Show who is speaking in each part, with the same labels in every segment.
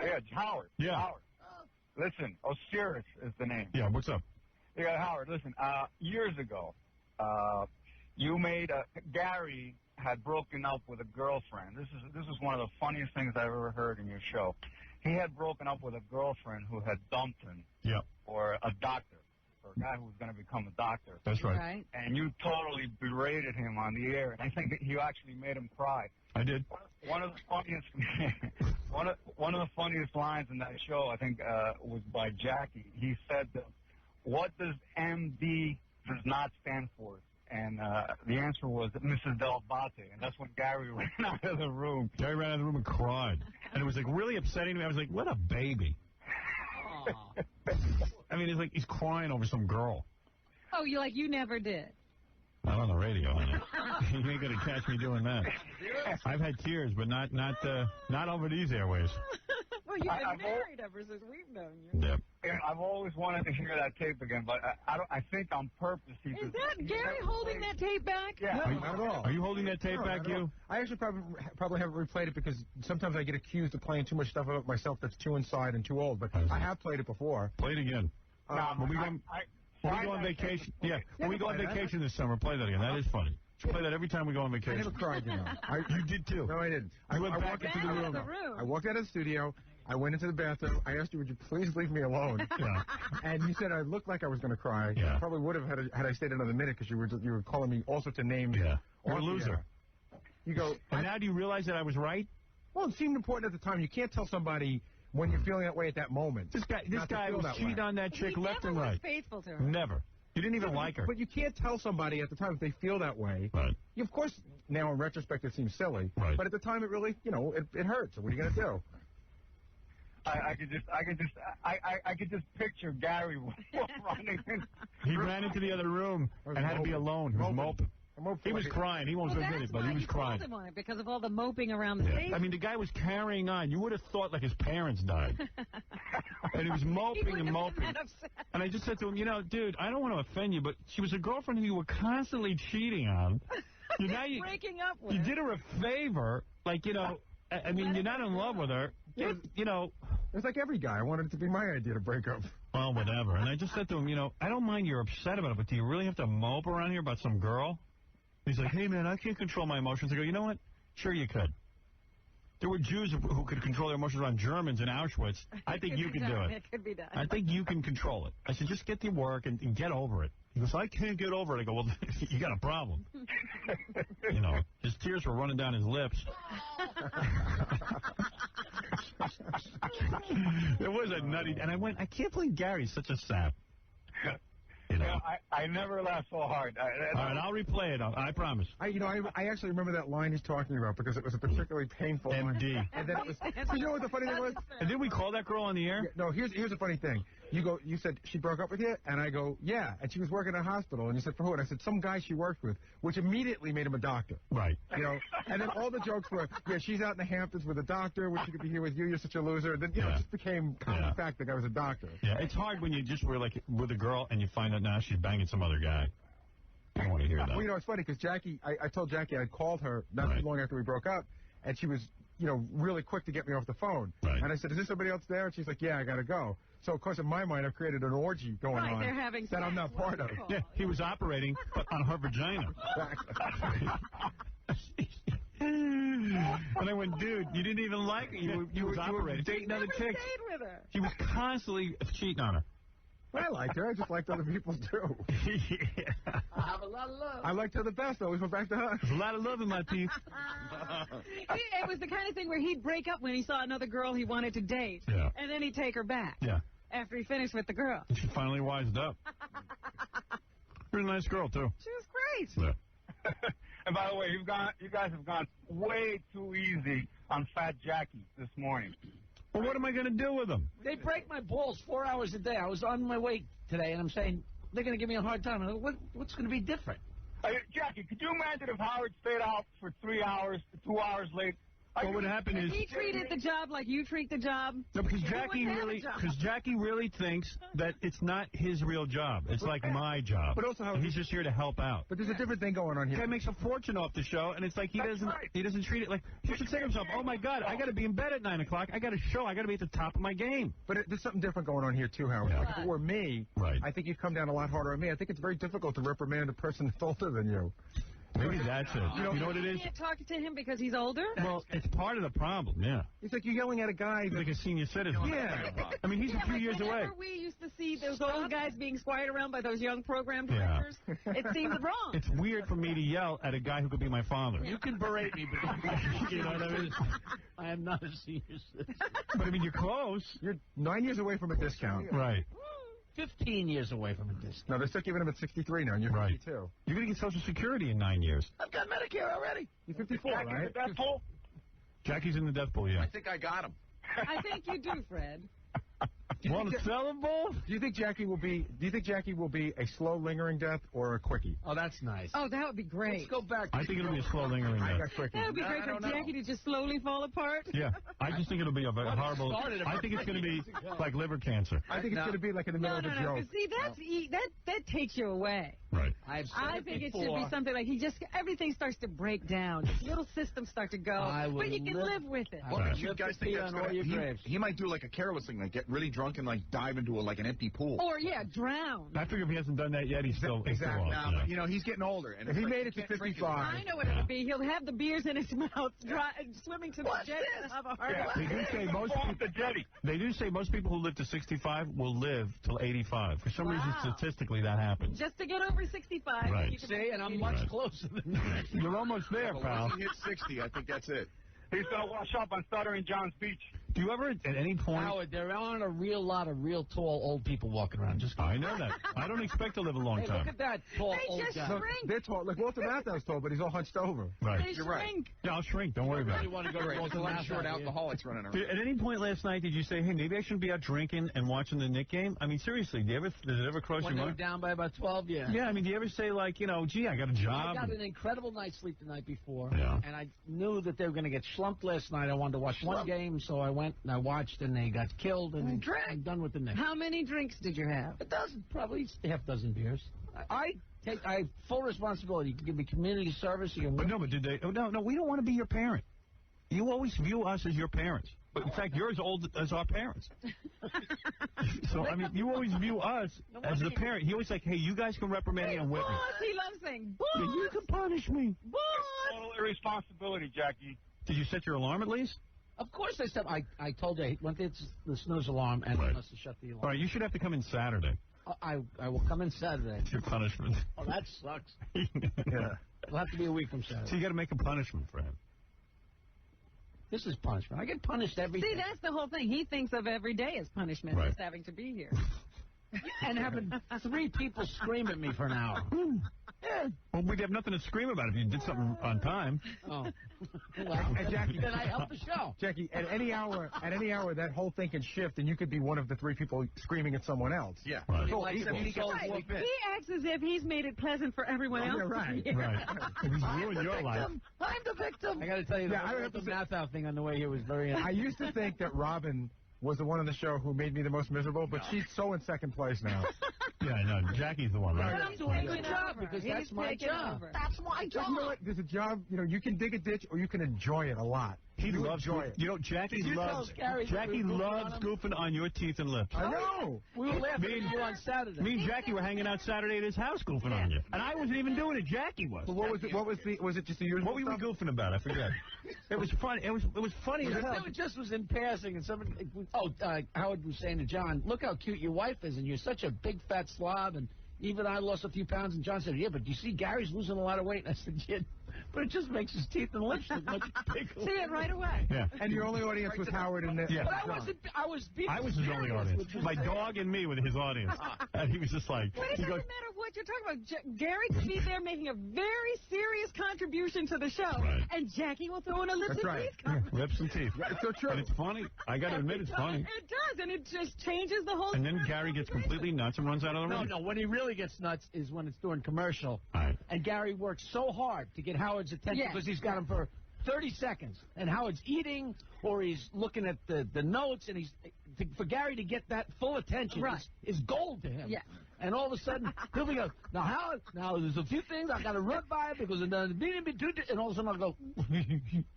Speaker 1: Yeah, Howard.
Speaker 2: Yeah.
Speaker 1: Howard. Listen, Osiris is the name.
Speaker 2: Yeah, what's up?
Speaker 1: Yeah, Howard, listen, years ago, Gary had broken up with a girlfriend. This is one of the funniest things I've ever heard in your show. He had broken up with a girlfriend who had dumped him for a doctor, for a guy who was going to become a doctor.
Speaker 2: That's right.
Speaker 1: And you totally berated him on the air, and I think that you actually made him cry.
Speaker 2: I did.
Speaker 1: One of the funniest, one of the funniest lines in that show, I think, was by Jackie. He said, "What does MD does not stand for?" And the answer was Mrs. Del Bate, and that's when Gary ran out of the room.
Speaker 2: Gary ran out of the room and cried, and it was like really upsetting to me. I was like, "What a baby!" I mean, it's like he's crying over some girl.
Speaker 3: Oh, you never did.
Speaker 2: Not on the radio, honey. You ain't gonna catch me doing that. I've had tears, but not over these airways.
Speaker 3: Well, you've been married ever since we've known you.
Speaker 2: Yeah.
Speaker 1: I've always wanted to hear that tape again, but I think on purpose he
Speaker 3: Is that Gary holding that tape back?
Speaker 1: Yeah.
Speaker 4: No, not at all.
Speaker 2: Are you holding that tape back, you?
Speaker 4: I actually probably haven't replayed it because sometimes I get accused of playing too much stuff about myself that's too inside and too old, but I have played it before.
Speaker 2: Play it again. When we go on vacation, when we go on vacation this summer, play that again. That is funny. You play that every time we go on vacation.
Speaker 4: I never cried, you know.
Speaker 2: You did too.
Speaker 4: No, I didn't.
Speaker 2: I went back into the room.
Speaker 4: I walked out of the studio. I went into the bathroom. I asked you, would you please leave me alone? And you said I looked like I was going to cry.
Speaker 2: Yeah.
Speaker 4: I probably would have had I stayed another minute because you were calling me all sorts of names.
Speaker 2: Yeah. You're a loser.
Speaker 4: You go.
Speaker 2: And now do you realize that I was right?
Speaker 4: Well, it seemed important at the time. You can't tell somebody when you're feeling that way at that moment.
Speaker 2: This guy was cheating on that chick left and right.
Speaker 3: He never was faithful to her.
Speaker 2: Never. You didn't even like her.
Speaker 4: But you can't tell somebody at the time if they feel that way.
Speaker 2: Right.
Speaker 4: Of course, now in retrospect, it seems silly.
Speaker 2: Right.
Speaker 4: But at the time, it really, it hurts. So what are you going to do?
Speaker 1: I could just picture Gary running in.
Speaker 2: He ran into the other room and had to be alone. He was moping. He was crying. He won't admit it, but he was crying.
Speaker 3: That's why you called him on it, because of all the moping around the station.
Speaker 2: I mean, the guy was carrying on. You would have thought like his parents died. And he was moping and moping. And I just said to him, dude, I don't want to offend you, but she was a girlfriend who you were constantly cheating on.
Speaker 3: Breaking up with
Speaker 2: her. You did her a favor. Like, I mean, you're not in love with her.
Speaker 4: It's like every guy. I wanted it to be my idea to break up.
Speaker 2: Well, whatever. And I just said to him, I don't mind you're upset about it, but do you really have to mope around here about some girl? He's like, hey, man, I can't control my emotions. I go, you know what? Sure you could. There were Jews who could control their emotions around Germans in Auschwitz. I think you can do it.
Speaker 3: It could be done.
Speaker 2: I think you can control it. I said, just get to work and get over it. He goes, I can't get over it. I go, well, you got a problem. His tears were running down his lips. It was a nutty... And I went, I can't believe Gary's such a sap.
Speaker 1: I never laughed so hard.
Speaker 2: All right, I'll replay it. I promise.
Speaker 4: I actually remember that line he's talking about because it was a particularly painful
Speaker 2: MD.
Speaker 4: line. And then it was... You know what the funny thing was?
Speaker 2: And didn't we call that girl on the air?
Speaker 4: Yeah, no, here's the funny thing. You said she broke up with you? And I go, yeah. And she was working at a hospital. And you said, for who? And I said, some guy she worked with, which immediately made him a doctor.
Speaker 2: Right.
Speaker 4: And then all the jokes were, yeah, she's out in the Hamptons with a doctor, which she could be here with you, you're such a loser. And then, it just became common fact the guy was a doctor.
Speaker 2: Yeah, it's hard when you just were, like, with a girl and you find out now she's banging some other guy. I don't want to hear that.
Speaker 4: Well, it's funny, because Jackie, I told Jackie I'd called her not too long after we broke up, and she was, really quick to get me off the phone.
Speaker 2: Right.
Speaker 4: And I said, is there somebody else there? And she's like, yeah, I got to go. So, of course, in my mind, I've created an orgy going on
Speaker 3: they're having
Speaker 4: that I'm not part of.
Speaker 2: Yeah, he was operating on her vagina. And I went, dude, you didn't even like her. You were dating other chicks.
Speaker 3: With her.
Speaker 2: He was constantly cheating on her.
Speaker 4: I liked her. I just liked other people, too.
Speaker 2: Yeah.
Speaker 5: I have a lot of love.
Speaker 4: I liked her the best. I always went back to her.
Speaker 2: There's a lot of love in my teeth.
Speaker 3: It was the kind of thing where he'd break up when he saw another girl he wanted to date.
Speaker 2: Yeah.
Speaker 3: And then he'd take her back.
Speaker 2: Yeah.
Speaker 3: After he finished with the girl.
Speaker 2: And she finally wised up. Pretty nice girl, too.
Speaker 3: She was great.
Speaker 2: Yeah.
Speaker 1: And by the way, you guys have gone way too easy on Fat Jackie this morning.
Speaker 2: Well, what am I going to do with him?
Speaker 5: They break my balls 4 hours a day. I was on my way today, and I'm saying, they're going to give me a hard time. I go, what's going to be different?
Speaker 1: Jackie, could you imagine if Howard stayed out for 3 hours, 2 hours late?
Speaker 2: What would happen is
Speaker 3: he treated the job like you treat the job.
Speaker 2: no, because Jackie really thinks that it's not his real job. It's like my job.
Speaker 4: But also,
Speaker 2: he's just here to help out.
Speaker 4: But there's a different thing going on here.
Speaker 2: Guy makes a fortune off the show, and it's like he doesn't treat it like he should say to himself, "Oh my God, I got to be in bed at 9 o'clock. I got a show. I got to be at the top of my game."
Speaker 4: But there's something different going on here too, Howard.
Speaker 2: Yeah.
Speaker 4: Like if it were me,
Speaker 2: right.
Speaker 4: I think you'd come down a lot harder on me. I think it's very difficult to reprimand a person that's older than you.
Speaker 2: Maybe that's it. You know what it is?
Speaker 3: You can't talk to him because he's older?
Speaker 2: Well, it's part of the problem, yeah.
Speaker 4: It's like you're yelling at a guy
Speaker 2: like a senior citizen.
Speaker 4: Yeah.
Speaker 2: I mean, he's a few years away.
Speaker 3: Whenever we used to see those old guys being squatted around by those young program directors, it seemed wrong.
Speaker 2: It's weird for me to yell at a guy who could be my father.
Speaker 5: You can berate me, but you know what I mean? I am not a senior citizen.
Speaker 2: But, I mean, you're close.
Speaker 4: You're 9 years away from a discount.
Speaker 2: Right.
Speaker 5: 15 years away from a discount.
Speaker 4: No, they're still giving him at 63 now, and you're 52.
Speaker 2: You're going to get Social Security in 9 years.
Speaker 5: I've got Medicare already.
Speaker 4: You're 54, right?
Speaker 2: Jackie's in the death pool, yeah.
Speaker 6: I think I got him.
Speaker 3: I think you do, Fred.
Speaker 2: Want to sell him, Bull?
Speaker 4: Do you think Jackie will be a slow lingering death or a quickie?
Speaker 5: Oh, that's nice.
Speaker 3: Oh, that would be great.
Speaker 5: Let's go back.
Speaker 2: I think it'll be a slow lingering
Speaker 4: I
Speaker 2: death.
Speaker 4: got quickie.
Speaker 3: That would be great for Jackie to just slowly fall apart.
Speaker 2: Yeah, I just think it'll be a horrible. I think it's going to be like liver cancer.
Speaker 4: I think it's going to be like in the middle of a joke.
Speaker 3: See, that takes you away.
Speaker 2: Right.
Speaker 3: I think it should be something like everything starts to break down. Just little systems start to go, but you can live with it.
Speaker 6: Well, you guys think that's he might do like a careless thing, like get really drunk and like dive into like an empty pool.
Speaker 3: Or drown.
Speaker 2: I figure if he hasn't done that yet, he's still
Speaker 4: exactly.
Speaker 6: Now, you know, he's getting older, and
Speaker 4: if he made it to 55,
Speaker 3: I know what it'll be. He'll have the beers in his mouth, swimming to the jet, and have a heart attack.
Speaker 2: They do say most people. They do say most people who live to 65 will live till 85. For some reason, statistically, that happens.
Speaker 3: Just to get over 65.
Speaker 2: Right.
Speaker 3: You can
Speaker 5: See, and I'm much closer than that.
Speaker 2: You're almost there, pal.
Speaker 6: Once he hits 60, I think that's it.
Speaker 1: He's going to wash up on Stuttering John's Beach.
Speaker 2: Do you ever, at any point...
Speaker 5: Howard, there aren't a real lot of real tall old people walking around.
Speaker 2: I know that. I don't expect to live a long time.
Speaker 5: Look at that tall old guy.
Speaker 3: Shrink.
Speaker 4: They're tall. Like Walter Matthau's tall, but he's all hunched over.
Speaker 2: Right.
Speaker 3: They shrink.
Speaker 2: Yeah, I'll shrink. Don't worry about it.
Speaker 5: You want to go to
Speaker 6: There's a lot of short alcoholics running around.
Speaker 2: At any point last night, did you say, hey, maybe I shouldn't be out drinking and watching the Knick game? I mean, seriously, does it ever cross your
Speaker 5: When they were
Speaker 2: mind?
Speaker 5: down by about 12, yeah.
Speaker 2: Yeah, I mean, do you ever say, like, gee, I got a job?
Speaker 5: I got an incredible night's sleep the night before,
Speaker 2: Yeah.
Speaker 5: and I knew that they were going to get slumped last night. I wanted to watch one game, so I went and I watched, and they got killed, and I'm done with the Knicks.
Speaker 3: How many drinks did you have?
Speaker 5: A dozen, probably half dozen beers. I have full responsibility. You can give me community service. You can
Speaker 2: But did they? Oh, no, we don't want to be your parent. You always view us as your parents. But in fact, you're as old as our parents. So, I mean, you always view us as the parent. He always like, hey, you guys can reprimand me and whip me.
Speaker 3: Boss, he loves saying, boss.
Speaker 2: Yeah, you can punish me.
Speaker 3: Boss.
Speaker 1: Total irresponsibility, Jackie.
Speaker 2: Did you set your alarm at least?
Speaker 5: Of course I said, I told you, when it's the snooze alarm, and I must have shut the alarm.
Speaker 2: All right, you should have to come in Saturday.
Speaker 5: I will come in Saturday.
Speaker 2: It's your punishment.
Speaker 5: Oh, that sucks.
Speaker 2: Yeah.
Speaker 5: It'll have to be a week from Saturday.
Speaker 2: So you got to make a punishment for him.
Speaker 5: This is punishment. I get punished every day.
Speaker 3: See, that's the whole thing. He thinks of every day as punishment,
Speaker 2: Right.
Speaker 3: just having to be here.
Speaker 5: And having 3 people scream at me for an hour.
Speaker 2: Yeah. Well, we'd have nothing to scream about if you did something on time.
Speaker 5: Oh. Well,
Speaker 4: Jackie,
Speaker 5: then I help the show.
Speaker 4: Jackie, at any hour, that whole thing can shift, and you could be one of the 3 people screaming at someone else.
Speaker 6: Yeah.
Speaker 2: Right.
Speaker 4: So
Speaker 5: Like
Speaker 4: equal.
Speaker 5: he
Speaker 3: He acts as if he's made it pleasant for everyone else.
Speaker 4: Yeah, right.
Speaker 3: to be here.
Speaker 2: Right. He's ruined your life.
Speaker 5: I'm the victim. I got to tell you,
Speaker 4: Yeah, I have
Speaker 5: the
Speaker 4: to say-
Speaker 5: Matthau thing on the way here was very.
Speaker 4: I used to think that Robin was the one on the show who made me the most miserable, but she's so in second place now.
Speaker 2: Yeah, I know. Jackie's the one,
Speaker 3: But
Speaker 2: right?
Speaker 3: I'm
Speaker 5: doing a
Speaker 3: taking
Speaker 5: good job
Speaker 3: over.
Speaker 5: because
Speaker 3: He's
Speaker 5: that's my
Speaker 3: taking
Speaker 5: job.
Speaker 3: over.
Speaker 5: That's my
Speaker 4: You know what? There's a job, you can dig a ditch or you can enjoy it a lot.
Speaker 2: He
Speaker 4: You
Speaker 2: loves
Speaker 4: enjoy it.
Speaker 2: Jackie
Speaker 5: Did you
Speaker 2: loves
Speaker 5: tell Gary that
Speaker 2: Jackie
Speaker 5: we were goofing
Speaker 2: loves
Speaker 5: on him?
Speaker 2: goofing on your teeth and lips.
Speaker 4: I know.
Speaker 5: We were laughing at you on Saturday.
Speaker 2: Me and Jackie were hanging out Saturday at his house goofing on you. And I wasn't even doing it. Jackie was.
Speaker 4: But was it just a usual
Speaker 2: What were we
Speaker 4: stuff?
Speaker 2: goofing about? I forget. It was funny. It was funny as hell.
Speaker 5: It just was in passing, and somebody. Howard was saying to John, "Look how cute your wife is, and you're such a big fat slob." And even I lost a few pounds, and John said, "Yeah, but you see, Gary's losing a lot of weight." And I said, "Yeah, but it just makes his teeth and lips look much bigger."
Speaker 3: See it right away.
Speaker 2: Yeah.
Speaker 4: And your only audience was Howard and
Speaker 2: Yeah.
Speaker 5: But I was
Speaker 2: his only audience. My dog and me were his audience. And he was just like,
Speaker 3: But it
Speaker 2: he
Speaker 3: doesn't
Speaker 2: goes,
Speaker 3: matter what you're talking about. Gary could be there making a very serious contribution to the show,
Speaker 2: Right.
Speaker 3: and Jackie will throw in a lips
Speaker 4: That's
Speaker 3: and
Speaker 4: right.
Speaker 3: teeth comment.
Speaker 2: lips and teeth.
Speaker 4: It's so true.
Speaker 2: And it's funny. I got to admit, it's funny.
Speaker 3: It does, and it just changes the whole.
Speaker 2: And then Gary gets completely nuts and runs out of the room.
Speaker 5: No, when he really gets nuts is when it's during commercial.
Speaker 2: All right.
Speaker 5: And Gary works so hard to get Howard's attention
Speaker 3: Yes.
Speaker 5: because he's got him for 30 seconds. And Howard's eating, or he's looking at the notes, and he's for Gary to get that full attention is gold to him.
Speaker 3: Yeah.
Speaker 5: And all of a sudden, he'll be go, now, Howard, there's a few things I got to run by because and all of a sudden I'll go,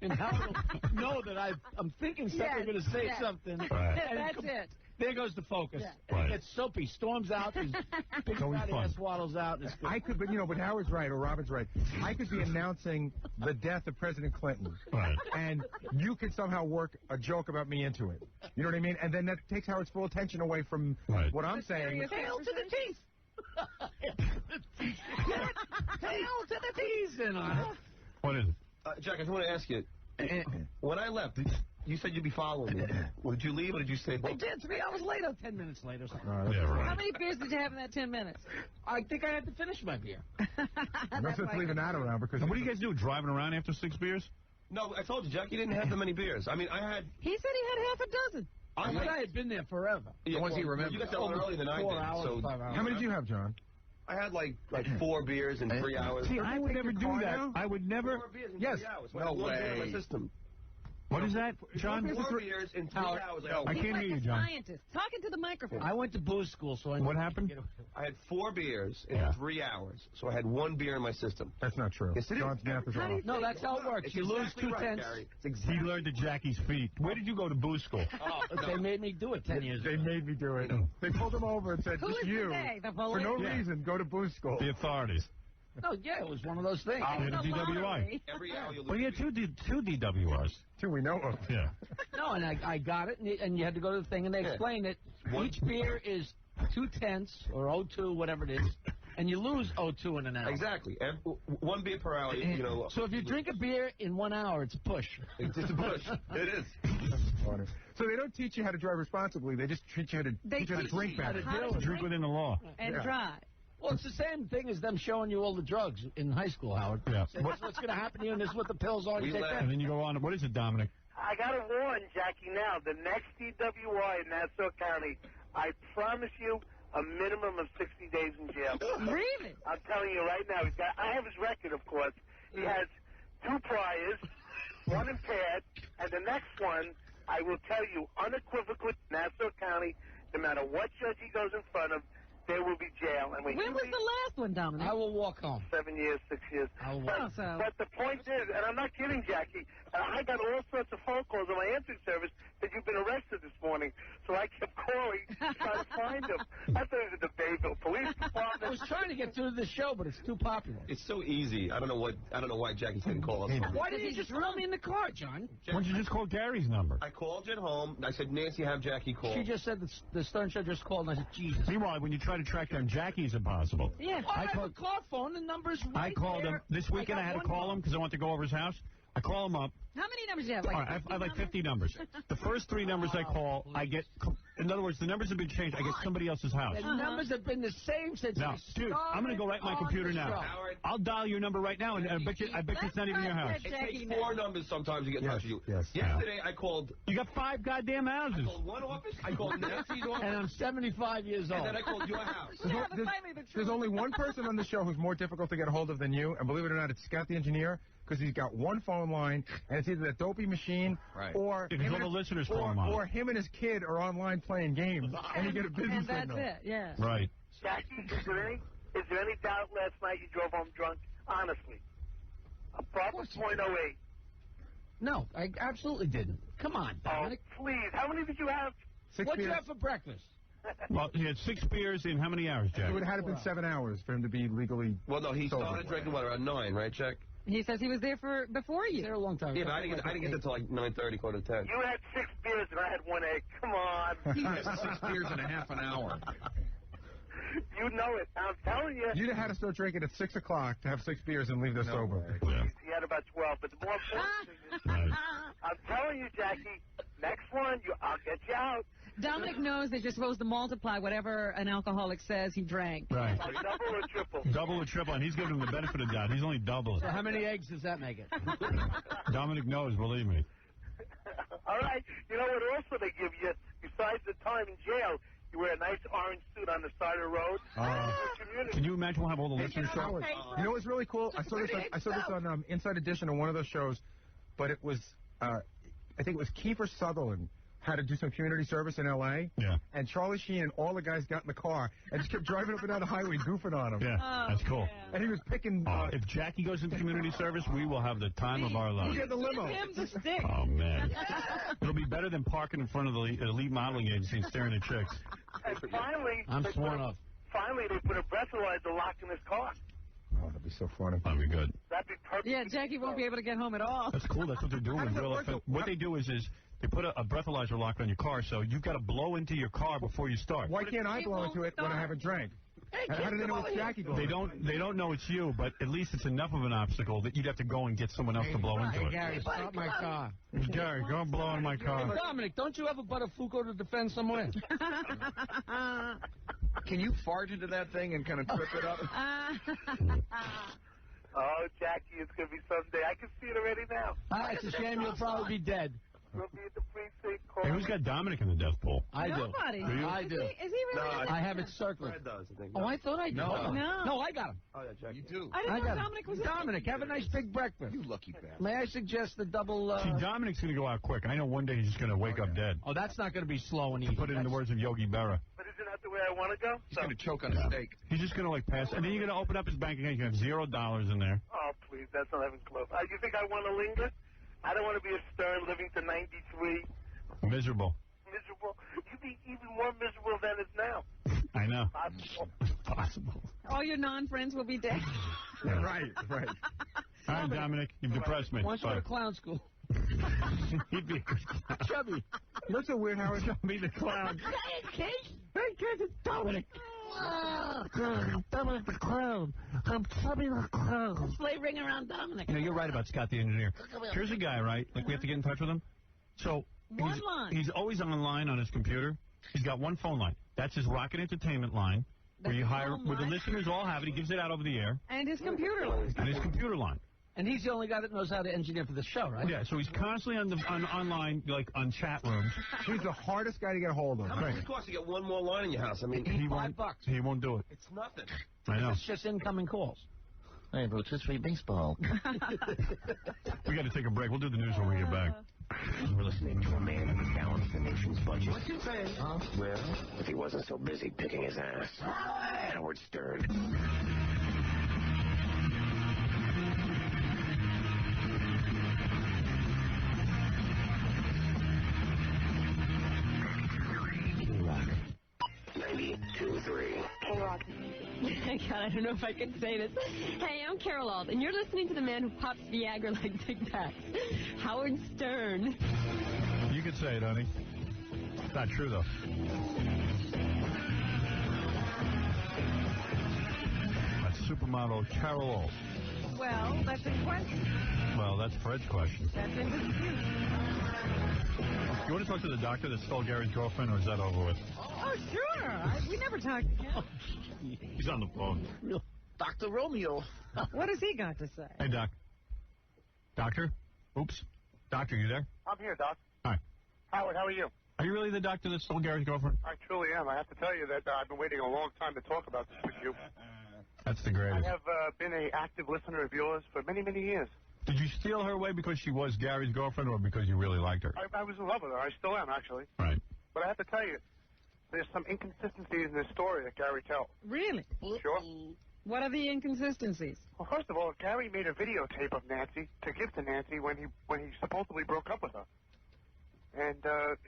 Speaker 5: and Howard will know that I'm thinking something, I'm going to say something.
Speaker 2: Right.
Speaker 5: And
Speaker 3: that's it.
Speaker 5: There goes the focus.
Speaker 3: Yeah.
Speaker 5: And it gets soapy, storms out, his big fatty ass waddles out.
Speaker 4: I could, but but Howard's right, or Robin's right. I could be announcing the death of President Clinton, and you could somehow work a joke about me into it. You know what I mean? And then that takes Howard's full attention away from what I'm saying.
Speaker 5: Hail to the teeth! Hail to the teeth!
Speaker 2: What is it?
Speaker 7: Jack, I just want to ask you, when I left, you said you'd be following me. Did you leave or did you stay?
Speaker 5: I did, 3 hours later, 10 minutes later.
Speaker 3: How many beers did you have in that 10 minutes?
Speaker 5: I think I had to finish my beer.
Speaker 4: I'm just leaving that around because...
Speaker 2: What do you guys do, driving around after 6 beers?
Speaker 7: No, I told you, Jack, you didn't have that many beers. I mean, I had...
Speaker 3: He said he had half a dozen.
Speaker 5: I thought I had been there forever.
Speaker 7: Yeah,
Speaker 6: once he remembers.
Speaker 7: You got there a little earlier than I did.
Speaker 5: 4 hours, 5 hours.
Speaker 4: How many did you have, John?
Speaker 7: I had like 4 beers in 3 hours.
Speaker 2: See, I would never do that.
Speaker 4: Now?
Speaker 2: I would never...
Speaker 7: 4 beers in 3 hours.
Speaker 6: No way.
Speaker 7: My system.
Speaker 2: What is that, John?
Speaker 7: 4 beers in 3 hours.
Speaker 2: I can't hear you, John.
Speaker 3: Scientist. Talking to the microphone.
Speaker 5: I went to booze school, so I...
Speaker 2: What happened?
Speaker 7: I had 4 beers in 3 hours, so I had 1 beer in my system.
Speaker 4: That's not true.
Speaker 7: Yes, it is.
Speaker 4: John's math is off.
Speaker 5: No, that's how it works.
Speaker 7: It's
Speaker 5: You lose
Speaker 7: exactly
Speaker 5: 2
Speaker 7: right,
Speaker 5: tenths.
Speaker 7: Gary.
Speaker 2: He learned at Jackie's feet. Where did you go to booze school?
Speaker 5: They made me do it 10 years
Speaker 4: They
Speaker 5: ago.
Speaker 4: made me do it. They pulled him over and said,
Speaker 3: Who
Speaker 4: just
Speaker 3: is
Speaker 4: you,
Speaker 3: they? The
Speaker 4: for no
Speaker 3: police?
Speaker 4: reason, go to booze school.
Speaker 2: The authorities.
Speaker 5: No, yeah, it was one of those things.
Speaker 2: You had a DWI.
Speaker 7: Every hour you lose.
Speaker 2: Well, you had two DWIs.
Speaker 4: Two we know of.
Speaker 2: Yeah.
Speaker 5: No, and I got it, and you had to go to the thing, and they explained it. Each beer is 2 tenths, or 0.2, whatever it is, and you lose 0.2 in an hour.
Speaker 7: Exactly. 1 beer per hour, you know.
Speaker 5: So if you drink a beer in 1 hour, it's a push.
Speaker 7: It's just a push. It is.
Speaker 4: So they don't teach you how to drive responsibly. They just teach you how to, drink better.
Speaker 2: Drink within the law.
Speaker 3: And drive.
Speaker 5: Well, it's the same thing as them showing you all the drugs in high school, Howard.
Speaker 2: Yeah.
Speaker 5: Saying, what's going to happen to you, and this is what the pills are. You take that.
Speaker 2: And then you go on. What is it, Dominic?
Speaker 8: I got to warn Jackie now. The next DWI in Nassau County, I promise you, a minimum of 60 days in jail.
Speaker 3: Really?
Speaker 8: I'm telling you right now. I have his record, of course. He has 2 priors, 1 impaired, and the next one, I will tell you unequivocally, Nassau County, no matter what judge he goes in front of, there will be jail. And
Speaker 3: when was the last one, Dominic?
Speaker 5: I will walk home.
Speaker 8: 7 years, 6 years. But the point is, and I'm not kidding, Jackie, I got all sorts of phone calls on my answering service that you've been arrested this morning. So I kept calling, trying to find him. I thought it was the Bayville Police Department.
Speaker 5: I was trying to get through the show, but it's too popular.
Speaker 7: It's so easy. I don't know why Jackie's getting calls.
Speaker 5: Why didn't you just throw me in the car, John?
Speaker 2: Why don't you just call Gary's number?
Speaker 7: I called you at home. I said, Nancy, have Jackie call.
Speaker 5: She just said the Stern Show just called, and I said, Jesus.
Speaker 2: Meanwhile, when you try to track down Jackie's impossible.
Speaker 3: Yeah.
Speaker 5: I have a car phone. The number's right
Speaker 2: I called him. This weekend I had to call him because I wanted to go over his house. I call him up.
Speaker 3: How many numbers do you have?
Speaker 2: All right, I have like 50 numbers. The first 3 numbers I call, I get... In other words, the numbers have been changed. I get somebody else's house.
Speaker 5: The numbers have been the same since
Speaker 2: Now, dude, I'm going to go right my computer now. I'll dial your number right now, and I bet you it's not even your house.
Speaker 7: It takes 4 numbers sometimes to get in touch with you.
Speaker 4: Yes.
Speaker 7: Yesterday, I called...
Speaker 2: You got 5 goddamn houses.
Speaker 7: I called 1 office, I called Nancy's office,
Speaker 5: and I'm 75 years old.
Speaker 7: and then I called your house.
Speaker 4: There's only one person on the show who's more difficult to get a hold of than you, and believe it or not, it's Scott the engineer, because he's got 1 phone line, and it's either that dopey machine or
Speaker 2: all the listeners call him on.
Speaker 4: Or him and his kid are online playing games, and you get a busy
Speaker 3: And that's
Speaker 4: signal.
Speaker 3: it, yeah.
Speaker 2: Right.
Speaker 8: Jackie, is there any doubt last night you drove home drunk? Honestly. A proper .08.
Speaker 5: No, I absolutely didn't. Come on, Dominic.
Speaker 8: Oh, please. How many did you have?
Speaker 4: 6
Speaker 5: What'd
Speaker 4: beers.
Speaker 5: you have for breakfast?
Speaker 2: Well, he had 6 beers in how many hours, Jack?
Speaker 4: It would have had to been 7 hours for him to be legally
Speaker 7: Well, no, he
Speaker 4: sober.
Speaker 7: started drinking, around 9, right, Jack?
Speaker 3: He says he was there before you.
Speaker 5: There a long time.
Speaker 7: Yeah, but I didn't get there till like 9:30, 9:45.
Speaker 8: You had 6 beers and I had 1 egg. Come on.
Speaker 6: He has 6 beers in a half an hour.
Speaker 8: You know it. I'm telling you.
Speaker 4: You'd have had to start drinking at 6 o'clock to have 6 beers and leave there sober.
Speaker 2: Yeah.
Speaker 8: He had about 12. But the more important thing is, I'm telling you, Jackie, next one, I'll get you out.
Speaker 3: Dominic knows that you're supposed to multiply whatever an alcoholic says he drank.
Speaker 2: Right.
Speaker 8: Double or triple.
Speaker 2: Double or triple, and he's giving him the benefit of the doubt. He's only doubling.
Speaker 5: So how many eggs does that make it?
Speaker 2: Dominic knows, believe me.
Speaker 8: All right. You know what also they give you, besides the time in jail, you wear a nice orange suit on the side of the road.
Speaker 2: Can you imagine we'll have all the listeners show?
Speaker 4: You know what's really cool? I saw this on Inside Edition on one of those shows. but it was, I think it was Kiefer Sutherland had to do some community service in L.A.
Speaker 2: Yeah.
Speaker 4: And Charlie Sheen and all the guys got in the car and just kept driving up and down the highway goofing on him.
Speaker 2: Yeah, that's cool.
Speaker 3: Yeah.
Speaker 4: And he was picking...
Speaker 2: if Jackie goes into community service, we will have the time of our lives.
Speaker 4: We'll get the limo.
Speaker 3: Give him the stick.
Speaker 2: Oh, man. It'll be better than parking in front of the elite modeling agency and staring at chicks.
Speaker 8: And finally,
Speaker 5: I'm sworn off.
Speaker 8: Finally, they put a breathalyzer lock in his car.
Speaker 4: Oh, that'd be so funny.
Speaker 2: That'd be good.
Speaker 8: That'd be perfect.
Speaker 3: Yeah, Jackie won't be able to get home at all.
Speaker 2: That's cool. That's what they're doing.
Speaker 4: How does that work?
Speaker 2: What they do is they put a breathalyzer lock on your car, so you've got to blow into your car before you start.
Speaker 4: Why can't I blow into it when I haven't drank? How do they know it's Jackie going?
Speaker 2: They don't know it's you, but at least it's enough of an obstacle that you'd have to go and get someone else to blow into it.
Speaker 5: Gary, stop my car.
Speaker 2: Gary, go and blow in my car.
Speaker 5: Dominic, don't you have a Buttafuoco to defend somewhere?
Speaker 6: Can you fart into that thing and kind of trip it up?
Speaker 8: Oh, Jackie, it's going to be someday. I can see it already now.
Speaker 5: It's a shame you'll probably be dead.
Speaker 8: We'll be at the precinct.
Speaker 2: Hey, who's got Dominic in the death pool?
Speaker 5: I do.
Speaker 3: Nobody.
Speaker 5: I do.
Speaker 3: Is he really?
Speaker 7: No,
Speaker 5: I have it circled.
Speaker 7: Fred does, I think.
Speaker 5: Oh, I thought I did.
Speaker 8: No.
Speaker 3: No.
Speaker 5: I got him.
Speaker 7: Oh, yeah, Jackie.
Speaker 6: You do.
Speaker 3: I didn't know
Speaker 5: got him.
Speaker 3: Dominic was
Speaker 5: Dominic, have a nice big breakfast.
Speaker 6: You lucky bastard.
Speaker 5: May I suggest the double...
Speaker 2: See, Dominic's going to go out quick. I know one day he's just going to wake up dead.
Speaker 5: Oh, that's not going to be slow and
Speaker 2: To
Speaker 5: easy.
Speaker 2: put it in the words of Yogi Berra.
Speaker 8: But isn't that the way I want to go?
Speaker 6: He's going to choke on a steak.
Speaker 2: He's just going to, pass. And then you're going to open up his bank account. You can have $0 in there.
Speaker 8: Oh, please, that's not even close. You think I want to linger? I don't want to be a Stern living to 93.
Speaker 2: Miserable.
Speaker 8: Miserable. You'd be even more miserable than it's now.
Speaker 2: I know.
Speaker 8: Possible.
Speaker 2: Possible.
Speaker 3: All your non-friends will be dead.
Speaker 4: Right.
Speaker 2: All right, Dominic, you've depressed me.
Speaker 5: Why don't you go to clown school?
Speaker 2: He'd be a good clown.
Speaker 5: Chubby.
Speaker 4: That's so weird, Howard.
Speaker 2: Be the clown.
Speaker 5: Hey, kids, it's Dominic. Dominic the clown. I'm Chubby the clown.
Speaker 3: Sleigh ring around Dominic.
Speaker 2: You know, you're right about Scott the engineer. Here's a guy, right? We have to get in touch with him. So he's always online on his computer. He's got one phone line. That's his Rocket Entertainment line, where you hire, where the listeners all have it. He gives it out over the air.
Speaker 3: And his computer line.
Speaker 2: And his computer line.
Speaker 5: And he's the only guy that knows how to engineer for the show, right?
Speaker 2: Yeah, so he's constantly online, on chat rooms.
Speaker 4: He's the hardest guy to get a hold of.
Speaker 7: How much does it cost to get one more line in your house? I mean,
Speaker 5: $5.
Speaker 2: He won't do it.
Speaker 7: It's nothing.
Speaker 2: I know.
Speaker 5: It's just incoming calls.
Speaker 9: Hey, rotisserie baseball.
Speaker 2: We got to take a break. We'll do the news when we get back.
Speaker 9: We're listening to a man who balanced the nation's budget.
Speaker 7: What you say?
Speaker 9: Huh? Well, if he wasn't so busy picking his ass. Howard Stern. K-Rock. 92.3.
Speaker 10: K-Rock. God, I don't know if I can say this. Hey, I'm Carol Alt, and you're listening to the man who pops Viagra like Tic Tacs, Howard Stern.
Speaker 2: You can say it, honey. It's not true, though. That's supermodel Carol Alt.
Speaker 3: Well, that's a question.
Speaker 2: Well, that's Fred's question.
Speaker 3: That's in dispute.
Speaker 2: You want to talk to the doctor that stole Gary's girlfriend, or is that over with?
Speaker 3: Oh, sure. We never talked again.
Speaker 2: He's on the phone.
Speaker 5: Dr. Romeo.
Speaker 3: What has he got to say?
Speaker 2: Hey, Doc. Doctor? Oops. Doctor, you there?
Speaker 8: I'm here, Doc.
Speaker 2: Hi.
Speaker 8: Howard, how are you?
Speaker 2: Are you really the doctor that stole Gary's girlfriend?
Speaker 8: I truly am. I have to tell you that I've been waiting a long time to talk about this with you.
Speaker 2: That's the
Speaker 8: I
Speaker 2: greatest.
Speaker 8: have been an active listener of yours for many, many years.
Speaker 2: Did you steal her away because she was Gary's girlfriend or because you really liked her?
Speaker 8: I was in love with her. I still am, actually.
Speaker 2: Right.
Speaker 8: But I have to tell you, there's some inconsistencies in this story that Gary tells.
Speaker 3: Really?
Speaker 8: Sure.
Speaker 3: What are the inconsistencies?
Speaker 8: Well, first of all, Gary made a videotape of Nancy to give to Nancy when he supposedly broke up with her. And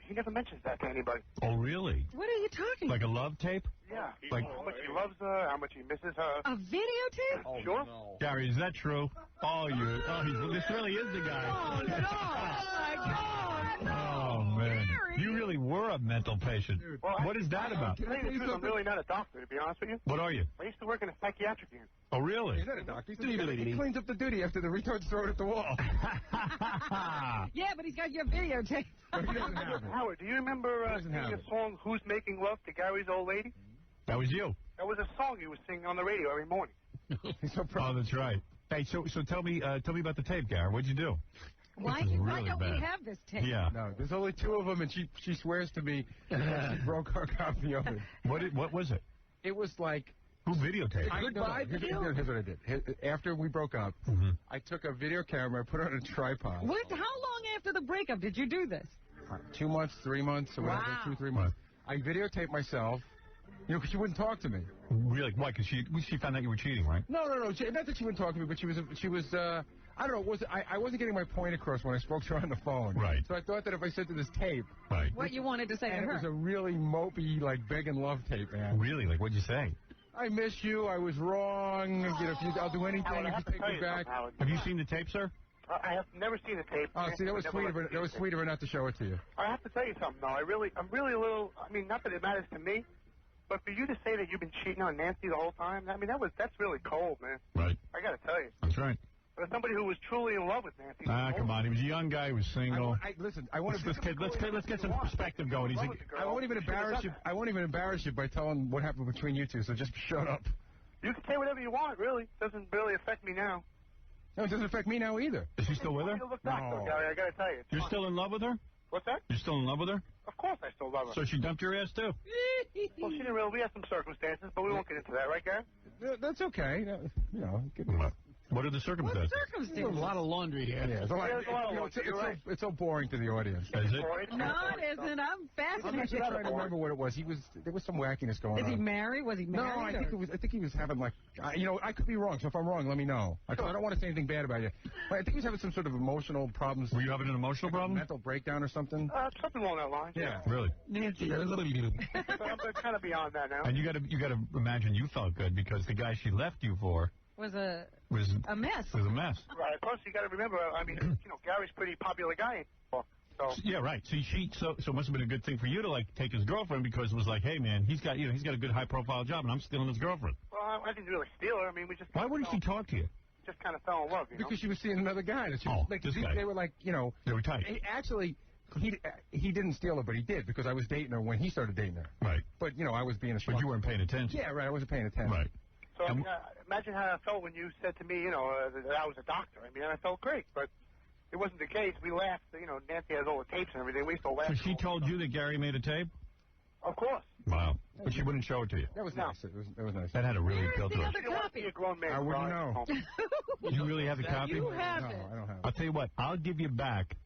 Speaker 8: he never mentions that to anybody.
Speaker 2: Oh, really?
Speaker 3: What are you talking
Speaker 2: Like a love tape?
Speaker 8: Yeah.
Speaker 2: Like
Speaker 8: How much he loves her, how much he misses her.
Speaker 3: A videotape?
Speaker 8: Oh, sure.
Speaker 5: No.
Speaker 2: Gary, is that true? This really is the guy.
Speaker 3: Oh, no. Oh, my God.
Speaker 2: Oh, man.
Speaker 3: Gary.
Speaker 2: You really were a mental patient.
Speaker 8: Well,
Speaker 2: What is that about?
Speaker 8: To tell you the truth, I'm really not a doctor, to be honest with you.
Speaker 2: What are you?
Speaker 8: I used to work in a psychiatric unit.
Speaker 2: Oh, really?
Speaker 4: He's not a doctor. He cleans up the duty after the retards throw it at the wall.
Speaker 3: Yeah, but he's got your videotape.
Speaker 4: But he doesn't have it.
Speaker 8: Howard, do you remember
Speaker 4: Doesn't
Speaker 8: singing
Speaker 4: have
Speaker 8: a
Speaker 4: it.
Speaker 8: song, Who's Making Love to Gary's Old Lady?
Speaker 2: That was you.
Speaker 8: That was a song he was singing on the radio every morning.
Speaker 4: He's so proud.
Speaker 2: Oh, that's right. Hey, so tell me about the tape, Gary. What'd you do?
Speaker 3: Why
Speaker 2: This is
Speaker 3: don't
Speaker 2: really
Speaker 3: we
Speaker 2: bad.
Speaker 3: have this tape?
Speaker 2: Yeah.
Speaker 4: No, there's only two of them, and she swears to me that she broke her copy of it.
Speaker 2: What was it?
Speaker 4: It was like
Speaker 2: Who videotaped?
Speaker 4: Here's what I did. After we broke up, I took a video camera, I put it on a tripod.
Speaker 3: What? How long after the breakup did you do this?
Speaker 4: 2 months, 3 months, or whatever, 2, 3 months. I videotaped myself, because she wouldn't talk to me.
Speaker 2: Really? Why? Because she found out you were cheating, right?
Speaker 4: No. Not that she wouldn't talk to me, but she was. I don't know. I wasn't getting my point across when I spoke to her on the phone.
Speaker 2: Right.
Speaker 4: So I thought that if I sent her this tape,
Speaker 3: what you wanted to say to her.
Speaker 4: It was a really mopey, begging love tape, man.
Speaker 2: Really? What'd you say?
Speaker 4: I miss you. I was wrong. I'll do anything if you take me back.
Speaker 2: Have you seen the tape, sir?
Speaker 8: I have never seen the tape.
Speaker 4: Oh, see, that was sweet of her not to show it to you.
Speaker 8: I have to tell you something, though. I'm really a little. I mean, not that it matters to me, but for you to say that you've been cheating on Nancy the whole time, I mean, that's really cold, man.
Speaker 2: Right.
Speaker 8: I got to tell you.
Speaker 2: That's right.
Speaker 8: But somebody who was truly in love with Nancy.
Speaker 2: Come on. He was a young guy. He was single.
Speaker 4: Listen, I want to.
Speaker 2: Let's get some perspective going. He's
Speaker 4: I won't even embarrass you by telling what happened between you two. So just shut up.
Speaker 8: You can say whatever you want. Really, it doesn't really affect me now.
Speaker 4: No, it doesn't affect me now either.
Speaker 2: Is she still with her?
Speaker 8: Look back, though, Gary, I got to tell you.
Speaker 2: You're still in love with her?
Speaker 8: What's that?
Speaker 2: You're still in love with her?
Speaker 8: Of course I still love her.
Speaker 2: So she dumped your ass, too?
Speaker 8: Well, she didn't really. We had some circumstances, but we won't get into that, right, Gary?
Speaker 4: That's okay.
Speaker 2: What are the circumstances?
Speaker 5: There's a lot of laundry here.
Speaker 4: Yeah, it's so boring to the audience.
Speaker 2: Is it?
Speaker 3: No, it isn't. I'm fascinated.
Speaker 4: I'm actually trying to remember what it was. There was some wackiness going on.
Speaker 3: Is he married? Was he married?
Speaker 4: No, I think he was having I could be wrong. So if I'm wrong, let me know. I don't want to say anything bad about you. But I think he was having some sort of emotional problems.
Speaker 2: Were you having an emotional problem?
Speaker 4: Mental breakdown or something?
Speaker 8: Something along that line.
Speaker 4: Yeah.
Speaker 2: Really?
Speaker 8: Nancy, I'm kind of beyond that now.
Speaker 2: And you got to imagine you felt good because the guy she left you for
Speaker 3: was a mess.
Speaker 2: Was a mess.
Speaker 8: Right. Plus, you got to remember. I mean, Gary's a pretty popular guy. So.
Speaker 2: Yeah, right. So it must have been a good thing for you to take his girlfriend because it was like, hey man, he's got a good high profile job and I'm stealing his girlfriend.
Speaker 8: Well, I didn't really steal her. I mean, we just.
Speaker 2: Why wouldn't she talk to you?
Speaker 8: Just kind of fell in love,
Speaker 4: Because she was seeing another guy.
Speaker 2: This
Speaker 4: guy. They were
Speaker 2: They were tight.
Speaker 4: Actually, he didn't steal her, but he did because I was dating her when he started dating her.
Speaker 2: Right.
Speaker 4: But I was being a.
Speaker 2: But you weren't paying attention.
Speaker 4: Yeah, right. I wasn't paying attention.
Speaker 2: Right.
Speaker 8: So imagine how I felt when you said to me, that I was a doctor. I mean, I felt great, but it wasn't the case. We laughed. Nancy has all the tapes and everything. We still laughed.
Speaker 2: So she told you that Gary made a tape?
Speaker 8: Of course.
Speaker 2: Wow. But she wouldn't show it to you.
Speaker 4: That was nice. It was nice.
Speaker 2: That had a really appeal to her.
Speaker 8: She wants to be a grown man.
Speaker 4: I wouldn't know.
Speaker 2: You really have the copy?
Speaker 3: You have
Speaker 4: no,
Speaker 3: it.
Speaker 4: I don't have it.
Speaker 2: I'll tell you what. I'll give you back.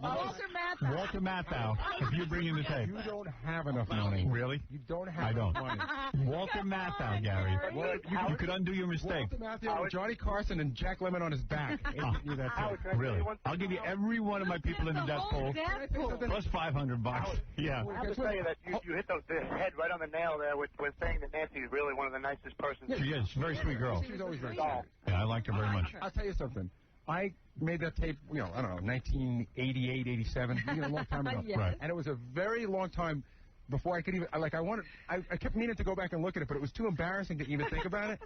Speaker 2: Walter Matthau, if you bring in the tape.
Speaker 4: You don't have enough money.
Speaker 2: Really?
Speaker 4: You don't have enough money.
Speaker 2: Walter Matthau, Gary. You could undo your mistake.
Speaker 4: Walter Matthau, Johnny Carson, and Jack Lemmon on his back.
Speaker 2: Really? I'll give you every one of my people in the death pool. Plus $500. Yeah.
Speaker 8: I have to tell you that you hit the head right on the nail there with saying that Nancy is really one of the nicest persons.
Speaker 2: She is. She's a very sweet girl.
Speaker 4: She's always very
Speaker 8: sweet.
Speaker 2: Yeah, I liked her very much.
Speaker 4: I'll tell you something. I made that tape, I don't know, 1988, 87, a long time ago.
Speaker 3: Yes.
Speaker 2: Right.
Speaker 4: And it was a very long time before I could even, I kept meaning to go back and look at it, but it was too embarrassing to even think about it.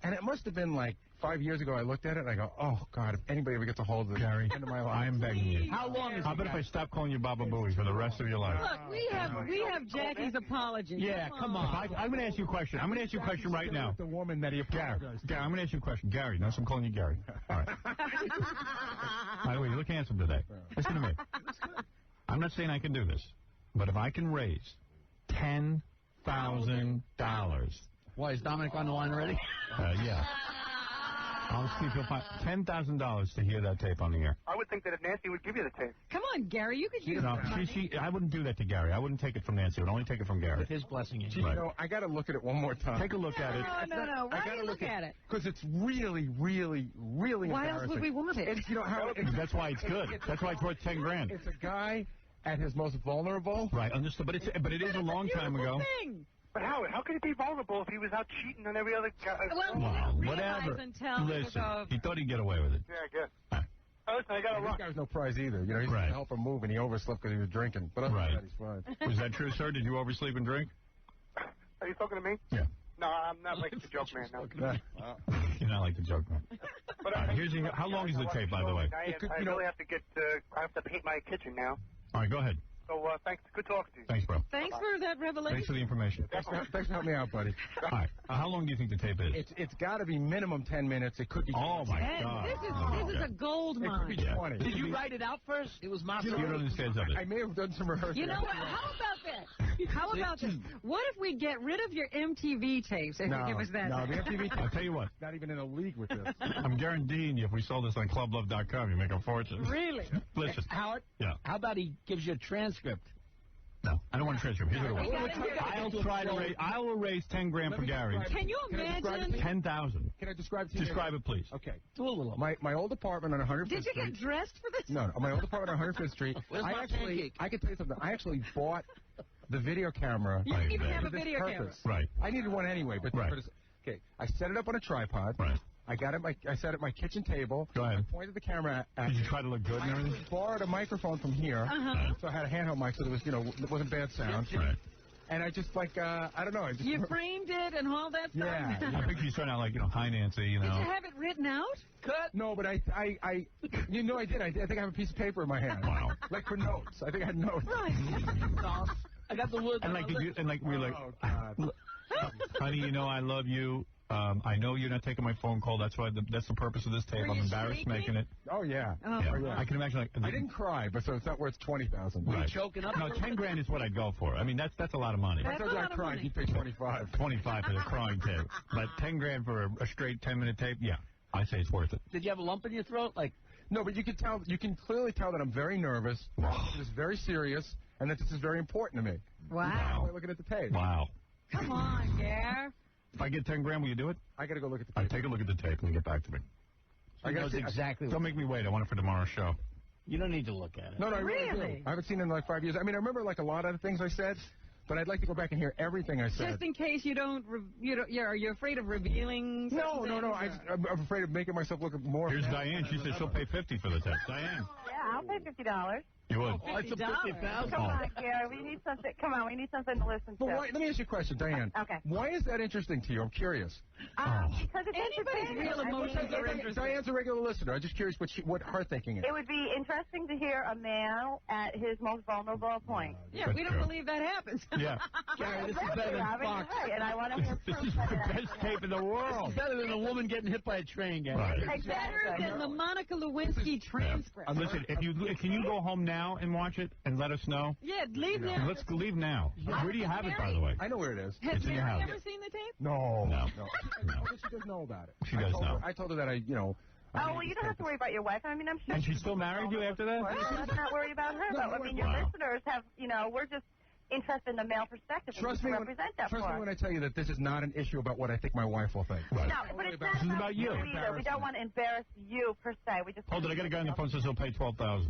Speaker 4: And it must have been 5 years ago I looked at it and I go, oh, God, if anybody ever gets a hold of it,
Speaker 2: Gary,
Speaker 4: end of my life.
Speaker 2: I am begging you.
Speaker 5: How long is
Speaker 2: How about if I stop calling you Baba Booey for the rest of your life?
Speaker 3: Look, we have Jackie's apology.
Speaker 5: Yeah, come on.
Speaker 2: I'm going to ask you a question. I'm going to ask you a question right now.
Speaker 4: The woman that he apologized.
Speaker 2: Gary, I'm going to ask you a question. Gary, notice I'm calling you Gary. All right. By the way, you look handsome today. Listen to me. I'm not saying I can do this, but if I can raise $10,000.
Speaker 5: Why, is Dominic on the line already?
Speaker 2: Yeah. I'll see if you'll find $10,000 to hear that tape on the air.
Speaker 8: I would think that if Nancy would give you the tape.
Speaker 3: Come on, Gary, you could use
Speaker 2: it. I wouldn't do that to Gary. I wouldn't take it from Nancy. I would only take it from Gary.
Speaker 5: With his blessing.
Speaker 4: I got to look at it one more time.
Speaker 2: Take a look at it.
Speaker 3: No. Why do you look at it?
Speaker 4: Because it's really, really, really
Speaker 3: Why
Speaker 4: embarrassing.
Speaker 3: else would we want it?
Speaker 2: That's why it's good. That's why it's worth $10,000.
Speaker 4: It's a guy at his most vulnerable.
Speaker 2: Right, understood. But it is a long time ago.
Speaker 8: But Howard, how could he be vulnerable if he was out cheating on every other guy?
Speaker 3: Well,
Speaker 2: whatever. Listen, he thought he'd get away with it.
Speaker 8: Yeah, I guess. Listen, I got to run.
Speaker 4: This guy's no prize either. He didn't help him move, and he overslept because he was drinking. But other than that, he's fine.
Speaker 2: Was that true, sir? Did you oversleep and drink?
Speaker 8: Are you talking to me?
Speaker 2: Yeah.
Speaker 8: No, I'm not like the joke man. No.
Speaker 2: You're not like the joke man.
Speaker 8: But
Speaker 2: how long is the tape, by the way?
Speaker 8: I really have to get. I have to paint my kitchen now.
Speaker 2: All right, go ahead.
Speaker 8: So thanks. Good talking to you.
Speaker 2: Thanks, bro.
Speaker 3: Thanks for that revelation.
Speaker 2: Thanks for the information.
Speaker 4: Thanks for helping me out, buddy.
Speaker 2: All right. How long do you think the tape is?
Speaker 4: It's got to be minimum 10 minutes. It could be.
Speaker 2: Oh my God!
Speaker 3: This is a gold mine.
Speaker 4: It could be 20.
Speaker 5: Did you write it out first? It was my.
Speaker 2: You don't understand something.
Speaker 4: I may have done some rehearsal.
Speaker 3: You know what? How about this? How about this? What if we get rid of your MTV tapes and you give us that?
Speaker 4: No, the MTV tapes.
Speaker 2: I'll tell you what.
Speaker 4: Not even in a league with this.
Speaker 2: I'm guaranteeing you, if we sold this on clublove.com, you make a fortune.
Speaker 3: Really?
Speaker 2: Listen.
Speaker 5: Howard?
Speaker 2: Yeah.
Speaker 5: How about he gives you a transcript?
Speaker 2: No, I don't want a transcript. Here's what I will raise 10 grand for Gary.
Speaker 3: Can you imagine?
Speaker 2: 10,000.
Speaker 4: Can I describe it to you?
Speaker 2: Describe it, please.
Speaker 4: Okay.
Speaker 5: Do a little.
Speaker 4: My old apartment on 105th
Speaker 3: Did you
Speaker 4: Street.
Speaker 3: get dressed for this?
Speaker 4: No, my old apartment on 105th Street. I can tell you something. I actually bought the video camera.
Speaker 3: You didn't even have a
Speaker 4: for this
Speaker 3: video camera.
Speaker 4: purpose.
Speaker 2: Right.
Speaker 4: I needed one anyway, but okay. I set it up on a tripod.
Speaker 2: Right.
Speaker 4: I sat at my kitchen table.
Speaker 2: Go ahead.
Speaker 4: I pointed the camera at.
Speaker 2: Did you try to look good and everything?
Speaker 4: I borrowed a microphone from here, so I had a handheld mic, so there was, it wasn't bad sound.
Speaker 2: Right.
Speaker 4: And I just I don't know.
Speaker 3: You framed it and all that stuff?
Speaker 4: Yeah.
Speaker 2: I think you started out like, high Nancy,
Speaker 3: Did you have it written out?
Speaker 5: Cut.
Speaker 4: No, but I did. I think I have a piece of paper in my hand.
Speaker 2: Wow.
Speaker 4: Like for notes. I think I had notes.
Speaker 3: Right.
Speaker 5: I got the wood.
Speaker 2: And we were like, honey, I love you. I know you're not taking my phone call. That's the purpose of this tape. I'm embarrassed making it.
Speaker 4: Oh, yeah.
Speaker 2: Yeah. I can imagine.
Speaker 4: I didn't cry, but so it's not worth $20,000.
Speaker 5: Were you choking up?
Speaker 2: No, 10 grand is what I'd go for. I mean, that's a lot of money.
Speaker 4: I told you I cried. You pay 25.
Speaker 2: 25 for the crying tape. But 10 grand for a straight 10-minute tape, yeah. I say it's worth it.
Speaker 5: Did you have a lump in your throat?
Speaker 4: No, but you can clearly tell that I'm very nervous. This is very serious, and that this is very important to me.
Speaker 3: Wow.
Speaker 4: I'm looking at the tape.
Speaker 2: Wow.
Speaker 3: Come on, Gare.
Speaker 2: If I get 10 grand, will you do it?
Speaker 4: I got to go look at the tape.
Speaker 2: All right, take a look at the tape and get back to me.
Speaker 5: I got exactly.
Speaker 2: Don't make me wait. I want it for tomorrow's show.
Speaker 5: You don't need to look at it.
Speaker 4: No, I really do. I haven't seen it in like 5 years. I mean, I remember like a lot of the things I said, but I'd like to go back and hear everything I said.
Speaker 3: Just in case you're afraid of revealing.
Speaker 4: No. I'm afraid of making myself look more.
Speaker 2: Here's Diane. She said she'll pay $50 for the tape. Diane.
Speaker 11: Yeah, I'll pay $50.
Speaker 2: You would?
Speaker 5: Oh, it's a $50,000.
Speaker 11: Come on, Gary. We need something. Come on, we need something to listen to.
Speaker 4: Let me ask you a question, Diane.
Speaker 11: Okay.
Speaker 4: Why is that interesting to you? I'm curious.
Speaker 11: Because it's
Speaker 3: anybody's real emotions are interesting.
Speaker 4: Diane's a regular listener. I'm just curious what her thinking is.
Speaker 11: It would be interesting to hear a male at his most vulnerable point.
Speaker 3: Yeah, we don't believe that happens.
Speaker 2: Yeah.
Speaker 5: Gary, this is better than Fox.
Speaker 11: Right, and I want to hear
Speaker 2: This is the best tape in the world.
Speaker 5: It's better than a woman getting hit by a train, Gary.
Speaker 2: Right.
Speaker 3: Better than the Monica Lewinsky transcript.
Speaker 2: Listen, can you go home now and watch it and let us know?
Speaker 3: Yeah, leave now.
Speaker 2: Let's leave now. Where do you have it, by the way?
Speaker 4: I know where it is.
Speaker 3: Has
Speaker 2: Mary
Speaker 3: ever seen the tape?
Speaker 4: No.
Speaker 2: She
Speaker 4: does know about it.
Speaker 2: She does know.
Speaker 4: I told her that
Speaker 11: Oh, well, you don't have to worry about your wife. I mean, I'm sure.
Speaker 2: And she's still married you after that?
Speaker 11: Well, let's not worry about her. But, I mean, your listeners have, we're just interested in the male perspective.
Speaker 4: Trust me when I tell you that this is not an issue about what I think my wife will think.
Speaker 2: Right.
Speaker 11: No, but it's not
Speaker 2: This is about you.
Speaker 11: either. We don't want to embarrass you, per se. We just
Speaker 2: Hold it. I got a guy on the phone who says he'll pay $12,000.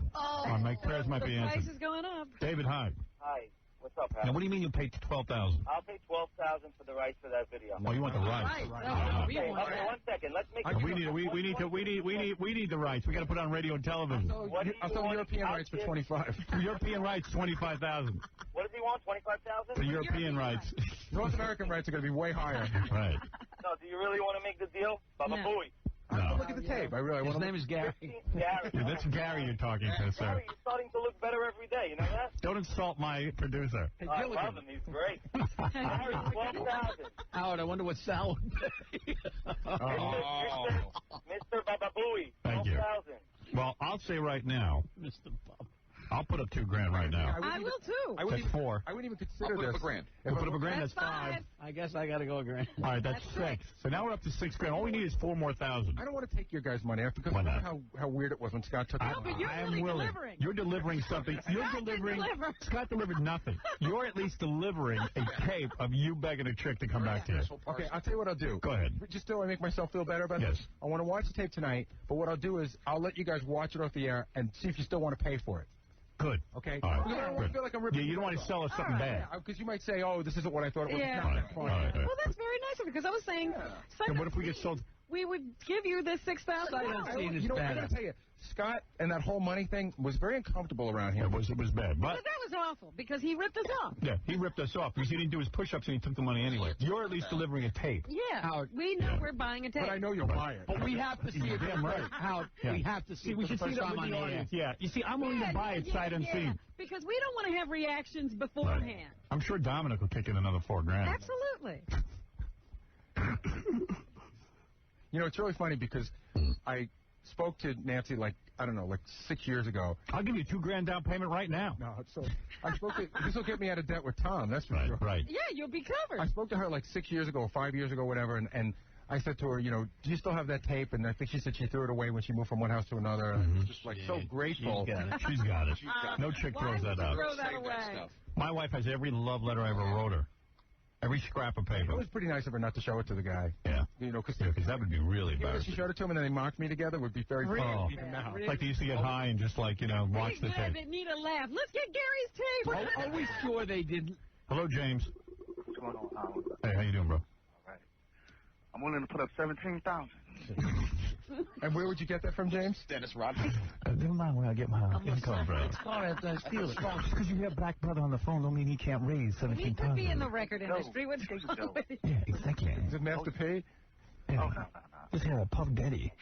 Speaker 2: My prayers might be
Speaker 3: The price
Speaker 2: answered.
Speaker 3: is going up.
Speaker 2: David, hi.
Speaker 12: Hi. What's up, Howard?
Speaker 2: Now, what do you mean you paid $12,000?
Speaker 12: I'll pay $12,000 for the rights for that video.
Speaker 2: Oh, you want the rights?
Speaker 12: Okay, 1 second. Let's make.
Speaker 2: We need the rights. We got to put it on radio and television.
Speaker 4: I'll sell European rights for 25.
Speaker 2: European rights, 25,000.
Speaker 12: What does he want? 25,000?
Speaker 2: The European rights.
Speaker 4: North American rights are going to be way higher.
Speaker 2: Right.
Speaker 12: No, do you really want to make the deal? Baba Booey.
Speaker 2: No.
Speaker 4: Look at the tape. I really want
Speaker 5: His name is Gary.
Speaker 12: Gary.
Speaker 2: Yeah, that's Gary you're talking to, sir.
Speaker 12: Gary, you're starting to look better every day. You know that?
Speaker 2: Don't insult my producer.
Speaker 12: I love him. He's great. Gary, 12,000.
Speaker 5: Howard, I wonder what Sal would pay.
Speaker 12: Mr. Baba Booey.
Speaker 2: Thank you.
Speaker 12: 12,000.
Speaker 2: Well, I'll say right now,
Speaker 5: Mr. Bob.
Speaker 2: I'll put up $2 grand right now.
Speaker 3: I will, too.
Speaker 2: That's $4.
Speaker 4: I wouldn't even consider
Speaker 6: I'll put
Speaker 4: this.
Speaker 6: up a grand.
Speaker 2: If we put up a grand, that's $5.
Speaker 5: I guess I got to go a grand.
Speaker 2: All right, that's $6. So now we're up to $6 grand. All we need is $4 more thousand.
Speaker 4: I don't want to take your guys' money because
Speaker 2: Why
Speaker 4: remember
Speaker 2: not?
Speaker 4: how weird it was when Scott took it.
Speaker 3: No, but you're
Speaker 2: I am
Speaker 3: really
Speaker 2: willing.
Speaker 3: delivering.
Speaker 2: You're delivering something. You're delivering. Scott delivered nothing. You're at least delivering a tape of you begging a chick to come back to you.
Speaker 4: Okay, I'll tell you what I'll do.
Speaker 2: Go ahead.
Speaker 4: Just so I make myself feel better about
Speaker 2: Yes.
Speaker 4: this. I want to watch the tape tonight, but what I'll do is I'll let you guys watch it off the air and see if you still want to pay for it.
Speaker 2: Good.
Speaker 4: Okay?
Speaker 2: All right.
Speaker 4: You don't want to feel like I'm ripping
Speaker 2: you don't want to sell us something bad.
Speaker 4: Because you might say, oh, this isn't what I thought it was.
Speaker 3: Yeah.
Speaker 4: It's not that fun.
Speaker 2: All right.
Speaker 3: Well, that's very nice of you, because I was saying,
Speaker 2: And what if we get sold?
Speaker 3: we would give you this $6,000.
Speaker 5: I don't see it as
Speaker 4: You know, I
Speaker 5: bad.
Speaker 4: got to tell you, Scott and that whole money thing was very uncomfortable around here.
Speaker 2: It was bad.
Speaker 3: But that was awful, because he ripped us off.
Speaker 2: Yeah, he ripped us off because he didn't do his push-ups and he took the money anyway. You're at least delivering a tape.
Speaker 3: Yeah,
Speaker 5: Howard.
Speaker 3: we know we're buying a tape.
Speaker 4: But I know you'll buy it.
Speaker 5: But we have to see it.
Speaker 2: Damn right.
Speaker 5: Howard, we have to see it
Speaker 2: we
Speaker 5: for the
Speaker 2: should see
Speaker 5: first
Speaker 2: that
Speaker 5: time
Speaker 2: with
Speaker 5: on
Speaker 2: the
Speaker 5: the air.
Speaker 2: audience. Yeah. You see, I'm willing to buy it sight unseen.
Speaker 3: Because we don't want to have reactions beforehand.
Speaker 2: I'm sure Dominic will kick in another $4 grand.
Speaker 3: Absolutely.
Speaker 4: You know, it's really funny because spoke to Nancy like, I don't know, like 6 years ago.
Speaker 2: I'll give you $2,000 down payment right now.
Speaker 4: No, so I spoke to, this will get me out of debt with Tom, that's for sure.
Speaker 2: Right.
Speaker 3: Yeah, you'll be covered.
Speaker 4: I spoke to her like 6 years ago, 5 years ago, whatever, and I said to her, you know, do you still have that tape? And I think she said she threw it away when she moved from one house to another. And I was just like so grateful.
Speaker 2: She's got it. No chick throws that out.
Speaker 3: Throw that away?
Speaker 2: My wife has every love letter I ever wrote her. Every scrap of paper.
Speaker 4: It was pretty nice of her not to show it to the guy.
Speaker 2: Yeah.
Speaker 4: You know, because
Speaker 2: that would be really embarrassing.
Speaker 4: She showed it to him and then they mocked me together. Would be very funny.
Speaker 2: Oh. Like they used to get high and just like, you know, watch the tape.
Speaker 3: They need a laugh. Let's get Gary's tape.
Speaker 5: Are we sure they didn't?
Speaker 2: Hello, James.
Speaker 8: What's going on, Howard?
Speaker 2: Hey, how you doing, bro?
Speaker 8: All right. I'm willing to put up $17,000.
Speaker 4: And where would you get that from, James?
Speaker 6: Dennis Rodman.
Speaker 2: Never mind where I get my income from.
Speaker 5: Just
Speaker 2: because you hear Black Brother on the phone don't mean he can't raise $17,000.
Speaker 3: He could be in the record industry. What's
Speaker 2: Yeah, exactly.
Speaker 4: Is it Master P?
Speaker 2: Yeah. Just had a Puff Daddy.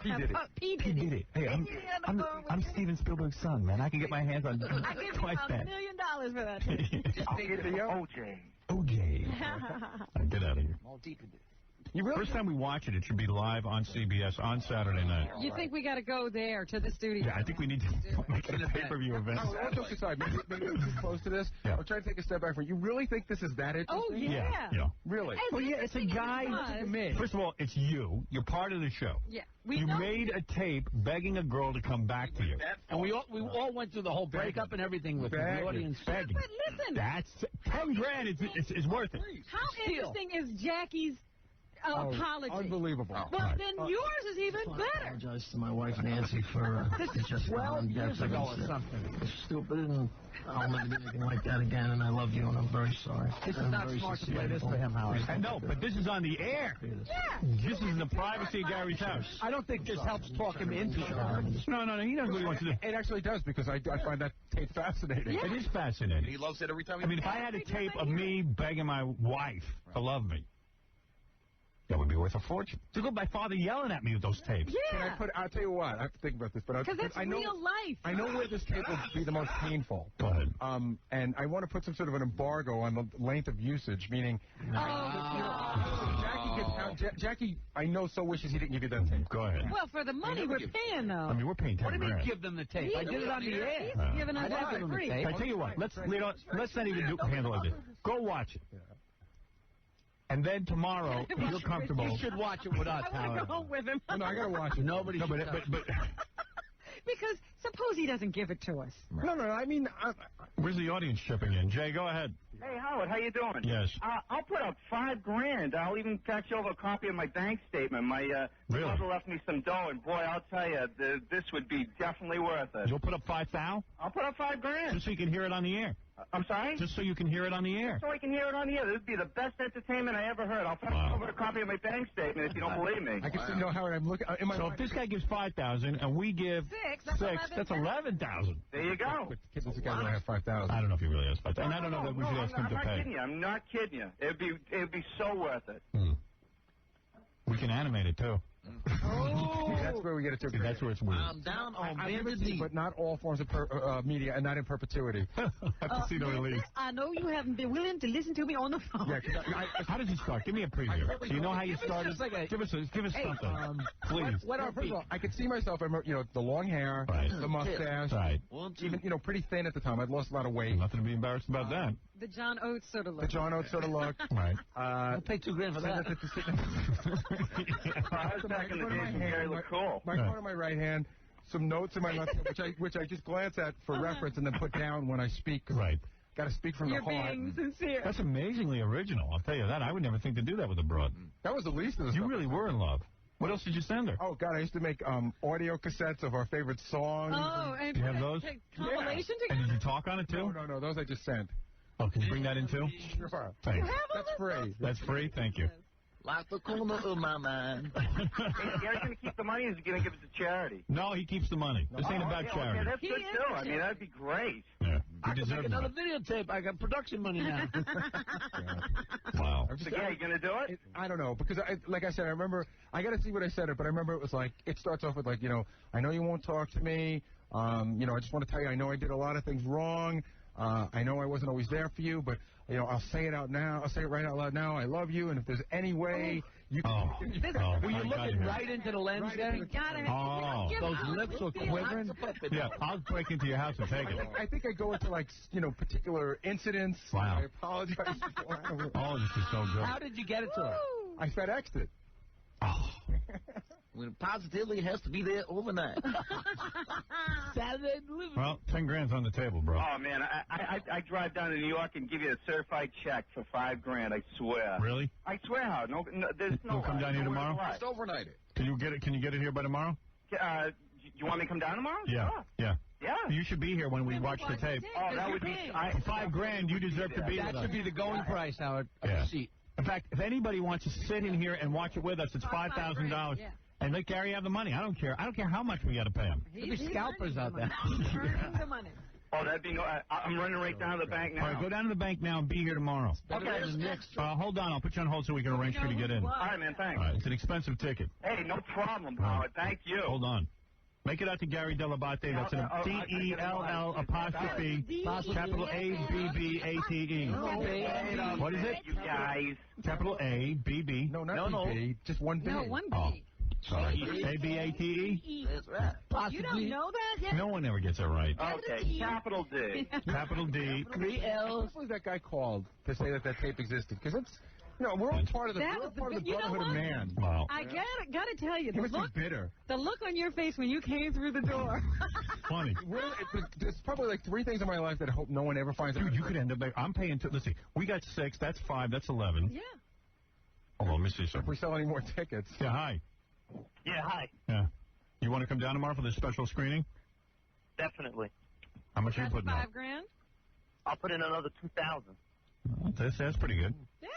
Speaker 4: He did it.
Speaker 3: P did it.
Speaker 2: Hey, I'm Steven Spielberg's son, man. I can get my hands on twice that.
Speaker 3: $1 million for that.
Speaker 2: OJ. Get out of here.
Speaker 5: All deep into it.
Speaker 2: First time we watch it, it should be live on CBS on Saturday night.
Speaker 3: You think we got to go there to the studio?
Speaker 2: Yeah, I think we need to make it a pay-per-view event.
Speaker 4: Let's look aside. Maybe we're too close to this.
Speaker 2: Yeah.
Speaker 4: I'll try to take a step back from it. You really think this is that interesting?
Speaker 3: Oh, yeah.
Speaker 4: Really?
Speaker 2: Well, yeah, it's a guy. First of all, it's you. You're part of the show.
Speaker 3: Yeah.
Speaker 2: You made a tape begging a girl to come back to you.
Speaker 5: And we all went through the whole breakup and everything with the audience.
Speaker 2: Begging.
Speaker 3: But listen.
Speaker 2: That's $10,000 is worth it.
Speaker 3: How interesting is Jackie's apology?
Speaker 4: Unbelievable.
Speaker 3: Well, then yours is even better.
Speaker 13: I apologize to my wife Nancy for just
Speaker 5: 12 years ago or something.
Speaker 13: It's stupid, and I'll never do anything like that again, and I love you, and I'm very sorry.
Speaker 5: This is not smart to play this for him, Howard.
Speaker 2: I know, but this is on the air.
Speaker 3: Yeah.
Speaker 2: This is in the privacy of Gary's house.
Speaker 5: I don't think this helps talk him into it.
Speaker 2: No, he knows what he wants to do.
Speaker 4: It actually does, because I find that tape fascinating.
Speaker 2: Yeah. It is fascinating.
Speaker 6: He loves it every time.
Speaker 2: I mean, if I had a tape of me begging my wife to love me, that would be worth a fortune. To go, my father yelling at me with those tapes.
Speaker 3: Yeah.
Speaker 4: I'll tell you what, I have to think about this, but
Speaker 3: because it's real life.
Speaker 4: I know where this tape will be the most painful.
Speaker 2: Go ahead.
Speaker 4: And I want to put some sort of an embargo on the length of usage, meaning Jackie, I know so wishes he didn't give you that tape.
Speaker 2: Go ahead.
Speaker 3: Well, for the money we're paying, though.
Speaker 2: I mean, we're paying $10,000.
Speaker 5: What do you mean give them the tape? I did it on the air.
Speaker 3: He's giving us that for free.
Speaker 2: I tell you what, let's not even handle it. Go watch it. And then tomorrow, if you're comfortable.
Speaker 5: You should watch it with us,
Speaker 3: I want to go home with him.
Speaker 4: No, I got to watch it.
Speaker 5: Nobody should.
Speaker 2: But
Speaker 3: because suppose he doesn't give it to us.
Speaker 4: No, I mean...
Speaker 2: Where's the audience chipping in? Jay, go ahead.
Speaker 14: Hey, Howard, how you doing?
Speaker 2: Yes.
Speaker 14: I'll put up $5,000. I'll even fax you over a copy of my bank statement. My mother left me some dough, and boy, I'll tell you, this would be definitely worth it.
Speaker 2: You'll put up $5,000?
Speaker 14: I'll put up $5,000.
Speaker 2: Just so you can hear it on the air.
Speaker 14: I'm sorry?
Speaker 2: Just so you can hear it on the air.
Speaker 14: So I can hear it on the air. This would be the best entertainment I ever heard. I'll fax you over a copy of my bank statement if you don't believe me.
Speaker 4: I can see, Howard, I'm looking...
Speaker 2: So if this guy gives $5,000 and we give $6,000, that's $11,000.
Speaker 14: There you go.
Speaker 4: This guy only have $5,000.
Speaker 2: I don't know if he really has $5,000. And I don't know that we should ask him to pay.
Speaker 14: I'm not kidding you. I'm not kidding you. It'd be so worth it.
Speaker 2: We can animate it, too.
Speaker 4: Oh, that's where we get it to.
Speaker 2: That's where it's weird.
Speaker 13: I'm down on Vanity.
Speaker 4: But not all forms of media, and not in perpetuity.
Speaker 2: Have to see the release.
Speaker 3: I know you haven't been willing to listen to me on the phone.
Speaker 2: Yeah, how does it start? Give me a preview. Do you know how you started? Give us something, please.
Speaker 4: First of all, I could see myself. I remember, the long hair, the mustache, even, pretty thin at the time. I'd lost a lot of weight.
Speaker 2: Nothing to be embarrassed about that.
Speaker 3: The John Oates sort of look.
Speaker 4: The John Oates sort of look.
Speaker 2: Right.
Speaker 5: I'll pay $2,000 for that.
Speaker 14: Back in the days when Gary looked cool.
Speaker 4: My phone in my right hand, some notes in my left hand, which I just glance at for reference and then put down when I speak.
Speaker 2: Right.
Speaker 4: Got to speak from the heart.
Speaker 3: You're being sincere.
Speaker 2: That's amazingly original. I'll tell you that. I would never think to do that with a broad.
Speaker 4: That was the least of the stuff.
Speaker 2: You really were in love. What else did you send her?
Speaker 4: Oh, God, I used to make audio cassettes of our favorite songs.
Speaker 3: Oh, and
Speaker 2: do you have those?
Speaker 3: Compilation together?
Speaker 2: And did you talk on it, too?
Speaker 4: No, those I just sent.
Speaker 2: Oh, can you bring that in, too?
Speaker 4: Sure.
Speaker 2: Thanks.
Speaker 4: That's free.
Speaker 2: That's free? Thank you.
Speaker 13: Like the corner of my mind.
Speaker 14: Gary's going to keep the money, or is he going to give it to charity?
Speaker 2: No, he keeps the money. This ain't about charity.
Speaker 14: Okay, that's good, too. I mean, that'd be great.
Speaker 2: Yeah.
Speaker 5: I can make another videotape. I got production money now.
Speaker 2: Wow.
Speaker 14: So, Gary, you going to do it?
Speaker 4: I don't know, because, like I said, I remember, I got to see what I said, but I remember it was like, it starts off with like, I know you won't talk to me. I just want to tell you, I know I did a lot of things wrong. I know I wasn't always there for you, but, I'll say it out now. I'll say it right out loud now. I love you, and if there's any way
Speaker 5: Were you looking right into the lens, Gary?
Speaker 4: Those lips were quivering.
Speaker 2: Yeah, I'll break into your house and take it.
Speaker 4: I think I go into, like, particular incidents.
Speaker 2: Wow.
Speaker 4: I apologize.
Speaker 2: Oh, this is so good.
Speaker 5: How did you get it to her?
Speaker 4: I FedExed it.
Speaker 2: Oh.
Speaker 13: When positively it has to be there overnight.
Speaker 5: Saturday delivery.
Speaker 2: Well, 10 grand's on the table, bro.
Speaker 14: Oh, man, I drive down to New York and give you a certified check for $5 grand, I swear.
Speaker 2: Really?
Speaker 14: I swear, Howard. No, there's no.
Speaker 2: You'll come down here tomorrow?
Speaker 6: Just overnight it.
Speaker 2: Can you get it here by tomorrow?
Speaker 14: You want me to come down tomorrow?
Speaker 2: Yeah.
Speaker 14: Sure.
Speaker 2: Yeah.
Speaker 14: Yeah.
Speaker 2: You should be here when we watch the tape.
Speaker 14: Oh, that would be...
Speaker 2: For $5 grand, you deserve to be
Speaker 5: That
Speaker 2: with
Speaker 5: should be
Speaker 2: us.
Speaker 5: the going price, Howard.
Speaker 2: Yeah.
Speaker 5: Seat.
Speaker 2: In fact, if anybody wants to sit in here and watch it with us, it's $5,000.
Speaker 3: Yeah.
Speaker 2: And let Gary have the money. I don't care. I don't care how much we got to pay him.
Speaker 5: There'll be scalpers out there.
Speaker 3: Earning the money.
Speaker 14: Oh, that'd be no... I'm running right down to the bank now.
Speaker 2: All right, go down to the bank now and be here tomorrow.
Speaker 14: Okay.
Speaker 2: Hold on. I'll put you on hold so we can arrange for you to get in.
Speaker 14: All right, man, thanks.
Speaker 2: All right, it's an expensive ticket.
Speaker 14: Hey, no problem, Howard. Thank you.
Speaker 2: Hold on. Make it out to Gary Delabate. That's an T-E-L-L apostrophe capital A-B-B-A-T-E. What is it?
Speaker 14: You guys.
Speaker 2: Capital A-B-B.
Speaker 4: No, not B. Just one B.
Speaker 3: No, one B.
Speaker 2: Oh, sorry. A-B-A-T-E?
Speaker 13: That's right.
Speaker 3: You don't know that yet?
Speaker 2: No one ever gets it right.
Speaker 14: Okay, capital D.
Speaker 2: Capital D.
Speaker 5: 3 L's.
Speaker 4: What was that guy called to say that tape existed? Because it's... we're all part of the brotherhood of man.
Speaker 2: Wow.
Speaker 3: I gotta tell you,
Speaker 4: He must be bitter.
Speaker 3: the look on your face when you came through the door.
Speaker 2: Funny.
Speaker 4: There's probably like 3 things in my life that I hope no one ever finds out.
Speaker 2: Dude, you could end up... I'm paying... Let's see. We got 6. That's 5. That's 11.
Speaker 3: Yeah.
Speaker 2: Hold on. Let me see
Speaker 4: If
Speaker 2: something.
Speaker 4: we sell any more tickets.
Speaker 2: Yeah, hi.
Speaker 12: Yeah, hi.
Speaker 2: Yeah. You want to come down tomorrow for this special screening?
Speaker 12: Definitely.
Speaker 2: How much are you
Speaker 3: That's
Speaker 2: putting up?
Speaker 3: $5 grand?
Speaker 12: I'll put in another 2,000.
Speaker 2: That's pretty good.
Speaker 3: Yeah.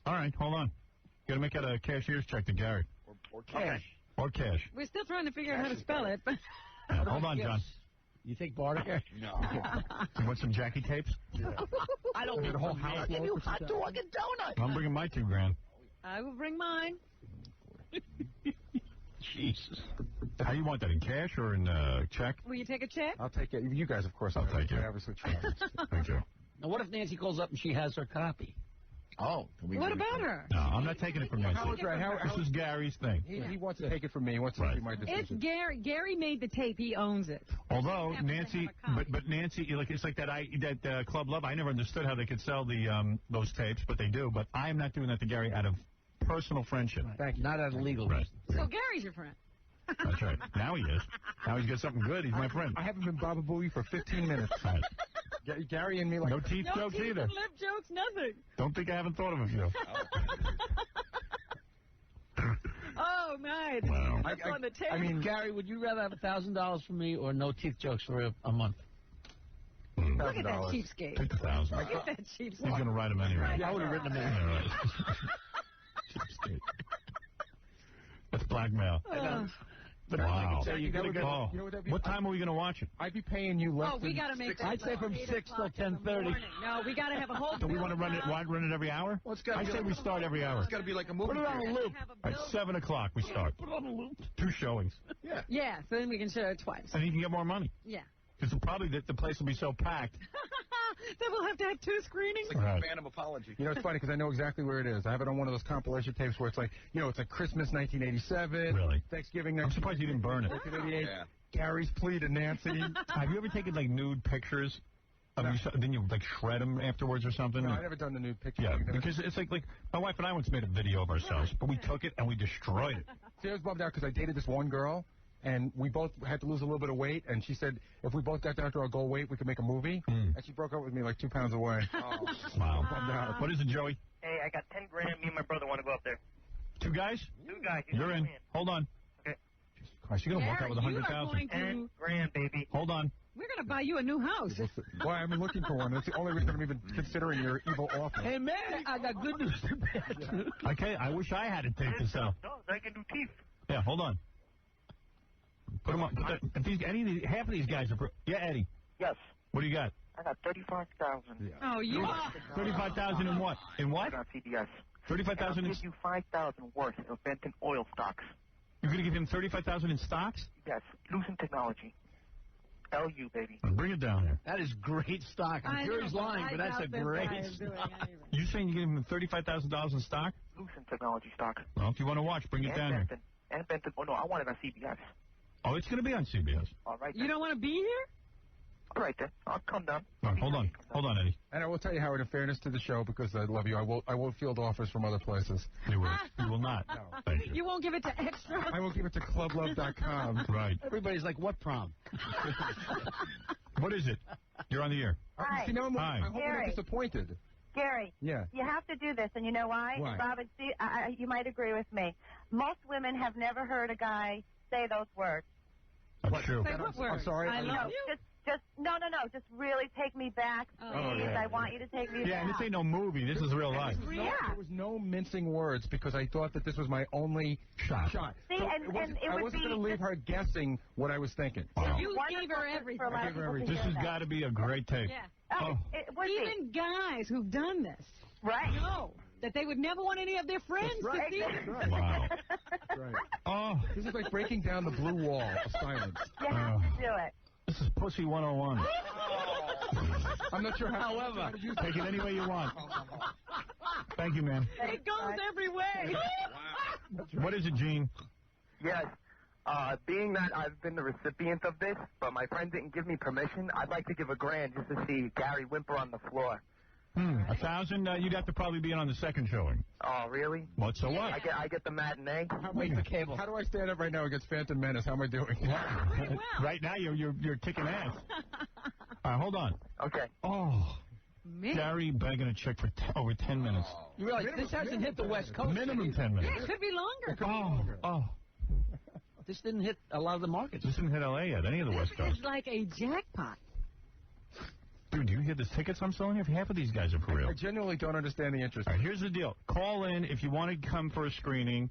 Speaker 2: All right, hold on. You got to make out a cashier's check to Gary.
Speaker 6: Or cash.
Speaker 2: Or cash.
Speaker 3: We're still trying to figure out how to spell it. But
Speaker 2: Yeah, hold on, John.
Speaker 5: You think barter?
Speaker 6: No.
Speaker 2: You want some Jackie tapes?
Speaker 13: I don't
Speaker 4: The whole house.
Speaker 13: I'll give you a hot dog and donut.
Speaker 2: I'm bringing my $2 grand.
Speaker 3: I will bring mine.
Speaker 2: Jesus. How you want that, in cash or in check?
Speaker 3: Will you take a check?
Speaker 4: I'll take it. You guys, of course.
Speaker 2: I'll take it.
Speaker 4: I obviously try.
Speaker 2: Thank you.
Speaker 5: Now, what if Nancy calls up and she has her copy?
Speaker 6: Oh.
Speaker 3: What about her?
Speaker 2: No, I'm not taking it from Nancy.
Speaker 4: Howard's right.
Speaker 2: This is Gary's thing.
Speaker 4: He wants to take it from me. He wants to see my decision.
Speaker 3: It's Gary. Gary made the tape. He owns it.
Speaker 2: Although
Speaker 3: Happens to
Speaker 2: Nancy,
Speaker 3: have a copy.
Speaker 2: but Nancy, it's like that Club Love. I never understood how they could sell the those tapes, but they do. But I am not doing that to Gary out of personal friendship.
Speaker 5: Thank you. Not out of legal
Speaker 2: Right.
Speaker 3: So Gary's your friend.
Speaker 2: That's right. Now he is. Now he's got something good. He's my friend.
Speaker 4: I haven't been Baba Booey for 15 minutes.
Speaker 2: Right.
Speaker 4: Gary and me like...
Speaker 2: No teeth
Speaker 3: No
Speaker 2: jokes
Speaker 3: teeth
Speaker 2: either.
Speaker 3: and lip jokes, nothing.
Speaker 2: Don't think I haven't thought of a few.
Speaker 3: Oh, nice.
Speaker 2: Wow.
Speaker 3: That's on the tape.
Speaker 5: I mean, Gary, would you rather have $1,000 from me or no teeth jokes for a month?
Speaker 3: Look at that cheapskate.
Speaker 2: Take 1,000.
Speaker 3: Look at that cheapskate.
Speaker 2: He's going to write him anyway.
Speaker 5: Yeah, I would have written them in.
Speaker 2: Yeah, right. Cheapskate. That's blackmail.
Speaker 4: But
Speaker 2: Wow.
Speaker 4: you know what that'd be?
Speaker 2: What time are we going to watch it?
Speaker 4: I'd be paying you less
Speaker 3: Oh, we
Speaker 4: than
Speaker 3: got to make that.
Speaker 5: I'd say from
Speaker 3: 8
Speaker 5: 6 till
Speaker 3: o'clock in the
Speaker 5: 10:30.
Speaker 3: morning. No, we got to have a whole.
Speaker 2: Do we want to run it every hour?
Speaker 6: Well, it's gotta
Speaker 2: I
Speaker 6: be
Speaker 2: say
Speaker 6: like-
Speaker 2: we start every hour.
Speaker 6: It's got to be like a movie.
Speaker 2: Put it on a loop. At 7 o'clock we start. 2 showings.
Speaker 6: Yeah.
Speaker 3: Yeah, so then we can show it twice.
Speaker 2: And you can get more money.
Speaker 3: Yeah.
Speaker 2: Because probably the place will be so packed.
Speaker 3: Then we'll have to have 2 screenings.
Speaker 6: It's like a Phantom Apology.
Speaker 4: You know, it's funny because I know exactly where it is. I have it on one of those compilation tapes where it's like, it's like Christmas 1987.
Speaker 2: Really?
Speaker 4: Thanksgiving
Speaker 2: I'm surprised you didn't burn it.
Speaker 4: 1988.
Speaker 6: Yeah.
Speaker 4: Gary's plea to Nancy.
Speaker 2: Have you ever taken, like, nude pictures? Of you, then you, like, shred them afterwards or something?
Speaker 4: No, I've never done the nude picture.
Speaker 2: Yeah, because it's like my wife and I once made a video of ourselves, but we took it and we destroyed it.
Speaker 4: See, I was bummed out because I dated this one girl, and we both had to lose a little bit of weight, and she said if we both got down to our goal weight, we could make a movie. And she broke up with me like 2 pounds away.
Speaker 6: Oh.
Speaker 2: Wow.
Speaker 4: Bummed out.
Speaker 2: What is it, Joey?
Speaker 12: Hey, I got 10 grand. Me and my brother want to go up there.
Speaker 2: 2 guys?
Speaker 12: 2 guys.
Speaker 2: You're in. Hold on.
Speaker 12: Okay.
Speaker 2: Christ, you're going to walk out with
Speaker 3: Gary, you are
Speaker 2: 100,000.
Speaker 3: going
Speaker 12: 10 grand, baby.
Speaker 2: Hold on.
Speaker 3: We're going to buy you a new house.
Speaker 4: Why, I've been looking for one. That's the only reason I'm even considering your evil offer.
Speaker 5: Hey, man, I got good news and bad news.
Speaker 2: Okay, I wish I had a tape to sell.
Speaker 12: No, I can do teeth.
Speaker 2: Yeah, hold on. Put them on. Half of these guys are... Yeah, Eddie.
Speaker 12: Yes.
Speaker 2: What do you got?
Speaker 12: I got 35,000.
Speaker 3: Oh, you...
Speaker 2: 35,000 in what? In what?
Speaker 12: On CDS.
Speaker 2: 35,000
Speaker 12: I'll
Speaker 2: in...
Speaker 12: give you 5,000 worth of Benton oil stocks.
Speaker 2: You're going to give him 35,000 in stocks?
Speaker 12: Yes. Lucent Technology. LU, baby.
Speaker 2: Bring it down here.
Speaker 5: That is great stock. I'm sure he's lying, but that's a great stock.
Speaker 2: You saying you gave him $35,000 in stock?
Speaker 12: Lucent technology stock.
Speaker 2: Well, if you want to watch, bring it down here.
Speaker 12: And Benton. Oh, no, I want it on CBS.
Speaker 2: Oh, it's going to be on CBS.
Speaker 12: All right.
Speaker 3: You don't want to be here?
Speaker 12: All right, then. I'll come down.
Speaker 2: All right, hold on, Eddie.
Speaker 4: And I will tell you, Howard, in fairness to the show, because I love you, I will field offers from other places.
Speaker 2: You will. You will not.
Speaker 4: No.
Speaker 2: Thank you.
Speaker 3: You won't give it to Extra?
Speaker 4: I will give it to clublove.com.
Speaker 2: Right.
Speaker 5: Everybody's like, what prom?
Speaker 2: What is it? You're on the air.
Speaker 11: Hi.
Speaker 4: See, now I hope you're not
Speaker 11: Gary.
Speaker 4: disappointed.
Speaker 11: Gary,
Speaker 4: Yeah.
Speaker 11: you have to do this, and you know why?
Speaker 4: Why?
Speaker 11: Robin, see, you might agree with me. Most women have never heard a guy say those words.
Speaker 2: That's true.
Speaker 3: Say what word?
Speaker 4: I'm sorry.
Speaker 3: I love you?
Speaker 11: Just just really take me back, please.
Speaker 2: yeah.
Speaker 11: I want you to take me back.
Speaker 2: Yeah, and this ain't no movie. This is real life.
Speaker 11: Yeah.
Speaker 4: There was no mincing words because I thought that this was my only shot.
Speaker 11: See,
Speaker 4: So
Speaker 11: and it
Speaker 4: I
Speaker 11: would
Speaker 4: wasn't
Speaker 11: be
Speaker 4: going to leave her guessing what I was thinking.
Speaker 2: Wow.
Speaker 3: You gave her everything.
Speaker 11: for a lot
Speaker 4: I
Speaker 11: of
Speaker 4: gave her
Speaker 11: people to
Speaker 4: everything.
Speaker 2: This
Speaker 11: hear
Speaker 2: has
Speaker 11: that.
Speaker 2: got to be a great tape.
Speaker 3: Yeah.
Speaker 11: Oh, it would
Speaker 3: Even guys who've done this
Speaker 11: right.
Speaker 3: know that they would never want any of their friends to see it.
Speaker 4: Right.
Speaker 2: Wow.
Speaker 4: Right.
Speaker 2: Oh,
Speaker 4: This is like breaking down the blue wall of silence.
Speaker 11: You have to do it.
Speaker 2: this is Pussy 101.
Speaker 4: I'm not sure how.
Speaker 5: However,
Speaker 2: Take it any way you want. Thank you, man.
Speaker 3: It goes every way.
Speaker 2: What is it, Gene?
Speaker 12: Yes. Being that I've been the recipient of this, but my friend didn't give me permission, I'd like to give $1,000 just to see Gary whimper on the floor.
Speaker 2: 1,000? You'd have to probably be in on the second showing.
Speaker 12: Oh, really?
Speaker 2: What? So what?
Speaker 12: I get the matinee.
Speaker 4: Wait, the cable. How do I stand up right now against Phantom Menace? How am I doing?
Speaker 2: Right now, you're kicking ass. All right, hold on.
Speaker 12: Okay.
Speaker 2: Oh, Gary begging a chick for over 10 minutes.
Speaker 5: You realize this hasn't hit the West Coast.
Speaker 2: Minimum 10 minutes.
Speaker 3: Yeah, it could be longer.
Speaker 2: Oh.
Speaker 5: This didn't hit a lot of the markets.
Speaker 2: This didn't hit L.A. yet, any of the West Coast.
Speaker 3: It's like a jackpot.
Speaker 2: Dude, do you hear the tickets I'm selling? If half of these guys are for real.
Speaker 4: I genuinely don't understand the interest.
Speaker 2: All right, here's the deal. Call in if you want to come for a screening.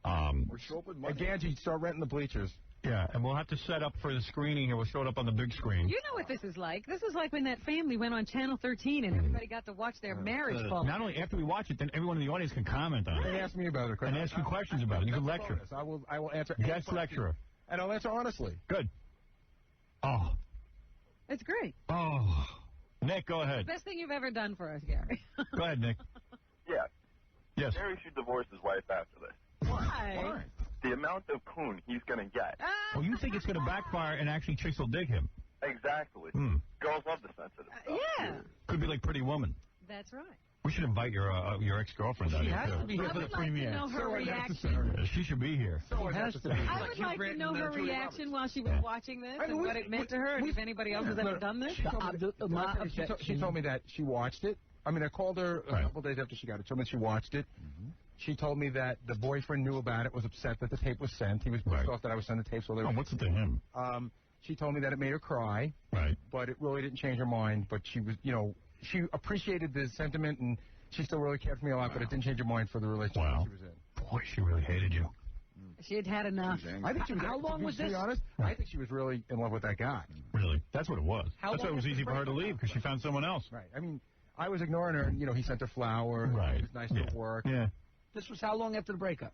Speaker 6: Or show up with money.
Speaker 4: Ganji, start renting the bleachers.
Speaker 2: Yeah, and we'll have to set up for the screening here. We'll show it up on the big screen.
Speaker 3: You know what this is like. This is like when that family went on Channel 13 and everybody got to watch their marriage fall.
Speaker 2: Not only after we watch it, then everyone in the audience can comment on
Speaker 4: And
Speaker 2: it.
Speaker 4: ask me about it.
Speaker 2: And ask you questions about it. You can lecture.
Speaker 4: I will answer.
Speaker 2: Guest lecturer.
Speaker 4: And I'll answer honestly.
Speaker 2: Good. Oh.
Speaker 3: It's great.
Speaker 2: Oh. Nick, go ahead.
Speaker 3: Best thing you've ever done for us, Gary.
Speaker 2: Go ahead, Nick.
Speaker 15: Yeah.
Speaker 2: Yes.
Speaker 15: Gary should divorce his wife after this.
Speaker 3: Why?
Speaker 15: The amount of coon he's going to get.
Speaker 2: Oh, you think it's going to backfire and actually chicks will dig him?
Speaker 15: Exactly. Girls love the sensitive stuff.
Speaker 3: Yeah.
Speaker 2: Could be like Pretty Woman.
Speaker 3: That's right.
Speaker 2: We should invite your ex-girlfriend out
Speaker 5: She
Speaker 2: here,
Speaker 5: has
Speaker 2: too.
Speaker 5: to be here for the premiere.
Speaker 3: I would like to know her reaction.
Speaker 2: She should be here.
Speaker 3: I would like to know her reaction while she was watching this and what it meant to her and if anybody else has ever done this.
Speaker 4: She told me that she watched it. I mean, I called her a couple days after she got it. Told me she watched it. She told me that the boyfriend knew about it, was upset that the tape was sent. He was pissed off that I was sending the tape. So
Speaker 2: what's it to him?
Speaker 4: She told me that it made her cry.
Speaker 2: Right.
Speaker 4: But it really didn't change her mind. But she was, she appreciated the sentiment and she still really cared for me a lot. But it didn't change her mind for the relationship she was in.
Speaker 2: Boy, she really hated you.
Speaker 3: She had had enough.
Speaker 4: I think she was.
Speaker 5: How long was
Speaker 4: to be
Speaker 5: this?
Speaker 4: honest, I think she was really in love with that guy.
Speaker 2: Really? That's what it was.
Speaker 5: How
Speaker 2: That's why it
Speaker 5: long
Speaker 2: was
Speaker 5: was
Speaker 2: easy
Speaker 5: the
Speaker 2: for her to leave, because she found someone else.
Speaker 4: Right. I mean, I was ignoring her, and, he sent her flowers.
Speaker 2: Right.
Speaker 4: It was nice to work.
Speaker 2: Yeah.
Speaker 5: This was how long after the breakup?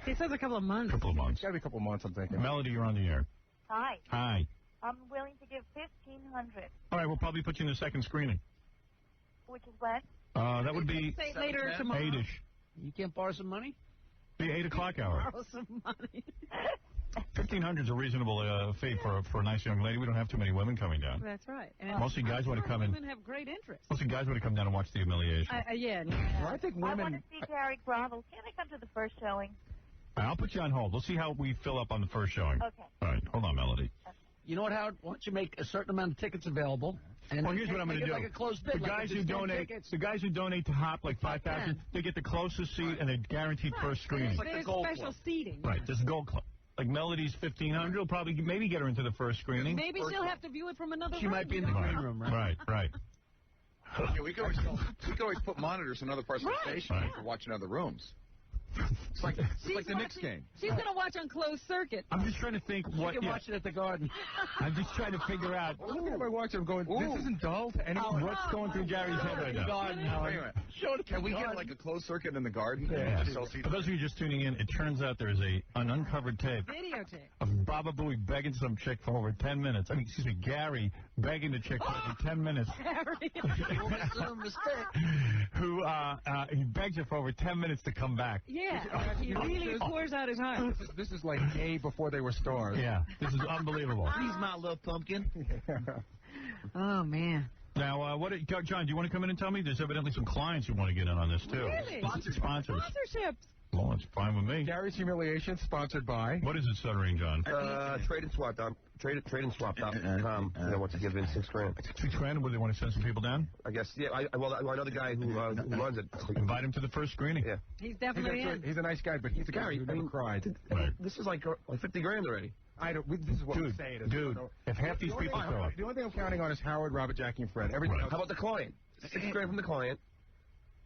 Speaker 3: He says a couple of months.
Speaker 2: Couple of months.
Speaker 4: It's got to be a couple of months, I'm thinking.
Speaker 2: Melody, you're on the air.
Speaker 11: Hi.
Speaker 2: Hi.
Speaker 11: I'm willing to give $1,500.
Speaker 2: All right, we'll probably put you in the second screening.
Speaker 11: Which is when?
Speaker 2: That would be
Speaker 3: Say later tomorrow.
Speaker 2: 8-ish.
Speaker 5: You can't borrow some money?
Speaker 2: The 8 o'clock hour.
Speaker 3: Borrow some money.
Speaker 2: 1,500 is a reasonable fee for a nice young lady. We don't have too many women coming down.
Speaker 3: That's right. And
Speaker 2: Mostly guys want to come in.
Speaker 3: Women have great interest.
Speaker 2: Mostly guys want to come down and watch the humiliation.
Speaker 3: Yeah.
Speaker 4: I think
Speaker 11: I want
Speaker 4: women.
Speaker 11: to see Gary grovel. Can I come to the first showing?
Speaker 2: All right, I'll put you on hold. We'll see how we fill up on the first showing.
Speaker 11: Okay.
Speaker 2: All right, hold on, Melody.
Speaker 5: You know what, Howard? Why don't you make a certain amount of tickets available? And
Speaker 2: Well, here's what I'm going to do.
Speaker 5: Like a closed bid,
Speaker 2: the guys who donate to Hop, like 5,000, they get the closest seat and they're guaranteed first screening.
Speaker 3: There's special seating.
Speaker 2: Right, this is Gold Club. Like Melody's 1,500 will probably maybe get her into the first screening.
Speaker 3: Maybe she'll have to view it from another room.
Speaker 5: She might be in the green room, right?
Speaker 2: Right.
Speaker 6: Yeah, we could always put monitors in other parts of the station to watch in other rooms.
Speaker 4: It's like the Knicks game.
Speaker 3: She's going to watch on closed circuit.
Speaker 2: I'm just trying to think what...
Speaker 5: You can watch it at the Garden.
Speaker 2: I'm just trying to figure out...
Speaker 4: I'm looking at my watch and I'm going, this isn't dull to anyone.
Speaker 2: What's going through Gary's head right now?
Speaker 6: Can we get like a closed circuit in the Garden?
Speaker 2: Yeah. For those of you just tuning in, it turns out there's an uncovered tape.
Speaker 3: Videotape.
Speaker 2: Of Baba Booey begging some chick for over 10 minutes. I mean, excuse me, Gary begging the chick for over 10 minutes.
Speaker 3: Gary.
Speaker 2: Who, he begs her for over 10 minutes to come back.
Speaker 3: Yeah. He really pours out his heart.
Speaker 4: This is like gay before they were stars.
Speaker 2: Yeah. This is unbelievable.
Speaker 5: He's my little pumpkin.
Speaker 3: Oh, man.
Speaker 2: Now, John, do you want to come in and tell me? There's evidently some clients who want to get in on this, too.
Speaker 3: Really?
Speaker 2: Sponsors.
Speaker 3: Sponsorships.
Speaker 2: Well, that's fine with me.
Speaker 4: Gary's Humiliation, sponsored by...
Speaker 2: What is it, Stuttering John?
Speaker 7: Trade and swap. Trade and swap.com. They want to give in $6 grand.
Speaker 2: $6 grand? Would they want to send some people down?
Speaker 7: I guess, yeah. I know the guy who runs it.
Speaker 2: Invite him to the first screening.
Speaker 7: Yeah.
Speaker 3: He's definitely in.
Speaker 4: He's a nice guy, but he's a guy who never cried.
Speaker 7: This is like 50 grand already.
Speaker 4: This is what we say.
Speaker 2: Dude, if half these people show up.
Speaker 4: The only thing I'm counting on is Howard, Robert, Jackie, and Fred. Everything else.
Speaker 7: How about the client? $6 grand from the client.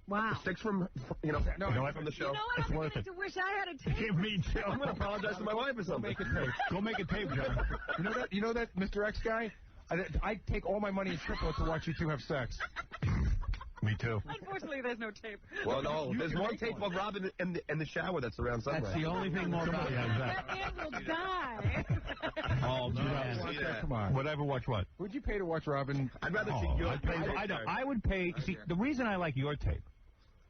Speaker 3: Wow.
Speaker 7: 6 from, from the show.
Speaker 3: You know what?
Speaker 2: It's
Speaker 3: I'm
Speaker 2: worth it.
Speaker 3: to wish I had a tape.
Speaker 2: Me too.
Speaker 7: I'm going to apologize to my wife or something.
Speaker 2: Go make a tape, John.
Speaker 4: You know that Mr. X guy? I take all my money and triple it to watch you two have sex.
Speaker 2: Me too.
Speaker 3: Unfortunately, there's no tape.
Speaker 7: Well, no. There's one tape of Robin in the shower that's around somewhere.
Speaker 5: That's the only thing more about
Speaker 3: That man will die.
Speaker 2: Oh, no.
Speaker 4: Come on.
Speaker 2: Would I ever watch what?
Speaker 4: Would you pay to watch Robin?
Speaker 7: I'd rather see your
Speaker 2: I would pay. See, the reason I like your tape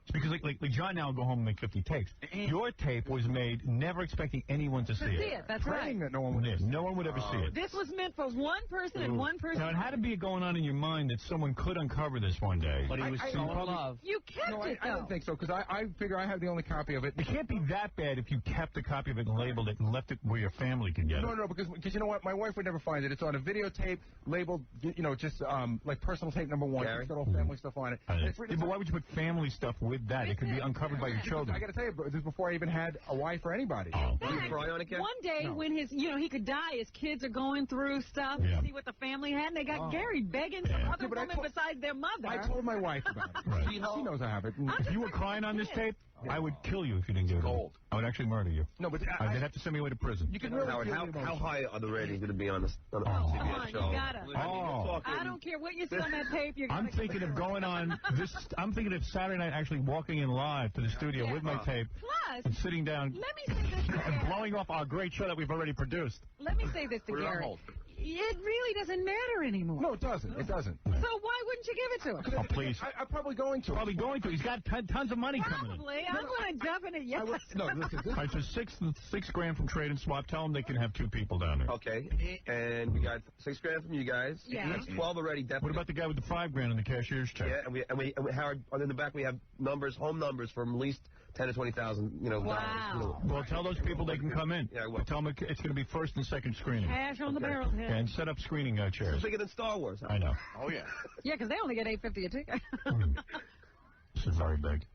Speaker 2: is because, like John now will go home and make 50 tapes. Your tape was made never expecting anyone to see it.
Speaker 3: That's right.
Speaker 4: That no one would
Speaker 2: No one would ever see it.
Speaker 3: This was meant for one person and one person.
Speaker 2: Now, it had to be going on in your mind that someone could uncover this one day.
Speaker 5: But he was so in love.
Speaker 3: You kept it,
Speaker 4: I don't think so, because I figure I have the only copy of it.
Speaker 2: It can't be that bad if you kept a copy of it and labeled it and left it where your family can get it.
Speaker 4: No, because you know what? My wife would never find it. It's on a videotape labeled, just like personal tape number 1. It's got all family stuff on it.
Speaker 2: But why would you put family stuff with that? It could be uncovered by your children.
Speaker 4: I got to tell you, this is before I even had a wife or anybody.
Speaker 3: One day when he could die, his kids are going through stuff, see what the family had, and they got Gary begging some other woman besides their mother.
Speaker 4: I told my wife about it.
Speaker 2: Right.
Speaker 4: She knows I have it.
Speaker 2: If you were crying on this tape, I would kill you if you didn't give it to me. I would actually murder you.
Speaker 4: No, but
Speaker 2: they'd have to send me away to prison.
Speaker 4: You can really
Speaker 7: how high are the ratings going to be on this
Speaker 3: CBS
Speaker 7: show?
Speaker 3: You gotta. I don't care what you see on that tape.
Speaker 2: I'm thinking of going on this. I'm thinking of Saturday night actually walking in live to the studio with my tape.
Speaker 3: Plus,
Speaker 2: and sitting down.
Speaker 3: Let me say this to
Speaker 2: and blowing off our great show that we've already produced.
Speaker 3: Let me say this to Gary. It really doesn't matter anymore.
Speaker 4: No, it doesn't. It doesn't.
Speaker 3: So why wouldn't you give it to him?
Speaker 2: Oh, please.
Speaker 4: I'm probably going to.
Speaker 2: He's got tons of money coming in.
Speaker 3: Probably. I'm going to jump in it, yes.
Speaker 4: No, listen.
Speaker 2: All right, so $6 grand from Trade and Swap. Tell them they can have 2 people down there.
Speaker 7: Okay. And we got $6 grand from you guys.
Speaker 3: Yeah.
Speaker 7: That's 12 already. Definitely.
Speaker 2: What about the guy with the $5 grand in the cashier's check?
Speaker 7: Yeah, and we Howard, in the back we have home numbers from at least 10 to 20,000,
Speaker 3: Wow.
Speaker 2: Well, tell those people they can come in.
Speaker 7: Yeah, I will.
Speaker 2: Tell them it's going to be first and second screening.
Speaker 3: Cash on the barrel.
Speaker 2: And set up screening chairs.
Speaker 7: It's bigger than Star Wars.
Speaker 2: I know.
Speaker 7: Oh, yeah.
Speaker 3: Yeah, because they only get $8.50 a ticket.
Speaker 2: This is very big.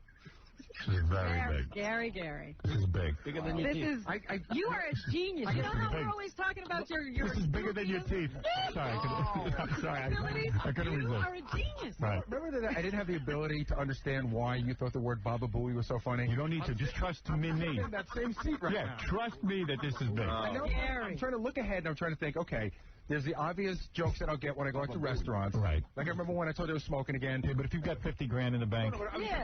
Speaker 2: This is very big.
Speaker 3: Gary.
Speaker 2: This is big.
Speaker 5: Bigger than your teeth.
Speaker 3: You are a genius. You know how we're always talking about your
Speaker 2: This is bigger than your teeth. Sorry. I couldn't resist.
Speaker 3: You are a genius.
Speaker 2: Right.
Speaker 4: Remember that I didn't have the ability to understand why you thought the word Baba Booey was so funny?
Speaker 2: You don't need to. Just trust me.
Speaker 4: I'm in that same seat right now.
Speaker 2: Trust me that this is big.
Speaker 4: I know. I'm trying to look ahead and I'm trying to think, okay, there's the obvious jokes that I'll get when I go out to restaurants.
Speaker 2: Right.
Speaker 4: Like I remember when I told you I was smoking again.
Speaker 2: Yeah, but if you've got 50 grand in the bank,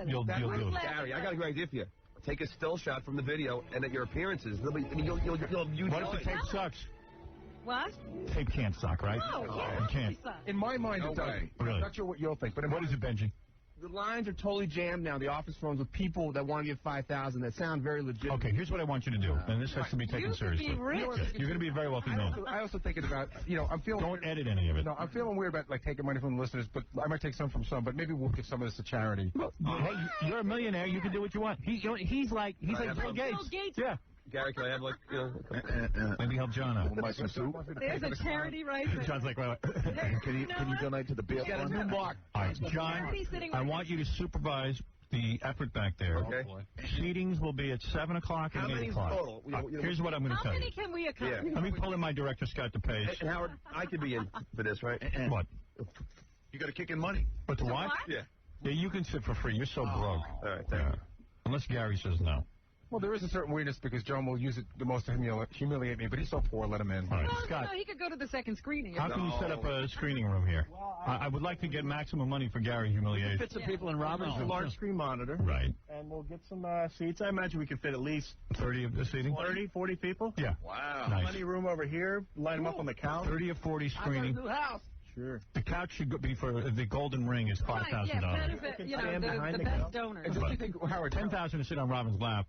Speaker 2: you'll do it.
Speaker 7: Gary, I got a great idea for you. Take a still shot from the video, and at your appearances, you'll
Speaker 2: What if the tape sucks?
Speaker 3: What?
Speaker 2: Tape can't suck, right?
Speaker 3: No,
Speaker 2: it can't.
Speaker 4: In my mind, it doesn't.
Speaker 2: Really?
Speaker 4: I'm not sure what you'll think, but
Speaker 2: what is it, Benji?
Speaker 16: The lines are totally jammed now, the office phones, with people that want to give $5,000 that sound very legit.
Speaker 2: Okay, here's what I want you to do, and this has to be taken seriously.
Speaker 3: Be rich.
Speaker 2: You're going to be a very wealthy man.
Speaker 4: I also thinking about, I'm feeling...
Speaker 2: Don't edit any of it.
Speaker 4: No, I'm feeling weird about, taking money from the listeners, but I might take some from some, but maybe we'll give some of this to charity.
Speaker 2: Hey, you're a millionaire. You can do what you want. He's like Bill Gates. Yeah.
Speaker 7: Gary, can I have,
Speaker 2: maybe help John out.
Speaker 6: Buy some soup?
Speaker 3: There's a charity right there.
Speaker 2: John's like, well,
Speaker 6: can you donate to the beer fund?
Speaker 2: All right, John, I want you to supervise the effort back there.
Speaker 7: Okay.
Speaker 2: Seatings will be at 7 o'clock and 8 o'clock.
Speaker 7: Total?
Speaker 2: Here's what I'm going to tell you.
Speaker 3: How many can we accomplish?
Speaker 2: Let me pull in my director, Scott DePage.
Speaker 7: And Howard, I could be in for this, right?
Speaker 2: What?
Speaker 6: You got to kick in money.
Speaker 2: But to what?
Speaker 7: Yeah.
Speaker 2: Yeah, you can sit for free. You're so broke.
Speaker 7: All right, thank you.
Speaker 2: Unless Gary says no.
Speaker 4: Well, there is a certain weirdness because John will use it the most to humiliate me, but he's so poor, let him in.
Speaker 2: All right,
Speaker 3: Well,
Speaker 2: Scott.
Speaker 3: no, he could go to the second screening.
Speaker 2: How can you set up a screening room here? I would like to get maximum money for Gary humiliation.
Speaker 5: Fit some people in Robert's
Speaker 7: a large screen monitor.
Speaker 2: Right.
Speaker 7: And we'll get some seats. I imagine we could fit at least
Speaker 2: 30 of the seating?
Speaker 7: 30, 40 people.
Speaker 2: Yeah.
Speaker 6: Wow.
Speaker 2: Nice.
Speaker 7: Plenty of room over here. Line them up on the couch.
Speaker 2: 30 or 40 screening.
Speaker 5: New house.
Speaker 7: Sure.
Speaker 2: The couch should be for the golden ring is $5,000.
Speaker 3: Right, yeah, benefit, you know, the best donors.
Speaker 4: And I think, Howard,
Speaker 2: $10,000 to sit on Robin's lap.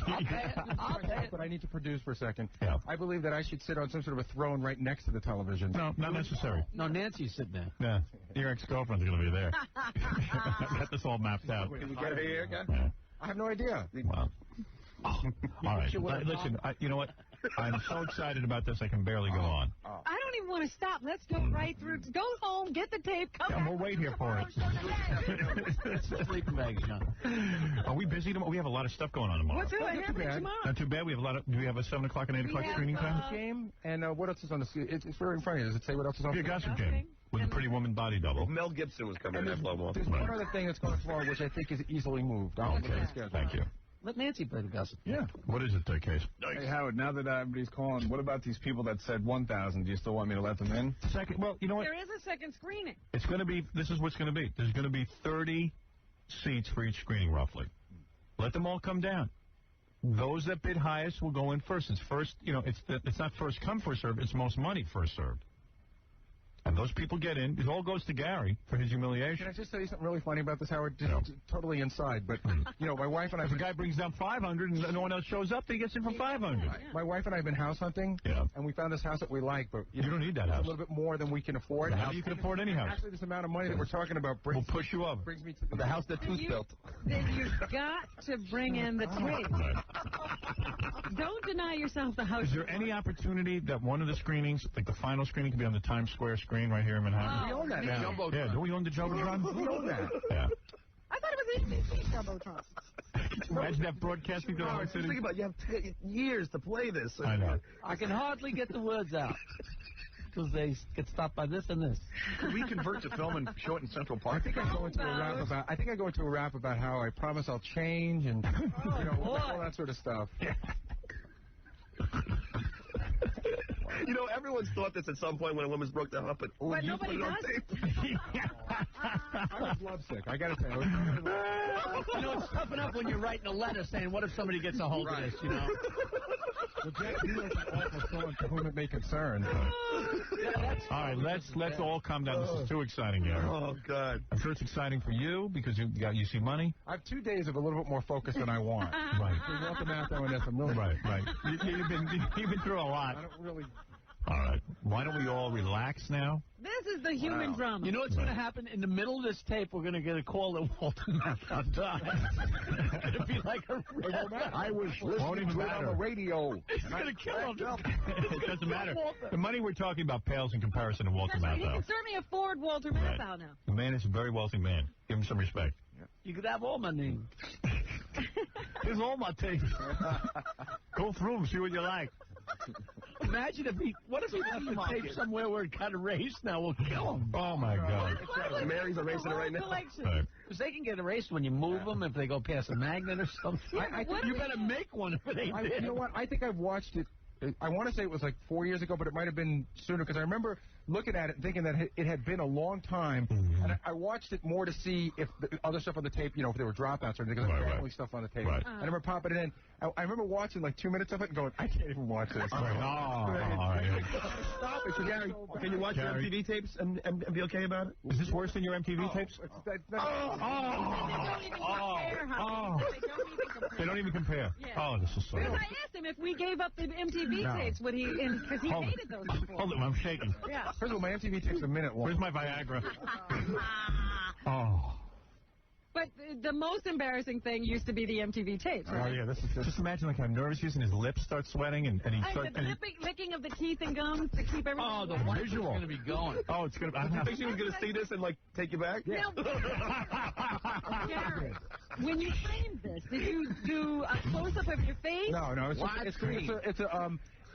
Speaker 5: I'll pay it.
Speaker 4: But I need to produce for a second.
Speaker 2: Yeah.
Speaker 4: I believe that I should sit on some sort of a throne right next to the television.
Speaker 2: No, not necessary.
Speaker 5: No, Nancy's sitting there.
Speaker 2: Yeah, your ex-girlfriend's going to be there. I got this all mapped out.
Speaker 6: Can we get her here, guy?
Speaker 2: Yeah.
Speaker 4: I have no idea.
Speaker 2: Wow. All right. Listen, you know what? I'm so excited about this, I can barely go on.
Speaker 3: I don't even want to stop. Let's go right through. Go home, get the tape, come back.
Speaker 2: We'll wait here for it.
Speaker 5: Sleeping bags, John.
Speaker 2: Are we busy tomorrow? We have a lot of stuff going on tomorrow.
Speaker 3: What's happening tomorrow?
Speaker 2: Not too bad. We have a lot of. Do we have a 7 o'clock and 8 o'clock screening time?
Speaker 4: Game and what else is on the screen? It's very in front of you. Does it say what else is on the
Speaker 2: Yeah,
Speaker 4: screen?
Speaker 2: Gossip Game with the Pretty Woman body double.
Speaker 6: Mel Gibson was coming in that blow
Speaker 4: There's one other thing that's going tomorrow, which I think is easily moved. I'll look at the schedule.
Speaker 2: Thank you.
Speaker 5: Let Nancy play the gossip.
Speaker 2: Yeah. What is it, Case?
Speaker 1: Hey, Howard, now that everybody's calling, what about these people that said 1,000? Do you still want me to let them in?
Speaker 2: Second. Well, you know what?
Speaker 3: There is a second screening.
Speaker 2: It's going to be. This is what's going to be. There's going to be 30 seats for each screening, roughly. Let them all come down. Those that bid highest will go in first. It's first. You know, it's not first come, first served. It's most money first served. And those people get in. It all goes to Gary for his humiliation.
Speaker 4: Can I just tell you something really funny about this, Howard? Just totally inside, but, you know, my wife and I...
Speaker 2: If a guy brings down 500 and no one else shows up, then he gets in for 500.
Speaker 4: My wife and I have been house hunting, and we found this house that we like, but...
Speaker 2: You don't need that house.
Speaker 4: A little bit more than we can afford.
Speaker 2: How you can afford any house?
Speaker 4: Actually, this amount of money that we're talking about
Speaker 2: will push you up.
Speaker 4: Brings me to
Speaker 7: the house that Tooth built.
Speaker 3: Then you've got to bring in the tape. Don't deny yourself the house.
Speaker 2: Is there any opportunity that one of the screenings, like the final screening, could be on the Times Square screen right here in Manhattan?
Speaker 4: We own that now.
Speaker 2: Yeah, do we own the Jumbotron?
Speaker 4: We own that.
Speaker 2: Yeah.
Speaker 3: I thought it was NBC Jumbotron.
Speaker 2: Imagine that broadcasting to the whole city.
Speaker 7: Think about it, you have years to play this.
Speaker 2: I know.
Speaker 5: I can hardly get the words out. Because they get stopped by this and this.
Speaker 6: Could we convert to film and show it in Central Park?
Speaker 4: I think I go into a rap about how I promise I'll change and you know all that sort of stuff.
Speaker 7: You know, everyone's thought this at some point when a woman's broke down up, but
Speaker 3: nobody
Speaker 7: put it on
Speaker 3: does.
Speaker 7: tape.
Speaker 4: I was lovesick. I got to say.
Speaker 5: You know, it's tough enough when you're writing a letter saying, what if somebody gets a hold of this, you know?
Speaker 4: Well, Jack, you know, it's an awful song to whom it may concern.
Speaker 2: All right, let's all calm down. This is too exciting, Gary.
Speaker 7: Oh, God.
Speaker 2: I'm sure it's exciting for you because you see money.
Speaker 4: I have 2 days of a little bit more focus than I want.
Speaker 2: Right.
Speaker 4: We want the math on this. I'm really
Speaker 2: Right. You've been through a lot.
Speaker 4: I don't really.
Speaker 2: All right. Why don't we all relax now?
Speaker 3: This is the human drama.
Speaker 5: You know what's going to happen? In the middle of this tape, we're going to get a call that Walter Matthau died. It'll be like a...
Speaker 4: I was listening to it on the radio.
Speaker 5: It's going to kill him.
Speaker 2: It doesn't matter. The money we're talking about pales in comparison to Walter
Speaker 3: He
Speaker 2: Matthau.
Speaker 3: can certainly afford Walter Matthau now.
Speaker 2: The man is a very wealthy man. Give him some respect.
Speaker 5: You could have all my name.
Speaker 2: Here's all my tapes. Go through them, see what you like.
Speaker 5: Imagine what if he left the tape somewhere where it got erased? Now we'll kill him.
Speaker 2: Oh, my God.
Speaker 7: Mary's erasing it right now.
Speaker 5: Because they can get erased when you move them, if they go past a magnet or something.
Speaker 4: I think
Speaker 5: you better make one if it ain't there.
Speaker 4: You know what? I think I've watched it. I want to say it was like 4 years ago, but it might have been sooner because I remember looking at it and thinking that it had been a long time. And I watched it more to see if the other stuff on the tape, you know, if there were dropouts or anything, because there's family stuff on the tape. I remember popping it in. I remember watching like 2 minutes of it and going, I can't even watch this.
Speaker 2: All right.
Speaker 4: Stop it.
Speaker 7: Gary, can you watch your MTV tapes and be okay about it?
Speaker 2: Is this worse than your MTV tapes? They don't even compare.
Speaker 3: Yeah.
Speaker 2: Oh, this is so...
Speaker 3: Because I asked him if we gave up the MTV tapes, would he... Because he hated those before.
Speaker 2: Hold it, I'm shaking.
Speaker 3: Yeah.
Speaker 4: First of all, my MTV takes a minute long.
Speaker 2: Where's my Viagra? Oh.
Speaker 3: But the most embarrassing thing used to be the MTV tapes, right?
Speaker 2: Oh, yeah, this is just imagine like how nervous he is and his lips start sweating and he starts...
Speaker 3: The licking of the teeth and gums to keep everything...
Speaker 5: Oh, the visual is going to be going.
Speaker 2: Oh, it's going to...
Speaker 7: You think she was going to see this and, like, take you back?
Speaker 3: Yeah. Gary, when you framed this, did you do a close-up of your face?
Speaker 4: No,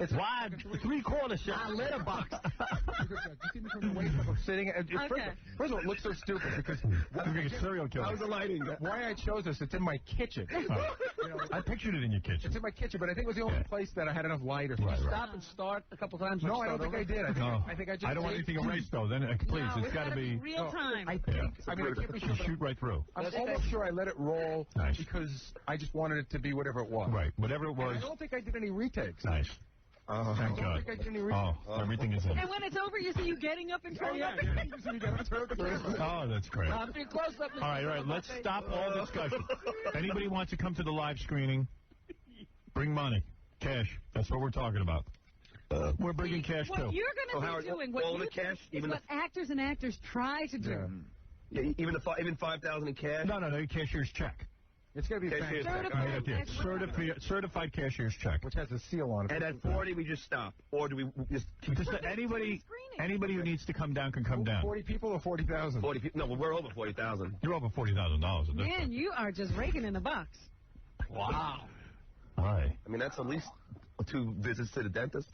Speaker 4: It's
Speaker 2: wide, 3/4 shot.
Speaker 5: I lit a box.
Speaker 4: You see me from the waist up, I'm sitting. First of all, it looks so stupid because
Speaker 2: a serial killer.
Speaker 4: How's the lighting? Why I chose this? It's in my kitchen.
Speaker 2: I pictured it in your kitchen.
Speaker 4: It's in my kitchen, but I think it was the only place that I had enough light or something.
Speaker 5: Stop and start a couple times.
Speaker 4: No, I don't think I did. I think I just.
Speaker 2: I don't want anything erased though. Then please, it's got to be
Speaker 3: real time.
Speaker 4: I think. I mean, I can't be sure.
Speaker 2: Shoot right through.
Speaker 4: I'm almost sure I let it roll because I just wanted it to be whatever it was.
Speaker 2: Right, whatever it was.
Speaker 4: I don't think I did any retakes.
Speaker 2: Nice. Thank God. Everything is in.
Speaker 3: And when it's over, you see you getting up and turning up.
Speaker 2: Oh, that's great. All
Speaker 5: Close up.
Speaker 2: right. Let's stop all discussion. Anybody wants to come to the live screening, bring money. Cash. That's what we're talking about. We're bringing cash, too.
Speaker 3: What you're going to be doing, what actors and actors try to do.
Speaker 7: Yeah, even 5,000 in cash?
Speaker 2: No, cashier's check.
Speaker 4: It's going to be
Speaker 2: certified cashier's check.
Speaker 4: Which has a seal on it.
Speaker 7: And at 40, we just stop? Or do we just
Speaker 2: anybody who needs to come down can come down.
Speaker 4: 40 people or 40,000?
Speaker 7: 40 people. No, well, we're over 40,000.
Speaker 2: You're over $40,000 at this
Speaker 3: Man,
Speaker 2: point.
Speaker 3: you are just raking in the box.
Speaker 7: Wow.
Speaker 2: Hi.
Speaker 7: I mean, that's at least 2 visits to the dentist.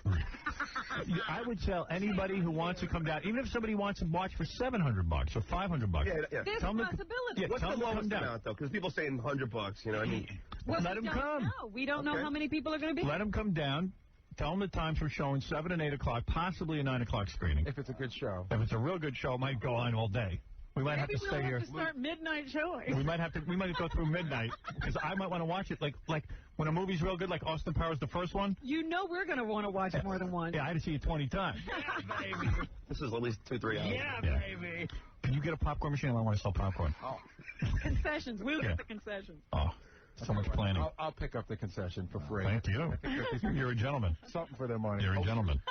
Speaker 2: I would tell anybody who wants to come down, even if somebody wants to watch for $700 or $500.
Speaker 7: Yeah.
Speaker 3: There's a possibility.
Speaker 7: What's the lowest amount, though? Because people saying $100, you know what I mean?
Speaker 3: Well,
Speaker 2: let them come.
Speaker 3: No, we don't know how many people are going to be.
Speaker 2: Let them come down. Tell them the times we're showing, 7 and 8 o'clock, possibly a 9 o'clock screening.
Speaker 4: If it's a good show.
Speaker 2: If it's a real good show, it might go on all day. We might have to stay here.
Speaker 3: Maybe we'll have to start midnight showing.
Speaker 2: We might go through midnight because I might want to watch it like when a movie's real good, like Austin Powers, the first one.
Speaker 3: You know we're going to want to watch it more than once.
Speaker 2: Yeah, I had to see it 20 times.
Speaker 3: Yeah, baby.
Speaker 7: This is at least 2-3 hours.
Speaker 3: Yeah, baby.
Speaker 2: Can you get a popcorn machine? I want to sell popcorn.
Speaker 3: Oh. Concessions. We'll get the concessions.
Speaker 2: Oh. So much planning.
Speaker 4: I'll pick up the concession for free.
Speaker 2: Thank you. You're a gentleman.
Speaker 4: Something for their money.
Speaker 2: You're a gentleman.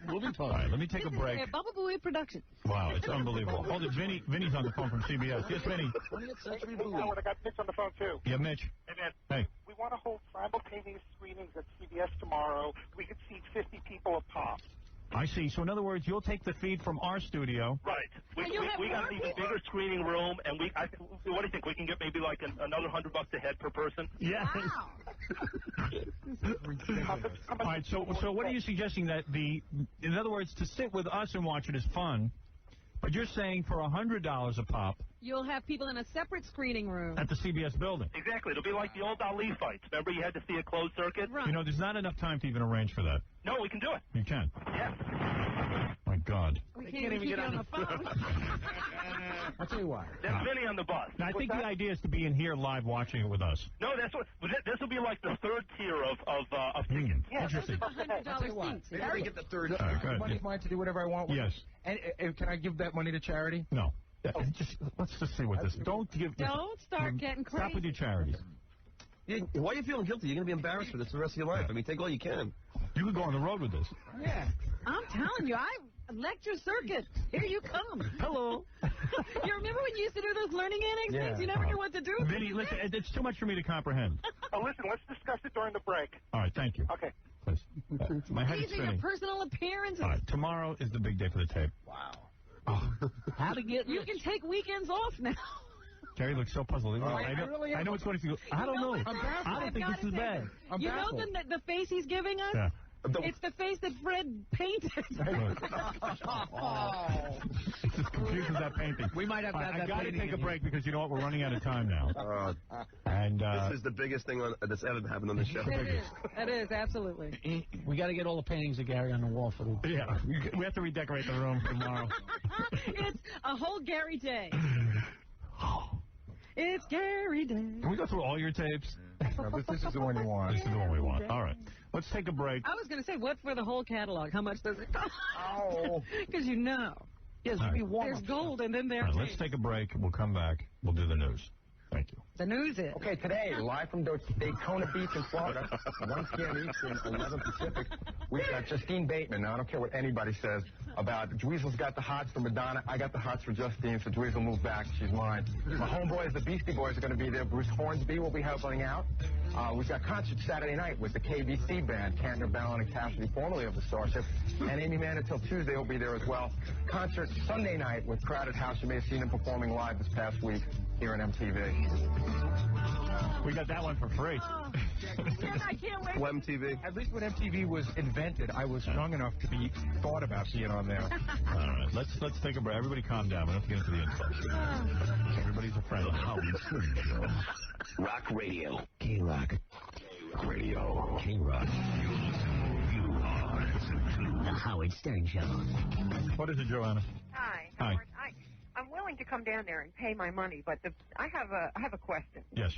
Speaker 5: We'll be
Speaker 2: All right, let me take a break.
Speaker 3: Bubba Booey Production.
Speaker 2: Wow, it's unbelievable. Hold it, Vinny's on the phone from CBS. Yes, Vinny.
Speaker 8: 20th Century Booey. I got Mitch on the phone, too.
Speaker 2: Yeah, Mitch.
Speaker 8: Hey, man.
Speaker 2: Hey.
Speaker 8: We want to hold simultaneous screenings at CBS tomorrow. We could seat 50 people a pop.
Speaker 2: I see. So, in other words, you'll take the feed from our studio.
Speaker 14: Right. We got an even bigger screening room, and what do you think? We can get maybe like another $100 a head per person?
Speaker 2: Yes. All right. So what are you suggesting that in other words, to sit with us and watch it is fun, but you're saying for $100 a pop.
Speaker 3: You'll have people in a separate screening room.
Speaker 2: At the CBS building.
Speaker 14: Exactly. It'll be like the old Ali fights. Remember you had to see a closed circuit?
Speaker 3: Right.
Speaker 2: You know, there's not enough time to even arrange for that.
Speaker 14: No, we can do it.
Speaker 2: You can?
Speaker 14: Yeah.
Speaker 2: My God.
Speaker 3: We can't even get on the phone.
Speaker 4: I'll tell you why.
Speaker 14: There's Vinny on the bus.
Speaker 2: Now, I think the idea is to be in here live watching it with us.
Speaker 14: No, this will be like the third tier of tickets.
Speaker 3: Yeah,
Speaker 2: interesting.
Speaker 3: $100 seats.
Speaker 7: Maybe we get the third.
Speaker 4: Money's mine to do whatever I want with
Speaker 2: Yes.
Speaker 4: it. And can I give that money to charity?
Speaker 2: No. Let's just see what this. Don't
Speaker 3: start getting crazy.
Speaker 2: Stop with your charities.
Speaker 7: Why are you feeling guilty? You're going to be embarrassed for this the rest of your life. I mean, take all you can.
Speaker 2: You could go on the road with this.
Speaker 3: Yeah. I'm telling you, lecture circuit. Here you come.
Speaker 2: Hello.
Speaker 3: You remember when you used to do those learning annex things? You never knew what to do?
Speaker 2: Vinny, listen, it's too much for me to comprehend.
Speaker 8: Listen, let's discuss it during the break.
Speaker 2: All right, thank you.
Speaker 8: Okay.
Speaker 2: My head is
Speaker 3: These are your
Speaker 2: spinning.
Speaker 3: personal appearances.
Speaker 2: All right, tomorrow is the big day for the tape.
Speaker 5: Wow.
Speaker 2: Oh.
Speaker 5: How to get
Speaker 3: You can take weekends off now.
Speaker 2: Jerry looks so puzzled. I know it's going to go. I don't know. I don't think this is bad.
Speaker 3: You know the face he's giving us?
Speaker 2: Yeah.
Speaker 3: It's the face that Fred painted.
Speaker 2: It's as confused as that painting.
Speaker 5: We might have to have that
Speaker 2: I got to
Speaker 5: painting
Speaker 2: take a
Speaker 5: in
Speaker 2: break because you know what? We're running out of time now. And
Speaker 7: this is the biggest thing that's ever happened on this show.
Speaker 3: It is, absolutely.
Speaker 5: We got to get all the paintings of Gary on the wall for the...
Speaker 2: Yeah, we have to redecorate the room tomorrow.
Speaker 3: It's a whole Gary day. It's Gary Day.
Speaker 2: Can we go through all your tapes?
Speaker 4: No, this is the one you want.
Speaker 2: This is the one we want. All right. Let's take a break.
Speaker 3: I was going to say, what for the whole catalog? How much does it cost?
Speaker 4: Oh.
Speaker 3: Because you know.
Speaker 5: Yes,
Speaker 3: there's gold and then there's...
Speaker 2: Let's take a break. We'll come back. We'll do the news. Thank you.
Speaker 3: The news is...
Speaker 12: Okay, today, live from Daytona Beach in Florida, 1 p.m. Eastern, 11 Pacific, we've got Justine Bateman. Now, I don't care what anybody says about Dweezil's got the hots for Madonna. I got the hots for Justine, so Dweezil move back. She's mine. My homeboys, the Beastie Boys, are going to be there. Bruce Hornsby will be helping out. We've got concert Saturday night with the KBC band, Kantner, Ballin, and Cassidy, formerly of the Starship. And Amy Mann until Tuesday will be there as well. Concert Sunday night with Crowded House. You may have seen them performing live this past week here on MTV.
Speaker 2: We got that one for free.
Speaker 3: I can't wait.
Speaker 7: MTV.
Speaker 4: At least when MTV was invented, I was young enough to be thought about being on there.
Speaker 2: All right, let's take a break. Everybody calm down. We don't have to get into the info. Everybody's a friend.
Speaker 9: Rock Radio. K-Rock. Radio. K-Rock. You are listening to The Howard Stern Show.
Speaker 2: What is it, Joanna?
Speaker 17: Hi.
Speaker 2: Hi.
Speaker 17: Howard. I'm willing to come down there and pay my money, but I have a question.
Speaker 2: Yes.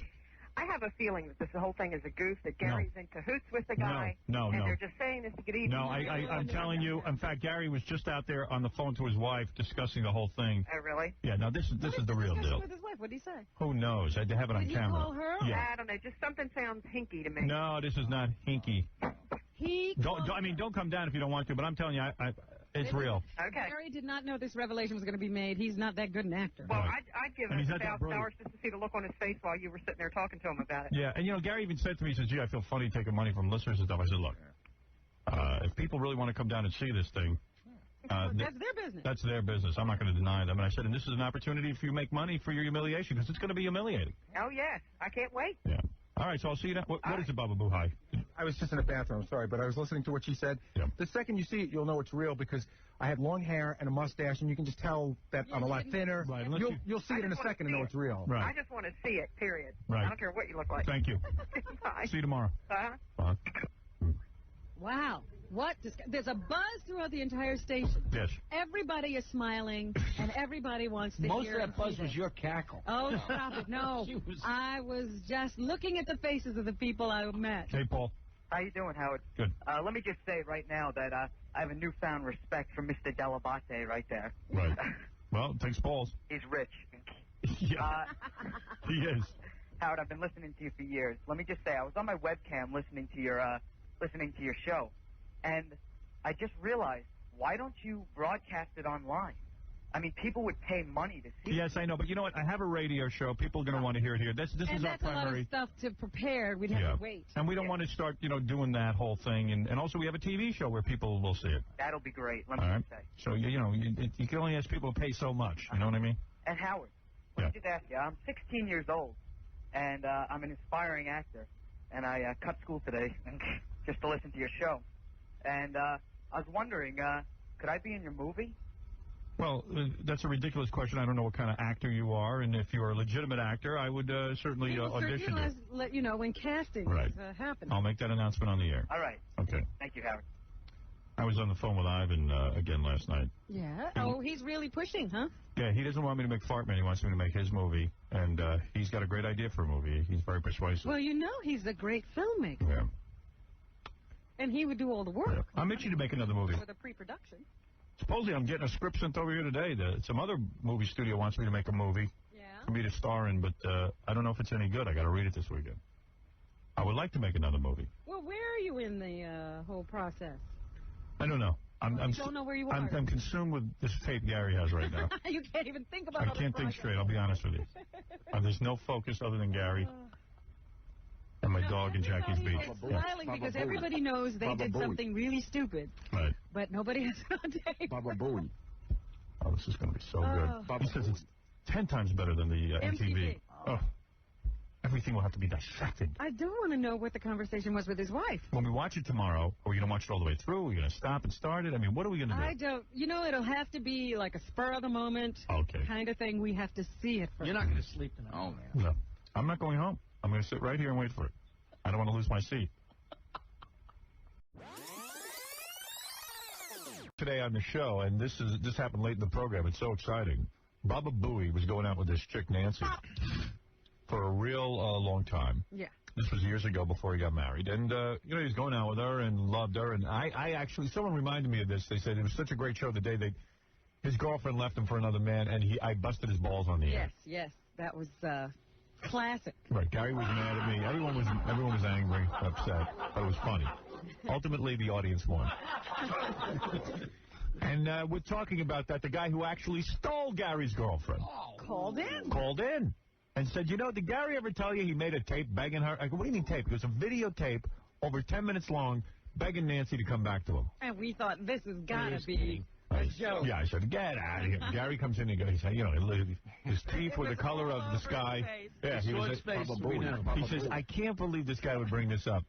Speaker 17: I have a feeling that this whole thing is a goof, that Gary's in cahoots with the guy.
Speaker 2: No.
Speaker 17: And they're just saying this to get even.
Speaker 2: No, I'm telling you. In fact, Gary was just out there on the phone to his wife discussing the whole thing.
Speaker 17: Oh, really?
Speaker 2: Yeah, no, this is the real deal.
Speaker 3: With his wife, what did he say?
Speaker 2: Who knows? I have it on
Speaker 3: Did
Speaker 2: camera.
Speaker 3: Did you call her?
Speaker 2: Yeah.
Speaker 17: I don't know. Just something sounds hinky to me.
Speaker 2: No, this is not hinky. Don't come down if you don't want to, but I'm telling you, it's real.
Speaker 17: Okay.
Speaker 3: Gary did not know this revelation was going to be made. He's not that good an actor.
Speaker 17: Well, I'd give
Speaker 2: And he's
Speaker 17: him
Speaker 2: not that
Speaker 17: $1,000 just to see the look on his face while you were sitting there talking to him about it.
Speaker 2: Yeah, and Gary even said to me, he says, gee, I feel funny taking money from listeners and stuff. I said, look, if people really want to come down and see this thing,
Speaker 3: that's their business.
Speaker 2: That's their business. I'm not going to deny them. And I said, and this is an opportunity for you to make money for your humiliation, because it's going to be humiliating.
Speaker 17: Oh, yes. I can't wait.
Speaker 2: Yeah. All right, so I'll see you now. What is it, Baba Boo? Hi.
Speaker 4: I was just in the bathroom, sorry, but I was listening to what she said.
Speaker 2: Yeah.
Speaker 4: The second you see it, you'll know it's real, because I had long hair and a mustache, and you can just tell that I'm a lot thinner.
Speaker 2: Right,
Speaker 4: you'll see it in a second and know it's real.
Speaker 2: Right.
Speaker 17: I just want to see it, period.
Speaker 2: Right.
Speaker 17: I don't care what you look like.
Speaker 2: Thank you.
Speaker 17: Bye.
Speaker 2: See you tomorrow.
Speaker 17: Uh-huh.
Speaker 3: Wow. What? There's a buzz throughout the entire station.
Speaker 2: Yes.
Speaker 3: Everybody is smiling, and everybody wants to
Speaker 5: Most
Speaker 3: hear
Speaker 5: of that buzz was your cackle.
Speaker 3: Oh, stop it. No. I was just looking at the faces of the people I met.
Speaker 2: Hey, Paul.
Speaker 18: How you doing, Howard?
Speaker 2: Good.
Speaker 18: Let me just say right now that I have a newfound respect for Mr. Delabate right there.
Speaker 2: Right. Well, thanks, Paul's.
Speaker 18: He's rich.
Speaker 2: Yeah. He is.
Speaker 18: Howard, I've been listening to you for years. Let me just say, I was on my webcam listening to your show, and I just realized, why don't you broadcast it online? I mean, people would pay money to see it.
Speaker 2: Yes, I know, but you know what? I have a radio show. People are going to want to hear it here. This is our
Speaker 3: that's
Speaker 2: primary.
Speaker 3: a lot of stuff to prepare. We'd have to wait.
Speaker 2: And we don't want to start, doing that whole thing. And also, we have a TV show where people will see it.
Speaker 18: That'll be great. Let me
Speaker 2: All
Speaker 18: just
Speaker 2: right.
Speaker 18: say.
Speaker 2: So, you can only ask people to pay so much. You know what I mean?
Speaker 18: And Howard, let me just ask you. I'm 16 years old, and I'm an aspiring actor. And I cut school today just to listen to your show. And I was wondering, could I be in your movie?
Speaker 2: Well, that's a ridiculous question. I don't know what kind of actor you are, and if you're a legitimate actor, I would certainly audition you.
Speaker 3: Let you know when casting is happening.
Speaker 2: I'll make that announcement on the air.
Speaker 18: All right.
Speaker 2: Okay.
Speaker 18: Thank you, Howard.
Speaker 2: I was on the phone with Ivan again last night.
Speaker 3: Yeah. Oh, he's really pushing, huh?
Speaker 2: Yeah, he doesn't want me to make Fartman. He wants me to make his movie, and he's got a great idea for a movie. He's very persuasive.
Speaker 3: Well, he's a great filmmaker.
Speaker 2: Yeah.
Speaker 3: And he would do all the work.
Speaker 2: Yeah. I'm itching to make another movie.
Speaker 3: For the pre-production.
Speaker 2: Supposedly, I'm getting a script sent over here today. Some other movie studio wants me to make a movie.
Speaker 3: Yeah.
Speaker 2: For me to star in, but I don't know if it's any good. I got to read it this weekend. I would like to make another movie.
Speaker 3: Well, where are you in the whole process?
Speaker 2: I don't know. I
Speaker 3: don't know where you are.
Speaker 2: I'm consumed with this tape Gary has right now.
Speaker 3: You can't even think about it.
Speaker 2: I can't think straight. I'll be honest with you. There's no focus other than Gary. And my dog and Jackie's Beach.
Speaker 3: It's smiling because everybody knows they did something really stupid.
Speaker 2: Right.
Speaker 3: But nobody has it on tape.
Speaker 2: Baba Booey. Oh, this is going to be so good. He says it's 10 times better than the MTV. Oh. Everything will have to be dissected.
Speaker 3: I do want to know what the conversation was with his wife.
Speaker 2: When we watch it tomorrow, are we going to watch it all the way through? Are we going to stop and start it? I mean, what are we going to do?
Speaker 3: I don't. It'll have to be like a spur of the moment kind of thing. We have to see it first.
Speaker 5: You're not going to sleep tonight.
Speaker 2: Oh, man. No. I'm not going home. I'm going to sit right here and wait for it. I don't want to lose my seat. Today on the show, and this happened late in the program. It's so exciting. Baba Booey was going out with this chick, Nancy, for a real long time.
Speaker 3: Yeah.
Speaker 2: This was years ago before he got married. And, he was going out with her and loved her. And I actually, someone reminded me of this. They said it was such a great show the day his girlfriend left him for another man, and I busted his balls on the air.
Speaker 3: Yes. That was classic.
Speaker 2: Right. Gary was mad at me. Everyone was angry, upset, but it was funny. Ultimately, the audience won. And we're talking about that. The guy who actually stole Gary's girlfriend.
Speaker 3: Called in.
Speaker 2: Called in. and said, you know, did Gary ever tell you he made a tape begging her? I go, what do you mean tape? It was a videotape over 10 minutes long begging Nancy to come back to him.
Speaker 3: And we thought, this has got to be a joke.
Speaker 2: Yeah, I said, get out of here. Gary comes in and he said, you know, his teeth were the color of the sky. Yeah, he says, I can't believe this guy would bring this up.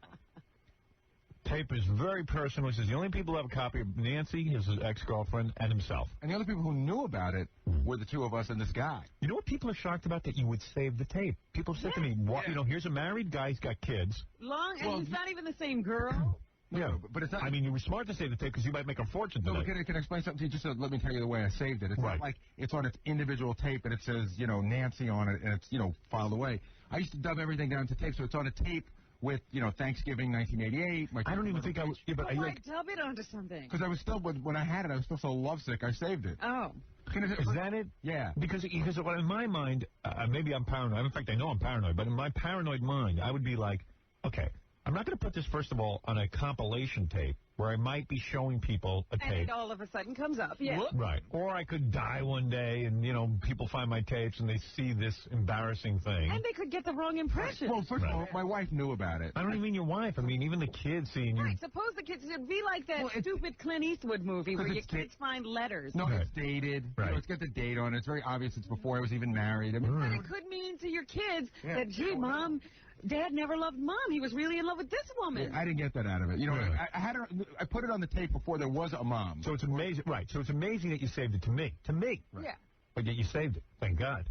Speaker 2: Tape is very personal. He says the only people who have a copy of Nancy, his ex-girlfriend, and himself.
Speaker 4: And the other people who knew about it were the two of us and this guy.
Speaker 2: You know what people are shocked about? That you would save the tape. People said to me, you know, here's a married guy, he's got kids.
Speaker 3: And he's not even the same girl.
Speaker 2: Yeah, but it's not. I mean, you were smart to save the tape because you might make a fortune today.
Speaker 4: No, can I explain something to you? Just let me tell you the way I saved it. It's not like it's on its individual tape and it says, you know, Nancy on it and it's, you know, filed away. I used to dub everything down to tape, so it's on a tape with, you know, Thanksgiving 1988.
Speaker 2: I don't even think I was. Yeah, but
Speaker 3: why dub it onto something?
Speaker 4: Because I was still, when I had it, I was still so lovesick, I saved it.
Speaker 3: Oh.
Speaker 2: Is that it?
Speaker 4: Yeah.
Speaker 2: Because in my mind, maybe I'm paranoid. In fact, I know I'm paranoid, but in my paranoid mind, I would be like, okay, I'm not going to put this, first of all, on a compilation tape where I might be showing people a tape.
Speaker 3: And it all of a sudden comes up, yeah.
Speaker 2: Right. Or I could die one day and, you know, people find my tapes and they see this embarrassing thing.
Speaker 3: And they could get the wrong impression.
Speaker 4: Well, first of all, my wife knew about it.
Speaker 2: I don't even mean your wife. I mean, even the kids seeing you.
Speaker 3: Right. Suppose the kids would be like that stupid Clint Eastwood movie where your kids find letters.
Speaker 4: No, it's dated. Right. You know, it's got the date on it. It's very obvious it's before I was even married. I mean,
Speaker 3: but it could mean to your kids that, gee, Mom, Dad never loved Mom. He was really in love with this woman.
Speaker 4: I didn't get that out of it. You know, I put it on the tape before there was a mom.
Speaker 2: So it's amazing, right? So it's amazing that you saved it to me. Right.
Speaker 3: Yeah.
Speaker 2: But yet you saved it. Thank God.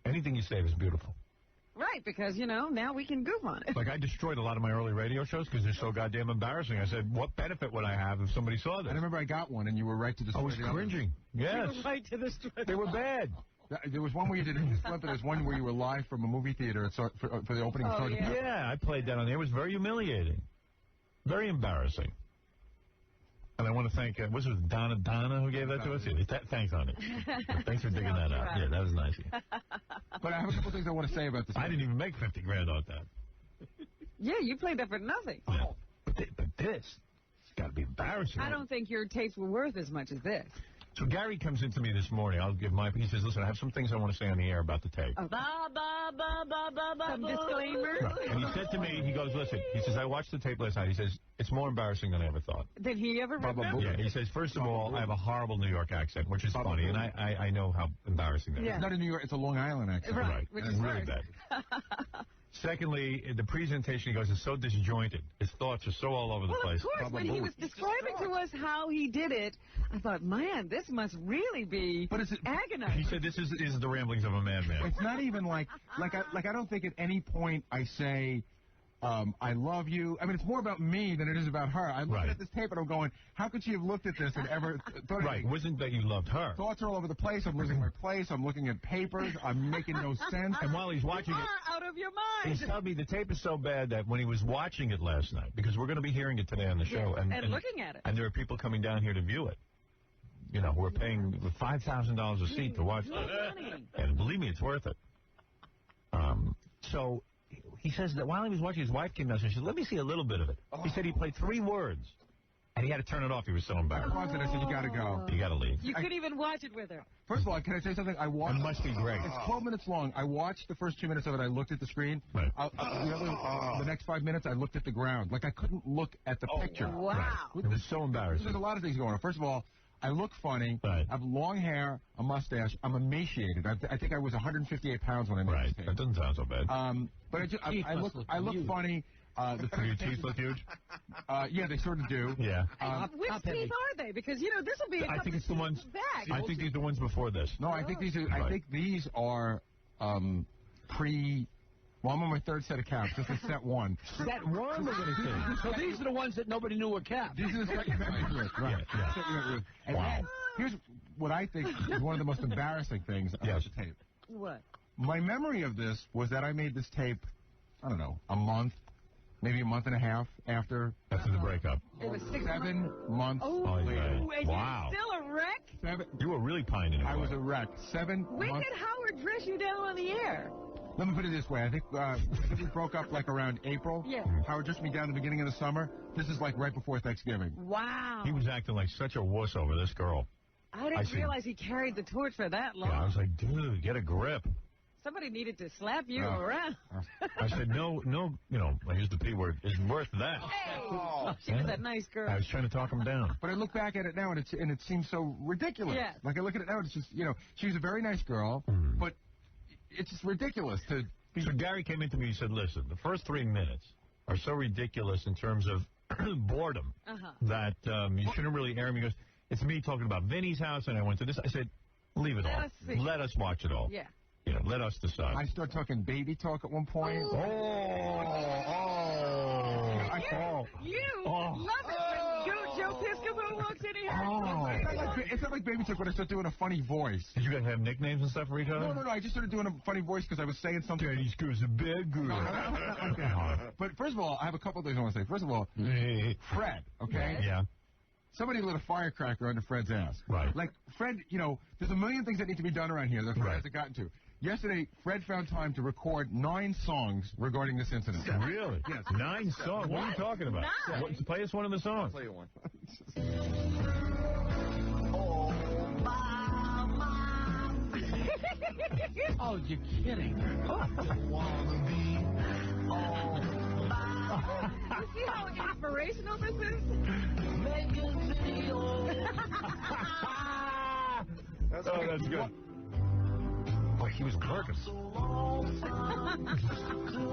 Speaker 2: Anything you save is beautiful.
Speaker 3: Right, because, you know, now we can goof on it.
Speaker 2: Like, I destroyed a lot of my early radio shows because they're so goddamn embarrassing. I said, what benefit would I have if somebody saw this?
Speaker 4: I remember I got one, and you were right to destroy.
Speaker 2: I was cringing. Yes.
Speaker 3: You were right to destroy.
Speaker 2: They were bad.
Speaker 4: There was one where you did a flip, and there's one where you were live from a movie theater for the opening.
Speaker 2: Yeah, I played that on there. It was very humiliating. Very embarrassing. And I want to thank, was it Donna who gave that to us? Yeah, thanks, honey. Thanks for digging that out. Yeah, that was nice.
Speaker 4: But I have a couple things I want to say about this.
Speaker 2: I didn't even make 50 grand on that.
Speaker 3: Yeah, you played that for nothing.
Speaker 2: Yeah. But this, it's got to be embarrassing.
Speaker 3: I don't think your tapes were worth as much as this.
Speaker 2: So Gary comes into me this morning. I'll give he says, listen, I have some things I want to say on the air about the tape.
Speaker 3: Some disclaimers.
Speaker 2: Right. And he said to me, he goes, listen, he says, I watched the tape last night. He says, it's more embarrassing than I ever thought.
Speaker 3: Did he ever remember?
Speaker 2: Yeah, he says, first of all, I have a horrible New York accent, which is funny, and I know how embarrassing that is.
Speaker 4: It's not a New York, it's a Long Island accent.
Speaker 3: Right. Which is
Speaker 2: really bad. Secondly, the presentation, he goes, is so disjointed. His thoughts are so all over the place.
Speaker 3: Of course, when he was describing to us how he did it, I thought, man, this must really be agonizing.
Speaker 2: He said, this is the ramblings of a madman.
Speaker 4: It's not even like I don't think at any point I say, I love you. I mean, it's more about me than it is about her. I'm looking at this tape and I'm going, how could she have looked at this and ever thought
Speaker 2: Right, wasn't that you loved her?
Speaker 4: Thoughts are all over the place. I'm losing my place. I'm looking at papers. I'm making no sense.
Speaker 2: And while he's watching it,
Speaker 3: out of your mind.
Speaker 2: He's telling me the tape is so bad that when he was watching it last night, because we're going to be hearing it today on the show.
Speaker 3: And looking at it.
Speaker 2: And there are people coming down here to view it. You know, we're paying $5,000 a seat to watch it. And believe me, it's worth it. So he says that while he was watching, his wife came down and said, let me see a little bit of it. He said he played 3 words. And he had to turn it off. He was so embarrassed.
Speaker 4: I said, you got to go.
Speaker 2: You got to leave.
Speaker 3: You couldn't even watch it with her.
Speaker 4: First of all, can I say something? I watched.
Speaker 2: It must be great.
Speaker 4: It's 12 minutes long. I watched the first 2 minutes of it. I looked at the screen.
Speaker 2: Right.
Speaker 4: The next 5 minutes, I looked at the ground. Like, I couldn't look at the picture.
Speaker 3: Wow.
Speaker 2: Right. It was so embarrassing.
Speaker 4: There's a lot of things going on. First of all, I look funny.
Speaker 2: Right.
Speaker 4: I have long hair, a mustache. I'm emaciated. I think I was 158 pounds when I made this tape.
Speaker 2: That doesn't sound so bad.
Speaker 4: But I look funny.
Speaker 2: Do your teeth look huge?
Speaker 4: Yeah, they sort of do.
Speaker 2: Yeah.
Speaker 3: Which teeth are they? Because, you know, this will be
Speaker 2: I think it's the ones
Speaker 3: back.
Speaker 2: I think these are the ones before this.
Speaker 4: No, I think these are. I think these are pre. Well, I'm on my 3rd set of caps. This is set 1.
Speaker 5: Set 1, we're going to see. So these are the ones that nobody knew were caps.
Speaker 4: These are the second set. Right.
Speaker 2: Yeah.
Speaker 4: And
Speaker 2: wow.
Speaker 4: Here's what I think is one of the most embarrassing things about the tape.
Speaker 3: What?
Speaker 4: My memory of this was that I made this tape, I don't know, a month, maybe a month and a half after
Speaker 2: the breakup.
Speaker 3: It was
Speaker 4: 7 months
Speaker 3: later.
Speaker 2: And
Speaker 3: wow. You're still a wreck?
Speaker 2: You were really pining.
Speaker 4: I was a wreck. 7
Speaker 3: when
Speaker 4: months.
Speaker 3: Did Howard dress you down on the air?
Speaker 4: Let me put it this way. I think we broke up like around April.
Speaker 3: Yeah.
Speaker 4: Howard dressed me down at the beginning of the summer. This is like right before Thanksgiving.
Speaker 3: Wow.
Speaker 2: He was acting like such a wuss over this girl.
Speaker 3: I didn't realize he carried the torch for that long.
Speaker 2: Yeah, I was like, dude, get a grip.
Speaker 3: Somebody needed to slap you around.
Speaker 2: I said, no, I used the P word, isn't worth that.
Speaker 3: Hey, she was a nice girl.
Speaker 2: I was trying to talk him down.
Speaker 4: But I look back at it now, and it seems so ridiculous.
Speaker 3: Yes.
Speaker 4: Like, I look at it now, it's just, she was a very nice girl, but it's just ridiculous to be...
Speaker 2: So Gary came into me and said, listen, the first 3 minutes are so ridiculous in terms of boredom that you shouldn't really air them. He goes, it's me talking about Vinny's house, and I went to this. I said, leave it all. Let us watch it all.
Speaker 3: Yeah.
Speaker 2: Let us decide.
Speaker 4: I started talking baby talk at one point.
Speaker 3: You love it when Joe Piscopo walks in here.
Speaker 4: It's not like baby talk when I start doing a funny voice.
Speaker 2: Did you guys have nicknames and stuff for each other?
Speaker 4: No. I just started doing a funny voice because I was saying something.
Speaker 2: Daddy's girl's a bad girl.
Speaker 4: Not like that. But first of all, I have a couple of things I want to say. First of all, Fred, okay?
Speaker 2: Yeah.
Speaker 4: Somebody lit a firecracker under Fred's ass.
Speaker 2: Right.
Speaker 4: Like, Fred, there's a million things that need to be done around here that Fred hasn't gotten to. Yesterday, Fred found time to record 9 songs regarding this incident.
Speaker 2: Really?
Speaker 4: Yes.
Speaker 2: 9 songs? What are you talking about? Play us one of the songs.
Speaker 6: I'll play you one.
Speaker 5: Oh, you're kidding.
Speaker 3: You see how inspirational this is?
Speaker 2: That's good. Boy, he was working.
Speaker 9: Oh,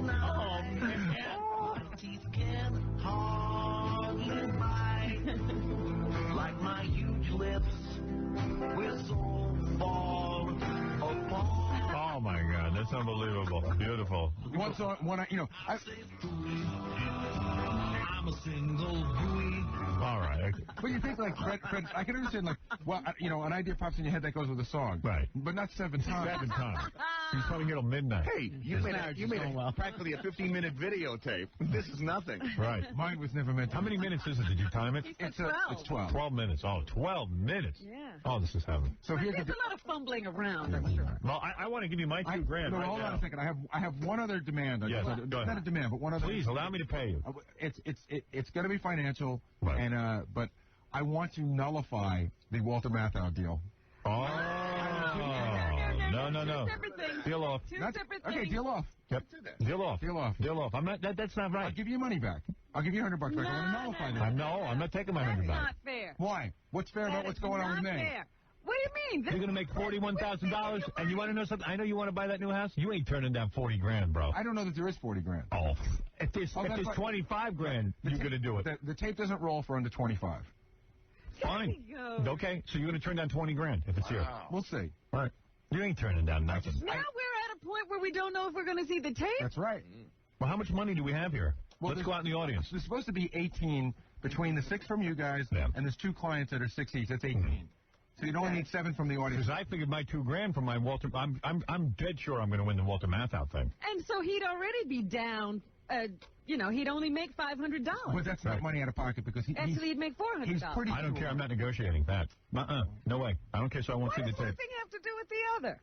Speaker 9: man. Teeth can hardly bite. Like my huge lips, we're so far apart.
Speaker 2: Oh, my God. That's unbelievable. Beautiful.
Speaker 4: One song,
Speaker 9: I'm a single boy.
Speaker 2: All right.
Speaker 4: But you think, like, Fred, I can understand, like, well, an idea pops in your head that goes with a song.
Speaker 2: Right.
Speaker 4: But not 7 times.
Speaker 2: 7 times. He's probably here till midnight.
Speaker 6: Hey, you made practically a 15-minute videotape. This is nothing.
Speaker 2: Right.
Speaker 4: Mine was never meant to.
Speaker 2: How many minutes is it? Did you time it?
Speaker 4: It's 12.
Speaker 2: 12 minutes. Oh, 12 minutes.
Speaker 3: Yeah.
Speaker 2: Oh, this is heaven.
Speaker 4: So
Speaker 3: There's a lot of fumbling around, I'm sure.
Speaker 2: Well, I want to give you my $2 grand
Speaker 4: No,
Speaker 2: right
Speaker 4: hold
Speaker 2: now.
Speaker 4: on a second. I have one other demand.
Speaker 2: Yes, go ahead.
Speaker 4: Not a demand, but one other.
Speaker 2: Please allow me to pay you.
Speaker 4: It's going to be financial,
Speaker 2: right.
Speaker 4: And but I want to nullify the Walter Matthau deal.
Speaker 2: Oh, no. Deal off.
Speaker 3: Two separate things.
Speaker 4: Okay, deal off.
Speaker 2: Yep. Deal off.
Speaker 4: Deal off.
Speaker 2: Deal off. I'm not. That's not right.
Speaker 4: I'll give you money back. I'll give you $100 back. I want to nullify that.
Speaker 2: No, I'm not taking my $100 back.
Speaker 3: That's not fair.
Speaker 4: Why? What's fair about what's going on with me?
Speaker 3: Fair. What do you mean?
Speaker 2: You're going to make $41,000, and you want to know something? I know you want to buy that new house. You ain't turning down 40 grand, bro.
Speaker 4: I don't know that there is 40 grand.
Speaker 2: Oh, if there's 25 grand, you're going to do it.
Speaker 4: The tape doesn't roll for under 25.
Speaker 2: Fine. Okay, so you're going to turn down 20 grand if it's here.
Speaker 4: We'll see.
Speaker 2: All right. You ain't turning down nothing.
Speaker 3: Now we're at a point where we don't know if we're going to see the tape.
Speaker 4: That's right.
Speaker 2: Well, how much money do we have here?
Speaker 4: Well,
Speaker 2: let's go out in the audience.
Speaker 4: There's supposed to be 18 between the 6 from you guys and there's 2 clients that are 6 each. That's 18. So you only need 7 from the audience.
Speaker 2: Because I figured my $2 grand from my Walter. I'm dead sure I'm going to win the Walter Matthau thing.
Speaker 3: And so he'd already be down. He'd only make $500.
Speaker 4: But that's not money out of pocket because
Speaker 3: actually he'd make $400.
Speaker 4: He's pretty.
Speaker 2: I don't care. I'm not negotiating that. No way. I don't care. So I won't see the tape.
Speaker 3: What does one thing have to do with the other?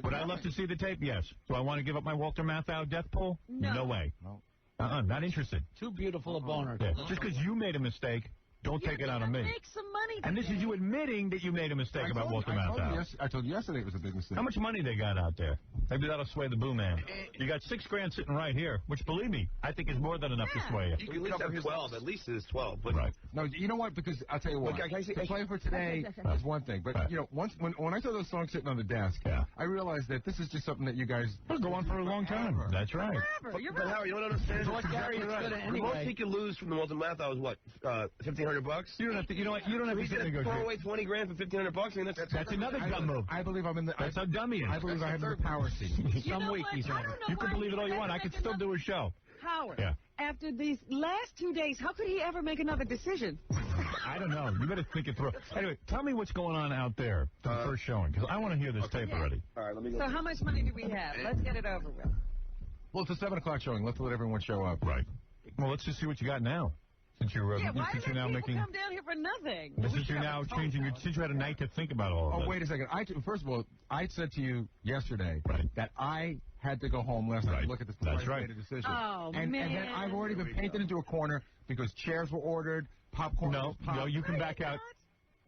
Speaker 2: Would I love to see the tape? Yes. Do I want to give up my Walter Matthau death pool?
Speaker 3: No
Speaker 2: way.
Speaker 4: No.
Speaker 2: Not interested.
Speaker 5: Too beautiful a boner.
Speaker 2: Yeah. Just because you made a mistake. Don't take it out on me.
Speaker 3: Make some money.
Speaker 2: And this is you admitting that you made a mistake about Walter Matthau.
Speaker 4: I told you yesterday it was a big mistake.
Speaker 2: How much money they got out there? Maybe that'll sway the boo man. You got $6 grand sitting right here, which, believe me, I think is more than enough to sway you.
Speaker 7: You can at least have 12. At least it is 12. But
Speaker 2: right.
Speaker 4: No, you know what? Because I'll tell you what. The play for today is one thing, but when I saw those songs sitting on the desk, I realized that this is just something that you guys
Speaker 2: will go on for a long time. That's right.
Speaker 7: But Howard, you don't understand. Gary, the most he could lose from the Walter Matthau is what? $1,500.
Speaker 2: You don't have to. You know what? You don't have to negotiate.
Speaker 7: Throw away 20 grand for $1,500. I mean,
Speaker 2: that's another dumb move.
Speaker 4: I believe I'm in the.
Speaker 2: That's how dumb he is.
Speaker 4: I believe I have the power seat.
Speaker 2: Some week he's having. You can believe it all you want. I could still do a show.
Speaker 3: Howard, after these last 2 days, how could he ever make another decision?
Speaker 2: I don't know. You better think it through. Anyway, tell me what's going on out there for the first showing, because I want to hear this tape already.
Speaker 7: All right, let me go.
Speaker 3: So how much money do we have? Let's get it over with.
Speaker 4: Well, it's a 7 o'clock showing. Let's let everyone show up.
Speaker 2: Right. Well, let's just see what you got now. Since you're,
Speaker 3: why
Speaker 2: since
Speaker 3: do
Speaker 2: you're now
Speaker 3: people
Speaker 2: making.
Speaker 3: come down here for nothing?
Speaker 2: Since you're now changing your. Since you had a night to think about all of this.
Speaker 4: Oh, wait a second. First of all, I said to you yesterday that I had to go home last night and look at this before I made a decision.
Speaker 3: Oh,
Speaker 4: and then I've already been painted into a corner because chairs were ordered, popcorn was popped.
Speaker 2: No, you can back out.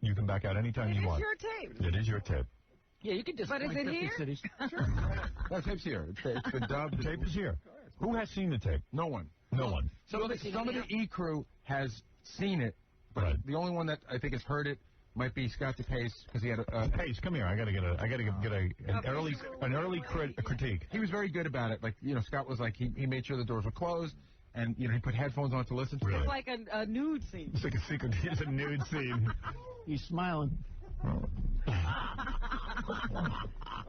Speaker 2: You can back out anytime you want.
Speaker 3: It is your tape.
Speaker 2: It is your tape.
Speaker 5: Yeah, you can just.
Speaker 3: But is it here?
Speaker 5: Cities.
Speaker 4: No, tape's here. It's the dub.
Speaker 2: The tape is here. Who has seen the tape?
Speaker 4: No one.
Speaker 2: No one.
Speaker 4: Some of the E crew has seen it, but the only one that I think has heard it might be Scott DePace because he had a.
Speaker 2: Pace, come here. I gotta get an early critique.
Speaker 4: He was very good about it. Like Scott was like he made sure the doors were closed, and he put headphones on to listen to it.
Speaker 3: It's like a nude scene.
Speaker 2: It's like a secret. It's a nude scene.
Speaker 5: He's smiling.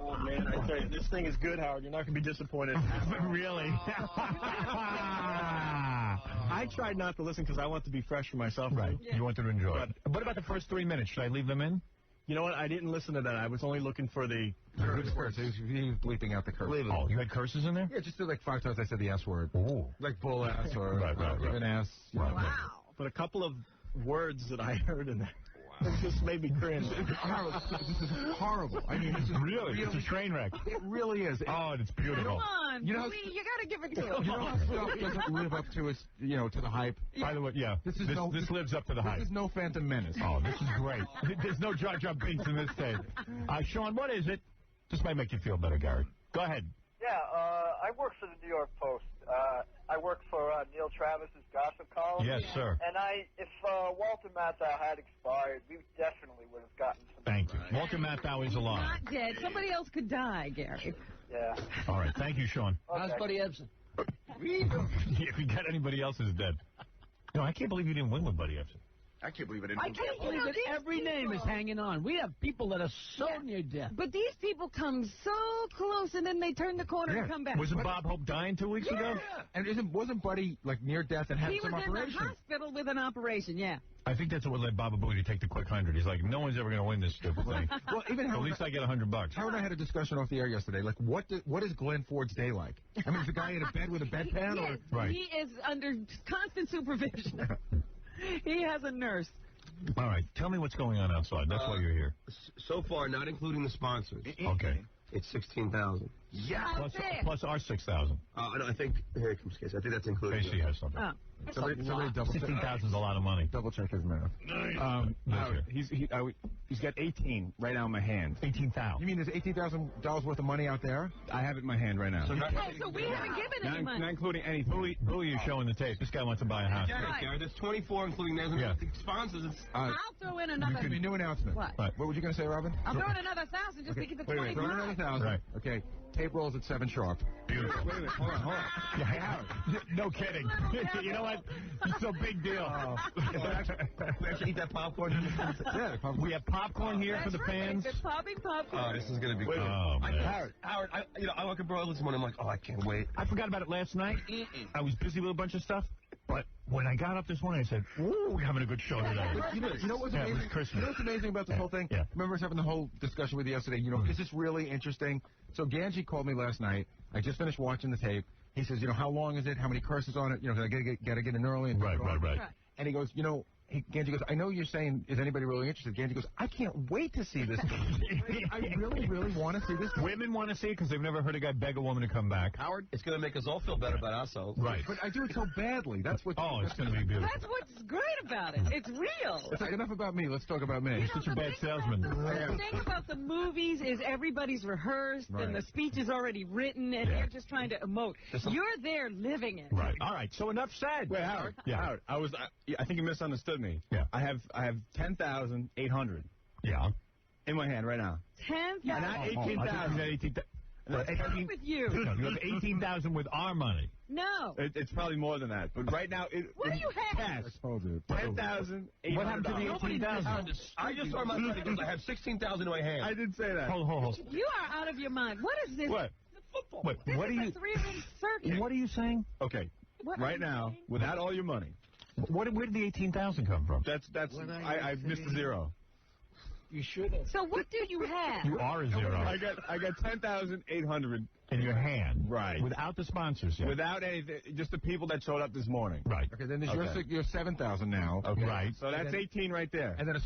Speaker 7: Oh, man, I tell you, this thing is good, Howard. You're not going to be disappointed.
Speaker 2: Really?
Speaker 7: I tried not to listen because I want to be fresh for myself.
Speaker 2: Right. Yeah. You wanted to enjoy it. What about the first 3 minutes? Should I leave them in?
Speaker 7: You know what? I didn't listen to that. I was only looking for the
Speaker 4: curse. He was bleeping out the curse.
Speaker 2: Oh, you had curses in there?
Speaker 4: Yeah, just like 5 times I said the S word.
Speaker 2: Ooh.
Speaker 4: Like bull ass or even ass.
Speaker 3: Wow.
Speaker 7: But a couple of words that I heard in there. It just made me cringe.
Speaker 4: This is horrible. I mean, this is
Speaker 2: really it's a train wreck.
Speaker 4: It really is.
Speaker 2: Oh, it's beautiful.
Speaker 3: Come on, you got to give it to him.
Speaker 4: You know how stuff doesn't live up to its, to the hype.
Speaker 2: Yeah. By the way, yeah, this lives up to the hype.
Speaker 4: This is no Phantom Menace.
Speaker 2: Oh, this is great. There's no Jar Jar Binks in this tape. Sean, what is it? This might make you feel better, Gary. Go ahead.
Speaker 19: Yeah, I work for the New York Post. I work for Neil Travis's gossip column.
Speaker 2: Yes, sir.
Speaker 19: And if Walter Matthau had expired, we definitely would have gotten some.
Speaker 2: Thank you. Walter Matthau is alive.
Speaker 3: Not dead. Somebody else could die, Gary.
Speaker 19: Yeah.
Speaker 2: All right. Thank you, Sean.
Speaker 19: Okay.
Speaker 5: How's Buddy Ebsen?
Speaker 2: If you got anybody else is dead. No, I can't believe you didn't win with Buddy Ebsen.
Speaker 6: I can't believe it.
Speaker 5: I can't believe that every name is hanging on. We have people that are so near death.
Speaker 3: But these people come so close, and then they turn the corner and come back.
Speaker 2: Wasn't Bob Hope dying 2 weeks ago?
Speaker 4: And wasn't Buddy like near death and had some operation?
Speaker 3: He was in the hospital with an operation. Yeah.
Speaker 2: I think that's what led Baba Booey to take the quick 100. He's like, no one's ever going to win this stupid thing.
Speaker 4: Well, even
Speaker 2: at least I get $100.
Speaker 4: Howard and I had a discussion off the air yesterday. Like, what is Glenn Ford's day like? I mean, is the guy in a bed with a bedpan?
Speaker 3: Yes,
Speaker 2: right.
Speaker 3: He is under constant supervision. He has a nurse.
Speaker 2: All right, tell me what's going on outside. That's why you're here.
Speaker 7: So far, not including the sponsors.
Speaker 2: Okay.
Speaker 7: It's 16,000.
Speaker 2: Yeah. Plus our 6,000.
Speaker 7: I think here comes Casey. I think that's included.
Speaker 2: Casey has something.
Speaker 3: Oh.
Speaker 4: Somebody double check.
Speaker 2: 16,000 is a lot of money.
Speaker 4: Double check his math.
Speaker 16: He's got 18 right now in my hand.
Speaker 2: 18,000.
Speaker 4: You mean there's $18,000 worth of money out there?
Speaker 16: I have it in my hand right now.
Speaker 3: So we haven't given any money.
Speaker 16: Not including anything.
Speaker 2: Booey is showing the tape. This guy wants to buy a house.
Speaker 7: Gary, there's 24 including those sponsors.
Speaker 3: I'll throw in another.
Speaker 4: New announcement.
Speaker 3: What?
Speaker 4: What were you going to say, Robin?
Speaker 3: I'll throw in another 1,000 just to keep it 25.
Speaker 4: Throw in another 1,000.
Speaker 2: Right.
Speaker 4: Okay. Tape rolls at 7 sharp.
Speaker 2: Beautiful.
Speaker 4: Wait a minute. Hold on.
Speaker 2: Yeah, no kidding. You know what? It's no big deal.
Speaker 7: We actually eat that popcorn.
Speaker 4: Yeah,
Speaker 2: we have popcorn here for the fans.
Speaker 3: They're popping popcorn.
Speaker 7: Oh, this is going to be good.
Speaker 2: Oh, man.
Speaker 7: Howard, I walk a bro this morning. I'm like, oh, I can't wait.
Speaker 2: I forgot about it last night. I was busy with a bunch of stuff. But when I got up this morning, I said, ooh, we're having a good show today.
Speaker 4: You know what's amazing?
Speaker 2: It was Christmas.
Speaker 4: You know what's amazing about this whole thing?
Speaker 2: Yeah.
Speaker 4: Remember us having the whole discussion with you yesterday? Is this really interesting? So Ganji called me last night. I just finished watching the tape. He says, how long is it? How many curses on it? I gotta get in early. And
Speaker 2: right.
Speaker 4: And he goes, Ganji goes, I know you're saying, is anybody really interested? Ganji goes, I can't wait to see this. I really, really want to see this.
Speaker 2: Women want to see it because they've never heard a guy beg a woman to come back.
Speaker 7: Howard, it's going to make us all feel better about ourselves.
Speaker 2: Right.
Speaker 4: But I do it so badly. That's what.
Speaker 2: Oh, it's going to be beautiful.
Speaker 3: That's what's great about it. It's real.
Speaker 4: It's like, enough about me. Let's talk about me.
Speaker 2: You're such a bad salesman.
Speaker 3: The thing about the movies is everybody's rehearsed and the speech is already written and you're just trying to emote. You're there living it.
Speaker 2: Right. All right. So enough said.
Speaker 16: Wait, Howard.
Speaker 2: Yeah.
Speaker 16: Howard, I think you misunderstood me.
Speaker 2: Yeah.
Speaker 16: I have 10,800.
Speaker 2: Yeah.
Speaker 16: In my hand right now.
Speaker 3: 10,000.
Speaker 16: Not 18,000.
Speaker 3: What's wrong with you?
Speaker 2: No, you have 18,000 with our money.
Speaker 3: No.
Speaker 16: It's probably more than that. But right now,
Speaker 3: what do you have?
Speaker 16: Cash.
Speaker 4: I told you.
Speaker 16: 10,000.
Speaker 2: What happened to the 18,000?
Speaker 7: I just saw my money because I have 16,000 in my hand.
Speaker 16: I didn't say that.
Speaker 2: Hold.
Speaker 3: You are out of your mind. What is this?
Speaker 16: What?
Speaker 7: Football.
Speaker 2: Wait, what are you?
Speaker 3: Three-ring circuit.
Speaker 2: What are you saying?
Speaker 16: Okay.
Speaker 3: What
Speaker 16: right now, without all your money.
Speaker 2: Where did the 18,000 come from?
Speaker 16: I missed a zero.
Speaker 5: You should have.
Speaker 3: So what do you have?
Speaker 2: You are a zero.
Speaker 16: I got 10,800
Speaker 2: in your hand.
Speaker 16: Right.
Speaker 2: Without the sponsors yet.
Speaker 16: Without anything, just the people that showed up this morning.
Speaker 2: Right.
Speaker 4: Okay, then there's your 7,000 now.
Speaker 16: Okay.
Speaker 2: Right.
Speaker 16: So that's 18 right there.
Speaker 4: And then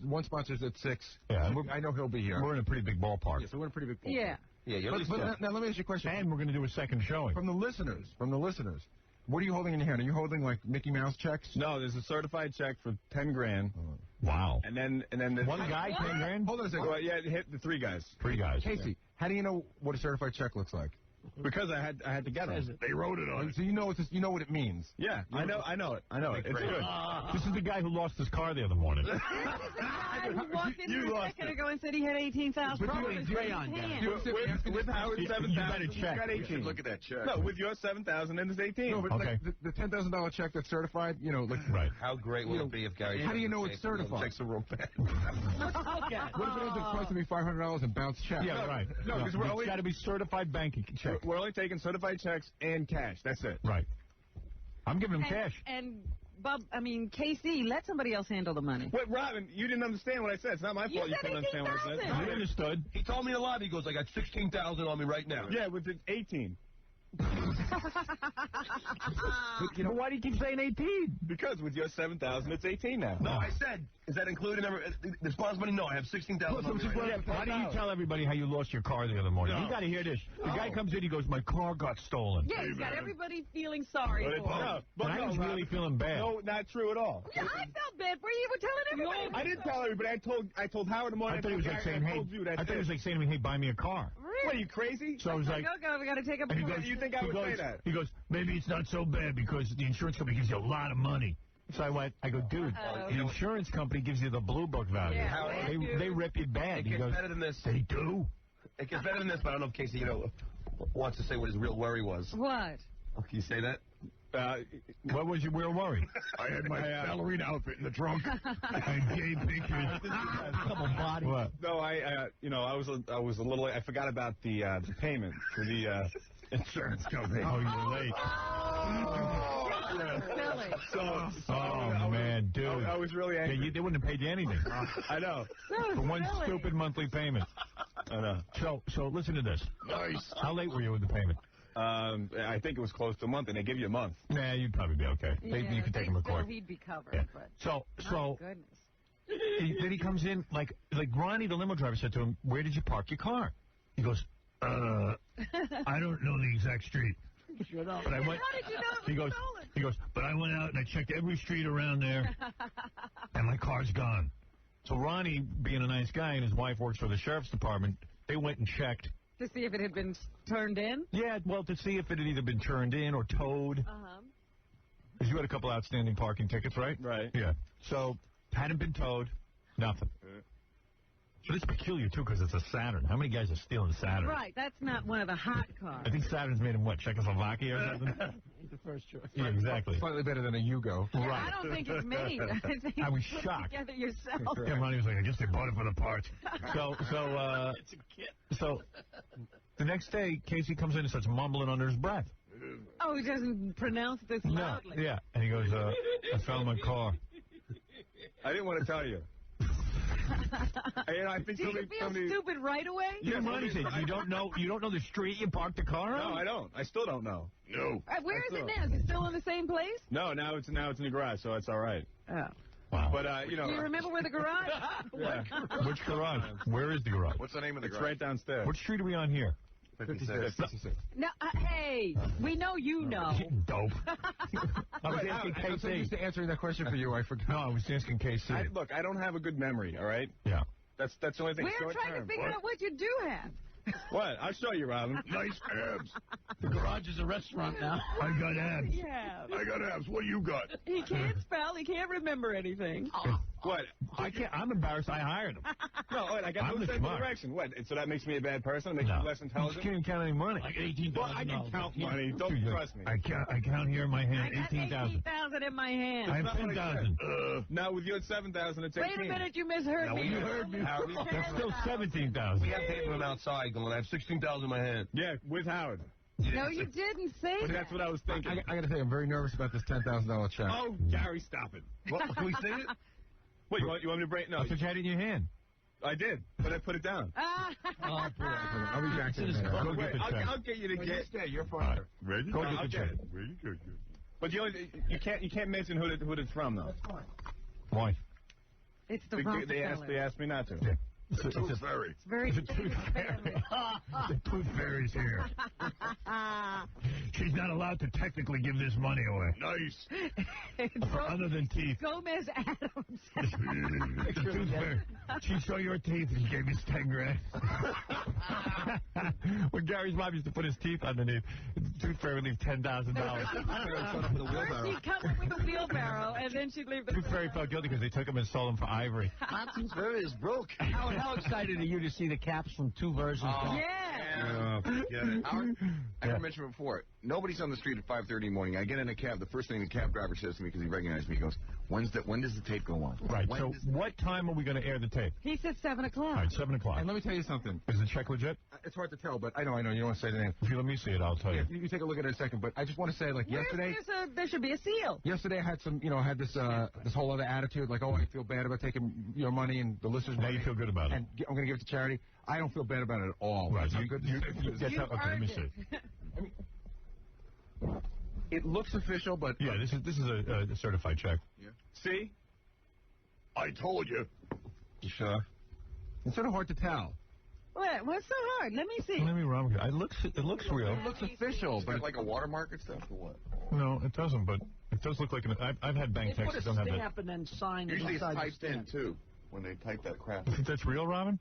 Speaker 4: one sponsor's at 6.
Speaker 2: Yeah.
Speaker 4: I know he'll be here.
Speaker 2: We're in a pretty big ballpark.
Speaker 4: Yeah, so we're in a pretty big ballpark.
Speaker 3: Yeah.
Speaker 7: Yeah,
Speaker 4: but now let me ask you a question.
Speaker 2: And we're going to do a second showing.
Speaker 4: From the listeners, What are you holding in your hand? Are you holding, like, Mickey Mouse checks?
Speaker 20: No, there's a certified check for 10 grand.
Speaker 2: Wow.
Speaker 20: And then
Speaker 2: one guy, 10 grand?
Speaker 4: Hold on a second.
Speaker 20: Well, yeah, it hit the 3 guys.
Speaker 2: 3 guys.
Speaker 4: Casey, how do you know what a certified check looks like?
Speaker 20: Because I had to get it.
Speaker 6: They wrote it on it.
Speaker 4: So you know what it means.
Speaker 20: Yeah, I know it. It's good.
Speaker 2: This is the guy who lost his car the other morning.
Speaker 3: I walked in here a second ago and said he had 18,000.
Speaker 5: Probably gray on
Speaker 20: With Howard 7,000,
Speaker 2: he's got
Speaker 20: 18.
Speaker 6: Look at that check.
Speaker 20: No, with your 7,000, and it's 18.
Speaker 4: No, but like, the $10,000 check that's certified, you know, like...
Speaker 2: Right.
Speaker 7: How great will it be if Gary...
Speaker 4: How do you know it's certified?
Speaker 7: Checks are real bad.
Speaker 4: What if it ends up costing me $500 and bounce check?
Speaker 2: Yeah, right.
Speaker 20: No, because we're
Speaker 2: it's got to be certified banking check.
Speaker 20: We're only taking certified checks and cash. That's it.
Speaker 2: Right. I'm giving him cash.
Speaker 3: And KC, let somebody else handle the money.
Speaker 20: Wait, Robin, you didn't understand what I said. It's not my fault you couldn't understand what I said.
Speaker 2: I understood.
Speaker 7: He told me in the lobby, he goes, I got 16,000 on me right now.
Speaker 20: Yeah, with the 18.
Speaker 2: You know, why do you keep saying 18?
Speaker 20: Because with your 7,000, it's 18 now.
Speaker 7: No, I said, is that including the sponsor money? No, I have 16,000 on me right now.
Speaker 2: Why do you tell everybody how you lost your car the other morning? You got to hear this. The guy comes in, he goes, my car got stolen.
Speaker 3: Yeah, he's got everybody feeling sorry for him.
Speaker 2: But I was really feeling bad.
Speaker 20: No, not true at all.
Speaker 3: Yeah, I felt bad for you. You were telling everybody.
Speaker 20: I didn't tell everybody. I told Howard in the morning.
Speaker 2: I thought he was like saying, hey, I thought he was like saying to me, hey, buy me a car.
Speaker 3: Really?
Speaker 20: What, are you crazy?
Speaker 2: So I was like,
Speaker 3: we got to take a
Speaker 20: break. You think I would say that?
Speaker 2: He goes, maybe it's not so bad because the insurance company gives you a lot of money. So I go, dude, the insurance company gives you the blue book value.
Speaker 7: Yeah,
Speaker 2: they rip you bad.
Speaker 7: It gets better than this.
Speaker 2: They do?
Speaker 7: It gets better than this, but I don't know if Casey, wants to say what his real worry was.
Speaker 3: What?
Speaker 7: Oh, can you say that?
Speaker 2: What was your real worry?
Speaker 6: I had my ballerina outfit in the trunk.
Speaker 2: I gave pictures.
Speaker 5: Couple bodies.
Speaker 2: What?
Speaker 20: No, I was a little. I forgot about the payment for the insurance company.
Speaker 2: Oh, you're late. Man, dude.
Speaker 20: I was really angry.
Speaker 2: Yeah, they wouldn't have paid you anything.
Speaker 20: I know.
Speaker 2: For one stupid monthly payment.
Speaker 20: I know.
Speaker 2: So listen to this.
Speaker 6: Nice.
Speaker 2: How late were you with the payment?
Speaker 20: I think it was close to a month, and they give you a month.
Speaker 2: Nah, you'd probably be okay. You could take him to court.
Speaker 3: He'd be covered.
Speaker 2: Yeah.
Speaker 3: But
Speaker 2: So
Speaker 3: goodness.
Speaker 2: Then he comes in, like Ronnie, the limo driver, said to him, where did you park your car? He goes, I don't know the exact street.
Speaker 5: Shut up.
Speaker 2: But I went,
Speaker 3: How did you know
Speaker 2: he goes, but I went out and I checked every street around there, and my car's gone. So Ronnie, being a nice guy, and his wife works for the sheriff's department, they went and checked.
Speaker 3: To see if it had been turned in?
Speaker 2: Yeah, well, to see if it had either been turned in or towed.
Speaker 3: Uh-huh.
Speaker 2: Because you had a couple outstanding parking tickets, right?
Speaker 20: Right.
Speaker 2: Yeah. So, hadn't been towed, nothing. But it's peculiar, too, because it's a Saturn. How many guys are stealing Saturn?
Speaker 3: Right, that's not one of the hot cars.
Speaker 2: I think Saturn's made in, what, Czechoslovakia or something?
Speaker 5: The first choice.
Speaker 2: Yeah, exactly.
Speaker 4: Slightly better than a Yugo.
Speaker 3: Yeah, right. I don't think it's made. I think
Speaker 2: I was
Speaker 3: you put
Speaker 2: shocked.
Speaker 3: It together yourself.
Speaker 2: Yeah, Ronnie was like, I guess they bought it for the parts.
Speaker 5: It's a kit.
Speaker 2: So, the next day, Casey comes in and starts mumbling under his breath.
Speaker 3: Oh, he doesn't pronounce this loudly.
Speaker 2: No, yeah. And he goes, I found my car.
Speaker 20: I didn't want to tell you. I think
Speaker 3: Do you feel stupid right away?
Speaker 2: Yeah, Ronnie said, you don't know the street you parked the car on?
Speaker 20: No, I don't. I still don't know.
Speaker 6: No.
Speaker 3: Where is it now? Is it still in the same place?
Speaker 20: No, now it's in the garage, so it's all right.
Speaker 3: Oh.
Speaker 2: Wow.
Speaker 20: But,
Speaker 3: Do you remember where the garage is?
Speaker 20: Yeah.
Speaker 2: Which garage? Where is the garage?
Speaker 6: What's the name of the
Speaker 20: It's
Speaker 6: garage?
Speaker 20: right downstairs.
Speaker 2: What street are we on here?
Speaker 6: 56.
Speaker 3: No, hey, we know you know.
Speaker 2: Dope. I was asking
Speaker 4: I'm so used
Speaker 2: KC.
Speaker 4: to answering that question for you, I forgot.
Speaker 2: No, I was asking KC.
Speaker 20: Look, I don't have a good memory, all right?
Speaker 2: Yeah.
Speaker 20: That's the only thing.
Speaker 3: We're trying to figure out what you do have.
Speaker 20: What? I'll show you, Robin.
Speaker 6: Nice abs.
Speaker 5: The garage is a restaurant now.
Speaker 2: I got abs.
Speaker 3: Yeah.
Speaker 6: I got abs. What do you got?
Speaker 3: He can't spell. He can't remember anything.
Speaker 20: What?
Speaker 2: I can't. I'm embarrassed. I hired him.
Speaker 20: No, wait, I got
Speaker 2: I'm
Speaker 20: no
Speaker 2: the
Speaker 20: sense of
Speaker 2: smart.
Speaker 20: direction. What? So that makes me a bad person? It makes me less
Speaker 2: You
Speaker 20: intelligent?
Speaker 2: can't count any money.
Speaker 5: Like $18,000.
Speaker 20: Well, I can count money. Don't trust me.
Speaker 2: I count here in my hand.
Speaker 3: I got
Speaker 2: 18,000.
Speaker 3: 18,000 in my hand.
Speaker 2: I have 10,000.
Speaker 20: Now with your 7,000, it's 18.
Speaker 3: Wait a minute, you misheard me.
Speaker 7: You heard me.
Speaker 2: That's still 17,000.
Speaker 7: We have paper from outside going, I have 16,000 in my hand.
Speaker 20: Yeah, with Howard.
Speaker 3: No, you didn't say that.
Speaker 20: That's what I was thinking.
Speaker 4: I got to tell you, I'm very nervous about this $10,000 check.
Speaker 20: Oh, Gary, stop it.
Speaker 7: What, can we see it?
Speaker 20: Wait, you want me to break? No.
Speaker 2: That's what you had in your hand.
Speaker 20: I did, but I put it down.
Speaker 4: I'll be back in a minute.
Speaker 2: Go get the check.
Speaker 20: I'll get you to get.
Speaker 4: Stay, you're fine.
Speaker 6: Ready?
Speaker 2: Go get the check.
Speaker 6: Ready? Good.
Speaker 20: But you can't mention who it's from though.
Speaker 2: Why?
Speaker 3: It's the Rockefeller.
Speaker 20: They asked me not to.
Speaker 2: Yeah.
Speaker 6: It's a tooth fairy.
Speaker 3: It's very
Speaker 2: The tooth fairy. The tooth fairy's here. She's not allowed to technically give this money away.
Speaker 6: Nice.
Speaker 2: Other than teeth.
Speaker 3: Gomez Adams.
Speaker 2: She saw your teeth and gave us 10 grand. When Gary's mom used to put his teeth underneath, Tooth Fairy would leave $10,000.
Speaker 3: First she'd come up with a wheelbarrow, and then she'd leave the
Speaker 2: Tooth Fairy felt guilty because they took him and sold him for ivory.
Speaker 7: Tooth Fairy is broke.
Speaker 5: Howard, how excited are you to see the caps from two versions?
Speaker 3: Yeah.
Speaker 6: Howard, I never mentioned before. Nobody's on the street at 5:30 in the morning. I get in a cab. The first thing the cab driver says to me, because he recognized me, he goes, when does the tape go on?
Speaker 2: Right. So what time are we going to air the tape?
Speaker 3: He said 7 o'clock.
Speaker 2: All right, 7 o'clock.
Speaker 4: And let me tell you something.
Speaker 2: Is the check legit?
Speaker 4: It's hard to tell, but I know. You don't want to say the name.
Speaker 2: If you let me see it, I'll tell you.
Speaker 4: You take a look at it in a second, but I just want to say, like, yesterday...
Speaker 3: There should be a seal.
Speaker 4: Yesterday I had some, I had this whole other attitude, like, oh, I feel bad about taking your money and the listeners' money.
Speaker 2: Now you feel good about it.
Speaker 4: And I'm going to give it to charity. I don't feel bad about it at all.
Speaker 2: Right.
Speaker 4: Okay,
Speaker 2: let me see.
Speaker 4: It looks official, but...
Speaker 2: Yeah, this is a certified check.
Speaker 6: Yeah.
Speaker 4: See?
Speaker 6: I told you.
Speaker 4: You sure? It's sort of hard to tell.
Speaker 3: What's so hard? Let me see.
Speaker 2: Let me run. It looks real.
Speaker 4: It looks official, but...
Speaker 6: like a watermark and stuff, or what?
Speaker 2: No, it doesn't, but it does look like I've had bank checks that don't have that.
Speaker 5: Put a stamp and then sign it.
Speaker 6: Usually it's
Speaker 5: inside
Speaker 6: typed in, too, when they type that crap.
Speaker 2: You think that's real, Robin?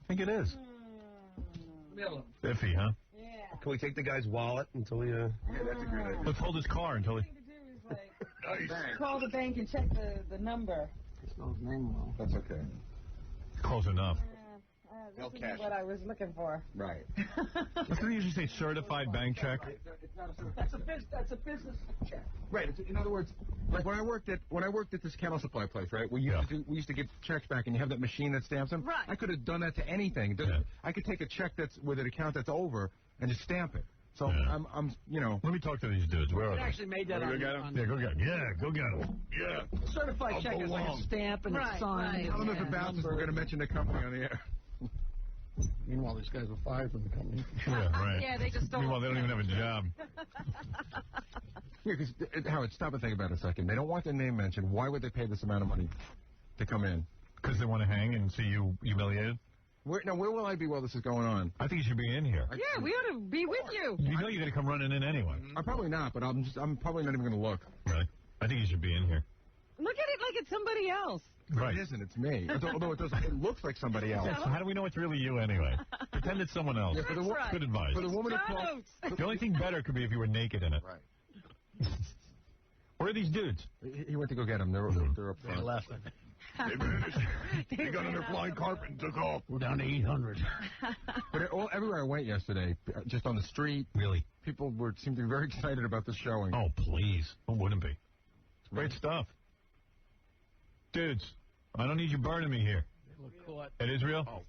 Speaker 2: I think it is. Iffy, huh?
Speaker 3: Yeah.
Speaker 7: Can we take the guy's wallet until he...
Speaker 6: Yeah, that's a great idea.
Speaker 2: Let's hold his car until he...
Speaker 6: Nice.
Speaker 3: Call the bank and check the number.
Speaker 4: That's okay.
Speaker 2: Close enough.
Speaker 3: This is what I was looking for.
Speaker 4: Right.
Speaker 2: Doesn't it usually say certified bank check?
Speaker 5: That's a business check.
Speaker 4: Right. In other words, like when I worked at this kennel supply place, right? We used to get checks back, and you have that machine that stamps them.
Speaker 3: Right.
Speaker 4: I could have done that to anything. I could take a check that's with an account that's over and just stamp it. So I'm
Speaker 2: Let me talk to these dudes. Where are they?
Speaker 5: Actually made that.
Speaker 2: Go get them. Yeah, go get them. Yeah, go get them.
Speaker 6: Yeah.
Speaker 5: Certified check is like a stamp and it's signed.
Speaker 4: I don't know if it bounces. We're going to mention the company on the air.
Speaker 16: Meanwhile, these guys were fired from the company.
Speaker 2: Yeah, right.
Speaker 3: Yeah, they just stole.
Speaker 2: Meanwhile, they don't even have a job.
Speaker 4: Yeah, because, Howard, stop and think about it a second. They don't want their name mentioned. Why would they pay this amount of money to come in?
Speaker 2: Because they want to hang and see you humiliated?
Speaker 4: Where will I be while this is going on?
Speaker 2: I think you should be in here.
Speaker 3: Yeah, we ought to be with you.
Speaker 2: You know you're going to come running in anyway.
Speaker 4: I'm probably not, but I'm probably not even going to look.
Speaker 2: Really? I think you should be in here.
Speaker 3: Look at it like it's somebody else.
Speaker 2: Right.
Speaker 4: It isn't. It's me. Although it looks like somebody else.
Speaker 2: So how do we know it's really you anyway? Pretend it's someone else.
Speaker 4: Yeah,
Speaker 3: right.
Speaker 2: Good advice.
Speaker 4: For the woman who called...
Speaker 2: The only thing better could be if you were naked in it.
Speaker 6: Right.
Speaker 2: Where are these dudes?
Speaker 4: He went to go get them. They're up front.
Speaker 5: They're laughing.
Speaker 6: They vanished. They got on their flying carpet and took off.
Speaker 5: We're down to 800.
Speaker 4: But everywhere I went yesterday, just on the street,
Speaker 2: really,
Speaker 4: people seemed to be very excited about the showing.
Speaker 2: Oh, please. Who wouldn't be? It's great stuff. Dudes, I don't need you burning me here. It is real?
Speaker 6: Oh,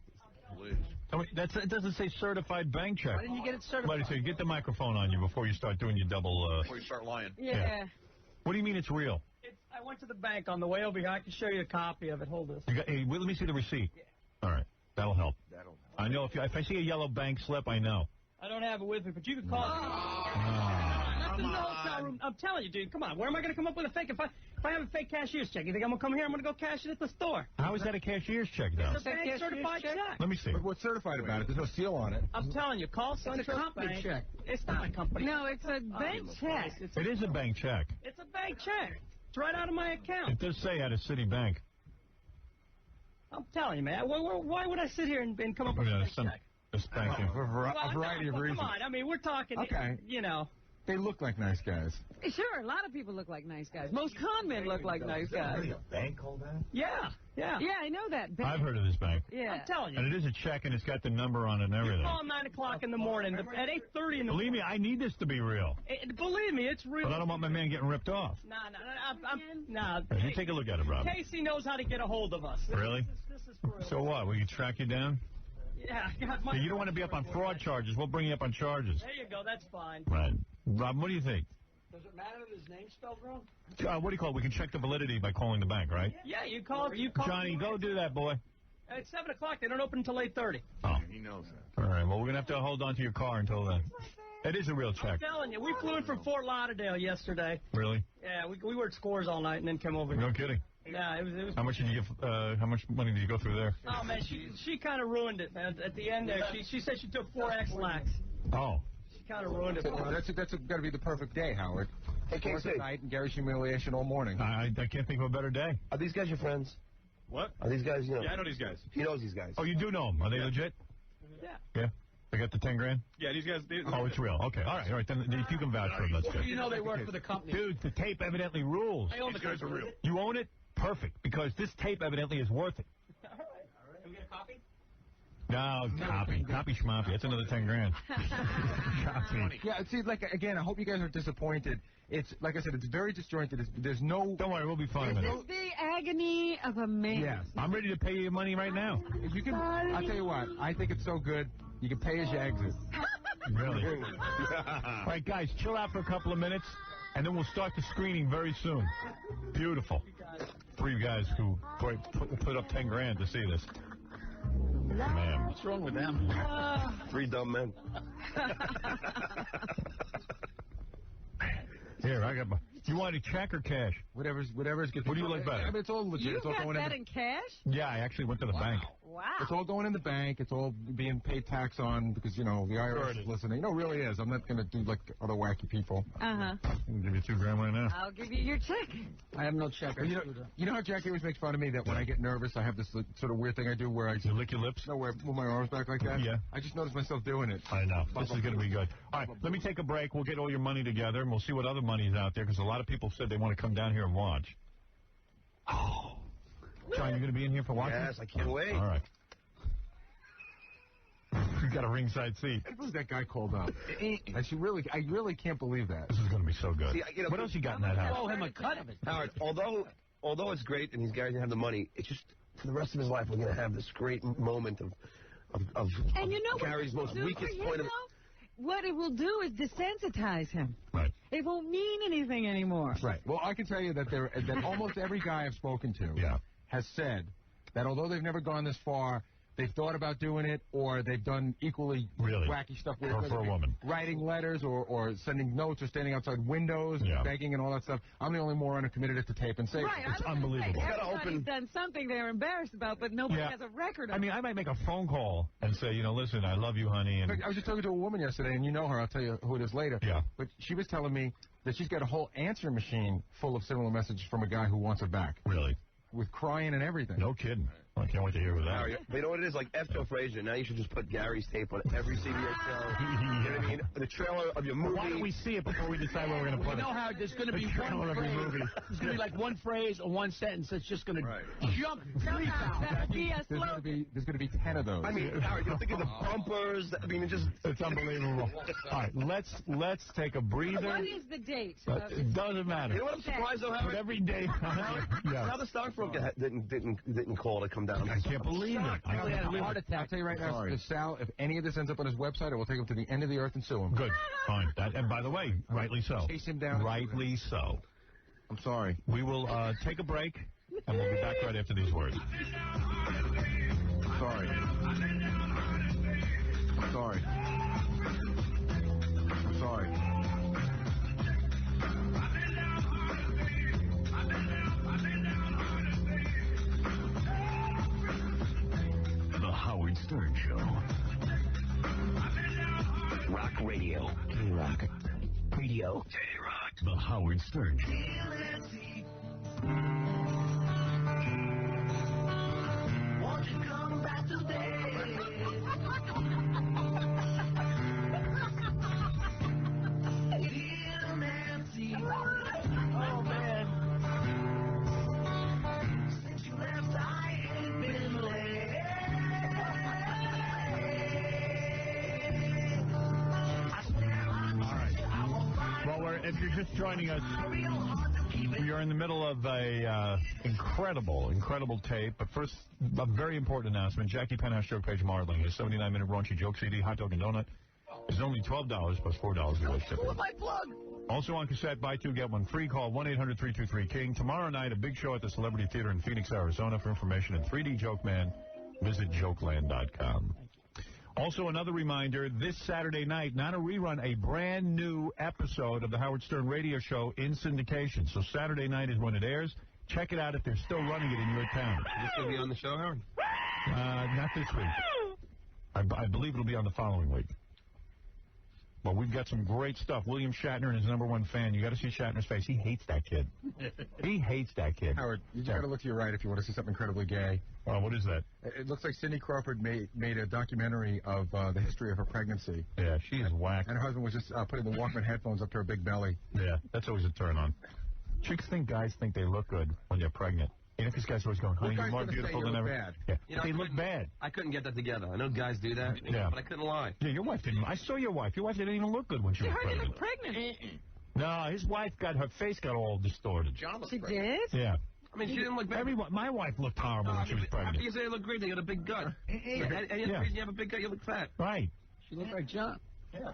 Speaker 6: please.
Speaker 2: Tell me, it doesn't say certified bank check.
Speaker 5: Why didn't you get it certified?
Speaker 2: Somebody say, get the microphone on you before you start doing your double...
Speaker 6: Before you start lying.
Speaker 3: Yeah.
Speaker 2: What do you mean it's real?
Speaker 5: I went to the bank on the way over here. I can show you a copy of it. Hold this.
Speaker 2: Hey, let me see the receipt. Yeah. All right. That'll help. I know if I see a yellow bank slip, I know.
Speaker 5: I don't have it with me, but you can call it. I'm telling you, dude. Come on. Where am I going to come up with a fake? If I have a fake cashier's check, you think I'm going to come here? I'm going to go cash it at the store.
Speaker 2: How is that a cashier's check, though?
Speaker 5: It's a bank certified check.
Speaker 2: Let me see.
Speaker 4: But what's certified about it? There's no seal on it.
Speaker 5: I'm telling you, call SunTrust Bank. It's a company check. It's not a company.
Speaker 3: No, it's a bank check.
Speaker 2: It is a bank check.
Speaker 5: It's a bank check. It's right out of my account.
Speaker 2: It does say at a city bank.
Speaker 5: I'm telling you, man. Why would I sit here and come up with a bank check?
Speaker 2: Just banking.
Speaker 4: For a variety of reasons.
Speaker 5: Come on. I mean, we're talking,
Speaker 4: They look like nice guys.
Speaker 3: Sure, a lot of people look like nice guys. Most con men look like nice guys.
Speaker 6: Is a bank called that?
Speaker 5: Yeah.
Speaker 3: Yeah, I know that bank.
Speaker 2: I've heard of this bank.
Speaker 3: Yeah.
Speaker 5: I'm telling you.
Speaker 2: And it is a check, and it's got the number on it and everything.
Speaker 5: You call 9 o'clock in the morning. At 8:30 in the morning.
Speaker 2: Believe me, I need this to be real.
Speaker 5: Believe me, it's real.
Speaker 2: But I don't want my man getting ripped off.
Speaker 5: Nah.
Speaker 2: You take a look at it, Rob.
Speaker 5: Casey knows how to get a hold of us.
Speaker 2: Really?
Speaker 5: This is for real.
Speaker 2: So what? We can track you down?
Speaker 5: Yeah, I got my...
Speaker 2: You don't want to be up on fraud charges. We'll bring you up on charges.
Speaker 5: There you go. That's fine.
Speaker 2: Right. Rob, what do you think?
Speaker 5: Does it matter that his name's spelled wrong?
Speaker 2: What do you call it? We can check the validity by calling the bank, right?
Speaker 5: Yeah, you call.
Speaker 2: Johnny, go do that, boy.
Speaker 5: At 7 o'clock, they don't open until 8:30.
Speaker 2: Oh.
Speaker 6: He knows that.
Speaker 2: All right, well, we're going to have to hold on to your car until then. It is a real check.
Speaker 5: I'm telling you, we flew in from Fort Lauderdale yesterday.
Speaker 2: Really?
Speaker 5: Yeah, we worked scores all night and then came over here.
Speaker 2: No kidding.
Speaker 5: Yeah, it was.
Speaker 2: How much did you give? How much money did you go through there?
Speaker 5: Oh man, she kind of ruined it, man. At the end there, she said she took 4 X-Lax.
Speaker 2: Oh.
Speaker 16: kind of ruined it.
Speaker 4: That's got to be the perfect day, Howard.
Speaker 7: Hey, KC.
Speaker 4: Night and Gary's humiliation all morning.
Speaker 2: I can't think of a better day.
Speaker 7: Are these guys your friends?
Speaker 20: What?
Speaker 7: Are these guys,
Speaker 20: Yeah, I know these guys.
Speaker 7: He knows these guys.
Speaker 2: Oh, you do know them. Are they legit?
Speaker 3: Yeah.
Speaker 2: Yeah? They got the 10 grand?
Speaker 20: Yeah, these guys...
Speaker 2: Oh, it's real. Okay, all right. Then if you can vouch for them, that's good.
Speaker 5: You know they work for the company.
Speaker 2: Dude, the tape evidently rules.
Speaker 5: I own the guys are real.
Speaker 2: You own it? Perfect. Because this tape evidently is worth it.
Speaker 5: All right. Can we get a copy?
Speaker 2: No, copy schmoppy. That's another 10 grand.
Speaker 4: Yeah, see, like, again, I hope you guys are disappointed. It's, like I said, it's very disjointed. There's no...
Speaker 2: Don't worry, we'll be fine with it.
Speaker 3: It's the agony of a man.
Speaker 4: Yes.
Speaker 2: I'm ready to pay you money right now.
Speaker 4: If you can, I'll tell you what, I think it's so good, you can pay as you exit.
Speaker 2: Really? All right, guys, chill out for a couple of minutes, and then we'll start the screening very soon. Beautiful. 3 guys who put up 10 grand to see this. Man.
Speaker 5: What's wrong with them?
Speaker 7: 3 dumb men.
Speaker 2: Here, I got my... You want a check or cash?
Speaker 4: Whatever's good.
Speaker 2: What do you like better?
Speaker 4: I mean, it's all legit.
Speaker 3: You
Speaker 4: it's all
Speaker 3: got
Speaker 4: going
Speaker 3: that in cash?
Speaker 2: Yeah, I actually went to the bank.
Speaker 3: Wow.
Speaker 4: It's all going in the bank. It's all being paid tax on because, you know, the IRS is listening. No, it really is. I'm not going to do like other wacky people.
Speaker 3: Uh-huh.
Speaker 2: I'll give you 2 grand right now.
Speaker 3: I'll give you your check.
Speaker 5: I have no check.
Speaker 4: You know how Jackie always makes fun of me that when I get nervous, I have this sort of weird thing I do where I...
Speaker 2: You lick your lips?
Speaker 4: No, where I move my arms back like that?
Speaker 2: Yeah.
Speaker 4: I just noticed myself doing it.
Speaker 2: I know. This is going to be good. All right, let me take a break. We'll get all your money together, and we'll see what other money's out there, because a lot of people said they want to come down here and watch. Oh. John, you going to be in here for watching?
Speaker 7: Yes, I can't wait.
Speaker 2: All right. You got a ringside seat.
Speaker 4: Who's that guy called up? I really can't believe that.
Speaker 2: This is going to be so good.
Speaker 7: See,
Speaker 2: what else you got in that house?
Speaker 5: Throw him a cut of it.
Speaker 7: Howard, although it's great and he's going to have the money, it's just for the rest of his life we're going to have this great moment of
Speaker 3: and you know
Speaker 7: Gary's most weakest point of...
Speaker 3: What it will do is desensitize him.
Speaker 2: Right.
Speaker 3: It won't mean anything anymore.
Speaker 4: Right. Well, I can tell you that that almost every guy I've spoken to has said that although they've never gone this far, they've thought about doing it, or they've done equally wacky stuff with
Speaker 2: for a woman.
Speaker 4: Writing letters or sending notes or standing outside windows and begging and all that stuff. I'm the only moron who committed it to tape and say
Speaker 3: it's
Speaker 2: unbelievable.
Speaker 3: Everybody's done something they're embarrassed about, but nobody has a record of it.
Speaker 2: I mean, I might make a phone call and say, you know, listen, I love you, honey. And
Speaker 4: I was just talking to a woman yesterday, and you know her. I'll tell you who it is later.
Speaker 2: Yeah.
Speaker 4: But she was telling me that she's got a whole answer machine full of similar messages from a guy who wants her back.
Speaker 2: Really?
Speaker 4: With crying and everything.
Speaker 2: No kidding. I can't wait to hear that.
Speaker 7: But you know what it is? Like F. Joe Frazier. Now you should just put Gary's tape on every CBS show. You know what I mean? The trailer of your movie.
Speaker 2: Why don't we see it before we decide where we're going to put it?
Speaker 5: You know how there's going to be one phrase. There's going to be like one phrase or one sentence that's just going to jump 3,000.
Speaker 4: There's going to be 10 of those.
Speaker 7: I mean, Howard, you think of the bumpers. I mean,
Speaker 2: it's unbelievable. All right, let's take a breather.
Speaker 3: What is the date?
Speaker 2: It doesn't matter.
Speaker 7: You know what I'm surprised though, Howard?
Speaker 2: Put every day.
Speaker 7: Now the stockbroker didn't call to come down.
Speaker 2: I can't believe it.
Speaker 5: I really had a heart attack.
Speaker 4: I'll tell you right now, Sal, if any of this ends up on his website, I will take him to the end of the earth and sue him.
Speaker 2: Good. Fine. And by the way, rightly so.
Speaker 4: Chase him down.
Speaker 2: Rightly so.
Speaker 4: I'm sorry.
Speaker 2: We will take a break, and we'll be back right after these words.
Speaker 4: I'm sorry. I'm sorry. I'm sorry.
Speaker 9: The Howard Stern Show. Rock Radio. K-Rock. Radio. K-Rock. The Howard Stern Show. Won't you come back to stay? Dear Nancy. Oh, man. Since you left, I ain't been late.
Speaker 2: Well, if you're just joining us, we are in the middle of a incredible tape. But first, a very important announcement. Jackie Penthouse Joke Page Marling, his 79-minute raunchy joke CD, hot dog and donut, is only $12 plus $4 US shipping.
Speaker 5: My plug.
Speaker 2: Also on cassette, buy two, get one free. Call 1-800-323-KING. Tomorrow night, a big show at the Celebrity Theater in Phoenix, Arizona. For information and 3D Joke Man, visit jokeland.com. Also, another reminder, this Saturday night, not a rerun, a brand new episode of the Howard Stern Radio Show in syndication. So Saturday night is when it airs. Check it out if they're still running it in your town.
Speaker 7: Is this going to be on the show, Howard?
Speaker 2: Not this week. I believe it'll be on the following week. But we've got some great stuff. William Shatner and his #1 fan. You got to see Shatner's face. He hates that kid. He hates that kid.
Speaker 4: Howard, you just got to look to your right if you want to see something incredibly gay.
Speaker 2: What is that?
Speaker 4: It looks like Cindy Crawford made a documentary of the history of her pregnancy.
Speaker 2: Yeah, she is whack.
Speaker 4: And her husband was just putting the Walkman headphones up to her big belly.
Speaker 2: Yeah, that's always a turn on. Chicks think guys think they look good when they're pregnant. You know, because guys are always going, honey, you're more beautiful than ever.
Speaker 4: Bad.
Speaker 2: Yeah.
Speaker 7: You know,
Speaker 2: they look bad.
Speaker 7: I couldn't get that together. I know guys do that, but I couldn't lie.
Speaker 2: Yeah, your wife didn't. I saw your wife. Your wife didn't even look good when she was pregnant.
Speaker 3: pregnant.
Speaker 2: No, his wife her face got all distorted.
Speaker 3: She did?
Speaker 2: Yeah.
Speaker 7: I mean, she didn't look bad.
Speaker 2: My wife looked horrible when she was pregnant.
Speaker 7: After you say they look great, they got a big gut. Any reason you have a big gut, you look fat.
Speaker 2: Right.
Speaker 5: She looked like John.
Speaker 7: Yeah.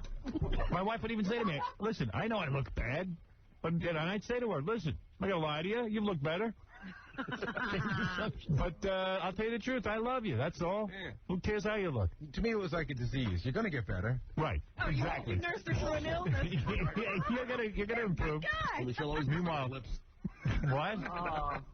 Speaker 2: My wife would even say to me, listen, I know I look bad, but and I'd say to her, listen, I'm not going to lie to you. You look better. But I'll tell you the truth. I love you. That's all. Yeah. Who cares how you look?
Speaker 4: To me, it was like a disease. You're going to get better.
Speaker 2: Right.
Speaker 3: Oh,
Speaker 2: exactly.
Speaker 3: You nursed her through an illness.
Speaker 2: You're gonna improve.
Speaker 7: She'll always meanwhile lips.
Speaker 2: What?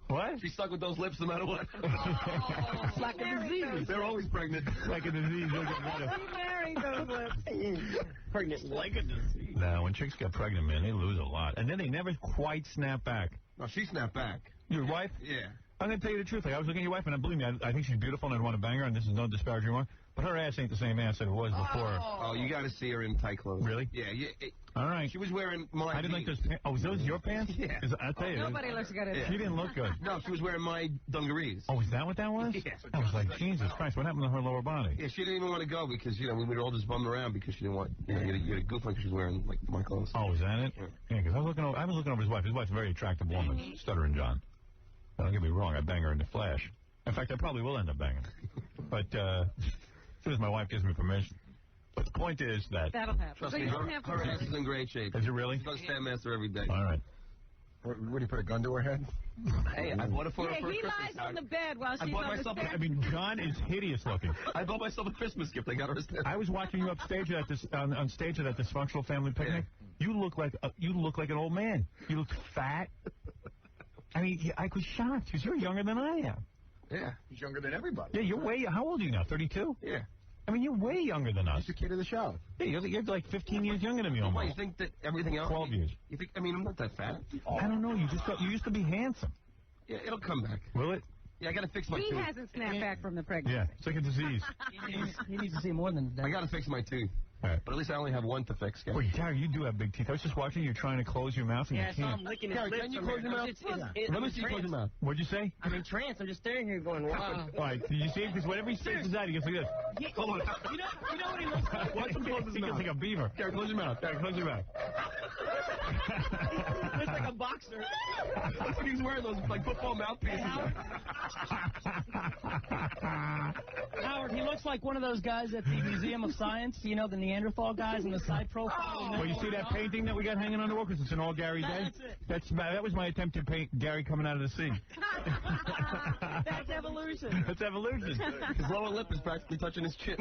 Speaker 2: What?
Speaker 7: She's stuck with those lips no matter what.
Speaker 5: It's like a disease.
Speaker 7: They're always pregnant.
Speaker 2: Like a disease. They'll get better.
Speaker 3: You married those lips.
Speaker 5: Pregnant like a disease.
Speaker 2: No, when chicks get pregnant, man, they lose a lot. And then they never quite snap back.
Speaker 7: No, she snapped back.
Speaker 2: Your wife?
Speaker 7: Yeah.
Speaker 2: I'm going to tell you the truth. Like, I was looking at your wife, and believe me, I think she's beautiful, and I'd want to bang her, and this is no disparaging remark. But her ass ain't the same ass that it was before.
Speaker 7: Oh, you got to see her in tight clothes.
Speaker 2: Really?
Speaker 7: Yeah.
Speaker 2: All right.
Speaker 7: She was wearing my
Speaker 2: I didn't like those pants. Oh, was those your pants?
Speaker 7: Yeah.
Speaker 2: I'll tell you.
Speaker 3: Nobody looks good at
Speaker 2: She didn't look good.
Speaker 7: No, she was wearing my dungarees.
Speaker 2: Oh, is that what that was?
Speaker 7: Yeah.
Speaker 2: I was like, Jesus Christ, what happened to her lower body?
Speaker 7: Yeah, she didn't even want to go because, we were all just bummed around because she didn't want, you to goof like she was wearing, like, my clothes.
Speaker 2: Oh, is that it? Yeah, because I was looking over his wife. His wife's a very attractive woman, Stuttering John. Don't get me wrong, I'd bang her in the flash. In fact, I probably will end up banging her. But as soon as my wife gives me permission. But the point is that...
Speaker 3: That'll happen.
Speaker 7: Trust me, her ass is in great shape.
Speaker 2: Is it really?
Speaker 7: She does Standmaster every day.
Speaker 2: All right.
Speaker 4: What, do you put a gun to her head?
Speaker 7: Hey, I bought it for her for
Speaker 3: he
Speaker 7: Christmas.
Speaker 3: lies on the bed while she's on the stairs.
Speaker 2: I mean, John is hideous looking.
Speaker 7: I bought myself a Christmas gift. I got her a
Speaker 2: I was watching you upstage at on stage at that dysfunctional family picnic. Yeah. You look like an old man. You look fat. I mean, I was shocked because you're younger than I am.
Speaker 4: Yeah, he's younger than everybody.
Speaker 2: Yeah, you're way. How old are you now? 32?
Speaker 7: Yeah.
Speaker 2: I mean, you're way younger than us.
Speaker 4: He's the kid of the show.
Speaker 2: Yeah, you're like 15 years younger than me almost.
Speaker 7: Why, you think that everything else?
Speaker 2: 12 years.
Speaker 7: You think? I mean, I'm not that fat.
Speaker 2: I don't know. You used to be handsome.
Speaker 7: Yeah, it'll come back.
Speaker 2: Will it?
Speaker 7: Yeah, I got to fix my tooth.
Speaker 3: He hasn't snapped back from the pregnancy.
Speaker 2: Yeah, it's like a disease.
Speaker 5: He needs to see more than that.
Speaker 7: I got to fix my tooth.
Speaker 2: Right.
Speaker 7: But at least I only have one to fix.
Speaker 2: Wait, Gary, you do have big teeth. I was just watching you trying to close your mouth and you can't.
Speaker 5: So I'm licking his lips.
Speaker 7: Can you close your mouth? Let me see you close your mouth.
Speaker 2: What'd you say?
Speaker 5: I'm in trance. I'm just staring here going, wow.
Speaker 2: All right, did you see it? Because whenever he spits out, he gets like this.
Speaker 7: Hold on.
Speaker 5: You know what he looks like?
Speaker 7: Watch him close his mouth.
Speaker 2: He gets like a beaver.
Speaker 7: Gary, close your mouth.
Speaker 2: Gary, close your mouth.
Speaker 5: Looks like a boxer.
Speaker 7: That's what he's wearing, those like football mouthpieces.
Speaker 5: Howard, he looks like one of those guys at the Museum of Science, the Neanderthal guys in the side profile.
Speaker 2: Well, you see that painting that we got hanging on the wall because it's an all Gary day?
Speaker 5: That's it.
Speaker 2: That was my attempt to paint Gary coming out of the sea.
Speaker 3: That's evolution.
Speaker 2: That's evolution.
Speaker 7: His lower lip is practically touching his chin.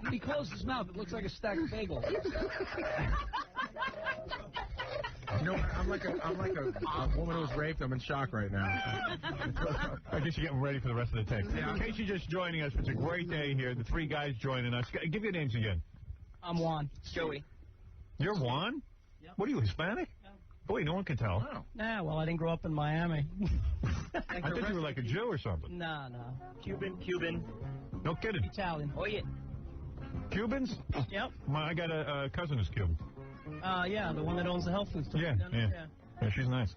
Speaker 5: When he closed his mouth, it looks like a stacked bagel.
Speaker 4: I'm like a woman who was raped. I'm in shock right now.
Speaker 2: I guess you're getting ready for the rest of the text.
Speaker 4: Yeah.
Speaker 2: In case you're just joining us, it's a great day here. The three guys joining us. Give your names again.
Speaker 5: I'm Juan. Joey.
Speaker 2: You're Juan?
Speaker 5: Yep.
Speaker 2: What are you, Hispanic?
Speaker 5: No.
Speaker 2: Oh, wait, no one can tell.
Speaker 4: Wow.
Speaker 5: Nah, well, I didn't grow up in Miami.
Speaker 2: I thought you were like a Jew or something.
Speaker 5: No.
Speaker 13: Cuban.
Speaker 2: No kidding.
Speaker 5: Italian. Oh, yeah.
Speaker 2: Cubans?
Speaker 5: Yep.
Speaker 2: I got a cousin who's Cuban.
Speaker 5: Yeah, the one that owns the health food store.
Speaker 2: Yeah, she's nice.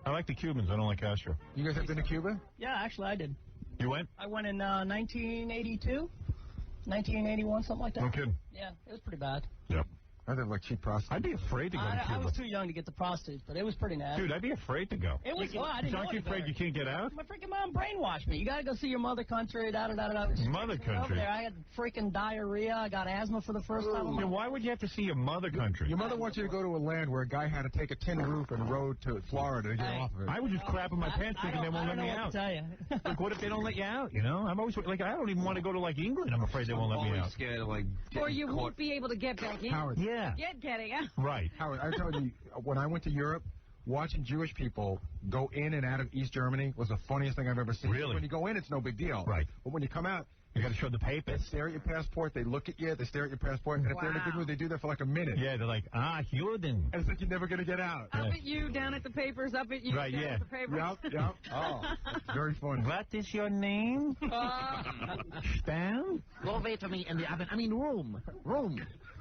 Speaker 2: I like the Cubans. I don't like Castro.
Speaker 4: You guys have been to Cuba?
Speaker 5: Yeah, actually, I did.
Speaker 2: You went?
Speaker 5: I went in 1982, 1981, something like that.
Speaker 2: No kidding.
Speaker 5: Yeah, it was pretty bad.
Speaker 2: Yep.
Speaker 4: I think like cheap prostitutes.
Speaker 2: I'd be afraid to go to Cuba.
Speaker 5: I was too young to get the prostitutes, but it was pretty nasty.
Speaker 2: Dude, I'd be afraid to go.
Speaker 5: It was fun. I didn't know
Speaker 2: Aren't you afraid you can't get out?
Speaker 5: My freaking mom brainwashed me. You got to go see your mother country, da-da-da-da-da.
Speaker 2: Mother country?
Speaker 5: Over there, I had freaking diarrhea. I got asthma for the first time.
Speaker 2: Yeah, why would you have to see your mother country?
Speaker 4: Your mother wants you to go to a land where a guy had to take a tin roof and rode to Florida to get off of it.
Speaker 2: I would just crap in my pants thinking they won't let me out.
Speaker 5: Tell you.
Speaker 2: Like, what if they don't let you out, I'm always, like, I don't even want to go to, like, England. I'm afraid they won't let me out.
Speaker 7: Scared of, like,
Speaker 3: or you won't be able to get back in.
Speaker 4: Howard.
Speaker 2: Yeah.
Speaker 3: Getting out.
Speaker 2: Right.
Speaker 4: Howard, I told you, when I went to Europe, watching Jewish people go in and out of East Germany was the funniest thing I've ever seen.
Speaker 2: Really?
Speaker 4: When you go in, it's no big deal.
Speaker 2: Right.
Speaker 4: But when you come out,
Speaker 2: You got to show the papers.
Speaker 4: They stare at your passport. They look at you. They stare at your passport. And if they're in a good mood, they do that for like a minute.
Speaker 2: Yeah, they're like, Juden.
Speaker 4: And it's like you're never going to get out.
Speaker 3: Up at you, down at the papers, up at you,
Speaker 2: right,
Speaker 3: down at the papers.
Speaker 4: Yep. Oh, very funny.
Speaker 2: What is your name? Stan?
Speaker 13: Go wait for me in the oven. I mean, room.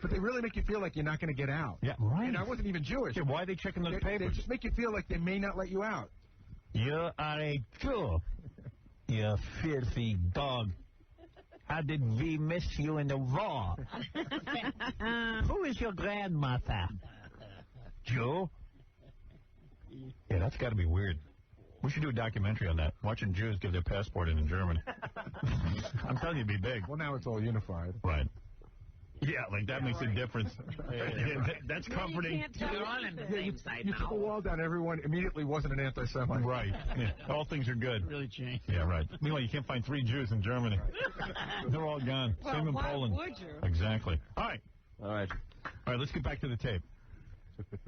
Speaker 4: But they really make you feel like you're not going to get out.
Speaker 2: Yeah, right.
Speaker 4: And I wasn't even Jewish.
Speaker 2: Yeah, why are they checking those papers?
Speaker 4: They just make you feel like they may not let you out.
Speaker 2: You are a Jew. You filthy dog. How did we miss you in the war? Who is your grandmother? Jew? Yeah, that's got to be weird. We should do a documentary on that. Watching Jews give their passport in Germany. I'm telling you, it'd be big.
Speaker 4: Well, now it's all unified.
Speaker 2: Right. Yeah, like that makes a difference. That's comforting.
Speaker 13: You're on the same side
Speaker 4: You took the wall down, everyone immediately wasn't an anti-Semite.
Speaker 2: Right. Yeah. All things are good.
Speaker 5: Really changed.
Speaker 2: Yeah, right. Meanwhile, you can't find 3 Jews in Germany. They're all gone.
Speaker 3: Well,
Speaker 2: Same in
Speaker 3: why
Speaker 2: Poland.
Speaker 3: would you?
Speaker 2: Exactly. All right, let's get back to the tape.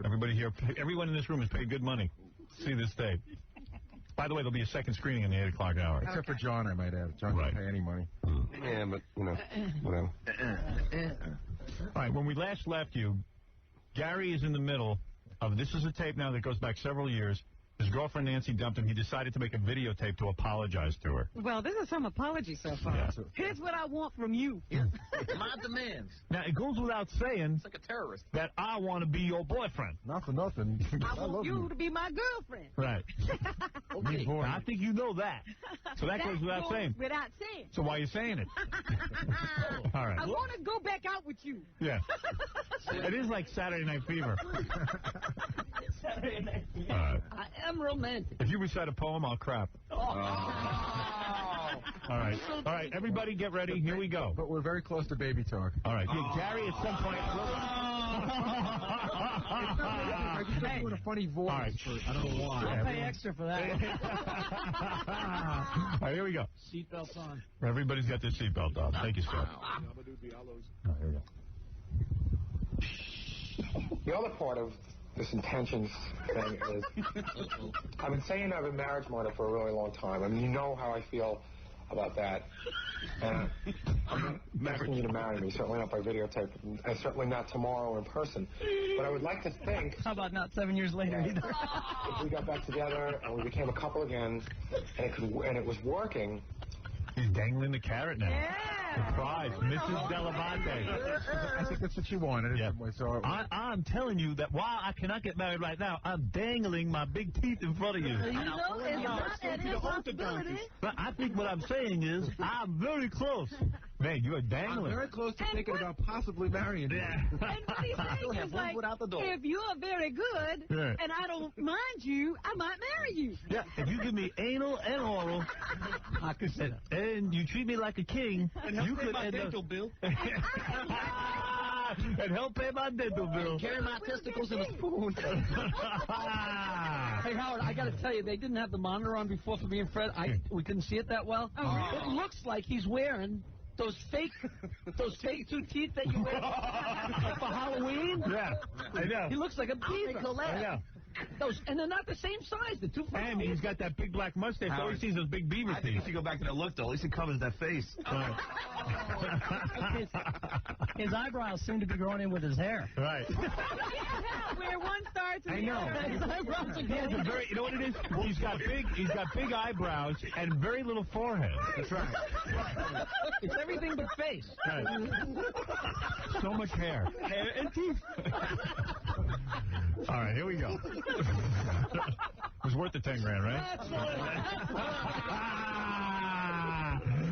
Speaker 2: Everybody here, everyone in this room has paid good money to see this tape. By the way, there'll be a second screening in the 8 o'clock hour.
Speaker 4: Except for John, I might add. John doesn't pay any money.
Speaker 7: Yeah, but, whatever.
Speaker 2: All right, when we last left you, Gary is in the middle of, this is a tape now that goes back several years. His girlfriend Nancy dumped him. He decided to make a videotape to apologize to her.
Speaker 3: Well, this is some apology so far.
Speaker 2: Yeah.
Speaker 3: Here's what I want from you.
Speaker 13: My demands.
Speaker 2: Now, it goes without saying
Speaker 13: It's like a terrorist.
Speaker 2: that I want to be your boyfriend.
Speaker 4: Not for nothing.
Speaker 3: I want you to be my girlfriend.
Speaker 2: Right.
Speaker 3: Okay.
Speaker 2: I think you know that. So that goes without saying.
Speaker 3: Without saying.
Speaker 2: So why are you saying it? All right.
Speaker 3: I want to go back out with you.
Speaker 2: Yeah. It is like Saturday Night Fever.
Speaker 5: Saturday Night Fever.
Speaker 2: I
Speaker 5: am romantic.
Speaker 2: If you recite a poem, I'll crap. All right. All right, everybody get ready. Here we go.
Speaker 4: But we're very close to baby talk.
Speaker 2: All right. Yeah, Gary, at some point...
Speaker 4: I just start doing a funny voice.
Speaker 2: All right.
Speaker 4: I don't know why.
Speaker 5: I'll pay extra for that.
Speaker 2: All right, here we go.
Speaker 5: Seatbelts on.
Speaker 2: Everybody's got their seatbelt on. Thank you, sir. Oh, here we go.
Speaker 12: The other part of this intentions thing is, I've been saying I've been marriage minded for a really long time. I mean, you know how I feel about that. And I'm not asking you to marry me, certainly not by videotape, and certainly not tomorrow in person. But I would like to think...
Speaker 5: How about not 7 years later either?
Speaker 12: If we got back together and we became a couple again, and it was working...
Speaker 2: He's dangling the carrot now.
Speaker 3: Yeah.
Speaker 2: Surprise, Mrs. Delavante.
Speaker 4: I think that's what she wanted.
Speaker 2: Yeah.
Speaker 4: So
Speaker 2: I'm telling you that while I cannot get married right now, I'm dangling my big teeth in front of you.
Speaker 3: You know, it's not an impossibility.
Speaker 2: But I think what I'm saying is I'm very close. Man, you're dangling.
Speaker 4: I'm very close to thinking about possibly marrying you.
Speaker 2: Yeah.
Speaker 3: And what he's saying is like, if you're very good and I don't mind you, I might marry you.
Speaker 2: Yeah, if you give me anal and oral,
Speaker 5: I consider.
Speaker 2: And you treat me like a king, you could end up...
Speaker 5: bill.
Speaker 2: And help pay my dental bill.
Speaker 13: Carry my testicles in a spoon.
Speaker 5: Hey, Howard, I got to tell you, they didn't have the monitor on before for me and Fred. We couldn't see it that well.
Speaker 3: Oh, really?
Speaker 5: It looks like he's wearing those fake 2 teeth that you wear for Halloween.
Speaker 2: Yeah, I know.
Speaker 5: He looks like a beaver.
Speaker 2: I know.
Speaker 5: And they're not the same size. They're too
Speaker 2: And he's got that big black mustache. All he sees those big beaver
Speaker 20: I think
Speaker 2: teeth.
Speaker 20: if you go back to that look, though, at least it covers that face.
Speaker 5: His eyebrows seem to be growing in with his hair.
Speaker 2: Right.
Speaker 3: Where one starts and
Speaker 2: I know.
Speaker 5: His eyebrows are
Speaker 2: He has a very, you know what it is? He's got big eyebrows and very little forehead.
Speaker 4: That's right.
Speaker 5: It's everything but face.
Speaker 2: Right. So much hair.
Speaker 5: Hair and teeth.
Speaker 2: All right, here we go. It was worth the 10 grand, right?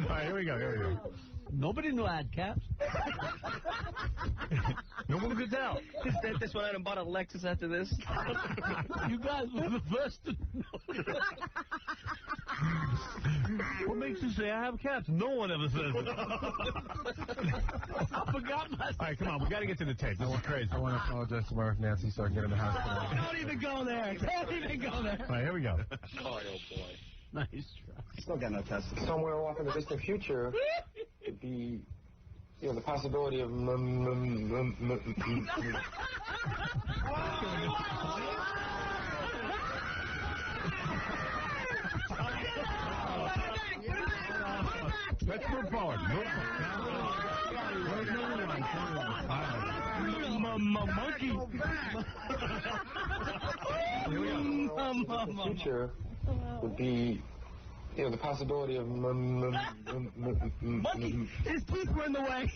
Speaker 2: All right, here we go.
Speaker 5: Nobody knew I had caps.
Speaker 2: No one could tell.
Speaker 13: That's when I bought a Lexus after this.
Speaker 5: You guys were the first to know.
Speaker 2: What makes you say I have caps? No one ever says it.
Speaker 5: I forgot my...
Speaker 2: All right, come on. We got to get to the tape. This is crazy.
Speaker 4: I want to apologize tomorrow if Nancy so I can get in the hospital.
Speaker 5: Don't even go there. Don't even go there.
Speaker 2: All right, here we go.
Speaker 13: Oh, boy.
Speaker 5: Nice try.
Speaker 20: Still got no test.
Speaker 12: Somewhere off in the distant future, it'd be, the possibility of...
Speaker 2: Let's move forward.
Speaker 9: Monkey. The future would be, you know, the possibility of
Speaker 5: monkey. His teeth were in the way.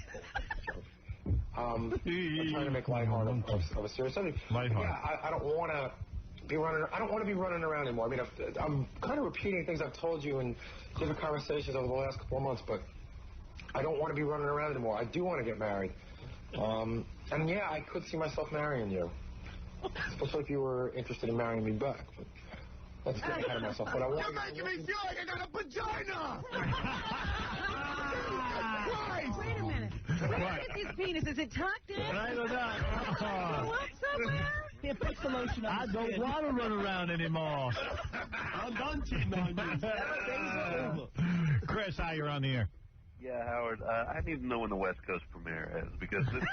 Speaker 9: I'm trying to make lighthearted of a serious subject. Yeah, I don't want to be running. I don't want to be running around anymore. I mean, I'm kind of repeating things I've told you in different conversations over the last couple of months, but I don't want to be running around anymore. I do want to get married. And yeah, I could see myself marrying you, especially if you were interested in marrying me back. But that's getting ahead of myself. But I want.
Speaker 5: You're making me feel like I got a vagina.
Speaker 3: Wait a minute. Where is his penis? Is it tucked in?
Speaker 2: I don't know.
Speaker 3: What, somewhere?
Speaker 5: Yeah, put the lotion on.
Speaker 2: I don't want to run around anymore.
Speaker 5: I'm done cheating on you.
Speaker 2: Chris, hi, you're on the air.
Speaker 15: Yeah, Howard, I need to know when the West Coast premiere is, because this...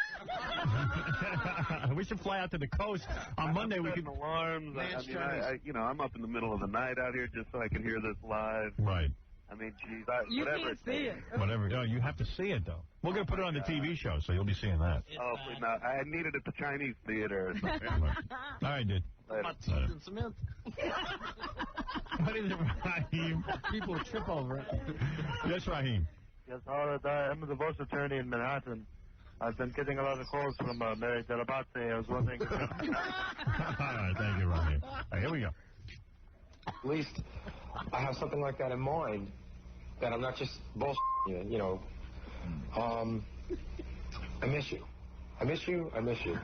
Speaker 2: We should fly out to the coast. On Monday we could...
Speaker 15: alarms. I'm up in the middle of the night out here just so I can hear this live.
Speaker 2: Right.
Speaker 15: I mean, geez,
Speaker 3: you
Speaker 15: whatever
Speaker 3: can't see it.
Speaker 2: Whatever. No, you have to see it, though. We're going to put it on the TV show, so you'll be seeing that.
Speaker 15: Oh, please, no. I need it at the Chinese theater or something.
Speaker 2: All right, dude.
Speaker 5: My teeth in cement.
Speaker 2: What is it, Raheem?
Speaker 5: People trip over it.
Speaker 2: Yes, Raheem.
Speaker 21: Yes, Howard, I'm the divorce attorney in Manhattan. I've been getting a lot of calls from Mary Delabate. I was wondering...
Speaker 2: All right, thank you, Raheem. All right, here we go.
Speaker 9: At least I have something like that in mind, that I'm not just bullshitting you know. I miss you. I miss you. I miss you.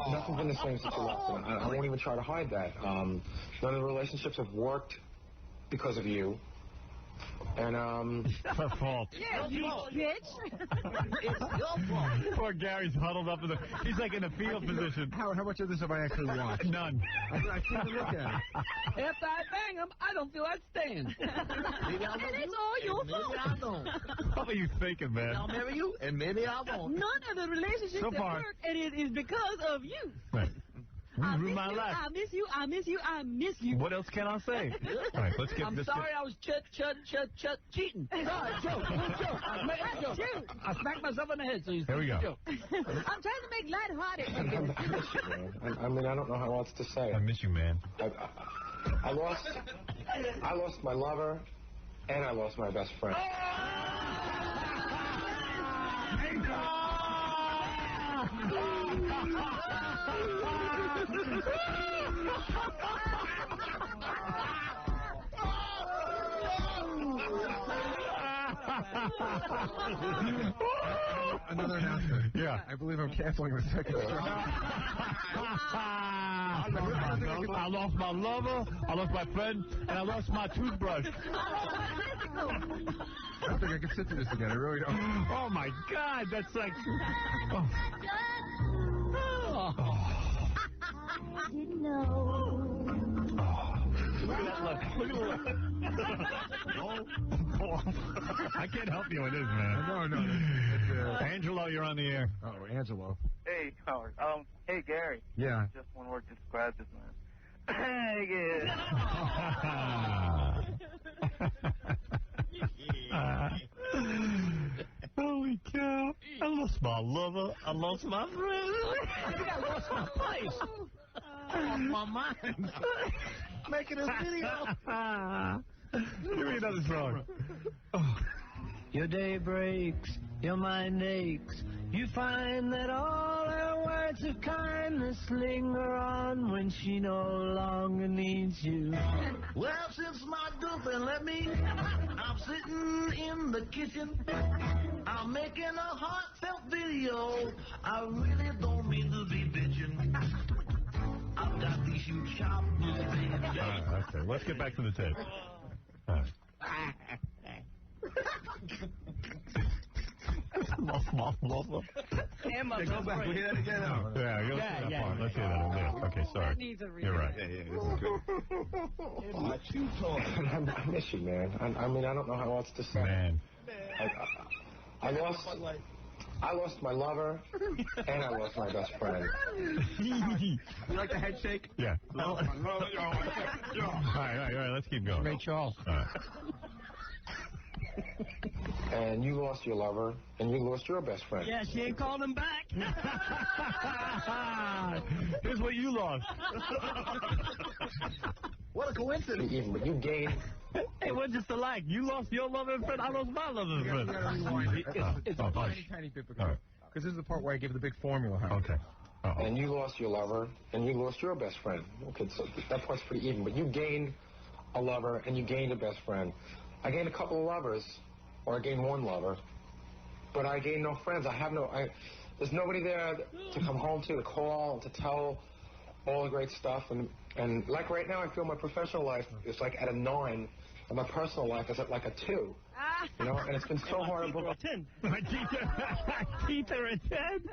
Speaker 9: Nothing's been the same since you left. And I won't even try to hide that. None of the relationships have worked because of you. And,
Speaker 2: her fault.
Speaker 3: Yeah, you bitch.
Speaker 5: It's your fault.
Speaker 2: Poor Gary's huddled up in the... He's like in a field position.
Speaker 4: Howard, how much of this have I actually watched?
Speaker 2: None.
Speaker 4: I can't look at it.
Speaker 5: After I bang him, I don't feel like staying. Maybe I'll
Speaker 3: And it's all your fault.
Speaker 5: Maybe I don't.
Speaker 2: What are you thinking, man?
Speaker 5: I'll marry you, and maybe I won't.
Speaker 3: None of the relationships
Speaker 2: So
Speaker 3: that
Speaker 2: far.
Speaker 3: work, and it is because of you.
Speaker 2: Right.
Speaker 3: I miss
Speaker 2: my
Speaker 3: you,
Speaker 2: life.
Speaker 3: I miss you, I miss you, I miss you.
Speaker 2: What else can I say? All right, let's get
Speaker 5: I'm
Speaker 2: this.
Speaker 5: sorry I was cheating. Joke. I made a joke. I smacked myself in the head, so you
Speaker 2: Here we go.
Speaker 3: I'm trying to make lighthearted.
Speaker 9: I miss you, man. I mean, I don't know how else to say it.
Speaker 2: I miss you, man.
Speaker 9: I lost my lover, and I lost my best friend.
Speaker 4: Another announcement.
Speaker 2: Yeah.
Speaker 4: I believe I'm canceling the second show.
Speaker 2: I lost my lover, I lost my friend, and I lost my toothbrush.
Speaker 4: I don't think I can sit through this again. I really don't.
Speaker 2: Oh, my God. That's like... Oh. Look at that look. Look at that. I can't help you with this, man.
Speaker 4: No.
Speaker 2: Angelo, you're on the air.
Speaker 4: Oh, Angelo.
Speaker 21: Hey, Howard. Hey, Gary.
Speaker 4: Yeah.
Speaker 21: Just one word to describe this man. Hey,
Speaker 2: Holy cow. I lost my lover. I lost my friend.
Speaker 5: I lost my place. I lost my mind. Making this video.
Speaker 2: Give me another song.
Speaker 13: Your day breaks, your mind aches. You find that all her words of kindness linger on when she no longer needs you.
Speaker 5: Well, since my girlfriend left me, I'm sitting in the kitchen. I'm making a heartfelt video. I really don't mean to be bitching. I've got these huge sharp
Speaker 2: Okay, let's get back to the tape. All right.
Speaker 5: Go back. We hear that again.
Speaker 2: Yeah. Let's hear that. Okay, sorry.
Speaker 3: That needs a read.
Speaker 2: You're right.
Speaker 9: I miss you, man. I mean, I don't know how else to say.
Speaker 2: Man.
Speaker 9: I lost my lover, and I lost my best friend.
Speaker 16: You like the head shake?
Speaker 2: Yeah. All right. Let's keep going.
Speaker 5: Ray Charles.
Speaker 2: All right.
Speaker 9: and you lost your lover, and you lost your best friend.
Speaker 13: Yeah, she ain't called him back.
Speaker 2: Here's what you lost.
Speaker 9: What a coincidence. Even, but you gained.
Speaker 2: Hey, we're just alike. You lost your loving friend, I lost my loving friend.
Speaker 4: You gotta rewind it. It's a tiny bit, because this is the part where I give the big formula.
Speaker 2: Okay.
Speaker 9: And you lost your lover, and you lost your best friend. Okay, so that part's pretty even. But you gained a lover, and you gained a best friend. I gained a couple of lovers, or I gained one lover, but I gained no friends. There's nobody there to come home to call, and to tell all the great stuff. And like right now, I feel my professional life is like at a 9, and my personal life is at like a 2. You know, and it's been so horrible.
Speaker 13: My teeth are a 10.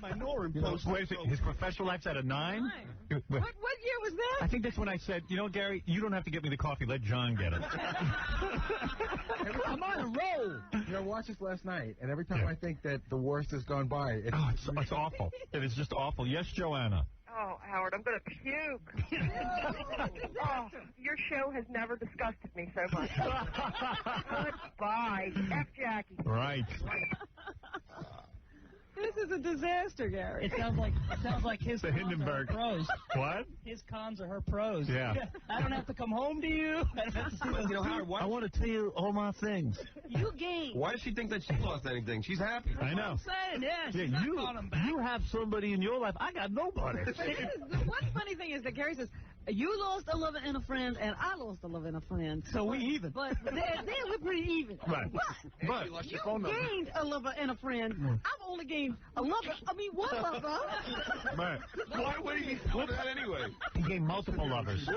Speaker 2: My Norm post. Wait a second, his professional life's at a 9?
Speaker 3: What year was that?
Speaker 2: I think that's when I said, you know, Gary, you don't have to get me the coffee. Let John get it.
Speaker 4: I'm on a roll. You know, I watched this last night, and every time I think that the worst has gone by, it's
Speaker 2: awful. It is just awful. Yes, Joanna.
Speaker 17: Oh, Howard, I'm going to puke. Oh, your show has never disgusted me so much. Goodbye. F Jackie.
Speaker 2: Right.
Speaker 3: This is a disaster, Gary.
Speaker 13: It sounds like his
Speaker 2: the
Speaker 13: cons are her pros.
Speaker 2: What?
Speaker 13: His cons are her pros.
Speaker 2: Yeah.
Speaker 13: I don't have to come home to you. I don't have to see those.
Speaker 7: Howard,
Speaker 13: I want to tell you all my things.
Speaker 3: You gained.
Speaker 7: Why does she think that she lost anything? She's happy.
Speaker 2: I know.
Speaker 13: I'm saying, she's not calling him back.
Speaker 2: You have somebody in your life. I got nobody.
Speaker 3: The one funny thing is that Gary says, you lost a lover and a friend, and I lost a lover and a friend.
Speaker 13: So we even.
Speaker 3: But there we're pretty even.
Speaker 2: Right.
Speaker 3: But you gained a lover and a friend. I've only gained one lover.
Speaker 2: Right.
Speaker 7: Why would he be doing that anyway?
Speaker 2: He gained multiple lovers.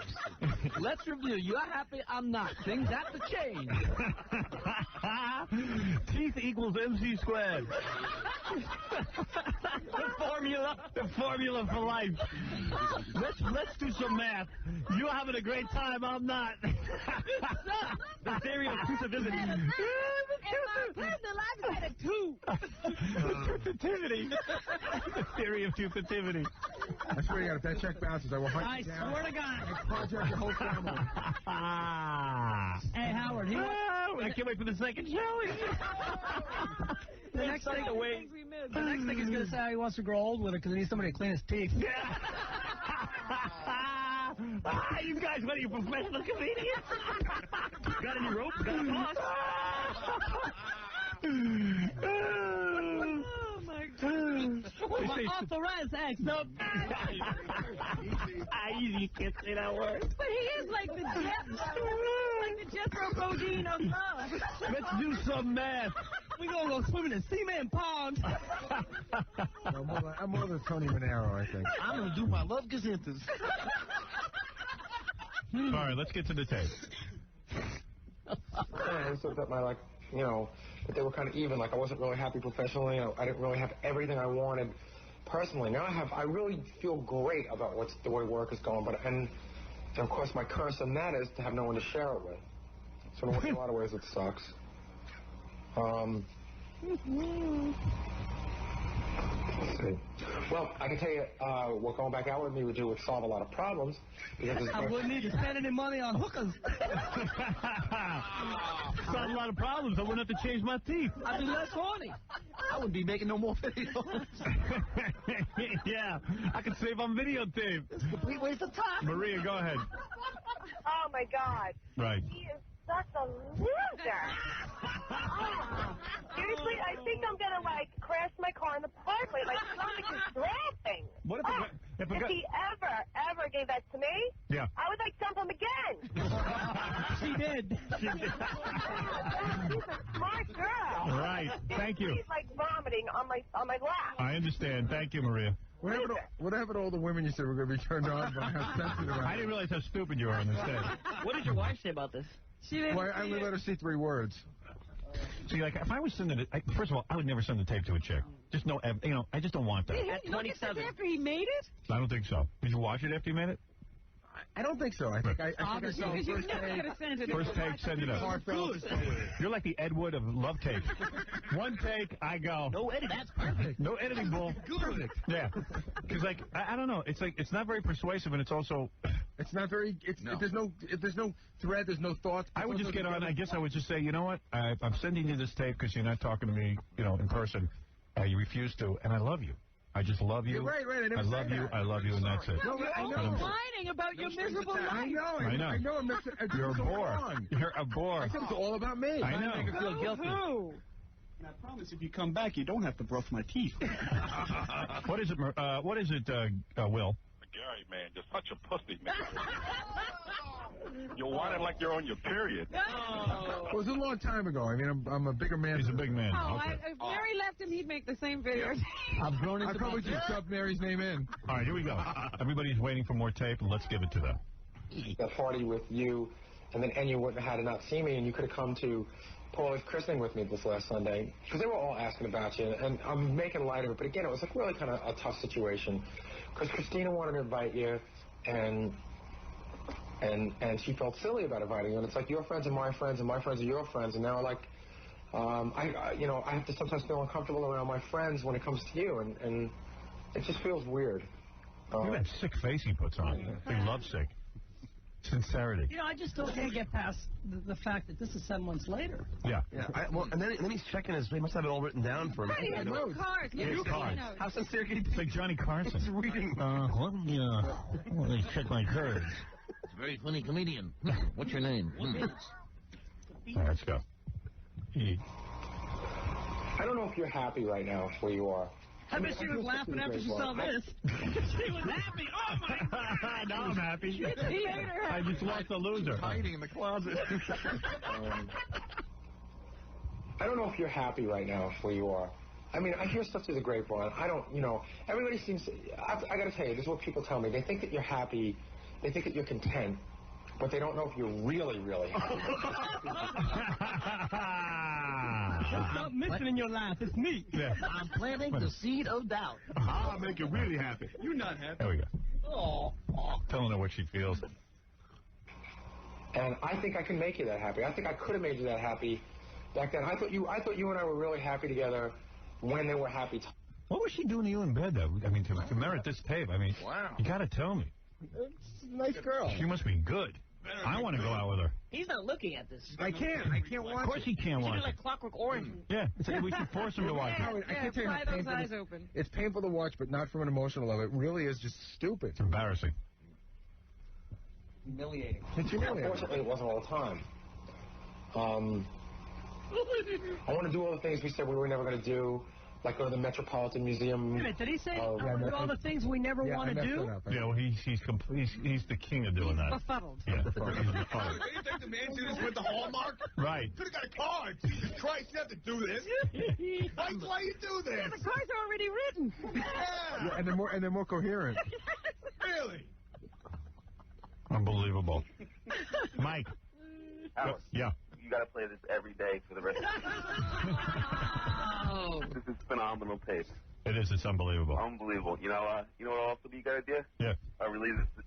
Speaker 13: Let's review. You're happy, I'm not. Things have to change.
Speaker 2: Teeth equals MC squared. The formula for life. Let's do some math. You're having a great time, I'm not. The theory of exclusivity.
Speaker 3: And my personal life is at a 2.
Speaker 2: Stupidity. The theory of stupidity.
Speaker 4: I swear to God, if that check bounces, I will hunt you down.
Speaker 13: I swear to God.
Speaker 4: I project your whole family.
Speaker 13: Hey, Howard.
Speaker 2: I can't wait for the second show.
Speaker 13: The next thing he's going to say how he wants to grow old with her because he needs somebody to clean his teeth.
Speaker 2: You guys, what are you, professional comedians? Got any rope? Got a boss?
Speaker 3: Oh, my God.
Speaker 13: Authorized acts. No.
Speaker 2: Easy, you can't say that word.
Speaker 3: But he is like the Jethro Bodine of love.
Speaker 2: Let's do some math.
Speaker 13: We're going to go swimming in Seaman Pond.
Speaker 4: I'm more than Tony Manero, I think.
Speaker 13: I'm going to do my love gazintas.
Speaker 2: All right, let's get to the tape.
Speaker 9: And so that that they were kind of even. Like I wasn't really happy professionally. I didn't really have everything I wanted personally. Now I really feel great about the way work is going. And of course my curse on that is to have no one to share it with. So in a lot of ways it sucks. Let's see. Well, I can tell you, what going back out with me would solve a lot of problems. Because
Speaker 13: I wouldn't need to spend any money on hookers.
Speaker 2: Solve a lot of problems. I wouldn't have to change my teeth.
Speaker 13: I'd be less horny. I wouldn't be making no more videos.
Speaker 2: Yeah, I could save on videotape.
Speaker 13: It's a complete waste of time.
Speaker 2: Maria, go ahead.
Speaker 11: Oh, my God.
Speaker 2: Right.
Speaker 11: He is such a loser. Seriously, I think I'm going to, crash my car in the parkway. My stomach is dropping.
Speaker 2: What if
Speaker 11: he ever gave that to me, I would, jump him again.
Speaker 13: She did.
Speaker 11: She's a smart girl.
Speaker 2: Right. Thank you.
Speaker 11: He's, vomiting on my lap.
Speaker 2: I understand. Thank you, Maria.
Speaker 4: What happened to all the women you said were going to be turned on by how sensitive I am?
Speaker 2: I didn't realize how stupid you are on this day.
Speaker 13: What did your wife say about this?
Speaker 4: I only let her see 3 words.
Speaker 2: See, if I was sending it, first of all, I would never send the tape to a chick. Just no, I just don't want that.
Speaker 3: At 27. After he made it?
Speaker 2: I don't think so. Did you watch it after you made it?
Speaker 4: I don't think so. I think I saw first take.
Speaker 2: First take, send it up. You're like the Ed Wood of love tape. One take, I go.
Speaker 13: No editing. That's perfect.
Speaker 2: No editing, bull.
Speaker 4: Perfect.
Speaker 2: Yeah. Because, I don't know. It's not very persuasive, and it's also...
Speaker 4: It's not very. There's no thread. There's no thoughts.
Speaker 2: I would just get on. I guess I would just say, you know what? I'm sending you this tape because you're not talking to me, in person. You refuse to, and I love you. I just love you.
Speaker 4: Right.
Speaker 2: I love you. I love you, and that's it.
Speaker 3: No, you're always whining about your miserable life.
Speaker 4: I know.
Speaker 2: You're a bore. You're a bore.
Speaker 4: I said it's all about me.
Speaker 2: I know.
Speaker 4: Make her feel guilty.
Speaker 10: And I promise, if you come back, you don't have to brush my teeth.
Speaker 2: What is it, Will?
Speaker 22: Gary, man, you're such a pussy, man. You're whining like you're on your period.
Speaker 4: Well, it was a long time ago. I mean, I'm a bigger man.
Speaker 2: He's a big man.
Speaker 3: If Mary left him, he'd make the same videos.
Speaker 4: I've grown into. I probably just dubbed Mary's name in.
Speaker 2: All right, here we go. Everybody's waiting for more tape, and let's give it to them.
Speaker 9: That party with you, and then Enya wouldn't have had to not see me, and you could have come to Paula's christening with me this last Sunday, because they were all asking about you, and I'm making light of it, but again, it was like really kind of a tough situation, because Christina wanted to invite you, and she felt silly about inviting you, and it's like your friends are my friends, and my friends are your friends, and now like, I have to sometimes feel uncomfortable around my friends when it comes to you, and it just feels weird.
Speaker 2: Look at that sick face he puts on. Big lovesick. Sincerity.
Speaker 5: I just still can't get past the fact that this is 7 months later.
Speaker 2: Yeah.
Speaker 7: And then he's checking he must have it all written down for him.
Speaker 3: He has no cards.
Speaker 7: How sincere can he be?
Speaker 2: It's like Johnny Carson.
Speaker 7: He's reading.
Speaker 13: Let me check my cards. Very funny comedian. What's your name?
Speaker 2: All right, let's go.
Speaker 9: I don't know if you're happy right now where you are.
Speaker 5: I bet she was laughing after she saw this. She was happy. Oh, my God.
Speaker 2: Now I'm happy.
Speaker 5: He ate her.
Speaker 2: I just lost a loser.
Speaker 6: Hiding in the closet.
Speaker 9: I don't know if you're happy right now where you are. I mean, I hear stuff through the grapevine. I don't, everybody seems to, I got to tell you, this is what people tell me. They think that you're happy. They think that you're content. But they don't know if you're really, really happy.
Speaker 5: What's up missing in your life? It's me.
Speaker 2: Yeah.
Speaker 13: I'm planting the seed of doubt.
Speaker 10: I'll make you really happy. You're not happy.
Speaker 2: There we go.
Speaker 13: Oh.
Speaker 2: Telling her what she feels.
Speaker 9: And I think I can make you that happy. I think I could have made you that happy back then. I thought you and I were really happy together when they were happy.
Speaker 2: What was she doing to you in bed, though? I mean, to merit this tape. I mean,
Speaker 6: wow.
Speaker 2: You got to tell me.
Speaker 4: It's a nice girl.
Speaker 2: She must be good. I want to go out with her.
Speaker 5: He's not looking at this.
Speaker 4: I can't watch it.
Speaker 2: Of course he can't watch it.
Speaker 5: Like Clockwork Orange.
Speaker 2: Yeah, it's like we should force him to watch it.
Speaker 4: I can't tell you how
Speaker 3: pry those
Speaker 4: painful
Speaker 3: eyes open.
Speaker 4: It's painful to watch, but not from an emotional level. It really is just stupid.
Speaker 2: It's embarrassing.
Speaker 9: Humiliating. It's humiliating. Unfortunately, it wasn't all the time. I want to do all the things we said we were never going to do, like go to the Metropolitan Museum.
Speaker 5: Wait a minute, did he say do all the things we never want to do?
Speaker 2: Yeah, well, he's the king of doing that.
Speaker 3: Befuddled.
Speaker 2: Yeah, he's befuddled.
Speaker 10: You think the man did this with the Hallmark?
Speaker 2: Right.
Speaker 10: Could have got a card. Jesus Christ, you have to do this. Why you do this?
Speaker 3: Yeah, the cards are already written.
Speaker 4: Yeah, and they're more coherent.
Speaker 10: Really?
Speaker 2: Unbelievable. Mike.
Speaker 15: Alex,
Speaker 2: yeah.
Speaker 15: You got to play this every day for the rest of the year. This is phenomenal tape.
Speaker 2: It is. It's unbelievable.
Speaker 15: Unbelievable. You know what also be a good idea?
Speaker 2: Yeah.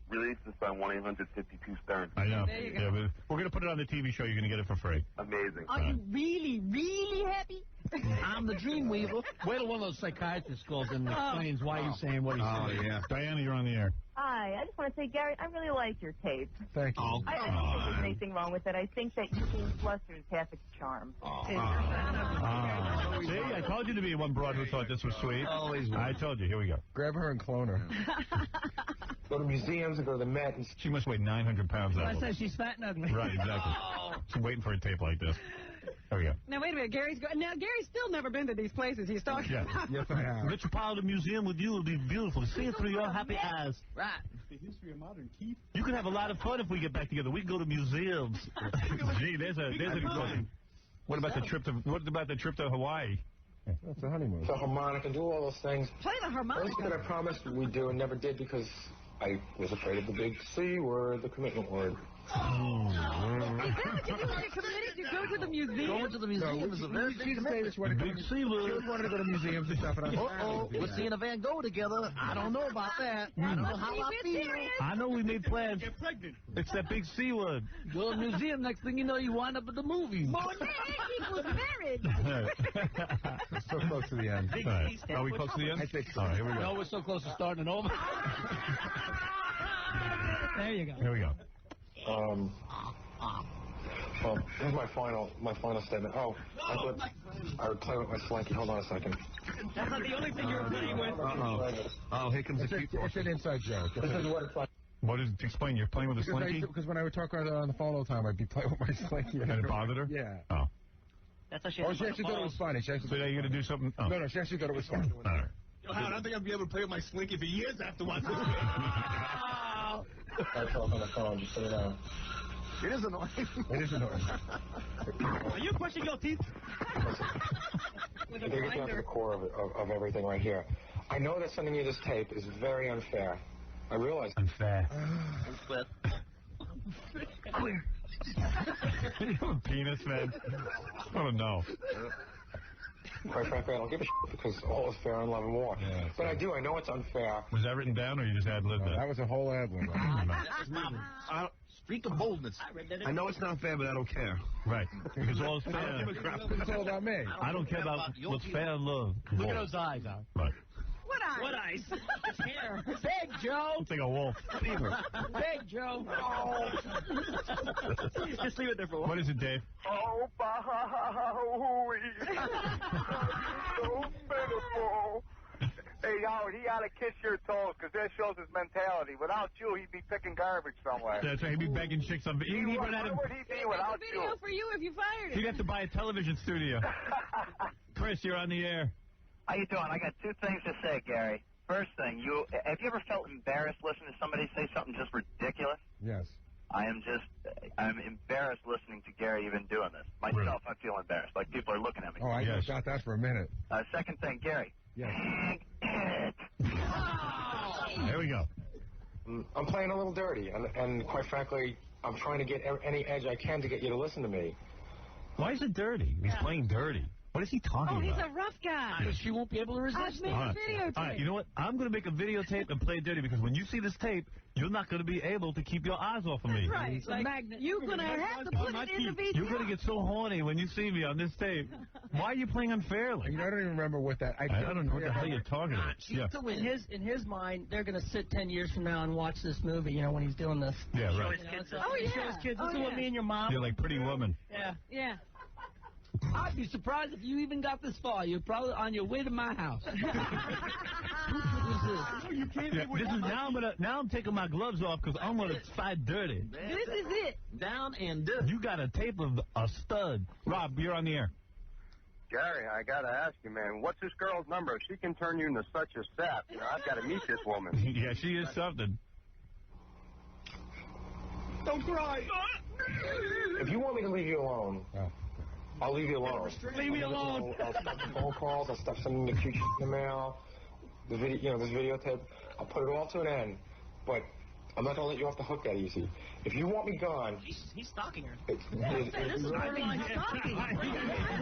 Speaker 15: Release this on 1-800-52-STERN.
Speaker 2: I know.
Speaker 3: There you go.
Speaker 2: Yeah, we're going to put it on the TV show. You're going to get it for free.
Speaker 15: Amazing.
Speaker 5: Are you really, really happy? I'm the dream weaver. Wait till one of those psychiatrists calls in and explains why he's saying what he's saying.
Speaker 2: Oh, yeah. Diana, you're on the air.
Speaker 11: Hi, I just want to say, Gary, I really like your tape.
Speaker 4: Thank you.
Speaker 11: I don't think there's anything wrong with it. I think that you being flustered is half its charm.
Speaker 2: See, I told you to be one broad who thought this was sweet.
Speaker 7: Always.
Speaker 2: I told you. Here we go.
Speaker 4: Grab her and clone her.
Speaker 9: Go to museums and go to the Met. And
Speaker 2: she must weigh 900 pounds.
Speaker 5: I said she's fat and ugly.
Speaker 2: Right, exactly. She's waiting for a tape like this. There we go.
Speaker 3: Now, wait a minute. Gary's still never been to these places he's talking about.
Speaker 4: Yes, I have.
Speaker 2: Metropolitan Museum with you will be beautiful. See it through your happy eyes.
Speaker 5: Right.
Speaker 10: The history of modern teeth.
Speaker 2: You can have a lot of fun if we get back together. We can go to museums. Gee, there's a good one. What about the trip to Hawaii?
Speaker 4: That's a honeymoon.
Speaker 9: The harmonica, do all those things.
Speaker 3: Play the harmonica.
Speaker 9: Those that I promised we'd do and never did because I was afraid of the big C word, the commitment word.
Speaker 3: Is that what you do when you're committed? You go to the museum?
Speaker 5: Going to the museum is a very big commitment.
Speaker 4: Big C wanted to go to museums and stuff.
Speaker 5: We're seeing a Van Gogh together. I don't know about that. I don't know how I feel.
Speaker 2: I know we made plans.
Speaker 10: Get pregnant.
Speaker 2: It's that big C word.
Speaker 5: Go to the museum, next thing you know, you wind up at the movies.
Speaker 3: Monet equals marriage.
Speaker 4: We're so close to the end.
Speaker 2: Right. Are we close to the end?
Speaker 4: I think so.
Speaker 2: All right, here we go.
Speaker 5: No, we're so close to starting it over.
Speaker 3: There you go.
Speaker 2: Here we go.
Speaker 9: Well, here's my final statement. Oh, I thought I would play with my slinky. Hold on a second.
Speaker 3: That's not the only thing you were playing with.
Speaker 2: Oh, here comes the cute portion.
Speaker 4: It's an inside joke.
Speaker 9: This is what it's like.
Speaker 2: What is it? Explain. You're playing with a slinky?
Speaker 4: Because when I would talk on the phone all the time, I'd be playing with my slinky.
Speaker 2: And it bothered her?
Speaker 4: Yeah.
Speaker 2: Oh.
Speaker 3: That's how she
Speaker 4: She actually thought it was funny.
Speaker 2: So now you're going to do something? Oh.
Speaker 4: No, she actually thought it was funny.
Speaker 2: All right.
Speaker 10: Howard, I don't think I'll be able to play with my slinky for years after watching it.
Speaker 9: I talk on the phone, just so you know.
Speaker 10: It is annoying.
Speaker 4: It is annoying.
Speaker 10: Are you brushing your teeth?
Speaker 9: I gotta get down to the core of everything right here. I know that sending you this tape is very unfair. I realize.
Speaker 2: Unfair.
Speaker 3: Queer.
Speaker 2: You're a penis, man. I don't know.
Speaker 9: Quite frankly, I don't give a shit because all is fair in love and war.
Speaker 2: Yeah,
Speaker 9: but I do. I know it's unfair.
Speaker 2: Was that written down, or you just ad-libbed that?
Speaker 4: That was a whole ad-lib.
Speaker 10: Streak of boldness. I know it's not fair, but I don't care.
Speaker 2: Right. Because all is fair.
Speaker 4: It's all about me.
Speaker 2: I don't care about what's fair in love.
Speaker 5: Look at those eyes, Al.
Speaker 2: Right.
Speaker 3: What eyes?
Speaker 5: What eyes? His hair. Big Joe.
Speaker 2: Looks like a wolf.
Speaker 5: Big Joe.
Speaker 3: Just leave it there for a while.
Speaker 2: What is it, Dave?
Speaker 8: Oh, Bowie. So pitiful. Hey, Howard, he ought to kiss your toes because that shows his mentality. Without you, he'd be picking garbage somewhere.
Speaker 2: That's right. He'd be begging chicks on.
Speaker 8: Where would he be without you?
Speaker 3: Video for you if you fired him.
Speaker 2: He'd have to buy a television studio. Chris, you're on the air.
Speaker 1: How you doing? I got two things to say, Gary. First thing, have you ever felt embarrassed listening to somebody say something just ridiculous?
Speaker 4: Yes.
Speaker 1: I'm embarrassed listening to Gary even doing this. Myself,
Speaker 2: Really?
Speaker 1: I feel embarrassed. Like people are looking at me.
Speaker 4: Oh, I just got that for a minute.
Speaker 1: Second thing, Gary.
Speaker 4: Yes.
Speaker 2: There we go.
Speaker 9: I'm playing a little dirty, and quite frankly, I'm trying to get any edge I can to get you to listen to me.
Speaker 2: Why is it dirty? He's playing dirty. What is he talking about?
Speaker 3: Oh, he's a rough guy.
Speaker 5: Because she won't be able to resist
Speaker 3: it.
Speaker 2: All right, you know what? I'm going to make a videotape and play it dirty because when you see this tape, you're not going to be able to keep your eyes off of me.
Speaker 3: That's right. It's a magnet. You're going to have to put it in the VCR.
Speaker 2: You're going to get so horny when you see me on this tape. Why are you playing unfairly?
Speaker 4: You know, I don't even remember what that...
Speaker 2: I don't know what the hell you're talking about.
Speaker 13: Yeah. In his mind, they're going to sit 10 years from now and watch this movie, you know, when he's doing this.
Speaker 2: Yeah, right.
Speaker 13: Show his kids, this is what me and your mom...
Speaker 2: You're like Pretty Woman.
Speaker 13: Yeah.
Speaker 3: Yeah.
Speaker 5: I'd be surprised if you even got this far. You're probably on your way to my house.
Speaker 2: Now I'm taking my gloves off because I'm going to fight dirty.
Speaker 3: This is it.
Speaker 5: Down and dirty.
Speaker 2: You got a tape of a stud. Rob, you're on the air.
Speaker 19: Gary, I gotta ask you, man, what's this girl's number? If she can turn you into such a sap, you know, I've got to meet this woman.
Speaker 2: Yeah, she is something.
Speaker 10: Don't cry.
Speaker 9: If you want me to leave you alone, I'll leave you alone.
Speaker 5: Leave me alone.
Speaker 9: I'll stop the phone calls. I'll stop sending the cute shit in the mail. The video, you know, this videotape. I'll put it all to an end. But I'm not gonna let you off the hook that easy. If you want me gone,
Speaker 13: He's stalking her.
Speaker 3: This is borderline stalking.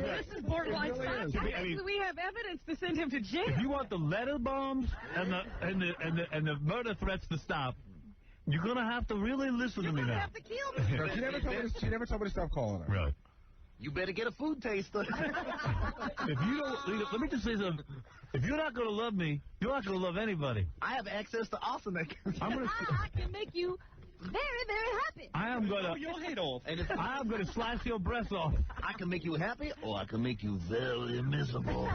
Speaker 3: This is borderline stalking. We have evidence to send him to jail.
Speaker 2: If you want the letter bombs and the murder threats to stop, you're gonna have to really listen to me now.
Speaker 3: You're gonna have to kill me.
Speaker 4: No, she never told me to stop calling her.
Speaker 2: Really?
Speaker 5: You better get a food taster.
Speaker 2: If you don't, let me just say something. If you're not going to love me, you're not going to love anybody.
Speaker 5: I have access to arsenic.
Speaker 3: I can make you very, very happy.
Speaker 2: I am going to.
Speaker 10: Your head off.
Speaker 2: And I am going to slice your breasts off.
Speaker 5: I can make you happy, or I can make you very miserable.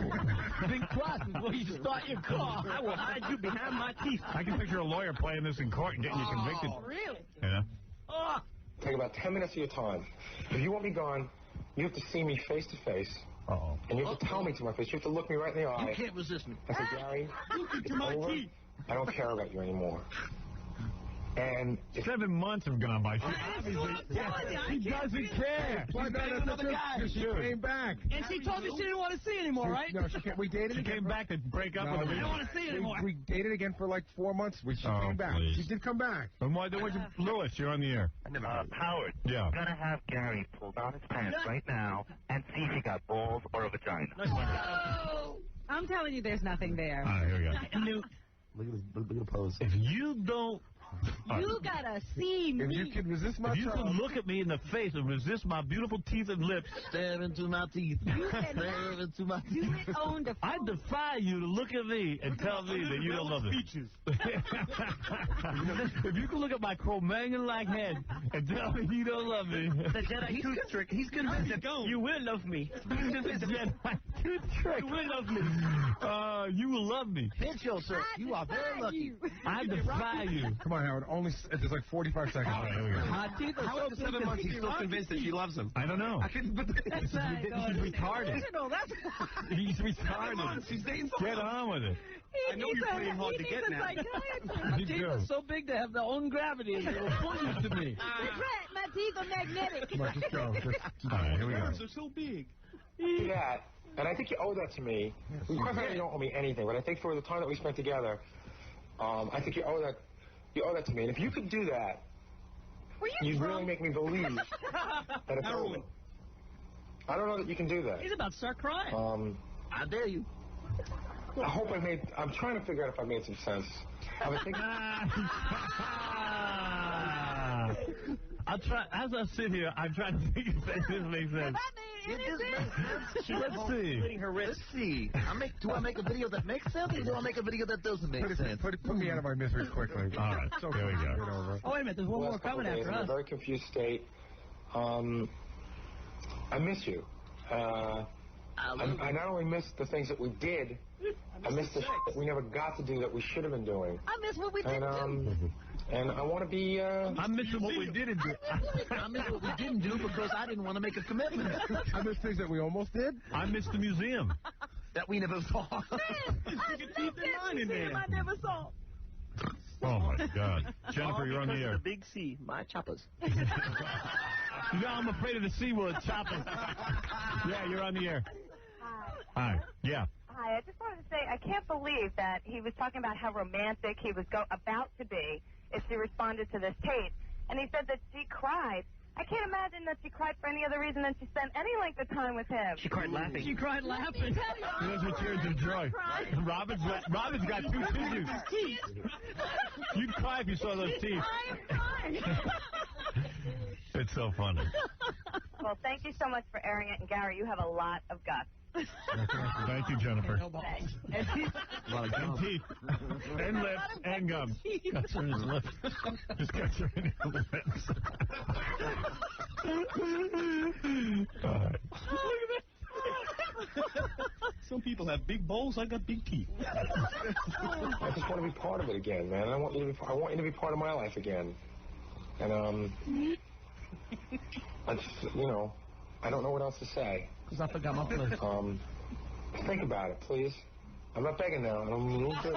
Speaker 5: Big cross before you start your car. I will hide you behind my teeth.
Speaker 2: I can picture a lawyer playing this in court and getting you convicted.
Speaker 3: Really?
Speaker 2: Yeah.
Speaker 3: Oh.
Speaker 9: take about 10 minutes of your time. If you want me gone, you have to see me face to face.
Speaker 2: Uh-oh.
Speaker 9: And you have to tell me to my face. You have to look me right in the eye.
Speaker 5: You can't resist me.
Speaker 9: I said, Gary,
Speaker 10: Look into
Speaker 9: it's
Speaker 10: my
Speaker 9: over.
Speaker 10: teeth.
Speaker 9: I don't care about you anymore.
Speaker 12: And
Speaker 2: 7 months have gone by. He doesn't care.
Speaker 4: Well, no, another guy. She came back.
Speaker 5: And she told you she didn't want to see anymore, right?
Speaker 4: No, we dated again.
Speaker 2: She came back to break up with him.
Speaker 5: I don't want to see it anymore.
Speaker 4: We dated again for like 4 months. She came back.
Speaker 2: Please.
Speaker 4: She did come back.
Speaker 2: And why? Lewis, you're on the air.
Speaker 1: Howard.
Speaker 2: Yeah.
Speaker 1: I'm gonna have Gary pull down his pants right now and see if he got balls or a vagina.
Speaker 3: I'm telling you, there's nothing there.
Speaker 2: All right, here we go.
Speaker 7: Look at the pose.
Speaker 2: If you don't...
Speaker 3: You gotta see me.
Speaker 4: If you can resist my
Speaker 2: If you can look at me in the face and resist my beautiful teeth and lips, stare into my teeth. Stare into my teeth. I defy you to look at me and tell me that you don't love me. If you can look at my Cro-Magnon-like head and tell me you don't love me.
Speaker 5: The Jedi tooth trick. He's convinced that you will love me.
Speaker 2: The Jedi tooth trick.
Speaker 5: You will love me.
Speaker 2: You will love me.
Speaker 5: Pinch yourself. You are very lucky.
Speaker 2: I defy you.
Speaker 4: Come on, Howard. There's like 45 seconds.
Speaker 2: All right, here we go.
Speaker 5: My teeth are
Speaker 7: How after 7 months he's still convinced that she loves him?
Speaker 2: I don't know.
Speaker 5: That's right.
Speaker 2: He's retarded. He's retarded.
Speaker 7: She's dating
Speaker 2: Get on with it.
Speaker 7: I know you're playing hard to get now.
Speaker 5: My teeth are so big they have their own gravity and they will pull you to me.
Speaker 3: That's right. My teeth are magnetic.
Speaker 4: Come on, just go.
Speaker 2: All right, here we go.
Speaker 7: Nerves are so big.
Speaker 9: Yeah, and I think you owe that to me. Of course, you don't owe me anything, but I think for the time that we spent together, I think you owe that to me. And if you could do that, you'd really make me believe that it's over. I don't know that you can do that.
Speaker 5: He's about to start crying.
Speaker 9: I dare you. I'm trying to figure out if I made some sense. I was thinking...
Speaker 2: As I sit here, I'm trying to think if this makes sense. Let's see.
Speaker 7: Her wrist. Let's see. Do I make a video that makes sense, or do I make a video that doesn't make sense?
Speaker 4: Put me out of my misery quickly.
Speaker 2: All right, so there we go.
Speaker 5: Oh, wait a minute. There's one more coming after us.
Speaker 9: I'm in a very confused state. I miss you. I not only miss the things that we did, I miss the shit that we never got to do that we should have been doing.
Speaker 3: I miss what we didn't do.
Speaker 9: And I want to be...
Speaker 2: I'm missing what we didn't do.
Speaker 7: I miss what we didn't do because I didn't want to make a commitment.
Speaker 4: I miss things that we almost did.
Speaker 2: I miss the museum.
Speaker 7: That we never saw.
Speaker 3: I never saw.
Speaker 2: Oh, my God. Jennifer, you're on the air.
Speaker 7: The big C, my choppers.
Speaker 2: You know, I'm afraid of the C-word, choppers. Yeah, you're on the air. Hi. Yeah.
Speaker 11: Hi, I just wanted to say, I can't believe that he was talking about how romantic he was about to be if she responded to this tape. And he said that she cried. I can't imagine that she cried for any other reason than she spent any length of time with him.
Speaker 5: She cried laughing. She cried laughing.
Speaker 2: Those were tears of joy. Robin's got 2 tissues. You'd cry if you saw those teeth.
Speaker 3: I am crying.
Speaker 2: It's so funny.
Speaker 11: Well, thank you so much for airing it. And, Gary, you have a lot of guts.
Speaker 2: Thank you, Jennifer.
Speaker 11: And
Speaker 2: teeth. And lips. And gums. Cuts her in his lips. Just cuts her in his lips. Look at that.
Speaker 7: Some people have big bowls. I got big teeth.
Speaker 9: I just want to be part of it again, man. I want you to be part of my life again. And, I don't know what else to say.
Speaker 5: Because I forgot my place.
Speaker 9: Think about it, please. I'm not begging now.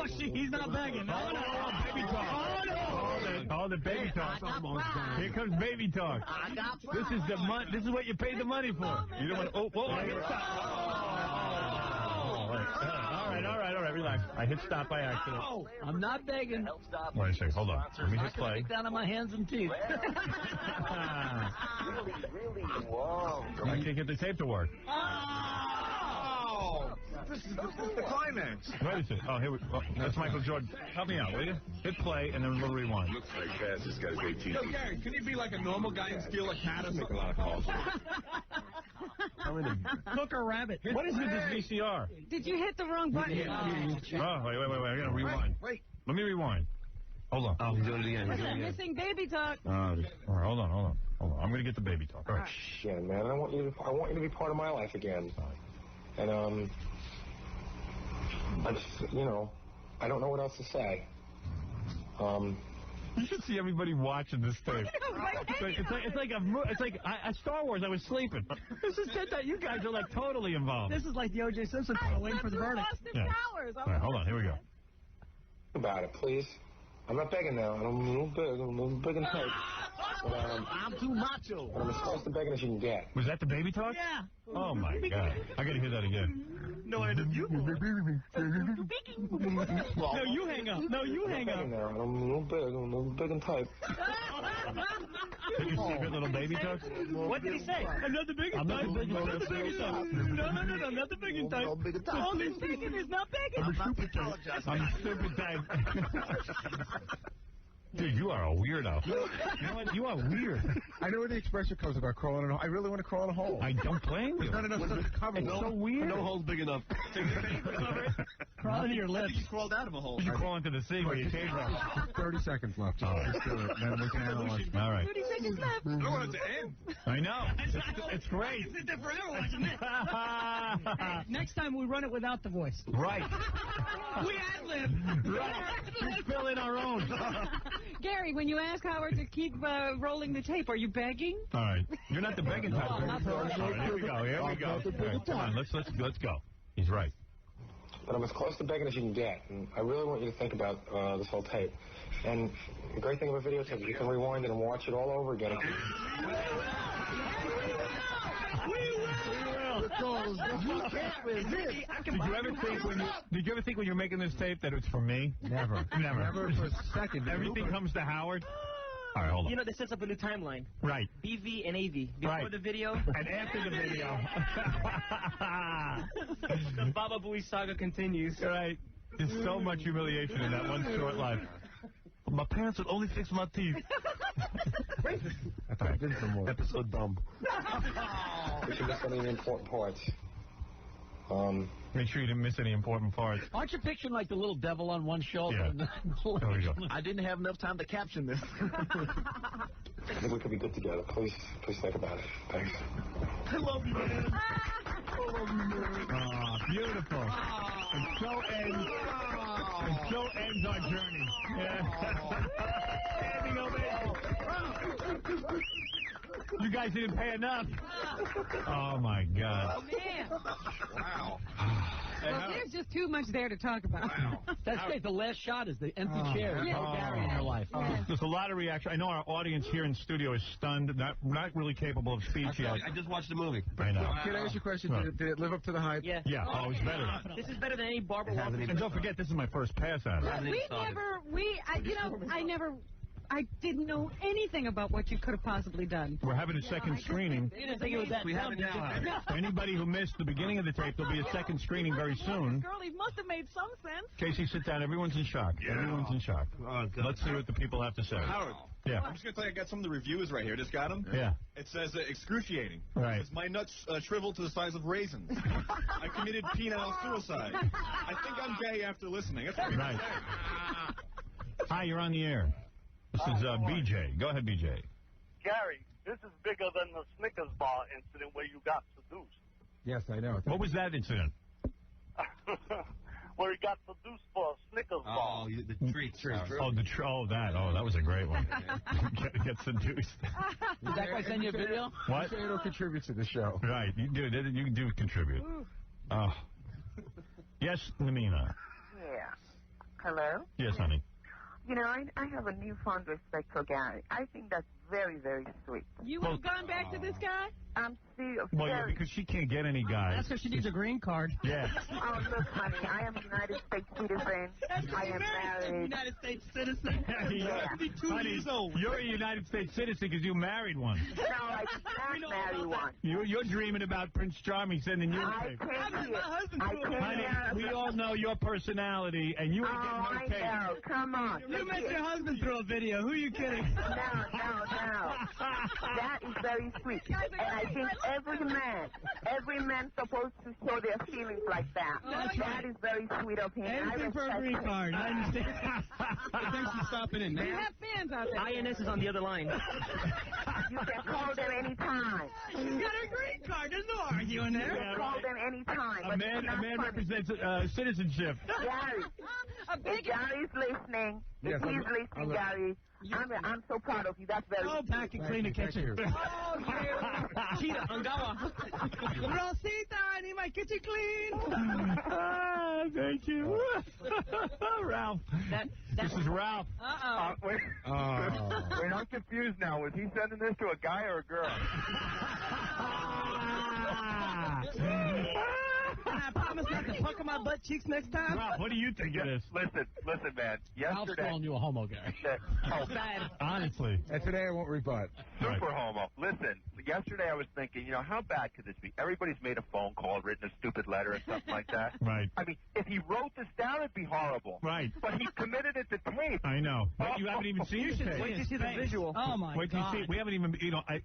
Speaker 5: He's not begging.
Speaker 2: No, baby talk. Oh, the baby talk. Here comes baby talk. This is what you paid the money for. You don't want to. All right. Relax. I hit stop by accident.
Speaker 5: No, I'm not begging.
Speaker 2: Wait a second. Hold on. Let me hit play.
Speaker 5: Down on my hands and teeth.
Speaker 19: Really long.
Speaker 2: I can't get the tape to work.
Speaker 10: Oh! This is the climax.
Speaker 2: Wait a second. Oh, here we go. That's Michael Jordan. Help me out, will you? Hit play and then we'll rewind.
Speaker 6: Looks like fast. This guy's 18.
Speaker 10: Yo, Gary, can you be like a normal guy and steal a cat or make a lot of calls?
Speaker 5: Cook a rabbit.
Speaker 2: What is with this VCR?
Speaker 3: Did you hit the wrong button?
Speaker 2: Oh, wait. I gotta rewind.
Speaker 10: Wait.
Speaker 2: Let me rewind. Hold on.
Speaker 7: Oh, he's doing it again.
Speaker 3: Missing baby talk.
Speaker 2: All right, hold on. I'm gonna get the baby talk. All right.
Speaker 9: Shit, man. I want you to be part of my life again. And I don't know what else to say.
Speaker 2: You should see everybody watching this tape. It's like Star Wars. I was sleeping. This is that you guys are like totally involved.
Speaker 5: This is like the O.J. Simpson trial waiting for the verdict.
Speaker 2: Yeah. All right, hold on. Here we go.
Speaker 9: Think about it, please. I'm not begging now. I'm a little big and tight. But,
Speaker 5: I'm too macho.
Speaker 9: But I'm as close to begging as you can get.
Speaker 2: Was that the baby talk?
Speaker 5: Yeah.
Speaker 2: Oh, my God. I got to hear that again.
Speaker 5: No, I didn't.
Speaker 2: No, you hang up. No, you hang up.
Speaker 9: Now. I'm a little big and tight.
Speaker 2: Did you see good little baby talk?
Speaker 5: What did he say?
Speaker 3: Another big and tight. Another big and tight. No, not the big and tight. All this begging is not begging.
Speaker 2: I'm super tight. I'm super tight. Dude, you are a weirdo. You know what? You are weird.
Speaker 4: I know where the expression comes about crawling in a hole. I really want to crawl in a hole.
Speaker 2: I don't blame you.
Speaker 4: There's not enough stuff to cover.
Speaker 2: It's so weird.
Speaker 7: No hole's big enough.
Speaker 2: Crawl into your lips.
Speaker 7: I think you crawled out of a hole.
Speaker 2: You crawl into the sea where you came from.
Speaker 4: 30 seconds left. Let's do it. Then we can analyze.
Speaker 2: All right.
Speaker 3: 30 seconds left.
Speaker 7: I don't want it to end.
Speaker 2: I know. It's great.
Speaker 3: Sit there forever watching this. Hey, next time we run it without the voice.
Speaker 2: Right.
Speaker 3: We ad-lib.
Speaker 2: Right. We fill in our own.
Speaker 3: Gary, when you ask Howard to keep rolling the tape, are you begging?
Speaker 2: All right. You're not the begging type.
Speaker 3: Oh, not the
Speaker 2: All right, here we go. Here we go. Right, come on, let's go. He's right.
Speaker 9: But I'm as close to begging as you can get. And I really want you to think about this whole tape. And the great thing about videotape is you can rewind it and watch it all over again.
Speaker 2: You can't resist. Did you ever think when you're making this tape that it's for me?
Speaker 4: Never. Never for a second.
Speaker 2: Everything comes to Howard? All right, hold on.
Speaker 14: You know, they set up a new timeline.
Speaker 2: Right.
Speaker 14: BV and AV. Before the video.
Speaker 2: And after the video.
Speaker 14: The Baba Booey saga continues.
Speaker 2: Right. There's so much humiliation in that one short life. My parents would only fix my teeth.
Speaker 7: Episode dumb.
Speaker 9: We should miss any important parts.
Speaker 2: Make sure you didn't miss any important parts.
Speaker 5: Aren't you picturing like the little devil on one shoulder?
Speaker 2: Yeah. There we go.
Speaker 7: I didn't have enough time to caption this.
Speaker 9: I think we could be good together. Please think about it. Thanks.
Speaker 7: I love you, man.
Speaker 2: Beautiful. And so ends our journey. Standing ovation. You guys didn't pay enough. Oh, my God.
Speaker 3: Oh, man.
Speaker 7: Wow.
Speaker 3: Well, there's just too much there to talk about.
Speaker 7: Wow.
Speaker 5: That's great. The last shot is the empty chair. There's no Gary in her life.
Speaker 2: There's a lot of reaction. I know our audience here in studio is stunned, not really capable of speech yet.
Speaker 7: I just watched the movie.
Speaker 2: I know.
Speaker 4: Can I ask you a question? Did it live up to the hype?
Speaker 14: Yeah.
Speaker 2: Yeah, oh, it's better.
Speaker 14: This is better than any Barbara Walters.
Speaker 2: And don't forget, this is my first pass at it.
Speaker 3: I didn't know anything about what you could have possibly done.
Speaker 2: We're having a second screening.
Speaker 14: You didn't think it was that dumb, did you?
Speaker 2: For anybody who missed the beginning of the tape, there'll be a second screening very soon.
Speaker 3: Girlie must have made some sense.
Speaker 2: Casey, sit down. Everyone's in shock.
Speaker 7: Yeah.
Speaker 2: Everyone's in shock.
Speaker 7: Oh, God.
Speaker 2: Let's see what the people have to say.
Speaker 20: Howard.
Speaker 2: Yeah.
Speaker 20: I'm just going to tell you, I got some of the reviews right here. Just got them.
Speaker 2: Yeah.
Speaker 20: It says excruciating.
Speaker 2: Right.
Speaker 20: It says, my nuts shriveled to the size of raisins. I committed penile suicide. I think I'm gay after listening. That's what
Speaker 2: Right. Hi, you're on the air. This is BJ. Go ahead, BJ.
Speaker 8: Gary, this is bigger than the Snickers bar incident where you got seduced.
Speaker 4: Yes, I know.
Speaker 2: What was that incident?
Speaker 8: Where he got seduced for a Snickers bar.
Speaker 7: Oh, the treats.
Speaker 2: That was a great one. Get seduced.
Speaker 5: Did that guy send you a video?
Speaker 2: What?
Speaker 4: You don't contribute to the show.
Speaker 2: Right, you do contribute. Oh. Yes, Namina.
Speaker 17: Yeah. Hello?
Speaker 2: Yes, honey.
Speaker 17: You know, I have a newfound respect for Gary. I think that's very, very sweet.
Speaker 3: You would have gone back to this guy?
Speaker 17: I'm serious.
Speaker 2: Well, yeah, because she can't get any guys.
Speaker 3: That's because she needs a green card.
Speaker 2: Yeah.
Speaker 17: Oh, look, honey, I am a United States citizen. I am married.
Speaker 3: United States citizen.
Speaker 2: Yeah. Honey, you're a United States citizen because you married one.
Speaker 17: No, I did not marry one.
Speaker 2: You're dreaming about Prince Charming sending you a tape. Honey, we all know your personality, and you ain't getting no tape.
Speaker 17: I know. Come on.
Speaker 3: You met your husband through a video. Who are you kidding?
Speaker 17: No. That is very sweet. And I think every man supposed to show their feelings like that. That is very sweet of him.
Speaker 3: Anything for a green card. I understand. Thanks for stopping in. We have fans out there.
Speaker 14: INS is on the other line.
Speaker 17: You can call them anytime.
Speaker 3: She's got a green card. There's no arguing there.
Speaker 17: You can call them anytime.
Speaker 2: A man represents citizenship.
Speaker 17: Gary, if Gary's listening, if he's listening, Gary, I'm so proud of you. That's very
Speaker 3: Oh, back and clean the kitchen.
Speaker 17: Oh,
Speaker 14: Cheetah, Angawa.
Speaker 3: Rosita, I need my kitchen clean.
Speaker 2: Thank you. Ralph.
Speaker 14: That
Speaker 2: This is Ralph.
Speaker 8: Wait, I'm confused now. Was he sending this to a guy or a girl?
Speaker 14: I promise not to pucker my butt cheeks next time.
Speaker 2: Ralph, what do you think of this?
Speaker 8: Listen, man.
Speaker 5: Ralph's calling you a homo, Gary.
Speaker 2: Honestly.
Speaker 4: And today I won't rebut.
Speaker 8: Super homo. Listen, yesterday I was thinking, how bad could this be? Everybody's made a phone call, written a stupid letter and something like that.
Speaker 2: Right.
Speaker 8: I mean, if he wrote this down, it'd be horrible.
Speaker 2: Right.
Speaker 8: But he committed it to tape.
Speaker 2: I know. But you haven't even seen the tape.
Speaker 14: Wait to see the visual.
Speaker 3: Oh, my
Speaker 2: Wait till you see it. We haven't even,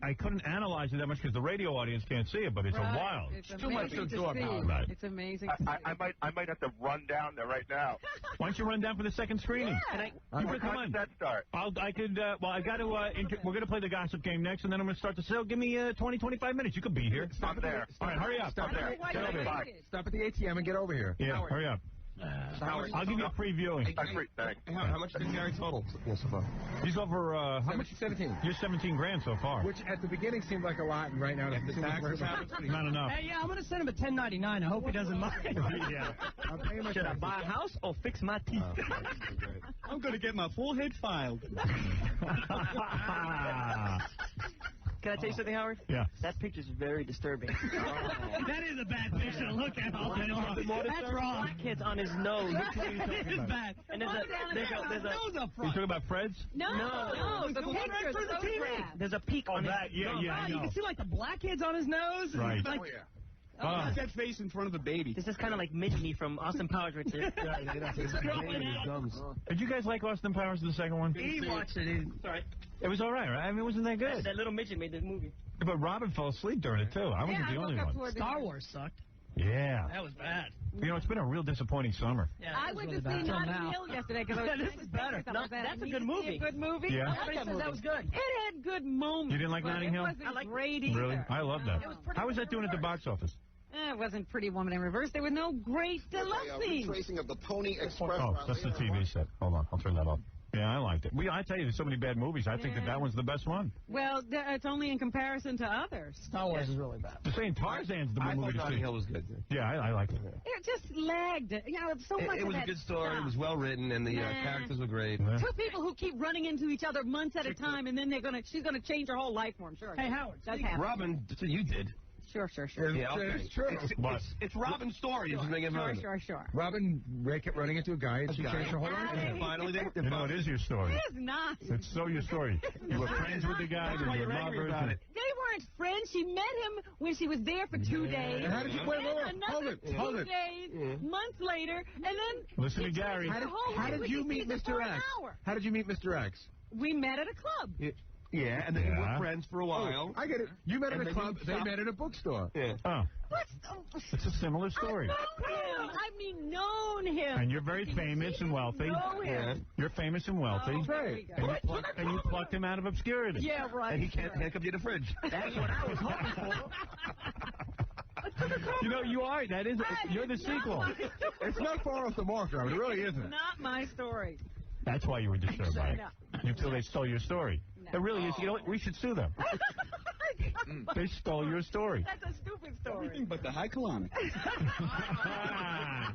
Speaker 2: I couldn't analyze it that much because the radio audience can't see it, but it's a wild.
Speaker 3: It's
Speaker 2: too much to absorb.
Speaker 3: Right. It's amazing.
Speaker 8: I might have to run down there right now.
Speaker 2: Why don't you run down for the second screening?
Speaker 3: Yeah.
Speaker 8: When does that start?
Speaker 2: I could, I got to, we're going to play the gossip game next, and then I'm going to start the show. Give me 20, 25 minutes. You could be here.
Speaker 8: Stop there.
Speaker 2: All right, hurry up.
Speaker 4: Stop there. Get over here. Stop at the ATM and get over here.
Speaker 2: Yeah, hurry up. I'll give you a previewing.
Speaker 8: Thanks.
Speaker 20: How much did Gary total so far?
Speaker 2: He's over, how much?
Speaker 4: 17.
Speaker 2: You're 17 grand so far.
Speaker 4: Which at the beginning seemed like a lot, and right now it seems like
Speaker 2: not enough.
Speaker 14: Hey, yeah, I'm going to send him a $10.99. I hope he doesn't mind.
Speaker 2: Yeah.
Speaker 14: Should I buy a house or fix my teeth?
Speaker 20: I'm going to get my full head filed.
Speaker 14: Can I tell you something, Howard?
Speaker 2: Yeah.
Speaker 14: That picture's very disturbing.
Speaker 3: That is a bad picture to look at. That's wrong.
Speaker 14: Blackheads on his nose.
Speaker 3: It is bad.
Speaker 14: And there's a
Speaker 2: You talking about Fred's?
Speaker 3: No, the picture is so bad.
Speaker 14: There's a peak on his nose.
Speaker 2: Yeah, I know.
Speaker 3: You can see like the blackheads on his nose.
Speaker 2: Right.
Speaker 3: Like,
Speaker 20: Look at that face in front of the baby.
Speaker 14: This is kind of like Midney from Austin Powers right there.
Speaker 2: Did you guys like Austin Powers, the second one?
Speaker 14: He watched it. Sorry.
Speaker 2: It was all right, right? I mean, wasn't that good?
Speaker 14: That little midget made this movie.
Speaker 2: But Robin fell asleep during it, too. I wasn't the only one.
Speaker 3: Star Wars sucked.
Speaker 2: Yeah.
Speaker 14: That was bad.
Speaker 2: It's been a real disappointing summer.
Speaker 3: Yeah, I went to see Notting Hill yesterday because
Speaker 14: this is better. That's a good movie.
Speaker 3: A good movie.
Speaker 2: Yeah.
Speaker 14: Everybody says that was good.
Speaker 3: It had good moments.
Speaker 2: You didn't like Notting Hill?
Speaker 3: It wasn't great either.
Speaker 2: Really? I love that. How was that doing at the box office?
Speaker 3: It wasn't Pretty Woman in Reverse. There were no great love scenes.
Speaker 10: Tracing of the Pony Express.
Speaker 2: Oh, that's the TV set. Hold on. I'll turn that off. Yeah, I liked it. I tell you, there's so many bad movies. I think that one's the best one.
Speaker 3: Well, it's only in comparison to others.
Speaker 5: Star Wars is really bad.
Speaker 2: The saying Tarzan's the movie to see.
Speaker 20: Notting Hill was good.
Speaker 2: Yeah, I liked it.
Speaker 3: It just lagged. So much
Speaker 7: It was
Speaker 3: of
Speaker 7: a good story.
Speaker 3: stuff.
Speaker 7: It was well written, and the characters were great.
Speaker 2: Yeah.
Speaker 3: Two people who keep running into each other months at a time, and then she's gonna change her whole life for him. Sure.
Speaker 14: Hey, Howard.
Speaker 3: Does happen.
Speaker 7: Robin, that's what you did.
Speaker 3: Sure.
Speaker 7: Yeah, okay.
Speaker 4: It's true.
Speaker 7: It's Robin's story.
Speaker 3: Sure.
Speaker 4: Robin running into a guy, and she changed her whole life.
Speaker 7: And finally,
Speaker 2: it is your story.
Speaker 3: It is not.
Speaker 2: It's so your story. You were friends with the guy, and you were lovers.
Speaker 3: They weren't friends. She met him when she was there for 2 days.
Speaker 4: And how did you wait? Hold it.
Speaker 3: 2 days, months later, and then
Speaker 2: listen to Gary.
Speaker 4: How did you meet Mr. X? How did you meet Mr. X?
Speaker 3: We met at a club.
Speaker 7: Yeah, and then we were friends for a while.
Speaker 4: I get it. You met at a club. They met at a bookstore.
Speaker 7: Yeah.
Speaker 2: Oh. It's a similar story.
Speaker 3: Known him.
Speaker 2: And you're very famous and wealthy.
Speaker 3: Know him.
Speaker 2: You're famous and wealthy.
Speaker 3: Oh, right.
Speaker 2: And you plucked him out of obscurity.
Speaker 3: Yeah, right.
Speaker 7: And he can't handcuff you to the fridge.
Speaker 14: That's what I was hoping for.
Speaker 2: You are. You're the sequel.
Speaker 4: It's not far off the mark, Robin. It really isn't.
Speaker 3: Not my story.
Speaker 2: That's why you were disturbed by it. Until they stole your story.
Speaker 3: No.
Speaker 2: It really is. You know what? We should sue them. They stole your story.
Speaker 3: That's a stupid story.
Speaker 20: Everything but the high colonic.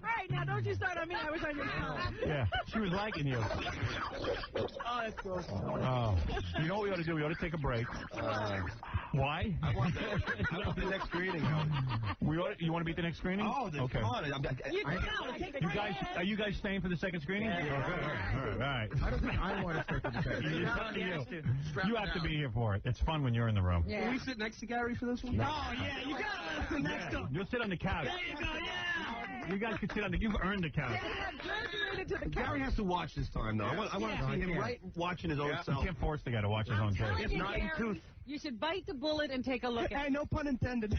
Speaker 3: Right, now don't you start on me. I was on your side.
Speaker 2: Yeah, she was liking you.
Speaker 14: Oh, that's gross.
Speaker 2: Oh. You know what we ought to do? We ought to take a break. Why?
Speaker 7: I want the next screening.
Speaker 2: You want to be at the next screening?
Speaker 7: Oh,
Speaker 2: okay.
Speaker 7: Come on.
Speaker 2: Are you guys staying for the second screening?
Speaker 7: Yeah.
Speaker 2: All right.
Speaker 4: I don't think I want to stay for the second.
Speaker 2: You have to be here for it. It's fun when you're in the room.
Speaker 3: Yeah.
Speaker 20: Can we sit next to Gary for this one?
Speaker 2: No.
Speaker 3: Oh, yeah, you got to sit next to him.
Speaker 2: You'll sit on the couch.
Speaker 3: There you go, yeah.
Speaker 2: You guys can sit on the... You've earned the couch.
Speaker 7: Gary has to watch this time, though. I want to see him watching his own self.
Speaker 2: You can't force the guy to watch his own tape.
Speaker 7: It's not in tooth.
Speaker 3: You should bite the bullet and take a look at it.
Speaker 14: Hey, no pun intended.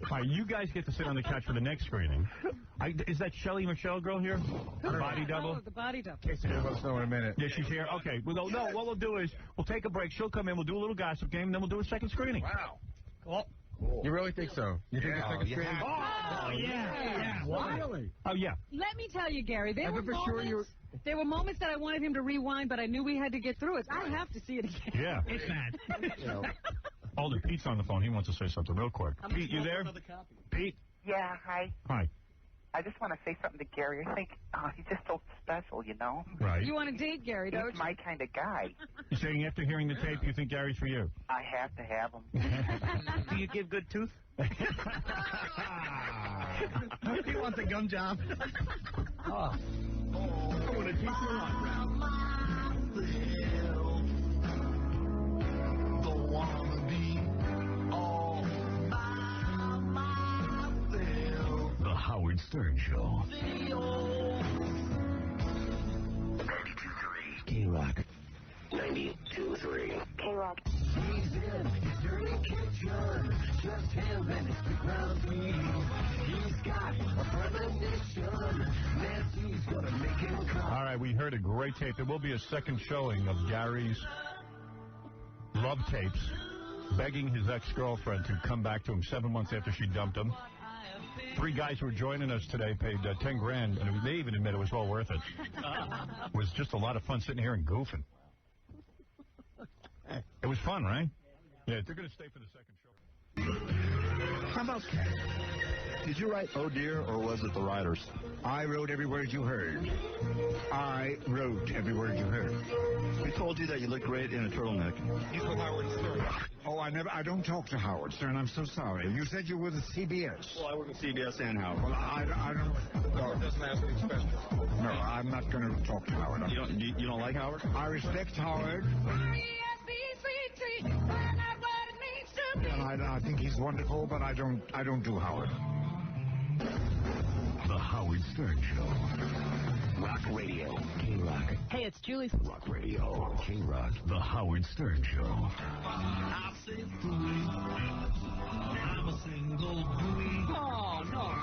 Speaker 2: All right, you guys get to sit on the couch for the next screening. Is that Shelley Michelle girl here? The body double?
Speaker 3: Oh, the body double.
Speaker 4: Casey will let us know in a minute.
Speaker 2: Yeah, she's here. Okay. Well, no, what we'll do is we'll take a break. She'll come in. We'll do a little gossip game, and then we'll do a second screening.
Speaker 20: Wow.
Speaker 2: Cool.
Speaker 4: You really think so? You think the second screening?
Speaker 2: Oh, yeah.
Speaker 4: What? Really?
Speaker 2: Oh, yeah.
Speaker 3: Let me tell you, Gary, there were moments that I wanted him to rewind, but I knew we had to get through it. I have to see it again.
Speaker 2: Yeah.
Speaker 3: It's bad.
Speaker 2: Hold it. Pete's on the phone. He wants to say something real quick. Pete, you there? Pete?
Speaker 17: Yeah, hi.
Speaker 2: Hi.
Speaker 18: I just want to say something to Gary. I think he's just so special, you know?
Speaker 2: Right.
Speaker 3: You want to date Gary, don't you?
Speaker 18: He's my kind of guy.
Speaker 2: You're saying after hearing the tape, you think Gary's for you?
Speaker 18: I have to have him.
Speaker 1: Do you give good tooth?
Speaker 16: He wants a gum job.
Speaker 18: Oh.
Speaker 16: I want to keep you on.
Speaker 21: The Howard Stern Show. 92.3 K-Rock. 92.3
Speaker 17: K-Rock.
Speaker 13: He's in his dirty kitchen, just him and his big round teeth. He's got a premonition, Nancy's gonna make him come.
Speaker 2: All right, we heard a great tape. There will be a second showing of Gary's love tapes, begging his ex-girlfriend to come back to him 7 months after she dumped him. 3 guys who were joining us today paid $10,000, and they even admit it was well worth it. It was just a lot of fun sitting here and goofing. It was fun, right? Yeah, they're going to stay for the second show.
Speaker 23: How about did you write "Oh Dear" or was it the writers? I wrote every word you heard. I wrote every word you heard. We told you that you looked great in a turtleneck.
Speaker 12: He's with Howard Stern. Oh, I don't talk to Howard Stern. I'm so sorry. You said you were with CBS.
Speaker 23: Well, I work with CBS and Howard.
Speaker 12: Well, I don't.
Speaker 4: Howard doesn't ask any special.
Speaker 12: No, I'm not going to talk to Howard.
Speaker 23: You don't like Howard?
Speaker 12: I respect Howard. And I think he's wonderful, but I don't do Howard.
Speaker 21: The Howard Stern Show. Rock Radio. K-Rock.
Speaker 3: Hey, it's Julie.
Speaker 21: Rock Radio. K-Rock. The Howard Stern Show.
Speaker 13: I said I'm a single boy.
Speaker 3: Oh, no.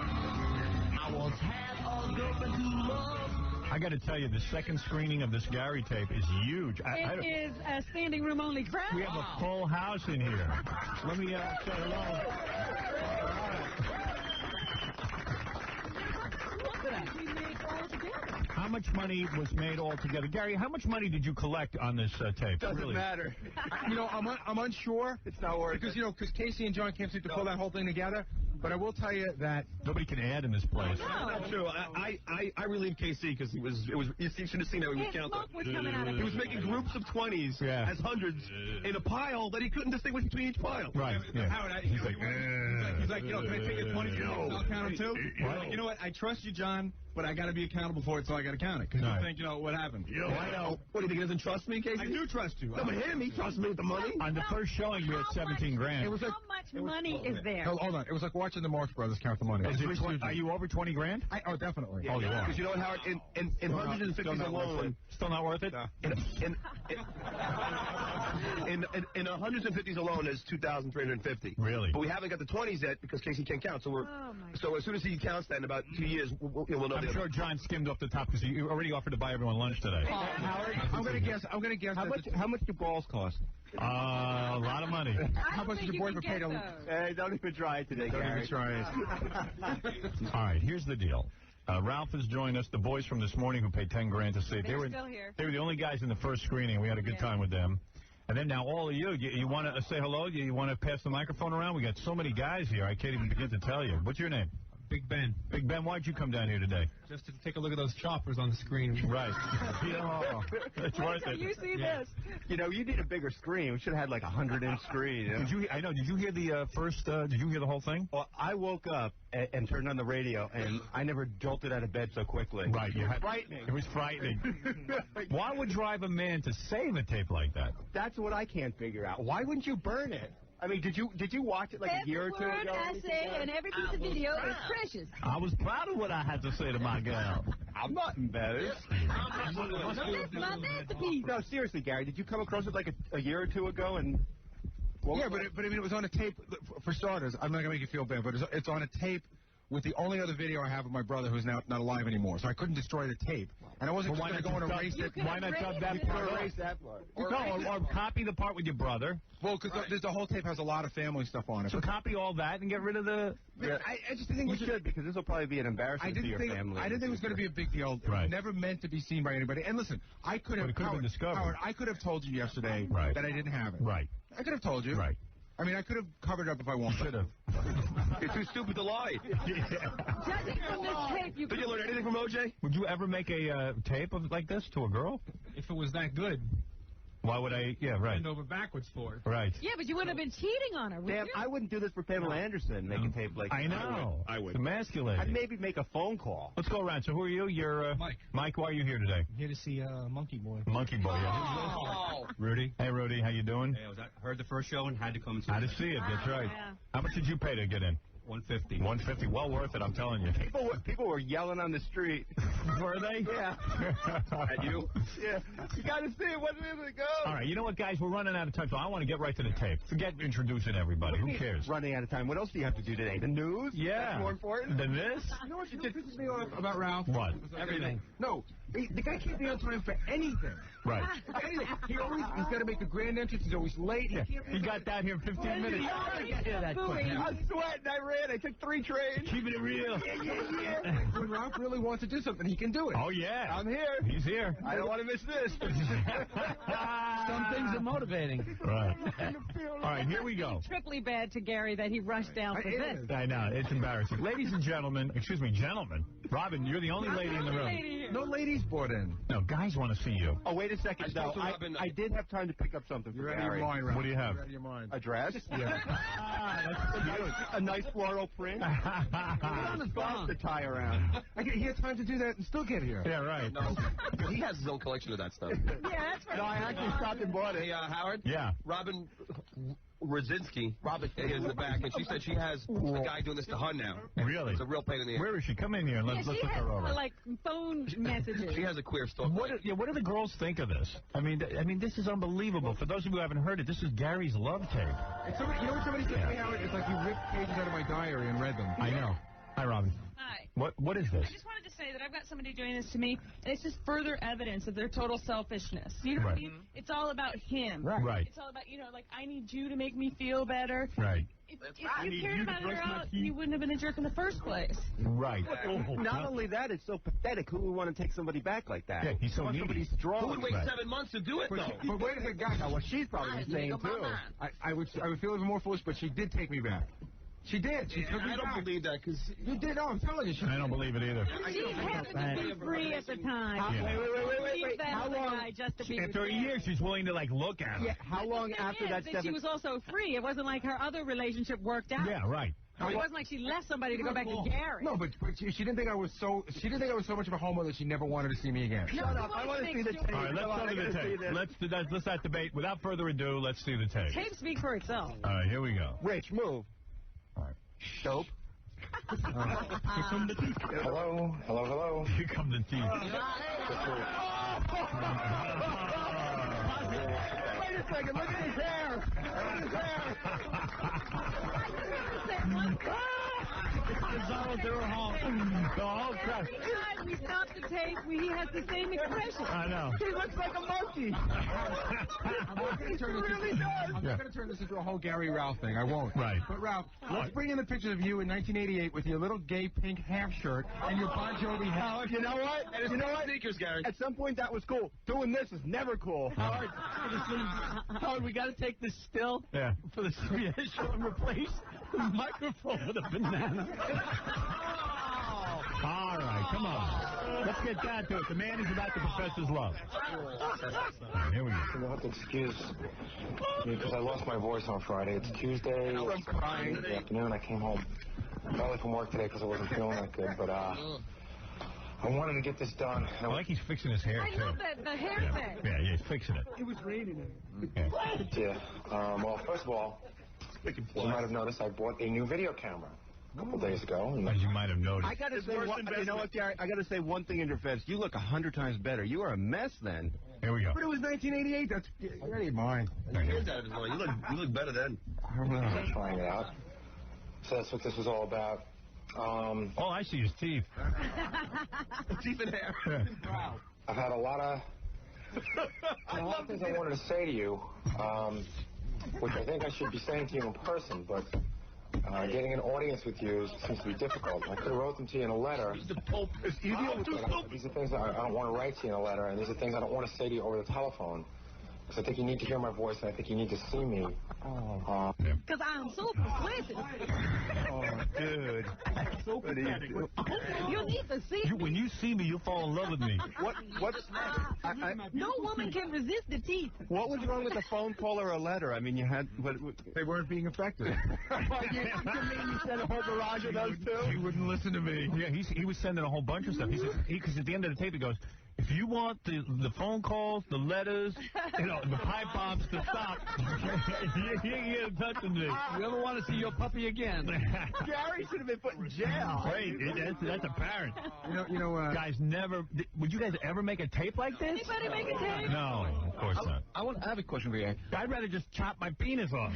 Speaker 13: I once had a girlfriend who loved.
Speaker 2: I got to tell you, the second screening of this Gary tape is huge.
Speaker 3: It is a standing room only crowd.
Speaker 2: We have a full house in here. Let me say hello. How much money was made all together? Gary, how much money did you collect on this tape?
Speaker 4: Doesn't matter. I'm unsure.
Speaker 1: It's not worth
Speaker 4: it. Because Casey and John can't seem to pull that whole thing together. But I will tell you that
Speaker 2: nobody can add in this place.
Speaker 16: That's not true. I relieved KC because you should have seen how he was counting. He was making groups of 20s as hundreds in a pile that he couldn't distinguish between each pile.
Speaker 2: Right. Yeah.
Speaker 20: Howard, he's like, yo, can I take a 20? I'll count them too. You know what? I trust you, John, but I got to be accountable for it, so I got to count it. Because you think, what happened?
Speaker 16: I know. What, do you think he doesn't trust me, Casey?
Speaker 20: I do trust you.
Speaker 16: No, but him, he trusts me with the money.
Speaker 2: On the first showing, we had $17,000.
Speaker 3: How much money is there?
Speaker 4: Hold on. It was like watching the Marx Brothers count the money.
Speaker 2: Are you over $20,000?
Speaker 4: Oh, definitely.
Speaker 2: Oh, you are.
Speaker 16: Because you know what, Howard? In hundreds and fifties alone.
Speaker 2: Still not worth it?
Speaker 16: In hundreds and fifties alone is 2,350.
Speaker 2: Really?
Speaker 16: But we haven't got the 20s yet because Casey can't count. So so as soon as he counts that in about 2 years, we'll know.
Speaker 2: I'm sure John skimmed off the top because he already offered to buy everyone lunch today.
Speaker 4: Howard, I'm going to guess.
Speaker 16: How much do balls cost?
Speaker 2: A lot of money.
Speaker 4: How much did your boyfriend pay to?
Speaker 1: Hey, don't even try it today, Gary.
Speaker 4: Don't even try it.
Speaker 2: All right, here's the deal. Ralph has joined us. The boys from this morning who paid $10,000 to see it.
Speaker 3: They're still here.
Speaker 2: They were the only guys in the first screening. We had a good time with them. And then now all of you want to say hello? You want to pass the microphone around? We got so many guys here. I can't even begin to tell you. What's your name?
Speaker 20: Big Ben.
Speaker 2: Big Ben, why'd you come down here today?
Speaker 20: Just to take a look at those choppers on the screen.
Speaker 2: Right. It's worth it.
Speaker 3: You see this?
Speaker 1: You need a bigger screen. We should have had like a 100-inch screen.
Speaker 2: Did you hear the first? Did you hear the whole thing?
Speaker 1: Well, I woke up and turned on the radio, and I never jolted out of bed so quickly.
Speaker 2: Right.
Speaker 1: It was frightening.
Speaker 2: It was frightening. Why would drive a man to save a tape like that?
Speaker 1: That's what I can't figure out. Why wouldn't you burn it? I mean, did you watch it like a year or two ago?
Speaker 3: Every word I say and every piece of video is precious.
Speaker 2: I was proud of what I had to say to my gal.
Speaker 1: I'm not embarrassed.
Speaker 3: That's my masterpiece.
Speaker 1: No, seriously, Gary, did you come across it like a year or two ago? And
Speaker 4: but I mean, it was on a tape. For starters, I'm not gonna make you feel bad, but it's on a tape with the only other video I have of my brother who's now not alive anymore. So I couldn't destroy the tape. And I wasn't going to go and erase it.
Speaker 2: Why not dub that part?
Speaker 1: Erase that part.
Speaker 2: Or copy the part with your brother.
Speaker 4: Well, because the whole tape has a lot of family stuff on it.
Speaker 2: So copy all that and get rid of the...
Speaker 1: Yeah. I just think we should, because this will probably be an embarrassment to your family.
Speaker 4: I didn't think it was going to be a big deal.
Speaker 2: Right.
Speaker 4: Never meant to be seen by anybody. And listen,
Speaker 2: it could have been discovered.
Speaker 4: Howard, I could have told you yesterday that I didn't have it.
Speaker 2: Right.
Speaker 4: I could have told you.
Speaker 2: Right.
Speaker 4: I mean, I could have covered up if I wanted.
Speaker 2: Should have.
Speaker 16: You're too stupid to lie.
Speaker 3: Judging from this tape,
Speaker 16: Did you learn anything from O.J.?
Speaker 2: Would you ever make a tape of like this to a girl?
Speaker 20: If it was that good.
Speaker 2: Why would I? Yeah, right.
Speaker 20: Bend over backwards for it.
Speaker 2: Right.
Speaker 3: Yeah, but you wouldn't have been cheating on her, would
Speaker 7: Damn,
Speaker 3: you?
Speaker 7: I wouldn't do this for Pamela Anderson, make a tape like that.
Speaker 2: I know.
Speaker 16: I would.
Speaker 2: Emasculating.
Speaker 7: I'd maybe make a phone call.
Speaker 2: Let's go around. So who are you? You're
Speaker 20: Mike.
Speaker 2: Mike, why are you here today?
Speaker 20: I'm here to see Monkey Boy.
Speaker 2: Monkey Boy. Yeah.
Speaker 20: Oh.
Speaker 2: Rudy. Hey, Rudy. How you doing?
Speaker 11: Hey, heard the first show and had to come and see
Speaker 2: Had
Speaker 11: it.
Speaker 2: to see it. That's right.
Speaker 3: Yeah.
Speaker 2: How much did you pay to get in?
Speaker 11: $150.
Speaker 2: $150. Well worth it. I'm telling you.
Speaker 7: People were yelling on the street.
Speaker 2: Were they?
Speaker 7: Yeah.
Speaker 16: At you?
Speaker 7: Yeah. You got to see it. What minute ago?
Speaker 2: All right. You know what, guys? We're running out of time, so I want to get right to the tape. Forget introducing everybody. Who cares?
Speaker 7: Running out of time. What else do you have to do today? The news?
Speaker 2: Yeah.
Speaker 7: That's more important
Speaker 2: Than this?
Speaker 4: You know what pisses me off about Ralph?
Speaker 2: What?
Speaker 20: Everything.
Speaker 4: No, the guy can't be on time for anything.
Speaker 2: Right.
Speaker 4: Anything. He's got to make a grand entrance. He's always late.
Speaker 2: Yeah. He got down here in 15 minutes.
Speaker 7: I was sweating. I ran. I took 3 trains.
Speaker 2: Keeping it real.
Speaker 4: Yeah. When Ralph really wants to do something, he can do it.
Speaker 2: Oh, yeah.
Speaker 7: I'm here.
Speaker 2: He's here.
Speaker 7: I don't want to miss this.
Speaker 5: Some things are motivating.
Speaker 2: Right. All right, here we go.
Speaker 3: Triply bad to Gary that he rushed down for this.
Speaker 2: I know. It's embarrassing. Ladies and gentlemen, excuse me, gentlemen. Robin, you're the only lady in the room.
Speaker 4: No ladies brought in.
Speaker 2: No, guys want to see you.
Speaker 7: Oh, wait a second, though. I did have time to pick up something for
Speaker 4: You're out of your
Speaker 7: Gary.
Speaker 4: mind, Ralph.
Speaker 2: What do you have?
Speaker 4: You're out of your mind.
Speaker 7: A dress?
Speaker 4: Yeah.
Speaker 7: A nice floral print. Spots to tie around.
Speaker 4: He had time to do that and still get here.
Speaker 2: Yeah, right.
Speaker 16: No, he has his own collection of that stuff.
Speaker 3: Yeah, that's right.
Speaker 7: No, I actually stopped and bought it.
Speaker 16: Hey, Howard?
Speaker 2: Yeah.
Speaker 16: Robin Rosinski is in the back, and she said she has a guy doing this to her now.
Speaker 2: Really?
Speaker 16: It's a real pain in the ass.
Speaker 2: Where is she? Come in here and let's
Speaker 3: she
Speaker 2: look
Speaker 3: has,
Speaker 2: her over.
Speaker 3: like, phone messages.
Speaker 16: She has a queer stalk.
Speaker 2: What do the girls think of this? I mean, this is unbelievable. For those of you who haven't heard it, this is Gary's love tape.
Speaker 4: You know what somebody said to me, Howard? It's like you ripped pages out of my diary and read them.
Speaker 2: I know. Hi, Robin.
Speaker 3: Hi.
Speaker 2: What is this?
Speaker 3: I just wanted to say that I've got somebody doing this to me, and it's just further evidence of their total selfishness. You know what I mean? It's all about him.
Speaker 2: Right.
Speaker 3: It's all about, like, I need you to make me feel better.
Speaker 2: Right.
Speaker 3: If you cared about her out, you wouldn't have been a jerk in the first place.
Speaker 2: Right.
Speaker 7: Not only that, it's so pathetic. Who would want to take somebody back like that?
Speaker 2: Yeah, he's so needy.
Speaker 7: Somebody strong.
Speaker 16: Who would wait 7 months to do it, though?
Speaker 4: But wait a second, guys.
Speaker 7: Well, she's probably the same, too.
Speaker 4: I would feel even more foolish, but she did take me back. She did. She took me
Speaker 16: I don't
Speaker 4: back.
Speaker 16: believe that, because...
Speaker 4: You did. No, I'm telling you.
Speaker 2: I don't believe it either.
Speaker 3: She happened to be free at the time.
Speaker 2: Yeah.
Speaker 7: Wait.
Speaker 3: How long? Just to be
Speaker 2: After a year, she's willing to, like, look at him.
Speaker 7: Yeah, how long after that
Speaker 3: she was also free. It wasn't like her other relationship worked out.
Speaker 2: Yeah, right.
Speaker 3: It wasn't like she left somebody to go back to Gary.
Speaker 4: No, but she didn't think I was so. She didn't think I was so much of a homo that she never wanted to see me again.
Speaker 7: Shut up! I want to see the tape.
Speaker 2: All right, let's go to the tape. Let's not debate. Without further ado, let's see the tape.
Speaker 3: Tape speaks for itself.
Speaker 2: All right, here we go.
Speaker 7: Rich, move.
Speaker 2: All right.
Speaker 7: Dope.
Speaker 2: Here come the teeth.
Speaker 12: Hello.
Speaker 2: Here come the teeth.
Speaker 7: Wait a second, look at his hair.
Speaker 2: The whole crap.
Speaker 3: We stopped the tape. He has the same expression.
Speaker 2: I know.
Speaker 7: He looks like a monkey.
Speaker 4: I'm not going to turn this into a whole Gary Ralph thing. I won't.
Speaker 2: Right.
Speaker 4: But Ralph, let's bring in the pictures of you in 1988 with your little gay pink half shirt and your Bon Jovi hat.
Speaker 7: You know what?
Speaker 16: You know what? Sneakers, Gary.
Speaker 7: At some point, that was cool. Doing this is never cool.
Speaker 5: Howard, we got to take this still for the CBS show and replace the microphone with a banana.
Speaker 2: All right, come on. Let's get down to it. The man is about to profess his love. Right, here we go.
Speaker 12: You'll have to excuse me because I lost my voice on Friday. It's Tuesday.
Speaker 7: I'm crying.
Speaker 12: In the afternoon. I came home early from work today because I wasn't feeling that good. But I wanted to get this done.
Speaker 2: I like he's fixing his hair, too.
Speaker 3: I love the hair thing.
Speaker 2: Yeah, he's fixing it.
Speaker 20: It was raining.
Speaker 12: Yeah. Well, first of all, you might have noticed I bought a new video camera a couple days ago.
Speaker 2: As you might have noticed.
Speaker 7: I got to say, you know what, Gary? I got to say one thing in your defense. You look 100 times better. You are a mess then.
Speaker 2: Here we go.
Speaker 4: But it was 1988. That's already mine.
Speaker 16: You look better then.
Speaker 12: I don't know. I'm trying it out. So that's what this was all about.
Speaker 2: All I see is teeth.
Speaker 16: Teeth and hair.
Speaker 2: Wow.
Speaker 12: I've had a lot of things I wanted to say to you, which I think I should be saying to you in person, but getting an audience with you seems to be difficult. I could have wrote them to you in a letter.
Speaker 16: The Pope is evil.
Speaker 12: These are things that I don't want to write to you in a letter, and these are things I don't want to say to you over the telephone. Because I think you need to hear my voice, and I think you need to see me
Speaker 3: Because I'm so persuasive.
Speaker 23: Oh, dude.
Speaker 3: So pathetic. You need to see me.
Speaker 2: When you see me, you'll fall in love with me.
Speaker 3: No woman can resist the teeth.
Speaker 23: What was wrong with the phone call or a letter? I mean, you had...
Speaker 4: They weren't being effective.
Speaker 23: You mean you sent a whole barrage of those, too?
Speaker 4: He wouldn't listen to me.
Speaker 2: Yeah, he was sending a whole bunch of stuff. He said, because at the end of the tape, he goes, if you want the phone calls, the letters, the pipe bombs to stop, you can get in touch with me.
Speaker 5: You ever want to see your puppy again?
Speaker 23: Gary should have been put in jail.
Speaker 2: Wait, that's apparent.
Speaker 4: Guys,
Speaker 2: never... Would you guys ever make a tape like this?
Speaker 3: Anybody make a tape?
Speaker 2: No, of course not.
Speaker 5: I have a question for you.
Speaker 2: I'd rather just chop my penis off.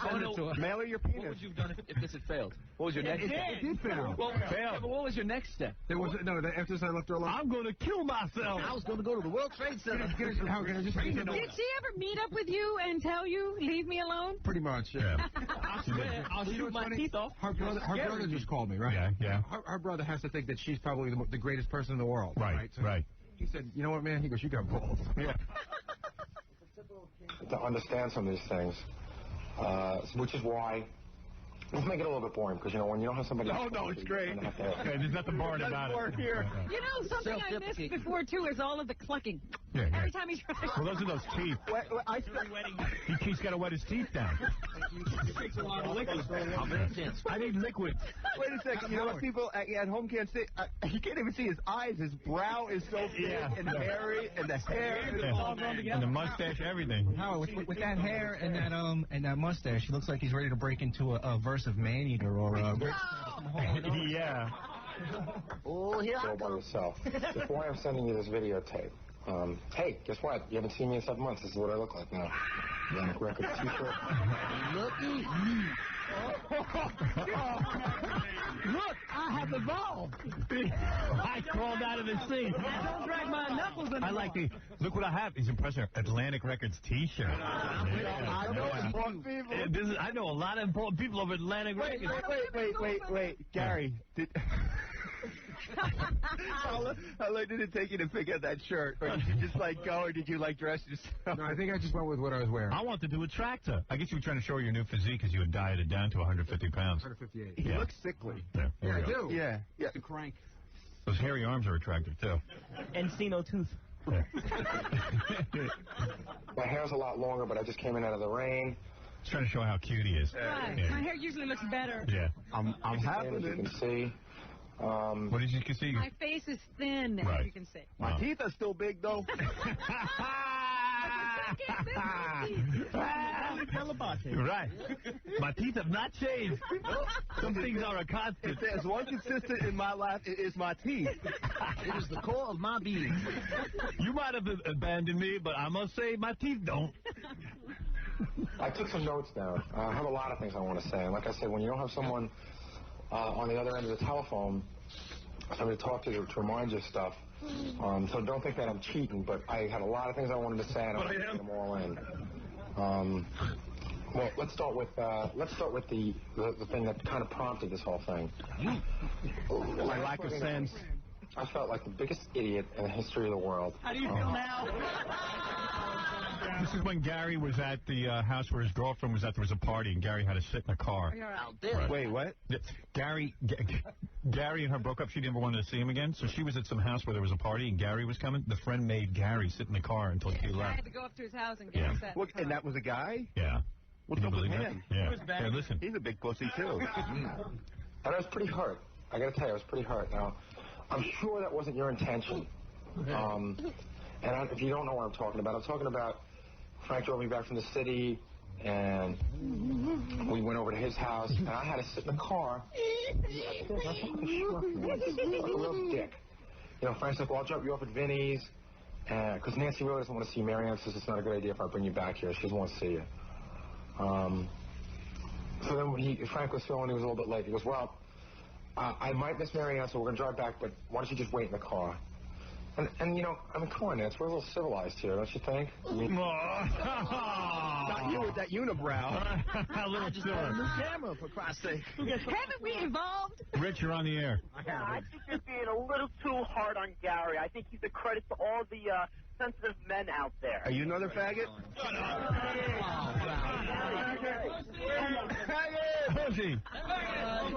Speaker 5: Send it to her.
Speaker 23: Mail her your penis.
Speaker 5: What would you have done if this had failed? What was your next step?
Speaker 4: It did fail.
Speaker 5: Well, but what was your next step?
Speaker 4: There was after I left her alone.
Speaker 2: I'm going to kill myself.
Speaker 5: I was going to go to the World Trade Center.
Speaker 3: Did she ever meet up with you and tell you, leave me alone?
Speaker 4: Pretty much, yeah.
Speaker 5: I'll shoot my teeth off.
Speaker 4: Her brother just called me, right?
Speaker 2: Yeah.
Speaker 4: Her brother has to think that she's probably the greatest person in the world.
Speaker 2: Right.
Speaker 4: So he said, you know what, man? He goes, you got balls.
Speaker 2: Yeah.
Speaker 9: To understand some of these things, which is why... Let's make it a little bit boring, because, when you don't have somebody...
Speaker 23: No, it's great.
Speaker 2: There's nothing boring about it.
Speaker 23: Here.
Speaker 3: You know, something I missed before, too, is all of the clucking.
Speaker 2: Yeah.
Speaker 3: Every time he tries...
Speaker 2: Well, those are those teeth. He's got to wet his teeth down.
Speaker 20: It takes a lot of liquid.
Speaker 2: I need liquid.
Speaker 23: Wait a second. You know what people at home can't see? You can't even see his eyes. His brow is so big and hairy, and the hair is all grown together.
Speaker 2: And the mustache, everything.
Speaker 15: Howard, with that hair and that mustache, he looks like he's ready to break into a verse of Maneater or
Speaker 2: yeah.
Speaker 9: Oh, here I go by yourself. Before I'm sending you this videotape, hey, guess what? You haven't seen me in 7 months. This is what I look like now. Atlantic Records t-shirt.
Speaker 5: Look at me. Look, I have evolved.
Speaker 2: I crawled out of the seat.
Speaker 3: Don't drag my knuckles in.
Speaker 2: I like look what I have. He's impressive. Atlantic Records t-shirt.
Speaker 23: I know important people.
Speaker 2: I know a lot of important people over Atlantic Records.
Speaker 23: Wait. Gary, how long did it take you to pick out that shirt? Or did you just go, or did you dress yourself?
Speaker 4: No, I think I just went with what I was wearing.
Speaker 2: I want to do a tractor. I guess you were trying to show her your new physique because you had dieted down to 150 pounds.
Speaker 4: 158.
Speaker 23: He looks sickly.
Speaker 2: Yeah,
Speaker 4: I do.
Speaker 23: Yeah.
Speaker 20: The crank.
Speaker 2: Those hairy arms are attractive, too.
Speaker 18: Encino tooth.
Speaker 2: Yeah.
Speaker 9: My hair's a lot longer, but I just came in out of the rain.
Speaker 2: He's trying to show how cute he is.
Speaker 3: Right.
Speaker 2: Yeah.
Speaker 3: My hair usually looks better.
Speaker 2: Yeah.
Speaker 23: I'm happy.
Speaker 9: As you can see.
Speaker 2: What did you see?
Speaker 3: My face is thin, as you can see.
Speaker 23: My teeth are still big, though.
Speaker 2: Right. My teeth have not changed. Some things are a constant.
Speaker 23: If there's one consistent in my life, it is my teeth.
Speaker 5: It is the core of my being.
Speaker 2: You might have abandoned me, but I must say my teeth don't.
Speaker 9: I took some notes down. I have a lot of things I want to say. And like I said, when you don't have someone on the other end of the telephone, somebody to talk to remind you of stuff, so don't think that I'm cheating, but I had a lot of things I wanted to say, and I want to get them all in. Well, let's start with the thing that kind of prompted this whole thing.
Speaker 23: My lack of sense.
Speaker 9: I felt like the biggest idiot in the history of the world.
Speaker 3: How do you feel now?
Speaker 2: This is when Gary was at the house where his girlfriend was at. There was a party, and Gary had to sit in a car.
Speaker 23: Right. Wait, what?
Speaker 2: Gary and her broke up. She never wanted to see him again, so she was at some house where there was a party, and Gary was coming. The friend made Gary sit in the car until she left.
Speaker 3: I had to go up to his house and get upset.
Speaker 23: What, and that was a guy?
Speaker 2: Yeah.
Speaker 23: What's up with him?
Speaker 2: Yeah. Hey, listen.
Speaker 23: He's a big pussy, too.
Speaker 9: And I was pretty hurt. I got to tell you, I was pretty hurt. Now, I'm sure that wasn't your intention. And if you don't know what I'm talking about Frank drove me back from the city, and we went over to his house, and I had to sit in the car. Like a real dick. Frank's like, well, I'll drop you off at Vinny's, because Nancy really doesn't want to see Marianne. Says it's not a good idea if I bring you back here. She doesn't want to see you. So then when Frank was feeling he was a little bit late, he goes, well, I might miss Marianne, so we're going to drive back, but why don't you just wait in the car? And I mean, come on, Nance, we're a little civilized here, don't you think? I mean,
Speaker 23: not you with that unibrow.
Speaker 2: A little
Speaker 23: just got a new camera, for Christ's sake.
Speaker 3: Haven't we evolved?
Speaker 2: Rich, you're on the air.
Speaker 8: Yeah, I think you're being a little too hard on Gary. I think he's a credit to all the sensitive men out there.
Speaker 7: Are you another faggot?
Speaker 2: Pussy.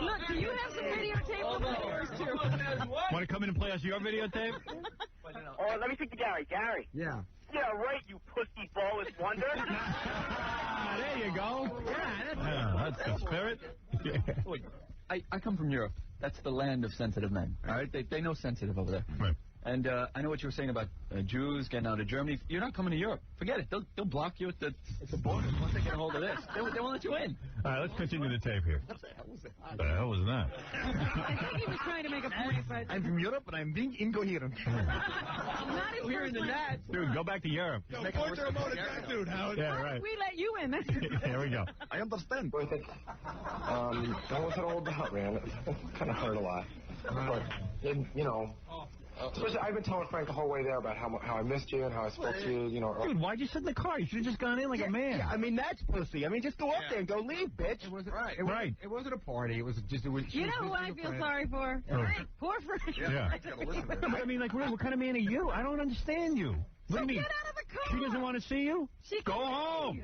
Speaker 3: Look, do you have some videotape of yours, too?
Speaker 2: Want to come in and play us your videotape?
Speaker 8: Oh, let me speak to Gary. Gary.
Speaker 4: Yeah.
Speaker 8: Yeah, right, you pussy ballless wonder.
Speaker 2: There you go. Yeah, that's the spirit.
Speaker 11: Look, I come from Europe. That's the land of sensitive men. All right, they know sensitive over there.
Speaker 2: Right.
Speaker 11: And I know what you were saying about Jews getting out of Germany. You're not coming to Europe. Forget it. They'll block you at the border once they get a hold of this. They won't let you in.
Speaker 2: All right, let's continue the tape here. What the hell was that?
Speaker 3: I think he was trying to make a point, but...
Speaker 16: I'm from Europe, but I'm being incoherent.
Speaker 3: Not his
Speaker 5: Hearing
Speaker 3: first
Speaker 5: that.
Speaker 2: Dude, go back to Europe.
Speaker 16: Yo, point the remote at that dude, Howard.
Speaker 2: Yeah, right.
Speaker 3: We let you in.
Speaker 2: Here we go.
Speaker 16: I understand.
Speaker 9: What was it all about, man? It kind of hurt a lot. But, you know, especially I've been telling Frank the whole way there about how I missed you and how I spoke to you, you know.
Speaker 2: Dude, why'd you sit in the car? You should have just gone in like a man.
Speaker 16: Yeah, I mean, that's pussy. I mean, just go up there and go leave, bitch.
Speaker 4: It wasn't It wasn't a party. It was just.
Speaker 3: You know who I feel sorry for? Frank. Poor Frank.
Speaker 2: Yeah. I mean, like, what kind of man are you? I don't understand you. What do you mean?
Speaker 3: Get out of the car.
Speaker 2: She doesn't want to see you? Go home.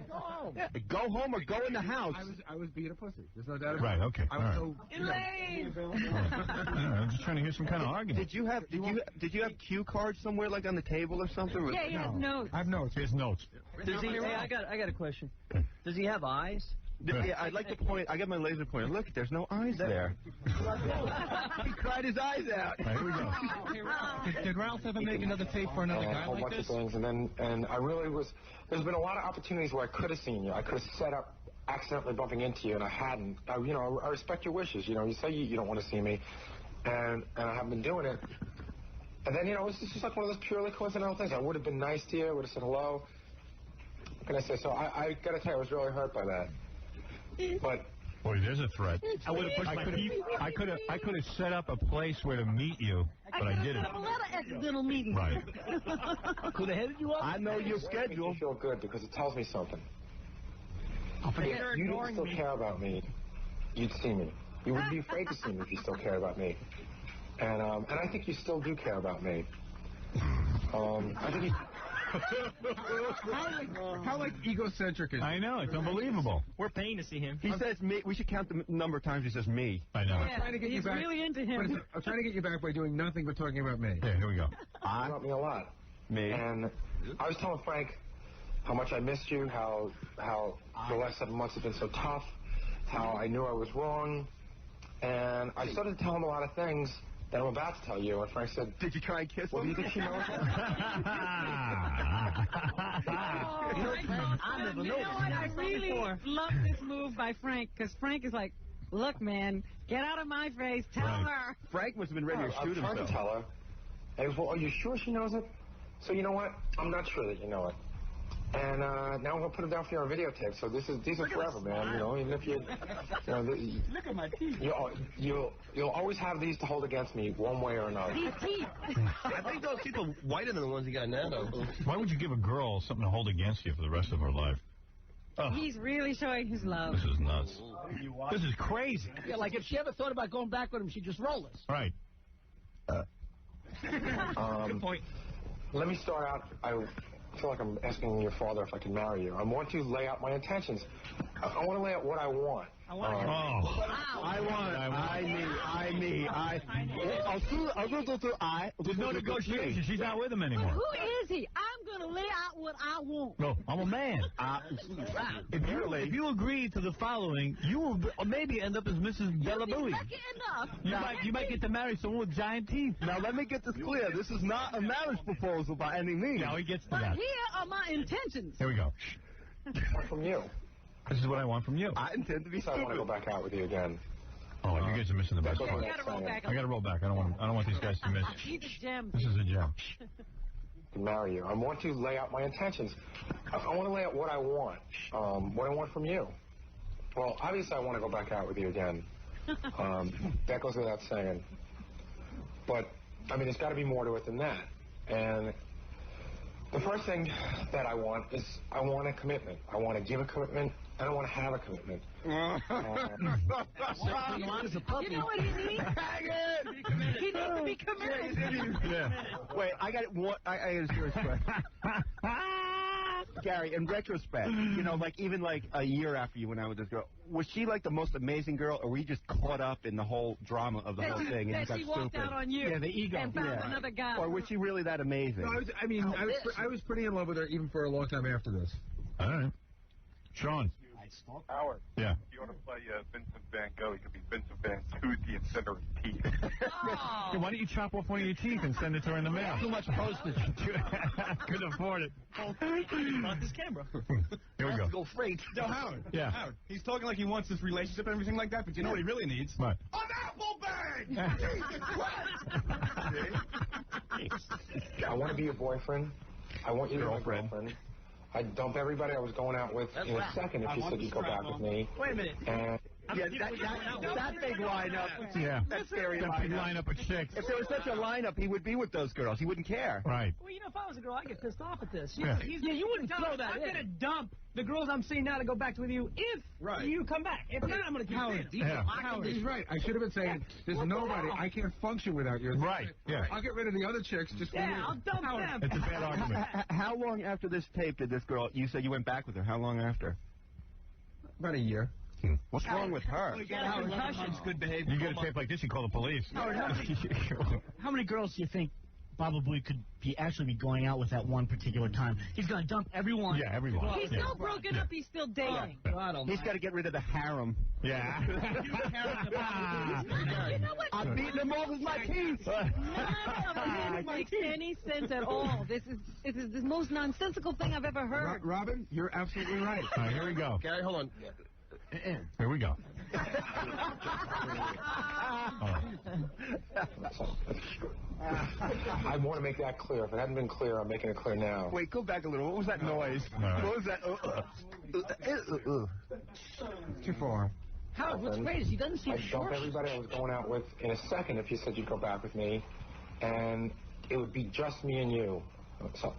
Speaker 16: Go home or go in the house.
Speaker 4: I was being a pussy. There's no doubt about it.
Speaker 2: Right, okay.
Speaker 4: I was so,
Speaker 3: Elaine.
Speaker 2: I'm just trying to hear some kind of argument.
Speaker 7: Did you have cue cards somewhere, like on the table or something?
Speaker 3: Yeah, he has notes.
Speaker 4: I have notes.
Speaker 2: He has notes.
Speaker 13: Does he? Hey, I got a question. Does he have eyes?
Speaker 7: Yeah, I'd like to point. I got my laser pointer. Look, there's no eyes there.
Speaker 16: He cried his eyes out.
Speaker 2: Right, here we go.
Speaker 15: Did Ralph ever make another tape for another
Speaker 9: a
Speaker 15: guy
Speaker 9: whole
Speaker 15: like
Speaker 9: bunch
Speaker 15: this?
Speaker 9: of things, and I really was. There's been a lot of opportunities where I could have seen you. I could have set up accidentally bumping into you, and I hadn't. I respect your wishes. You know, you say you don't want to see me, and I haven't been doing it. And then, it's just like one of those purely coincidental things. I would have been nice to you. I would have said hello. What can I say? So I got to tell you, I was really hurt by that. But
Speaker 2: boy, there's a threat.
Speaker 9: I would have pushed my feet.
Speaker 2: I could have set up a place where to meet you, but I didn't.
Speaker 3: A lot of accidental meetings.
Speaker 2: Right.
Speaker 5: Could have headed you up.
Speaker 16: I know your schedule.
Speaker 9: I feel good because it tells me something.
Speaker 3: If
Speaker 9: If you didn't still care about me, you'd see me. You wouldn't be afraid to see me if you still care about me. And I think you still do care about me. I think you...
Speaker 4: How egocentric is he?
Speaker 2: I know, it's unbelievable.
Speaker 13: We're paying to see him.
Speaker 7: He says me. We should count the number of times he says me.
Speaker 2: I know.
Speaker 3: Yeah,
Speaker 4: I'm trying to get you
Speaker 3: he's
Speaker 4: back.
Speaker 3: really into him.
Speaker 4: I'm trying to get you back by doing nothing but talking about me.
Speaker 2: Yeah, here we go.
Speaker 9: You about me a lot.
Speaker 7: Me.
Speaker 9: And I was telling Frank how much I missed you, how the last 7 months have been so tough, how I knew I was wrong, and I started to tell him a lot of things that I'm about to tell you. And Frank said,
Speaker 7: "Did you try and kiss
Speaker 9: well,
Speaker 7: him?"
Speaker 9: do you think she knows?
Speaker 3: You know what? I really love this move by Frank, because Frank is like, look, man, get out of my face. Tell her.
Speaker 7: Frank must have been ready to shoot
Speaker 9: I'm trying to
Speaker 7: himself.
Speaker 9: tell her. And he goes, well, are you sure she knows it? So you know what? I'm not sure that you know it. And now I'm gonna put them down for you on videotape. So these are forever, man. Even if you
Speaker 5: Look at my teeth.
Speaker 9: you'll always have these to hold against me one way or another.
Speaker 3: These teeth.
Speaker 7: I think those teeth are whiter than the ones he got now, though.
Speaker 2: Why would you give a girl something to hold against you for the rest of her life? Oh,
Speaker 3: He's really showing his love.
Speaker 2: this is nuts. This is crazy.
Speaker 5: Yeah, like if she ever thought about going back with him, she'd just roll us.
Speaker 2: Right.
Speaker 5: Good point.
Speaker 9: Let me start out. I feel like I'm asking your father if I can marry you. I want to lay out my intentions. I want to lay out what I want.
Speaker 2: Oh. There's no negotiation. She's not with him anymore.
Speaker 3: Who is he? I'm going to lay out what I want.
Speaker 2: No, I'm a man. If you agree to the following, you will maybe end up as Mrs. Bellabooey.
Speaker 3: Lucky enough.
Speaker 2: You might get to marry someone with giant teeth.
Speaker 7: Now, let me get this clear. This is not a marriage proposal by any means.
Speaker 2: Now he gets to
Speaker 3: But
Speaker 2: that.
Speaker 3: here are my intentions.
Speaker 2: Here we go.
Speaker 9: From you.
Speaker 2: This is what I want from you.
Speaker 9: I intend to be. I want to go back out with you again.
Speaker 2: Oh, you guys are missing the best
Speaker 9: That's
Speaker 2: part.
Speaker 9: what I'm saying.
Speaker 2: I got to roll back. I don't want these guys to miss.
Speaker 3: He's a gem.
Speaker 2: This is a gem.
Speaker 9: To marry you. I want to lay out my intentions. I want to lay out what I want. What I want from you. Well, obviously, I want to go back out with you again. That goes without saying. But I mean, there's got to be more to it than that. And the first thing that I want is I want a commitment. I want to give a commitment. I don't want to have a commitment.
Speaker 3: You know what he needs? He needs to be committed.
Speaker 7: Yeah. Wait, I got a serious question. Gary, in retrospect, you know, like even like a year after you went out with this girl, was she like the most amazing girl, or were you just caught up in the whole drama of the whole thing? And
Speaker 3: That
Speaker 7: you
Speaker 3: she
Speaker 7: got
Speaker 3: walked
Speaker 7: stupid?
Speaker 3: out on you
Speaker 4: Yeah, the ego.
Speaker 3: and found another guy.
Speaker 7: Or was she really that amazing?
Speaker 4: No, I was pretty in love with her even for a long time after this.
Speaker 2: All right. Sean.
Speaker 6: Howard.
Speaker 2: Yeah.
Speaker 6: If you want to play Vincent Van Gogh, you could be Vincent Van Toothy instead of teeth.
Speaker 2: Hey, why don't you chop off one of your teeth and send it to her in the mail?
Speaker 5: Too much postage.
Speaker 2: Couldn't afford it.
Speaker 20: About this camera.
Speaker 2: Here we go.
Speaker 5: Go freight.
Speaker 20: Yo, Howard.
Speaker 2: Yeah.
Speaker 20: Howard. He's talking like he wants this relationship and everything like that, but you know what he really needs?
Speaker 2: What?
Speaker 10: An apple bag!
Speaker 9: I want to be your boyfriend. I want you to be my girlfriend. I'd dump everybody I was going out with in a second if you said you'd go back with me.
Speaker 5: Wait a minute.
Speaker 9: And
Speaker 7: that big lineup.
Speaker 2: Yeah.
Speaker 7: That scary
Speaker 2: That big
Speaker 7: lineup.
Speaker 2: lineup of chicks.
Speaker 7: If there was such a lineup, he would be with those girls. He wouldn't care.
Speaker 2: Right.
Speaker 14: Well, you know, if I was a girl, I'd get pissed off at this.
Speaker 2: Yeah.
Speaker 14: You wouldn't throw that I'm going to dump the girls I'm seeing now to go back with you if you come back. If not, I'm going to keep
Speaker 4: Howard,
Speaker 14: Howard.
Speaker 4: he's right. I should have been saying, there's nobody. I can't function without you.
Speaker 2: Right. Yeah.
Speaker 4: I'll get rid of the other chicks just for you.
Speaker 14: I'll dump them.
Speaker 2: It's a bad argument.
Speaker 7: How long after this tape did this girl, you said you went back with her, how long after?
Speaker 4: About a year.
Speaker 7: What's wrong with her?
Speaker 20: Good behavior.
Speaker 2: You get a tape like this, you call the police.
Speaker 15: Howard, how many girls do you think probably could actually be going out with at one particular time? He's going to dump everyone.
Speaker 2: Yeah, everyone.
Speaker 3: He's still broken up. He's still dating.
Speaker 7: He's got to get rid of the harem.
Speaker 2: Yeah.
Speaker 3: You know what?
Speaker 7: I'm beating them off with my teeth.
Speaker 3: None of it makes any sense at all. This is the most nonsensical thing I've ever heard.
Speaker 4: Robin, you're absolutely right.
Speaker 2: All right, here we go.
Speaker 7: Gary, hold on.
Speaker 2: Here we go.
Speaker 9: I want to make that clear. If it hadn't been clear, I'm making it clear now.
Speaker 7: Wait, go back a little. What was that noise?
Speaker 2: Right.
Speaker 7: What was that?
Speaker 4: Too far.
Speaker 15: Howard, what's great is he doesn't seem
Speaker 9: I'd dump everybody I was going out with in a second if you said you'd go back with me, and it would be just me and you. So,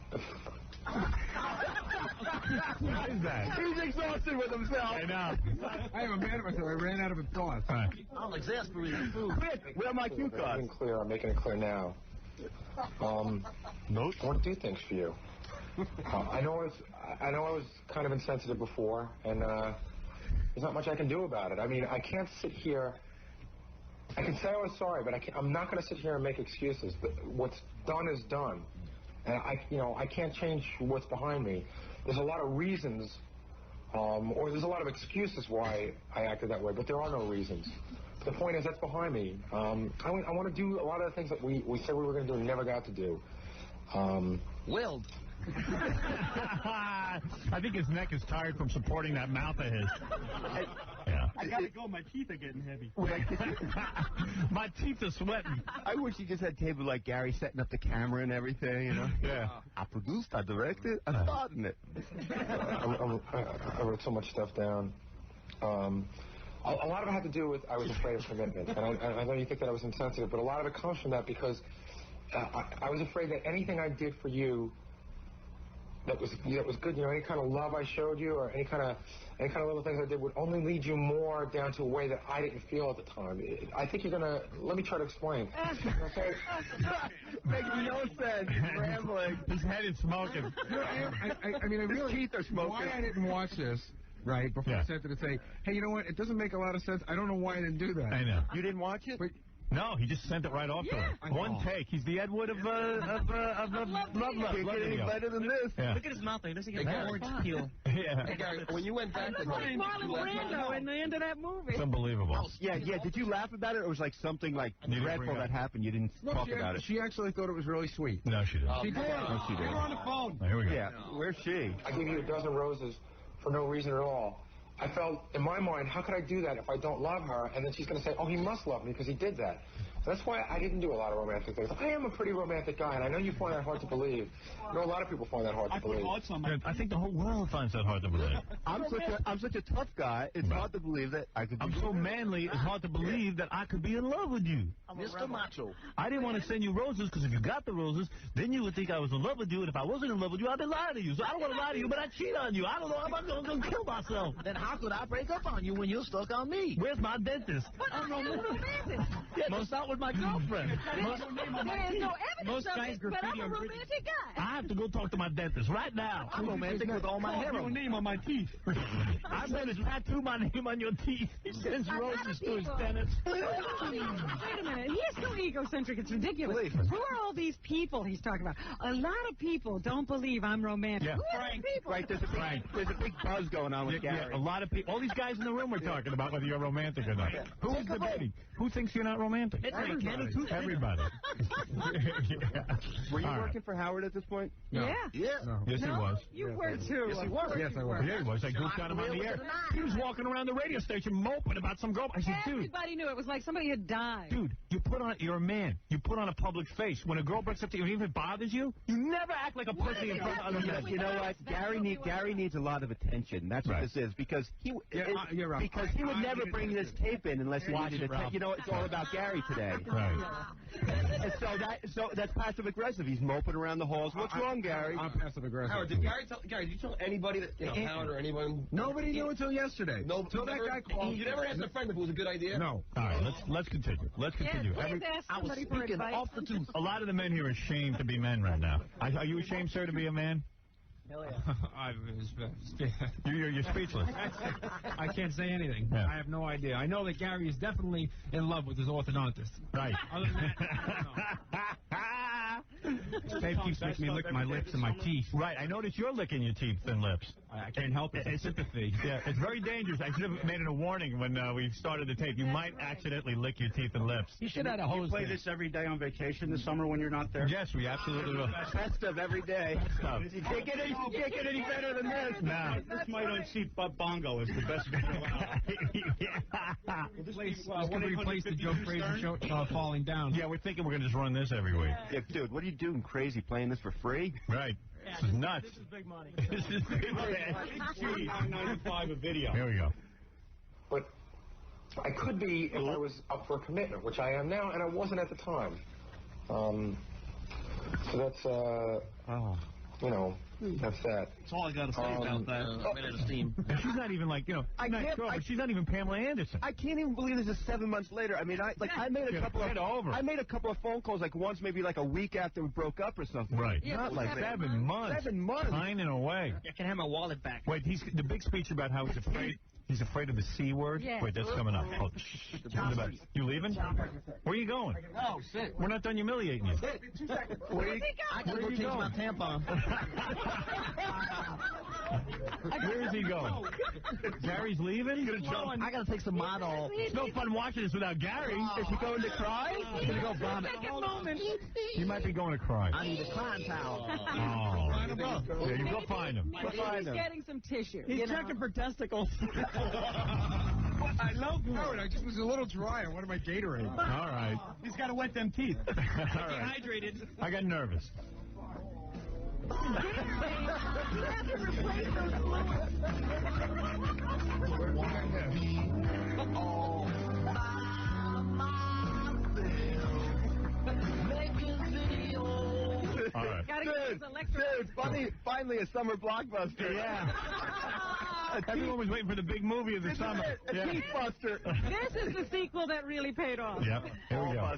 Speaker 2: What is that?
Speaker 7: He's exhausted with himself.
Speaker 2: I know.
Speaker 4: I am a man of myself. I ran out of a thought.
Speaker 15: I'll exasperate food.
Speaker 7: Where are my cue
Speaker 9: if it hadn't
Speaker 7: cards?
Speaker 9: been clear, I'm making it clear now.
Speaker 7: Nope.
Speaker 9: I want to do things for you. I know I was kind of insensitive before, and there's not much I can do about it. I mean, I can't sit here. I can say I was sorry, but I'm not going to sit here and make excuses. What's done is done, and I can't change what's behind me. There's a lot of reasons, or there's a lot of excuses why I acted that way, but there are no reasons. The point is that's behind me. I want to do a lot of the things that we said we were going to do and never got to do.
Speaker 5: Willed.
Speaker 2: I think his neck is tired from supporting that mouth of his. Yeah.
Speaker 20: I gotta go. My teeth are getting heavy.
Speaker 2: My teeth are sweating.
Speaker 7: I wish he just had tape with like Gary setting up the camera and everything, you know?
Speaker 2: Yeah.
Speaker 7: I produced, I directed, I starred in it.
Speaker 9: I wrote so much stuff down. A lot of it had to do with I was afraid of commitment. And I know you think that I was insensitive, but a lot of it comes from that because I was afraid that anything I did for you that was good, you know, any kind of love I showed you or any kind of little things I did would only lead you more down to a way that I didn't feel at the time. I think you're going to, let me try to explain. Okay?
Speaker 7: Makes no sense. He's rambling.
Speaker 2: His head is smoking.
Speaker 4: I mean, I really,
Speaker 7: teeth are smoking.
Speaker 4: Why I didn't watch this, right, before I sent it to say, hey, you know what, it doesn't make a lot of sense. I don't know why I didn't do that.
Speaker 2: I know.
Speaker 7: You didn't watch it?
Speaker 4: But,
Speaker 2: no, he just sent it right off to him. One take. He's the Ed Wood of Love
Speaker 7: Can't get any better than this.
Speaker 2: Yeah.
Speaker 15: Look at his mouth. He doesn't get an orange peel.
Speaker 2: Yeah.
Speaker 7: Hey, Gary, when you went back
Speaker 3: That's like Marlon Brando in the end of that movie.
Speaker 2: It's unbelievable.
Speaker 7: Yeah. Did you laugh about it, or was like something like dreadful that happened? You didn't
Speaker 4: no,
Speaker 7: talk about it.
Speaker 4: She actually thought it was really sweet.
Speaker 2: No, she didn't.
Speaker 4: She did.
Speaker 7: No, she didn't.
Speaker 20: We're on the phone.
Speaker 2: Oh, here we go.
Speaker 7: Yeah. Where's she?
Speaker 9: I gave you a dozen roses for no reason at all. I felt, in my mind, how could I do that if I don't love her? And then she's going to say, oh, he must love me because he did that. That's why I didn't do a lot of romantic things. I am a pretty romantic guy, and I know you find that hard to believe. I know a lot of people find that hard to believe.
Speaker 2: I think the whole world finds that hard to believe.
Speaker 7: I'm such a tough guy. It's hard to believe that I could be.
Speaker 2: I'm so manly. It's hard to believe that I could be in love with you.
Speaker 5: Mr. Macho.
Speaker 2: I didn't want to send you roses because if you got the roses, then you would think I was in love with you, and if I wasn't in love with you, I'd be lying to you. So I don't want to lie to you, but I cheat on you. I don't know. I'm going to kill myself.
Speaker 5: Then how could I break up on you when you're stuck on me?
Speaker 2: Where's my dentist?
Speaker 3: But I'm romantic.
Speaker 2: Most out with my girlfriend.
Speaker 3: Most guys but I'm a romantic guy.
Speaker 2: I have to go talk to my dentist right now.
Speaker 5: I'm romantic with all my hair.
Speaker 20: Your name on my teeth.
Speaker 2: I'm going to tattoo my name on your teeth. He sends roses to his dentist.
Speaker 3: Wait a minute. He's so egocentric. It's ridiculous. Who are all these people he's talking about? A lot of people don't believe I'm romantic.
Speaker 2: Yeah.
Speaker 3: Who are these people?
Speaker 7: Right, there's a big buzz going on with Gary.
Speaker 2: Yeah, a lot of people. All these guys in the room are talking about whether you're romantic or not. Who is debating? Who thinks you're not romantic? Everybody.
Speaker 7: Were you working for Howard at this point?
Speaker 2: No.
Speaker 3: Yeah.
Speaker 2: No. Yes, he was.
Speaker 3: You were too.
Speaker 2: Yes, he was.
Speaker 4: Yes, I was.
Speaker 2: Yeah, he was. I goofed on him on the air. He was walking around the radio station moping about some girl. I said, dude.
Speaker 3: Everybody knew. It was like somebody had died.
Speaker 2: Dude, you're a man. You put on a public face. When a girl breaks up to you, even if it bothers you, you never act like a pussy in front of other men.
Speaker 7: You know what? Gary needs a lot of attention. That's what this is. Because he would never bring this tape in unless he needed attention. You know, it's all about Gary today.
Speaker 2: Right.
Speaker 7: And so that's passive aggressive. He's moping around the halls. What's wrong, Gary?
Speaker 4: I'm passive aggressive.
Speaker 10: Howard, did you tell anybody that, Howard or anyone?
Speaker 4: Nobody knew until yesterday.
Speaker 10: No, until that guy called. You never asked a friend if it was a good idea?
Speaker 4: No.
Speaker 2: All right, let's continue. Let's continue.
Speaker 3: I was speaking
Speaker 5: off the tooth.
Speaker 2: A lot of the men here are ashamed to be men right now. Are you ashamed, sir, to be a man?
Speaker 20: Hell yeah.
Speaker 2: You're speechless.
Speaker 20: I can't say anything.
Speaker 2: Yeah.
Speaker 20: I have no idea. I know that Gary is definitely in love with his orthodontist.
Speaker 2: Right.
Speaker 20: Other than that, I don't know. Dave keeps making me lick my lips and my teeth.
Speaker 2: Right. I notice you're licking your teeth and lips.
Speaker 20: I can't help it. It's sympathy.
Speaker 2: Yeah, it's very dangerous. I should have made it a warning when we started the tape. You might accidentally lick your teeth and lips.
Speaker 5: You should have a hose.
Speaker 11: You play this every day on vacation this summer when you're not there?
Speaker 2: Yes, we absolutely will.
Speaker 7: Best of every day. You can't get any better than this.
Speaker 2: No.
Speaker 11: This might unseat Bud Bongo as the best video out.
Speaker 20: This could replace the Joe Frazier show Falling Down.
Speaker 2: Yeah, we're thinking we're going to just run this every week.
Speaker 7: Yeah, dude, what are you doing crazy playing this for free?
Speaker 2: Right. This is nuts.
Speaker 14: This is big money.
Speaker 2: This is big money.
Speaker 11: $9.95 a video.
Speaker 2: Here we go.
Speaker 9: But I could be if I was up for a commitment, which I am now, and I wasn't at the time. So that's, you know, that's that.
Speaker 11: That's all I got to say about that.
Speaker 2: She's not even like, you know, I'm not sure, but she's not even Pamela Anderson.
Speaker 7: I can't even believe this is 7 months later. I mean, I made a couple of phone calls, like once, maybe like a week after we broke up or something.
Speaker 2: Right.
Speaker 3: Yeah,
Speaker 2: not like 7 months.
Speaker 7: 7 months.
Speaker 2: Pining away.
Speaker 14: I can have my wallet back.
Speaker 2: Wait, the big speech about how he's afraid. He's afraid of the C word?
Speaker 3: Yes.
Speaker 2: Wait, that's coming up. Oh, you leaving? Where are you going?
Speaker 5: No, sit.
Speaker 2: We're not done humiliating you.
Speaker 5: I gotta go change my tampon.
Speaker 2: Where is he going? Gary's leaving?
Speaker 5: I gotta take some model.
Speaker 2: It's no fun watching this without Gary. Is he going to cry?
Speaker 5: He's gonna go vomit.
Speaker 2: He might be going to cry.
Speaker 5: I need a crying towel.
Speaker 2: Oh. Yeah, you go find him.
Speaker 3: He's getting some tissue.
Speaker 14: He's checking for testicles.
Speaker 4: I love Howard. I just was a little dry on one of my Gatorade.
Speaker 2: All right.
Speaker 20: He's got to wet them teeth.
Speaker 2: All right.
Speaker 20: Dehydrated.
Speaker 2: I got nervous.
Speaker 3: You have to replace those fluids.
Speaker 2: All right.
Speaker 7: Dude, finally a summer blockbuster.
Speaker 2: Yeah. Everyone was waiting for the big movie of the summer.
Speaker 7: A teeth buster.
Speaker 3: This is the sequel that really paid off.
Speaker 2: Yep. Here we go.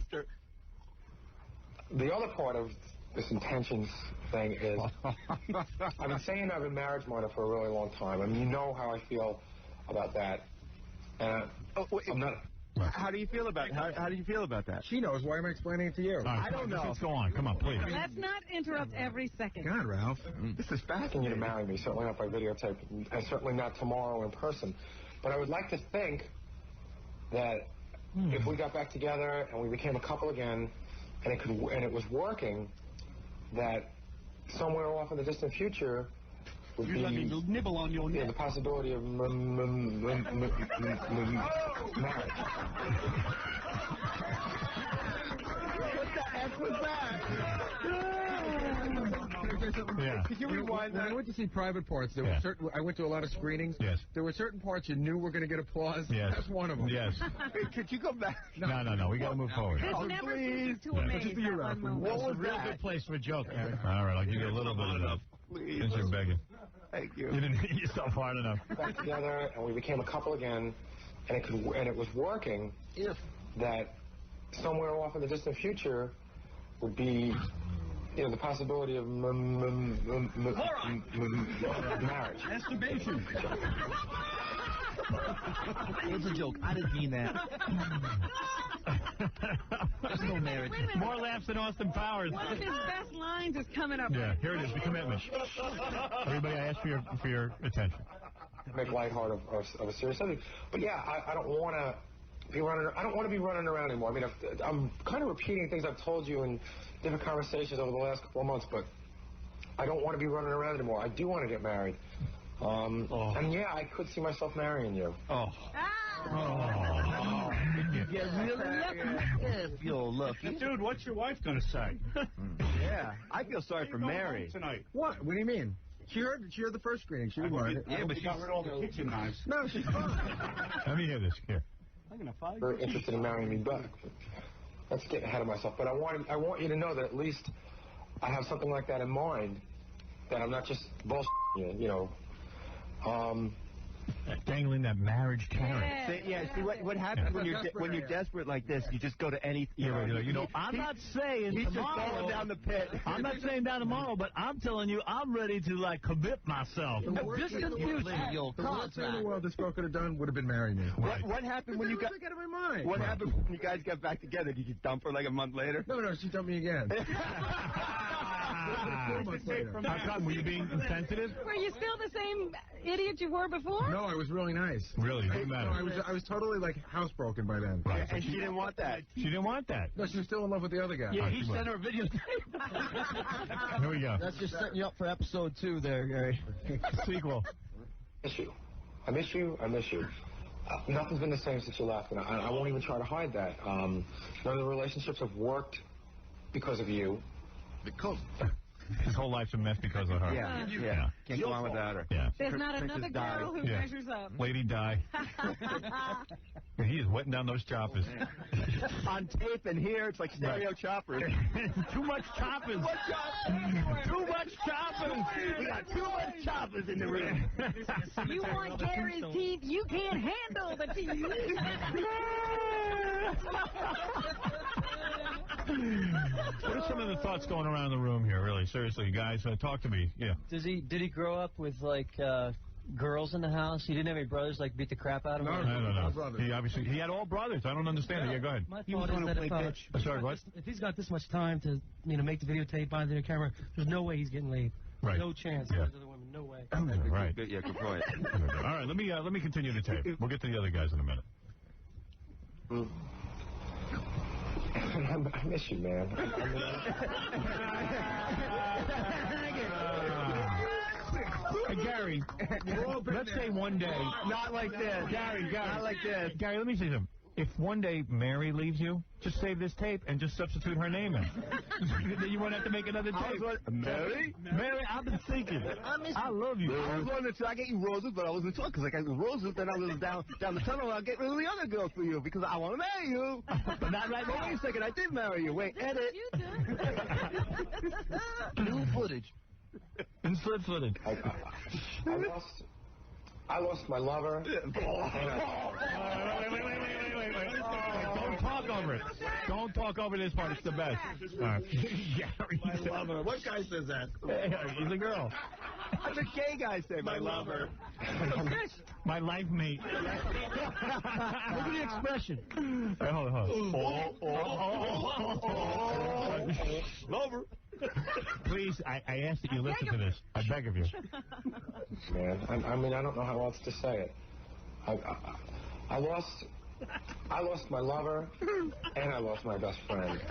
Speaker 9: The other part of this intentions thing is, I've been saying I've been marriage minded for a really long time. I mean, you know how I feel about that. And I'm not.
Speaker 7: How do you feel about how do you feel about that?
Speaker 4: She knows. Why am I explaining it to you?
Speaker 2: Right,
Speaker 7: I don't know.
Speaker 2: Let's go on. Come on, please.
Speaker 3: Let's not interrupt every second.
Speaker 4: God, Ralph.
Speaker 9: This is asking you to marry me, certainly not by videotape, and certainly not tomorrow in person. But I would like to think that if we got back together and we became a couple again, and it was working, that somewhere off in the distant future would be
Speaker 11: let me nibble on your neck.
Speaker 9: The possibility of marriage.
Speaker 7: fuck was that?
Speaker 2: Yeah.
Speaker 4: Could you rewind that? When I went to see Private Parts, there were certain. I went to a lot of screenings.
Speaker 2: Yes.
Speaker 4: There were certain parts you knew were going to get applause.
Speaker 2: Yes.
Speaker 4: That's one of them.
Speaker 2: Yes.
Speaker 7: Could you go back?
Speaker 2: No. We got to move forward.
Speaker 3: This never ceases to amaze.
Speaker 4: Just do your rap.
Speaker 5: What was a real good place for a joke, Eric?
Speaker 2: All right, I'll give you a little bit of that. Since you're begging.
Speaker 7: Thank you.
Speaker 2: You didn't hit yourself hard enough.
Speaker 9: Back together, and we became a couple again, and it was working.
Speaker 5: If
Speaker 9: That somewhere off in the distant future would be, the possibility of marriage.
Speaker 20: Masturbation.
Speaker 11: It was a joke. I didn't mean that. There's no marriage.
Speaker 3: Wait a minute.
Speaker 2: More laughs than Austin Powers.
Speaker 3: One of his best lines is coming up.
Speaker 2: Yeah, here it is, the commitment. Everybody, I ask for your attention.
Speaker 9: Make light of a serious subject. But yeah, I don't want to be running. I don't want to be running around anymore. I mean, I'm kind of repeating things I've told you in different conversations over the last couple of months, but I don't want to be running around anymore. I do want to get married. And yeah, I could see myself marrying you.
Speaker 11: You're really lucky. If you're lucky.
Speaker 5: Dude, what's your wife going to say?
Speaker 7: Yeah, I feel sorry for Mary.
Speaker 5: Tonight.
Speaker 4: What? What do you mean? She heard the first screening. She wanted it.
Speaker 5: Yeah, but she got rid of all the kitchen knives.
Speaker 4: No, she's fine.
Speaker 2: Let me hear this. Here.
Speaker 5: I'm going to fight.
Speaker 9: Very interested in marrying me back. Let's get ahead of myself. But I want you to know that at least I have something like that in mind. That I'm not just bullshitting you.
Speaker 2: Dangling that marriage carrot.
Speaker 7: See what happens when you're desperate like this? You just go to any.
Speaker 11: I'm not saying
Speaker 7: he's
Speaker 11: tomorrow.
Speaker 7: just falling down the pit.
Speaker 11: I'm not saying down tomorrow, but I'm telling you, I'm ready to commit myself. Just in the future.
Speaker 4: The worst thing in the world this girl could have done would have been marrying me.
Speaker 7: What happened when you got?
Speaker 4: Get out of my mind.
Speaker 7: What happened when you guys got back together? Did you dump her like a month later?
Speaker 4: No, she dumped me again. 4 months later.
Speaker 2: How come? Were you being insensitive?
Speaker 3: Were you still the same idiot you were before?
Speaker 4: No, I was really nice.
Speaker 2: Really? Didn't matter.
Speaker 4: No, I was totally housebroken by then.
Speaker 2: Right.
Speaker 7: And she didn't want that.
Speaker 2: She didn't want that.
Speaker 4: No, she was still in love with the other guy.
Speaker 5: Yeah, he sent her a videotape.
Speaker 2: Here we go.
Speaker 11: That's just setting you up for episode 2 there, Gary.
Speaker 2: Sequel.
Speaker 9: I miss you. Nothing's been the same since you left, and I won't even try to hide that. None of the relationships have worked because of you.
Speaker 2: His whole life's a mess because of her.
Speaker 7: Yeah. Can't go on without her.
Speaker 2: Yeah.
Speaker 3: There's not another girl who measures up.
Speaker 2: Lady Di. He is wetting down those choppers.
Speaker 7: On tape and here, it's like stereo choppers.
Speaker 2: Too much choppers.
Speaker 7: Too much choppers. We got too much choppers in the room.
Speaker 3: You want Gary's teeth? You can't handle the teeth.
Speaker 2: What are some of the thoughts going around the room here, really? Seriously, guys, talk to me. Yeah.
Speaker 13: Did he grow up with, girls in the house? He didn't have any brothers, beat the crap out of him?
Speaker 2: No. He had all brothers. I don't understand it. Yeah, go ahead.
Speaker 13: My thought is that
Speaker 2: Sorry, what?
Speaker 13: if he's got this much time to, make the videotape, buy the camera, there's no way he's getting laid.
Speaker 2: Right.
Speaker 13: No chance.
Speaker 2: Yeah.
Speaker 13: There's other women. No way.
Speaker 2: Right.
Speaker 7: Yeah, good point.
Speaker 2: All right, let me continue the tape. We'll get to the other guys in a minute.
Speaker 9: I miss you, man.
Speaker 2: Hey, Gary, let's say one day.
Speaker 7: Not like this.
Speaker 2: Gary.
Speaker 7: Not like this.
Speaker 2: Gary, let me say something. If one day Mary leaves you, just save this tape and just substitute her name in. Then you won't have to make another tape.
Speaker 7: Mary?
Speaker 2: Mary, I've been thinking. I love you.
Speaker 7: I was wondering, should I get you roses, but I wasn't sure, because I got roses, then I was down the tunnel, I'll get rid of the other girls for you, because I want to marry you. But not right now. Wait a second, I did marry you. Wait, edit.
Speaker 11: New footage.
Speaker 2: Insert footage.
Speaker 9: I lost my lover.
Speaker 2: Wait. Don't talk over it. Don't talk over this part. It's the best. All right. Gary,
Speaker 16: my lover. What guy says that?
Speaker 2: He's a girl.
Speaker 7: That's a gay guy say my lover.
Speaker 2: My life mate.
Speaker 13: Look at the expression.
Speaker 2: Hey, hold on.
Speaker 16: Lover.
Speaker 2: Please, I ask that you listen to this. I beg of you.
Speaker 9: Man, I don't know how else to say it. I lost my lover, and I lost my best friend.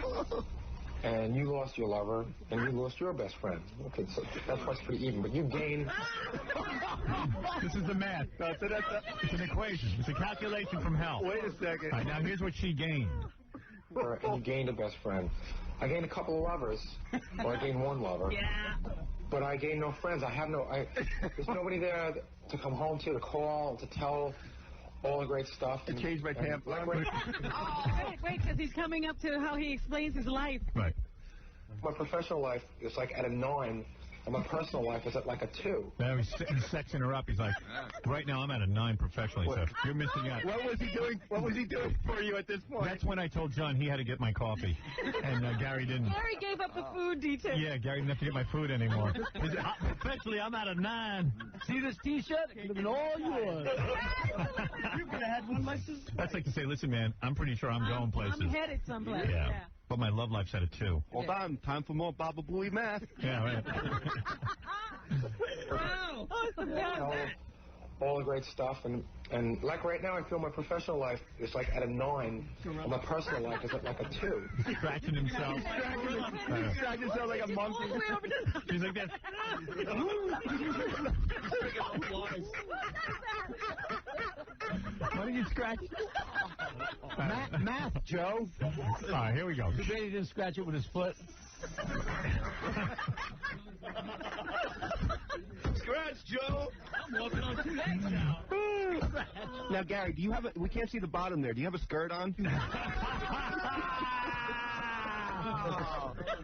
Speaker 9: And you lost your lover, and you lost your best friend. Okay, so that's what's pretty even. But you gained.
Speaker 2: This is the math. It's an equation. It's a calculation from hell.
Speaker 7: Wait a second.
Speaker 2: All right, now here's what she gained.
Speaker 9: And you gained a best friend. I gained a couple of lovers, or I gained one lover.
Speaker 3: Yeah.
Speaker 9: But I gained no friends. There's nobody there to come home to call, to tell all the great stuff.
Speaker 7: To change my pants.
Speaker 3: Wait, because he's coming up to how he explains his life.
Speaker 2: Right.
Speaker 9: My professional life is like at a 9, and my personal life is at like a 2.
Speaker 2: Now he's sexing her up. He's like, right now I'm at a 9 professionally. So you're missing out.
Speaker 7: What was he doing? What was he doing for you at this point?
Speaker 2: That's when I told John he had to get my coffee, and Gary didn't.
Speaker 3: Gary gave up the food detail.
Speaker 2: Yeah, Gary didn't have to get my food anymore. Professionally, I'm at a 9.
Speaker 5: See this T-shirt? It could have been all yours.
Speaker 14: You could have had one, my sister.
Speaker 2: That's like to say, listen, man, I'm pretty sure I'm going places.
Speaker 3: I'm headed someplace.
Speaker 2: Yeah. But my love life's at a 2.
Speaker 7: Hold on. Time for more Baba Booey math.
Speaker 2: Yeah, right.
Speaker 3: Wow.
Speaker 9: All the great stuff, and like right now I feel my professional life is like at a 9, and my personal life is at like a 2.
Speaker 2: Scratching himself.
Speaker 7: Scratching himself like a monkey.
Speaker 2: He's like that. Why did you scratch?
Speaker 7: Math, Joe.
Speaker 2: All right, here we go.
Speaker 5: Too bad he didn't scratch it with his foot.
Speaker 7: Scratch, Joe.
Speaker 14: I'm walking on 2 legs now.
Speaker 7: Now, Gary, do you have we can't see the bottom there. Do you have a skirt on?
Speaker 2: All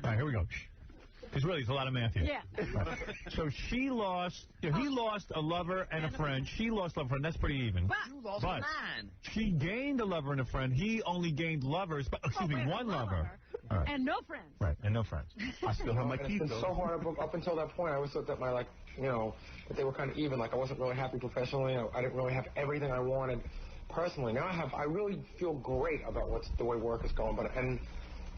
Speaker 2: right, here we go. Because really, it's a lot of math here.
Speaker 3: Yeah.
Speaker 2: Right. So he lost a lover and a friend. She lost a lover and that's pretty even. But she gained a lover and a friend. He only gained lovers, but one lover.
Speaker 3: All right. And no friends.
Speaker 2: Right, and no friends.
Speaker 7: I still have my teeth.
Speaker 9: It's been so hard up until that point. I always thought that that they were kind of even. Like I wasn't really happy professionally. I didn't really have everything I wanted personally. Now I really feel great about the way work is going. And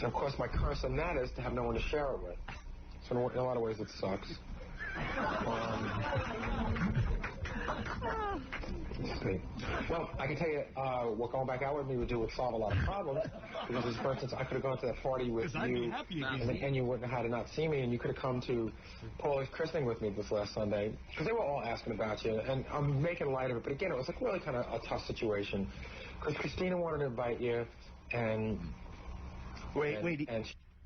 Speaker 9: of course, my curse on that is to have no one to share it with. So in a lot of ways, it sucks. Well, I can tell you, what going back out with me would solve a lot of problems. Because, for instance, I could have gone to that party with you, and you wouldn't have had to not see me, and you could have come to Paulie's christening with me this last Sunday. Because they were all asking about you, and I'm making light of it. But again, it was like really kind of a tough situation. Because Christina wanted to invite you, and...
Speaker 7: Wait.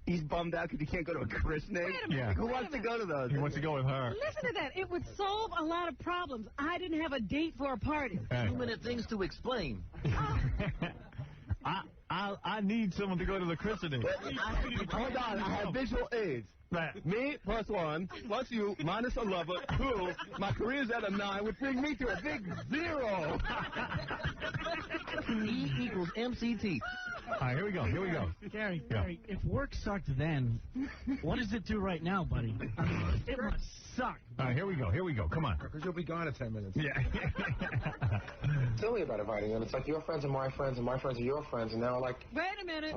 Speaker 7: He's bummed out because he can't go to a christening?
Speaker 2: Yeah.
Speaker 7: Who wants to go to those?
Speaker 2: He wants to go with her.
Speaker 3: Listen to that. It would solve a lot of problems. I didn't have a date for a party.
Speaker 2: Hey.
Speaker 11: Too many things to explain.
Speaker 2: I need someone to go to the christening.
Speaker 7: Hold on. I have visual aids.
Speaker 2: Right.
Speaker 7: Me plus 1, plus you, minus a lover, 2. My career's at a 9, which brings me to a big 0.
Speaker 11: E equals MCT.
Speaker 2: All right, here we go.
Speaker 15: Gary, if work sucked then, what does it do right now, buddy? I mean, it must suck.
Speaker 2: All right, here we go. Come on.
Speaker 4: Because you'll be gone in 10 minutes.
Speaker 2: Yeah.
Speaker 9: silly about inviting them. It's like your friends are my friends, and my friends are your friends, and now like...
Speaker 3: Wait a minute.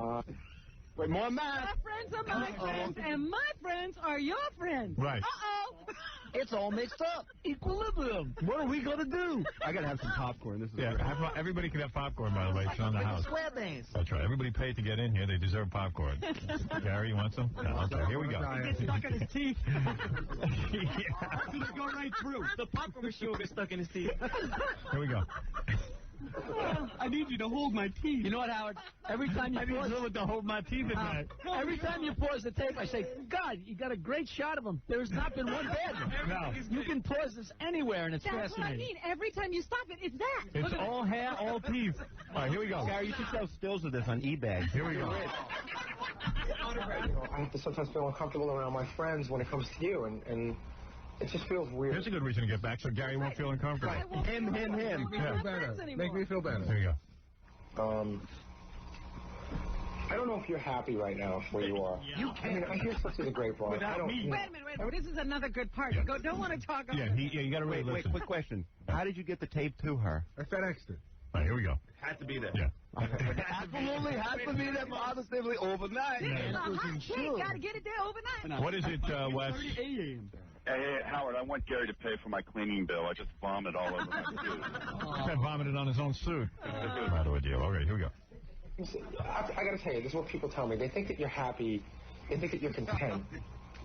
Speaker 7: Wait, more math.
Speaker 3: Your friends are my friends, and my friends are your friends.
Speaker 2: Right.
Speaker 3: Uh-oh.
Speaker 11: It's all mixed up.
Speaker 5: Equilibrium.
Speaker 7: What are we going to do? I got to have some popcorn. This is
Speaker 2: everybody can have popcorn, by the way. It's on the house.
Speaker 11: Squarebase.
Speaker 2: That's right. Everybody paid to get in here. They deserve popcorn. Gary, you want some? No, okay, here we go.
Speaker 14: He gets stuck in his teeth. It's going to go right through. The popcorn machine will get stuck in his teeth.
Speaker 2: Here we go.
Speaker 14: I need you to hold my teeth.
Speaker 5: You know what, Howard? Every time you pause,
Speaker 2: to hold my teeth in there.
Speaker 5: Every time you pause the tape, I say, God, you got a great shot of him. There's not been one bad one.
Speaker 2: No.
Speaker 5: You can pause this anywhere, and it's
Speaker 3: That's
Speaker 5: fascinating.
Speaker 3: what I mean. Every time you stop it, it's that.
Speaker 2: It's all hair, all teeth. All right, here we go.
Speaker 7: Gary, you should sell stills of this on eBay.
Speaker 2: Here we go.
Speaker 9: I have to sometimes feel uncomfortable around my friends when it comes to you, and it just feels weird.
Speaker 2: Here's a good reason to get back, so Gary won't feel uncomfortable.
Speaker 7: Him.
Speaker 4: Make me feel better. Make me feel better.
Speaker 2: There you go.
Speaker 9: I don't know if you're happy right now where you are.
Speaker 14: You can't.
Speaker 9: I hear stuff through the grapevine.
Speaker 14: Without me.
Speaker 3: Wait a minute. This is another good part. You don't want to talk about
Speaker 2: you got to really listen.
Speaker 7: Quick question. How did you get the tape to her?
Speaker 4: I FedExed it.
Speaker 2: All right, here we go.
Speaker 16: Had to be there.
Speaker 2: Yeah.
Speaker 7: Absolutely had to be there positively overnight.
Speaker 3: It's a hot tape. Got to get it there overnight.
Speaker 2: What is it, Wes?
Speaker 6: Hey, Howard, I want Gary to pay for my cleaning bill. I just vomited all over my suit.
Speaker 2: He vomited on his own suit. Matter with you. Okay, here we go.
Speaker 9: I got to tell you, this is what people tell me. They think that you're happy. They think that you're content.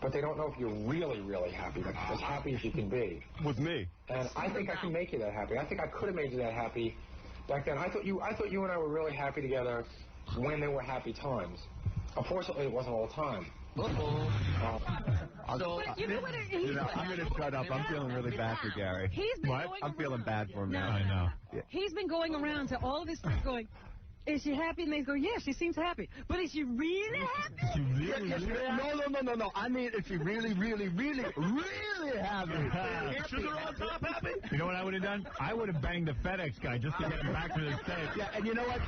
Speaker 9: But they don't know if you're really, really happy. Like, as happy as you can be.
Speaker 7: With me.
Speaker 9: And I think I can make you that happy. I think I could have made you that happy back then. I thought you and I were really happy together when there were happy times. Unfortunately, it wasn't all the time.
Speaker 7: I'm going to shut up. I'm feeling really bad for Gary. I'm feeling bad for him now.
Speaker 2: I know.
Speaker 7: Yeah.
Speaker 3: He's been going around to all of his friends going, is she happy? And they go, yeah, she seems happy. But is she really happy?
Speaker 7: No. I mean, if she really happy.
Speaker 16: Sugar on top happy?
Speaker 2: You know what I would have done? I would have banged the FedEx guy just to get him back to the States.
Speaker 7: Yeah, and you know what?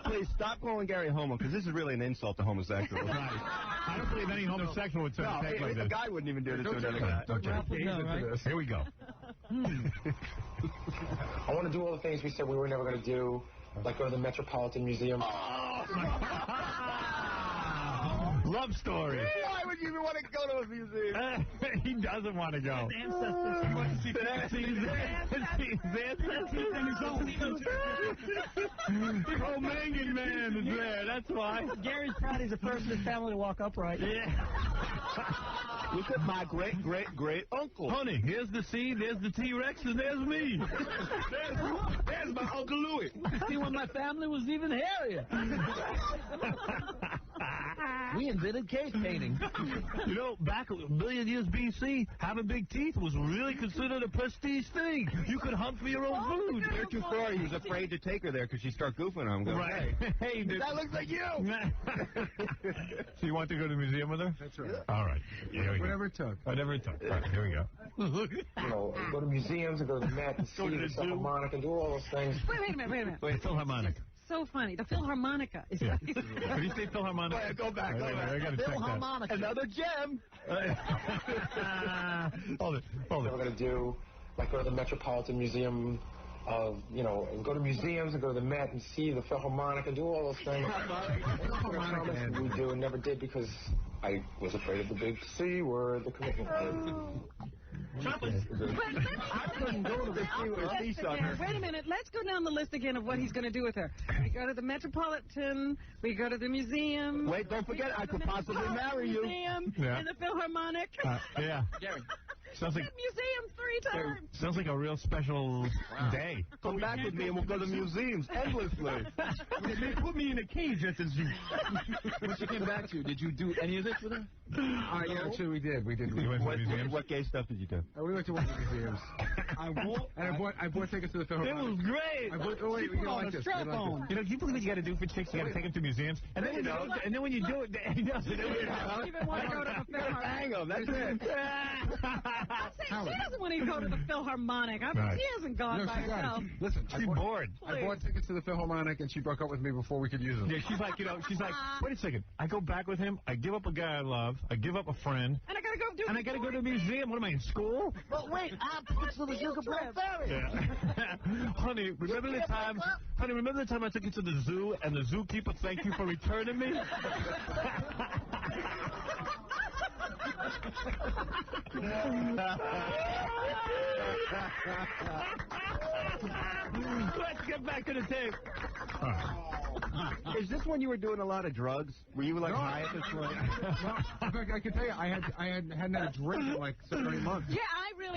Speaker 7: Please stop calling Gary homo, because this is really an insult to homosexuals.
Speaker 2: Right. I don't believe any homosexual would say like this.
Speaker 7: A guy wouldn't even do this to another guy.
Speaker 2: Here we go.
Speaker 9: I want to do all the things we said we were never going to do, like go to the Metropolitan Museum.
Speaker 2: Love story.
Speaker 7: Why would you even want to go to a museum?
Speaker 2: He doesn't want to go. Cro-Magnon man is there. That's why.
Speaker 15: Gary's proud he's the first in his family to walk upright.
Speaker 2: Yeah.
Speaker 7: Look at my great uncle.
Speaker 2: Honey, here's the C, there's the T-Rex, and there's me.
Speaker 16: There's my Uncle Louis.
Speaker 5: See, when my family was even hairier. We invented cave painting.
Speaker 2: You know, back a million years BC, having big teeth was really considered a prestige thing. You could hunt for your own food.
Speaker 7: Heretofore, he was afraid to take her there because she'd start goofing on him.
Speaker 2: Right. Hey,
Speaker 7: that looks like you.
Speaker 2: So you want to go to the museum with her?
Speaker 4: That's right.
Speaker 2: All right.
Speaker 4: Whatever it took.
Speaker 2: Whatever it took. All right, here we go.
Speaker 9: You know, go to museums and go to the Met and see the Philharmonic and do all those things.
Speaker 3: Wait a minute.
Speaker 2: Wait, Philharmonic.
Speaker 3: So funny. The Philharmonica is
Speaker 2: Did you say Philharmonic?
Speaker 7: Wait, go back.
Speaker 2: I got to check that.
Speaker 7: Another gem.
Speaker 2: Hold it.
Speaker 9: We're going to do, like, go to the Metropolitan Museum of, you know, and go to museums and go to the Met and see the Philharmonic and do all those things. We do and never did because I was afraid of the big C word, the commitment word.
Speaker 3: I couldn't go to the Wait a minute. Let's go down the list again of what he's going to do with her. We go to the Metropolitan. We go to the museum.
Speaker 7: Wait, don't forget, I could possibly marry you.
Speaker 3: Museum and the Philharmonic.
Speaker 2: Yeah.
Speaker 3: Gary.
Speaker 2: Sounds like
Speaker 3: museum 3 times.
Speaker 2: Sounds like a real special day.
Speaker 7: Come back with me and we'll go to museums endlessly.
Speaker 20: They put me in a cage at the zoo.
Speaker 11: When she came back to you, did you do any of this with her?
Speaker 4: Yeah, actually, we did.
Speaker 2: You went to museums?
Speaker 7: What gay stuff did you do?
Speaker 4: We went to one of the museums. I bought tickets to the Philharmonic.
Speaker 2: It was great.
Speaker 4: You like this.
Speaker 2: You know, you believe what you got to do for chicks? You got to take them to museums, and then when you do it, he doesn't
Speaker 3: even want to go to the Philharmonic.
Speaker 7: Hang on, that's it.
Speaker 3: She doesn't want to go to the Philharmonic. I mean, she hasn't gone by herself.
Speaker 4: Listen,
Speaker 2: she's bored.
Speaker 4: I bought tickets to the Philharmonic, and she broke up with me before we could use them.
Speaker 2: Yeah, she's like, wait a second. I go back with him. I give up a guy I love. I give up a friend.
Speaker 3: And I gotta go do.
Speaker 2: And I gotta go to a museum. What am I in school?
Speaker 5: But wait, it's the Sugar Ferry.
Speaker 2: Yeah. Honey, remember the time? Honey, remember the time I took you to the zoo and the zookeeper thanked you for returning me? Let's get back to the tape.
Speaker 7: Is this when you were doing a lot of drugs? Were you like high at this point?
Speaker 4: No, in fact, I can tell you, I hadn't had a drink in like 7 or 8 months.
Speaker 3: Yeah,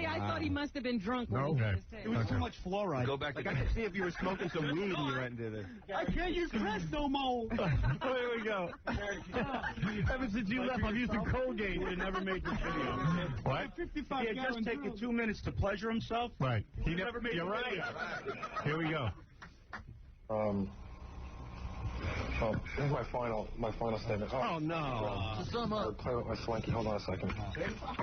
Speaker 3: I thought he must have been drunk.
Speaker 4: No,
Speaker 20: it was too much fluoride.
Speaker 7: Go back. Like I could see if you were smoking some weed and you went into this.
Speaker 20: I can't use crest no more.
Speaker 2: Here we go. Ever since you left, I'm using Colgate.
Speaker 20: Would have never made this video.
Speaker 2: What?
Speaker 20: 55 he had just taken 2 minutes to pleasure himself.
Speaker 2: Right.
Speaker 20: He never made.
Speaker 2: You're right. Here we go.
Speaker 9: This is my final statement.
Speaker 7: Oh no.
Speaker 9: I'll play with my slinky. Hold on a second.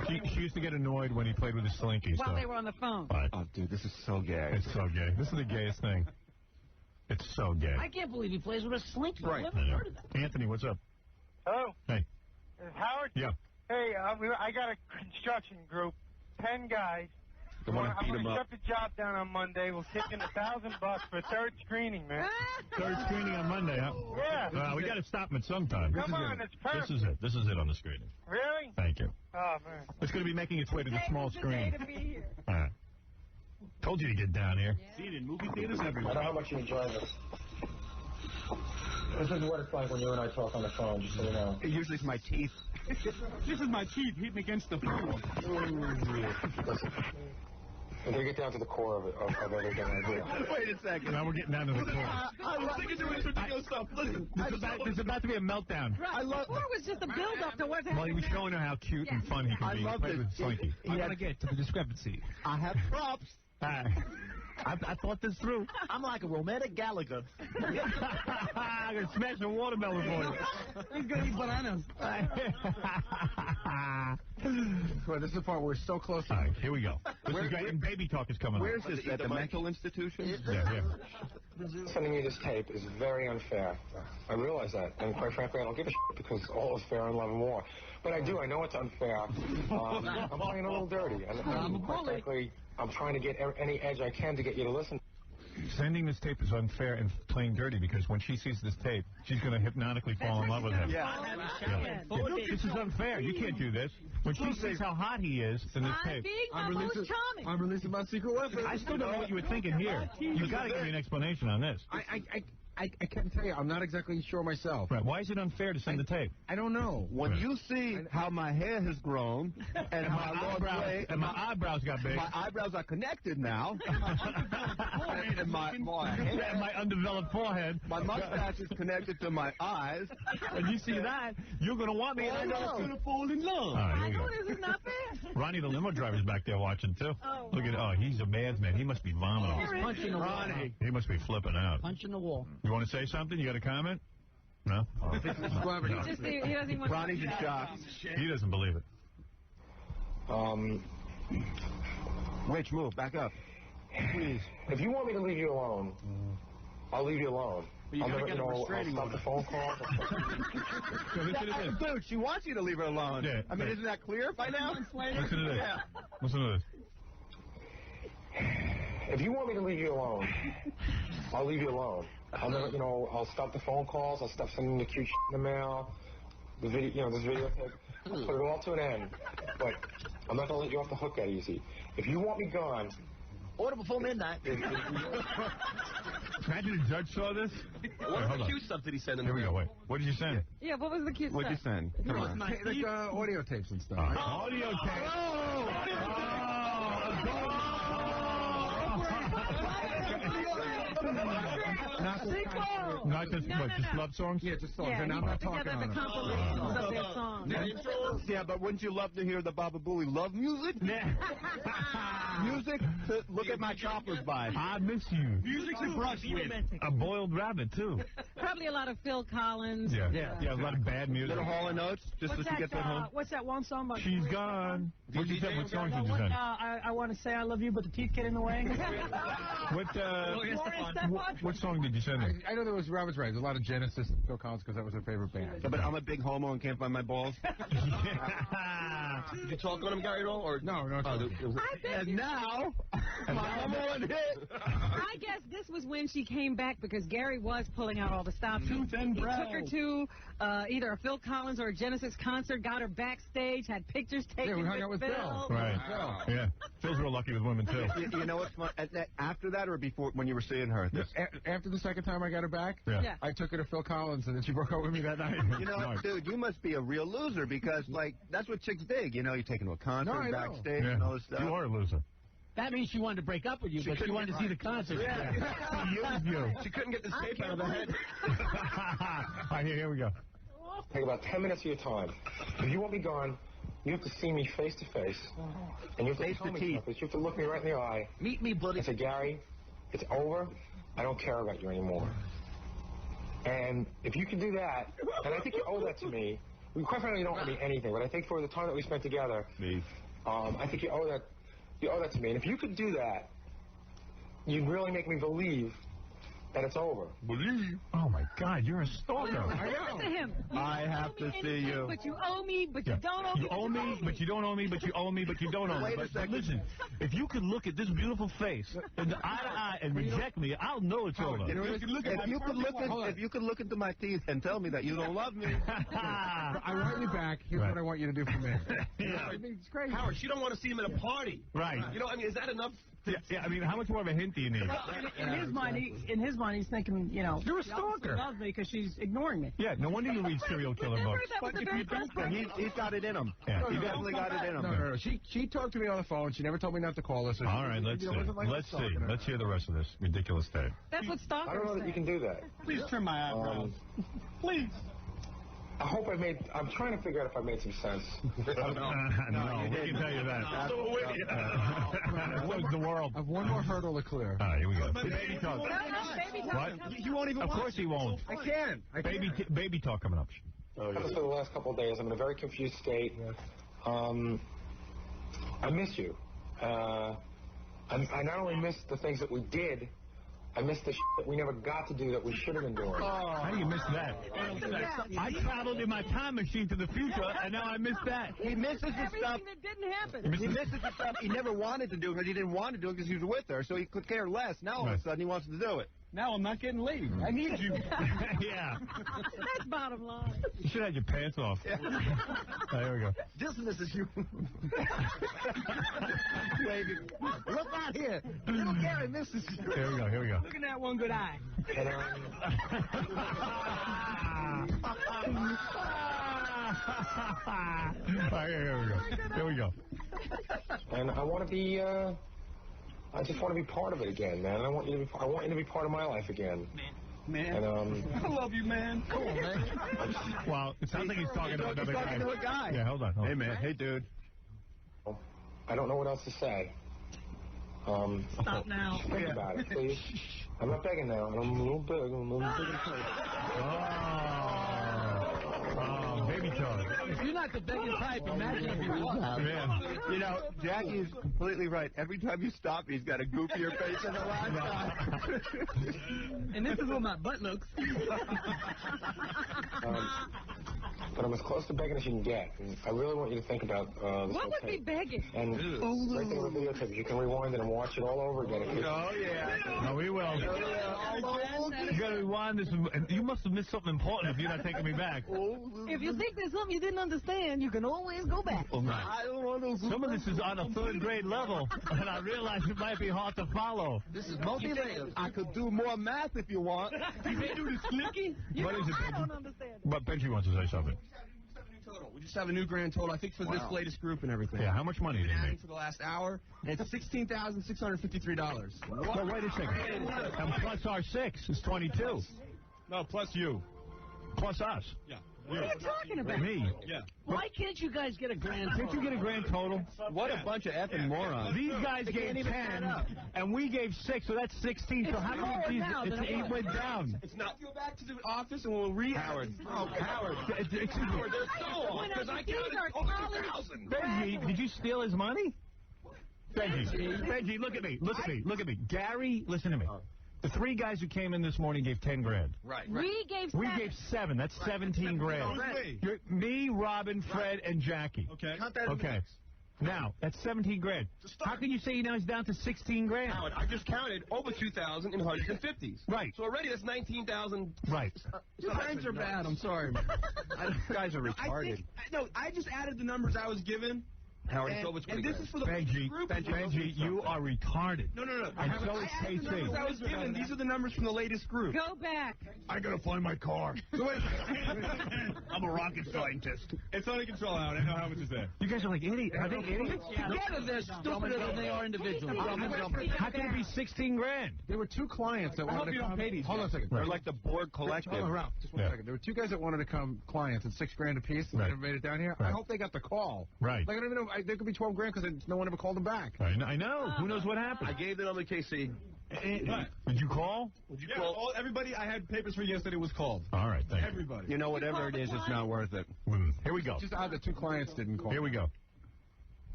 Speaker 2: She used to get annoyed when he played with his slinky.
Speaker 3: While they were on the phone.
Speaker 2: Right.
Speaker 7: Oh, dude, this is so gay.
Speaker 2: It's so gay. This is the gayest thing. It's so gay.
Speaker 5: I can't believe he plays with a slinky.
Speaker 2: Right.
Speaker 5: I've never heard of that.
Speaker 2: Anthony, what's up?
Speaker 8: Hello?
Speaker 2: Hey.
Speaker 8: Howard?
Speaker 2: Yeah.
Speaker 8: Hey, I got a construction group, 10 guys.
Speaker 7: I'm going
Speaker 8: to shut the job down on Monday. We'll kick in $1,000 for third screening, man.
Speaker 2: Third screening on Monday, huh?
Speaker 8: Yeah.
Speaker 2: We got to stop him at some time.
Speaker 8: Come on, it's perfect.
Speaker 2: This is it on the screening.
Speaker 8: Really?
Speaker 2: Thank you.
Speaker 8: Oh, man.
Speaker 2: It's going to be making its way to the small screen.
Speaker 3: To be here.
Speaker 2: All right. Told you to get down here.
Speaker 20: Yeah. See it in movie theaters everywhere.
Speaker 9: I don't know how much you enjoy this. This is what it's like when you and I talk on the phone, just so you know.
Speaker 7: Usually it's my teeth.
Speaker 20: This is my teeth hitting against the phone.
Speaker 9: I'm going to get down to the core of everything I do.
Speaker 16: Wait a second.
Speaker 2: Now we're getting down to the core.
Speaker 16: I'm thinking doing this ridiculous stuff. Listen,
Speaker 2: there's about to be a meltdown.
Speaker 3: Right. Before it was just a build-up to what's happening.
Speaker 2: Well, he was showing her how cute and fun he can be.
Speaker 16: I love this.
Speaker 2: I want to get to the discrepancy.
Speaker 7: I have props.
Speaker 2: I thought this through.
Speaker 7: I'm like a romantic Gallagher.
Speaker 2: I'm going to smash a watermelon for you.
Speaker 3: He's going to eat bananas.
Speaker 4: Well, this is the part where we're so close.
Speaker 2: All right, here we go. This is great, and baby talk is coming
Speaker 16: Where's
Speaker 2: up.
Speaker 16: this, at the mental institution?
Speaker 2: Yeah.
Speaker 9: Sending me this tape is very unfair. I realize that, and quite frankly, I don't give a shit because all is fair in love and war. But I do. I know it's unfair. I'm playing a little dirty, and quite frankly, I'm trying to get any edge I can to get you to listen.
Speaker 2: Sending this tape is unfair and playing dirty because when she sees this tape, she's going to hypnotically fall in love with him.
Speaker 3: Yeah.
Speaker 2: This is unfair. You can't do this. When she sees how hot he is in this tape.
Speaker 3: I'm
Speaker 4: releasing my secret weapon.
Speaker 2: I still don't know what you were thinking here. You got to give me an explanation on this.
Speaker 4: I can't tell you. I'm not exactly sure myself.
Speaker 2: Right. Why is it unfair to send the tape?
Speaker 4: I don't know.
Speaker 7: When you see how my hair has grown and
Speaker 2: my eyebrows got big.
Speaker 7: My eyebrows are connected now. and
Speaker 2: my undeveloped forehead.
Speaker 7: My mustache is connected to my eyes.
Speaker 2: When you see that, you're going to want me.
Speaker 7: And I know it's going to fall in love.
Speaker 3: I know this is not fair.
Speaker 2: Ronnie the limo driver's back there watching, too. Look at, he's a madman. He must be vomiting.
Speaker 5: He's punching the wall.
Speaker 2: He must be flipping out.
Speaker 5: Punching the wall.
Speaker 2: You want to say something? You got a comment? No?
Speaker 3: He doesn't even want
Speaker 7: Ronnie's in shock.
Speaker 2: He doesn't believe it.
Speaker 7: Rich, move. Back up.
Speaker 9: Please. If you want me to leave you alone, I'll leave you alone.
Speaker 16: You gotta get a restraining
Speaker 9: order. I'll stop the phone call.
Speaker 7: Dude, she wants you to leave her alone.
Speaker 2: Yeah.
Speaker 7: I mean, isn't that clear by now?
Speaker 2: Listen to this.
Speaker 7: Yeah.
Speaker 2: Listen to this.
Speaker 9: If you want me to leave you alone, I'll leave you alone. I'll stop the phone calls. I'll stop sending the cute shit in the mail. The video, this videotape. I'll put it all to an end. But I'm not gonna let you off the hook that easy. If you want me gone,
Speaker 5: order before midnight.
Speaker 2: Imagine the judge saw this.
Speaker 16: What cute stuff did he send in
Speaker 2: Here we go. Wait. What did you send?
Speaker 3: Yeah, what was the cute
Speaker 7: What'd you
Speaker 3: stuff?
Speaker 7: send? Come on.
Speaker 4: Like audio tapes and stuff.
Speaker 2: Audio tapes. Not just love songs?
Speaker 4: Yeah, just songs.
Speaker 3: Yeah,
Speaker 4: and I'm not talking on them.
Speaker 3: Compilations of their songs.
Speaker 7: Yeah, but wouldn't you love to hear the Baba Booey love music? Music to look at my choppers by.
Speaker 2: I miss you.
Speaker 16: Music's a brush with.
Speaker 2: A boiled rabbit, too.
Speaker 3: Probably a lot of Phil Collins.
Speaker 2: Yeah, a lot of bad music.
Speaker 7: Little Hall & Oates, just so she gets that home.
Speaker 14: What's that one song about?
Speaker 2: She's gone. What song did you send?
Speaker 14: I want to say I love you, but the teeth get in the way.
Speaker 2: What song did you send her?
Speaker 4: I know there was Robert's right. There's a lot of Genesis and Phil Collins because that was her favorite band.
Speaker 7: Yeah, but I'm a big homo and can't find my balls.
Speaker 16: Did you talk on him, Gary, at all? Or?
Speaker 4: No.
Speaker 7: And now, my number one hit.
Speaker 3: I guess this was when she came back because Gary was pulling out all the stops. He took her to either a Phil Collins or a Genesis concert, got her backstage, had pictures taken.
Speaker 4: Yeah, we hung out with Phil.
Speaker 2: Right. Yeah. Phil's real lucky with women, too.
Speaker 7: You know what's fun? After that or before when you were seeing her?
Speaker 4: After the second time I got her back, I took her to Phil Collins, and then she broke up with me that night.
Speaker 7: You know, dude, you must be a real loser because, like, that's what chicks dig. You know, you take them to a concert, backstage, and all this stuff.
Speaker 2: You are a loser.
Speaker 5: That means she wanted to break up with you, but she wanted to see the concert.
Speaker 16: She couldn't get this tape out of her head.
Speaker 2: All right, here we go.
Speaker 9: Take about 10 minutes of your time. If you want me gone, you have to see me face to face, and you have to tell me something. You have to look me right in the eye.
Speaker 5: Meet me, buddy.
Speaker 9: I say, Gary, it's over. I don't care about you anymore. And if you can do that, and I think you owe that to me. Quite frankly, you don't owe me anything, but I think for the time that we spent together, I think you owe that. You owe that to me. And if you could do that, you'd really make me believe that it's over.
Speaker 2: Believe? Oh, my God, you're a stalker.
Speaker 3: Listen to him.
Speaker 7: I have to see you.
Speaker 3: But you owe me, but you don't owe me.
Speaker 2: You owe me, but you don't owe me, but you owe me, but you don't owe me. But listen, if you could look at this beautiful face in the eye to eye and reject me, I'll know it's over.
Speaker 7: If you could look into my teeth and tell me that you don't love me.
Speaker 4: I want you back. Here's what I want you to do for me.
Speaker 16: I mean, it's crazy. Howard, she don't want to see him at a party.
Speaker 2: Right.
Speaker 16: You know, I mean, is that enough?
Speaker 2: Yeah, I mean, how much more of a hint do you need?
Speaker 14: Well, in his mind, he's thinking, you know,
Speaker 2: you're a stalker.
Speaker 14: She loves me because she's ignoring me.
Speaker 2: Yeah, no wonder you read serial killer books.
Speaker 7: He's got it in him.
Speaker 2: Yeah.
Speaker 7: He definitely got it in him.
Speaker 4: No. She talked to me on the phone. She never told me not to call her. So
Speaker 2: all right, let's see. Let's hear the rest of this ridiculous tape.
Speaker 3: That's what stalkers
Speaker 9: I don't know that you can do that.
Speaker 20: Please trim my eyebrows. Please.
Speaker 9: I hope I'm trying to figure out if I made some sense.
Speaker 2: No, we can tell you that.
Speaker 20: So
Speaker 2: So is the world.
Speaker 4: I have one more hurdle to clear.
Speaker 2: All right, here we go. Baby talk.
Speaker 3: Baby talk.
Speaker 2: What? He won't even. Of course he won't.
Speaker 4: I can.
Speaker 2: Baby talk coming up.
Speaker 9: For the last couple of days, I'm in a very confused state. I miss you. I not only miss the things that we did, I miss the shit that we never got to do that we should have been doing.
Speaker 2: How do you miss that? I traveled in my time machine to the future, and now I miss that.
Speaker 7: He misses the stuff.
Speaker 3: Everything that didn't happen.
Speaker 7: He misses the stuff he never wanted to do because he didn't want to do it because he was with her, so he could care less. Now all of a sudden he wants to do it.
Speaker 20: Now I'm not getting laid. I need you.
Speaker 2: Yeah.
Speaker 3: That's bottom line.
Speaker 2: You should have your pants off.
Speaker 7: Yeah.
Speaker 2: Here we go.
Speaker 7: Just misses you. Baby, look out here. Little Gary misses you.
Speaker 2: Here we go.
Speaker 14: Look at that one good eye.
Speaker 9: And,
Speaker 2: all right, here we go.
Speaker 9: And I want to be. I just want to be part of it again, man. I want you to be part of my life again.
Speaker 20: Man.
Speaker 9: And,
Speaker 20: I love you, man.
Speaker 7: Cool, man.
Speaker 2: Well, it sounds like he's talking to another guy.
Speaker 7: To a guy.
Speaker 2: Yeah, hold on.
Speaker 7: Hey, man. Hey, dude.
Speaker 9: I don't know what else to say.
Speaker 14: Stop now.
Speaker 9: Think about it, please. I'm not begging now. I'm a little big. I'm a little big in place.
Speaker 2: Oh, baby talk.
Speaker 5: If you're not the begging type, imagine if you was.
Speaker 2: Yeah.
Speaker 7: You know, Jackie is completely right. Every time you stop, he's got a goofier face than the last time.
Speaker 14: And this is what my butt looks.
Speaker 9: But I'm as close to begging as you can get. And I really want you to think about this
Speaker 3: What would be begging?
Speaker 9: And right there with the videotape, you can rewind it and watch it all over again.
Speaker 7: Oh, yeah.
Speaker 2: No, we will. You got to rewind this. You must have missed something important if you're not taking me back.
Speaker 3: If you think there's something you didn't understand, you can always go back.
Speaker 7: I don't want to.
Speaker 2: Some of this is on a third grade level, and I realize it might be hard to follow.
Speaker 7: This is multi-layered. I could do more math if you want.
Speaker 20: You may do this clicky.
Speaker 2: What is it,
Speaker 3: I don't
Speaker 2: Benji?
Speaker 3: understand.
Speaker 2: But Benji wants to say something.
Speaker 20: We just have a new grand total, I think, for this latest group and everything.
Speaker 2: Yeah, how much money did you make?
Speaker 20: For the last hour, and it's $16,653.
Speaker 2: Well, wait a second. And plus our 6 is 22.
Speaker 20: No, plus you.
Speaker 2: Plus us.
Speaker 20: Yeah.
Speaker 3: What are you talking about?
Speaker 2: Me.
Speaker 20: Yeah.
Speaker 5: Why can't you guys get a grand total?
Speaker 2: Can't you get a grand total?
Speaker 7: What a bunch of effing morons.
Speaker 2: These guys gave 10, and we gave 6, so that's 16. So how come it went down?
Speaker 20: It's not. Go back to the office and we'll read.
Speaker 7: Howard.
Speaker 20: Oh, Howard.
Speaker 2: Excuse me.
Speaker 20: They're so off because I counted over 2,000.
Speaker 2: Benji, did you steal his money? Benji, look at me. Look at me. Gary, listen to me. The 3 guys who came in this morning gave 10 grand.
Speaker 20: Right.
Speaker 3: We gave 7.
Speaker 2: We gave 7. That's 17 grand. Me, Robin, Fred, and Jackie.
Speaker 20: Okay.
Speaker 2: Okay. Now, that's 17 grand. How can you say now he's down to 16 grand?
Speaker 20: Howard, I just counted over 2,000 in hundreds and fifties.
Speaker 2: Right.
Speaker 20: So already that's 19,000.
Speaker 2: Right.
Speaker 20: Your brains are bad. I'm sorry.
Speaker 7: You guys are retarded.
Speaker 20: I just added the numbers I was given.
Speaker 7: Howard,
Speaker 20: And this is for the
Speaker 2: Benji,
Speaker 20: group.
Speaker 2: Benji, you are retarded.
Speaker 20: No.
Speaker 2: And so is
Speaker 20: I added the numbers I was given. These are the numbers from the latest group.
Speaker 3: Go back.
Speaker 2: I gotta find my car.
Speaker 20: So wait.
Speaker 2: I'm a rocket scientist.
Speaker 20: It's under control, Howard. I know how much is there.
Speaker 2: You guys are like idiots. Are they idiots?
Speaker 5: Together they're stupider than they are individually.
Speaker 2: How can it be 16 grand?
Speaker 4: There were 2 clients that wanted to come. Hold on a second.
Speaker 7: They're like the board collective.
Speaker 4: Hold on, Ralph. Just one second. There were 2 guys that wanted to come clients at 6 grand apiece. They never made it down here. I hope they got the call.
Speaker 2: Right.
Speaker 4: Like, I don't even know. There could be 12 grand because no one ever called them back.
Speaker 2: I know. Who knows what happened?
Speaker 7: I gave it on the KC.
Speaker 2: Did you call?
Speaker 20: Everybody I had papers for yesterday was called.
Speaker 2: All right, thank you.
Speaker 20: Everybody.
Speaker 7: You know, whatever it is, it's not worth it.
Speaker 2: Here we go.
Speaker 4: Just odd that 2 clients didn't call.
Speaker 2: Here we go.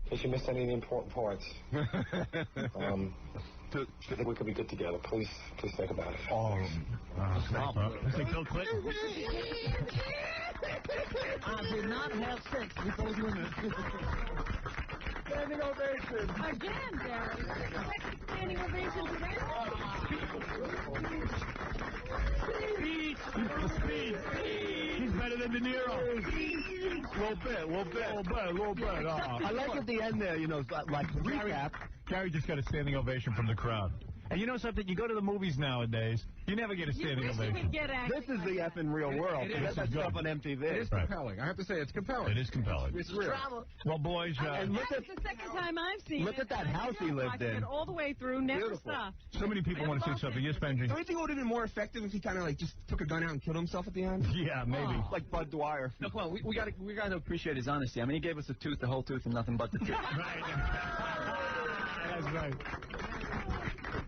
Speaker 9: In case you missed any of the important parts. I think we could be good together. Please think about it.
Speaker 2: Stop. Bill Clinton.
Speaker 5: I did not have sex with those women.
Speaker 7: Standing ovation.
Speaker 3: Again, Gary. Standing ovation today.
Speaker 2: Speed. He's better than De Niro. Little bit.
Speaker 7: I like at the end there, you know, like recap.
Speaker 2: Gary just got a standing ovation from the crowd. And you know something? You go to the movies nowadays, you never get a standing ovation.
Speaker 7: This is the effing real world. That's stuff on MTV.
Speaker 4: It is compelling. I have to say, it's compelling.
Speaker 2: It is compelling.
Speaker 4: It's real.
Speaker 2: Well, boys,
Speaker 3: and that's the second time I've seen it.
Speaker 7: Look at that house he lived in.
Speaker 3: All the way through, never stopped.
Speaker 2: So many people want to see something. Yes, Benji.
Speaker 10: Don't you think it would have been more effective if he kind of like just took a gun out and killed himself at the end?
Speaker 2: Yeah, maybe.
Speaker 7: Like Bud Dwyer.
Speaker 11: No, well, we got to appreciate his honesty. I mean, he gave us a tooth, the whole tooth, and nothing but the tooth.
Speaker 2: That's right.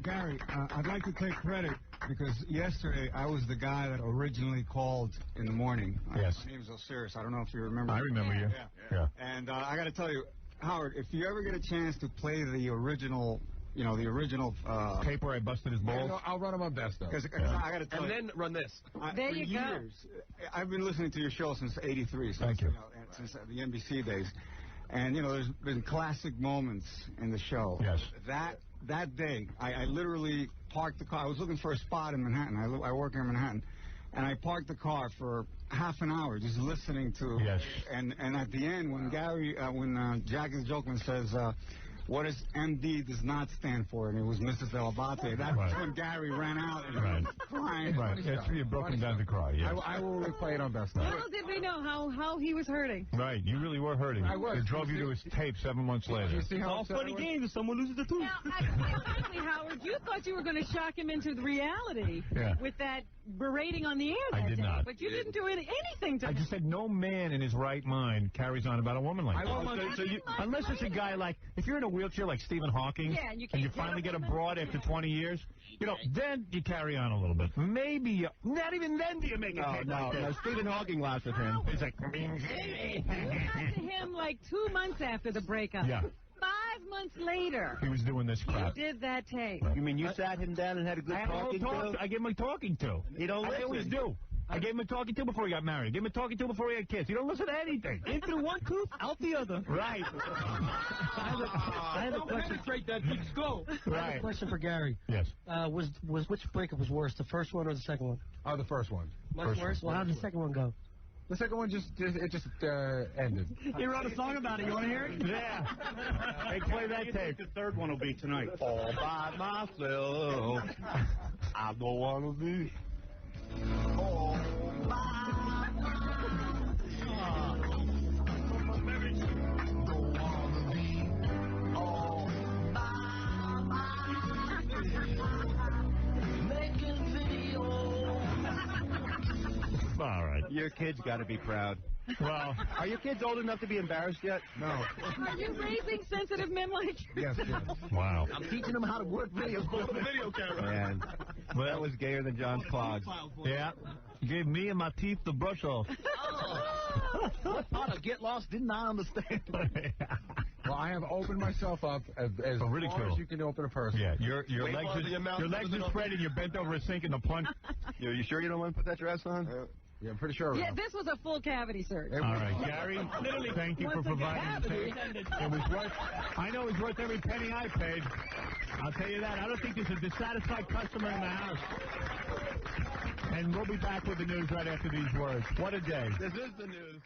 Speaker 17: Gary, I'd like to take credit because yesterday I was the guy that originally called in the morning.
Speaker 2: Yes.
Speaker 17: My name's Osiris. I don't know if you remember.
Speaker 2: I remember you.
Speaker 17: Yeah. And I got to tell you, Howard, if you ever get a chance to play the original, you know, the original
Speaker 2: tape where I busted his balls.
Speaker 17: I'll run my best though. Because I got to tell you.
Speaker 16: And then run this.
Speaker 3: There
Speaker 17: for
Speaker 3: you
Speaker 17: years, I've been listening to your show since '83.
Speaker 2: Thank you.
Speaker 17: Since the NBC days. And, you know, there's been classic moments in the show.
Speaker 2: Yes.
Speaker 17: That day, I literally parked the car. I was looking for a spot in Manhattan. I work in Manhattan. And I parked the car for half an hour just listening to...
Speaker 2: Yes.
Speaker 17: And at the end, when Jack the Jokeman says... what does MD does not stand for, and it was Mrs. Elabate. That's when Gary ran out and was crying.
Speaker 2: Right, you broke him down to cry, yes.
Speaker 17: I will replay it on Best Night.
Speaker 3: Little did we know how he was hurting.
Speaker 2: Right, you really were hurting.
Speaker 17: I was.
Speaker 2: It drove you to his tape 7 months later.
Speaker 17: You see how
Speaker 16: all funny games if someone loses a tooth.
Speaker 3: Now, frankly, Howard, you thought you were going to shock him into the reality with that berating on the air that
Speaker 2: I did
Speaker 3: day,
Speaker 2: not.
Speaker 3: but you didn't do anything to
Speaker 2: I just said no man in his right mind carries on about a woman like that. Unless it's a guy like, if you're in a wheelchair like Stephen Hawking,
Speaker 3: and you
Speaker 2: finally get abroad after 20 years, you know, then you carry on a little bit. Maybe, not even then do you make it.
Speaker 7: No, Stephen Hawking laughs at him.
Speaker 2: He's like,
Speaker 3: you got to him like 2 months after the breakup.
Speaker 2: Yeah.
Speaker 3: 5 months later,
Speaker 2: he was doing this crap.
Speaker 3: You did that tape.
Speaker 7: You mean you sat him down and had a good talking to?
Speaker 2: I gave him a talking to.
Speaker 7: You don't listen.
Speaker 2: I always do. I gave him a talking to before he got married. I gave him a talking to before he had kids. You don't listen to anything.
Speaker 14: In through one tooth, out the other.
Speaker 2: Right.
Speaker 14: I have a question. Straight that deep skull.
Speaker 2: Right.
Speaker 15: I have a question for Gary.
Speaker 2: Yes.
Speaker 15: Was which breakup was worse, the first one or the second one?
Speaker 4: Oh, the first one.
Speaker 15: Much worse? Well, how did the second one go?
Speaker 4: The second one just ended.
Speaker 14: He wrote a song about it. You want to hear it?
Speaker 2: Yeah. Hey, play that tape.
Speaker 19: The third one will be tonight.
Speaker 7: All by myself. I don't want to be. All by
Speaker 2: All right.
Speaker 7: Your kids got to be proud.
Speaker 2: Well,
Speaker 7: are your kids old enough to be embarrassed yet?
Speaker 4: No.
Speaker 3: Are you raising sensitive men like
Speaker 4: Yes.
Speaker 2: Wow.
Speaker 7: I'm teaching them how to work video
Speaker 19: camera.
Speaker 7: Man, well, that was gayer than John's clogs.
Speaker 2: Yeah. Gave me and my teeth the brush off.
Speaker 5: What part of Get Lost didn't I understand?
Speaker 4: Well, I have opened myself up as far as you can open a person.
Speaker 2: Yeah, your legs are spread and you're bent over a sink in the plunge.
Speaker 7: You sure you don't want to put that dress on?
Speaker 4: Yeah, I'm pretty sure.
Speaker 3: Yeah, this was a full cavity search.
Speaker 2: All right, Gary, thank you for providing the tape. It was worth, I know it was worth every penny I paid. I'll tell you that. I don't think there's a dissatisfied customer in the house. And we'll be back with the news right after these words. What a day.
Speaker 16: This is the news.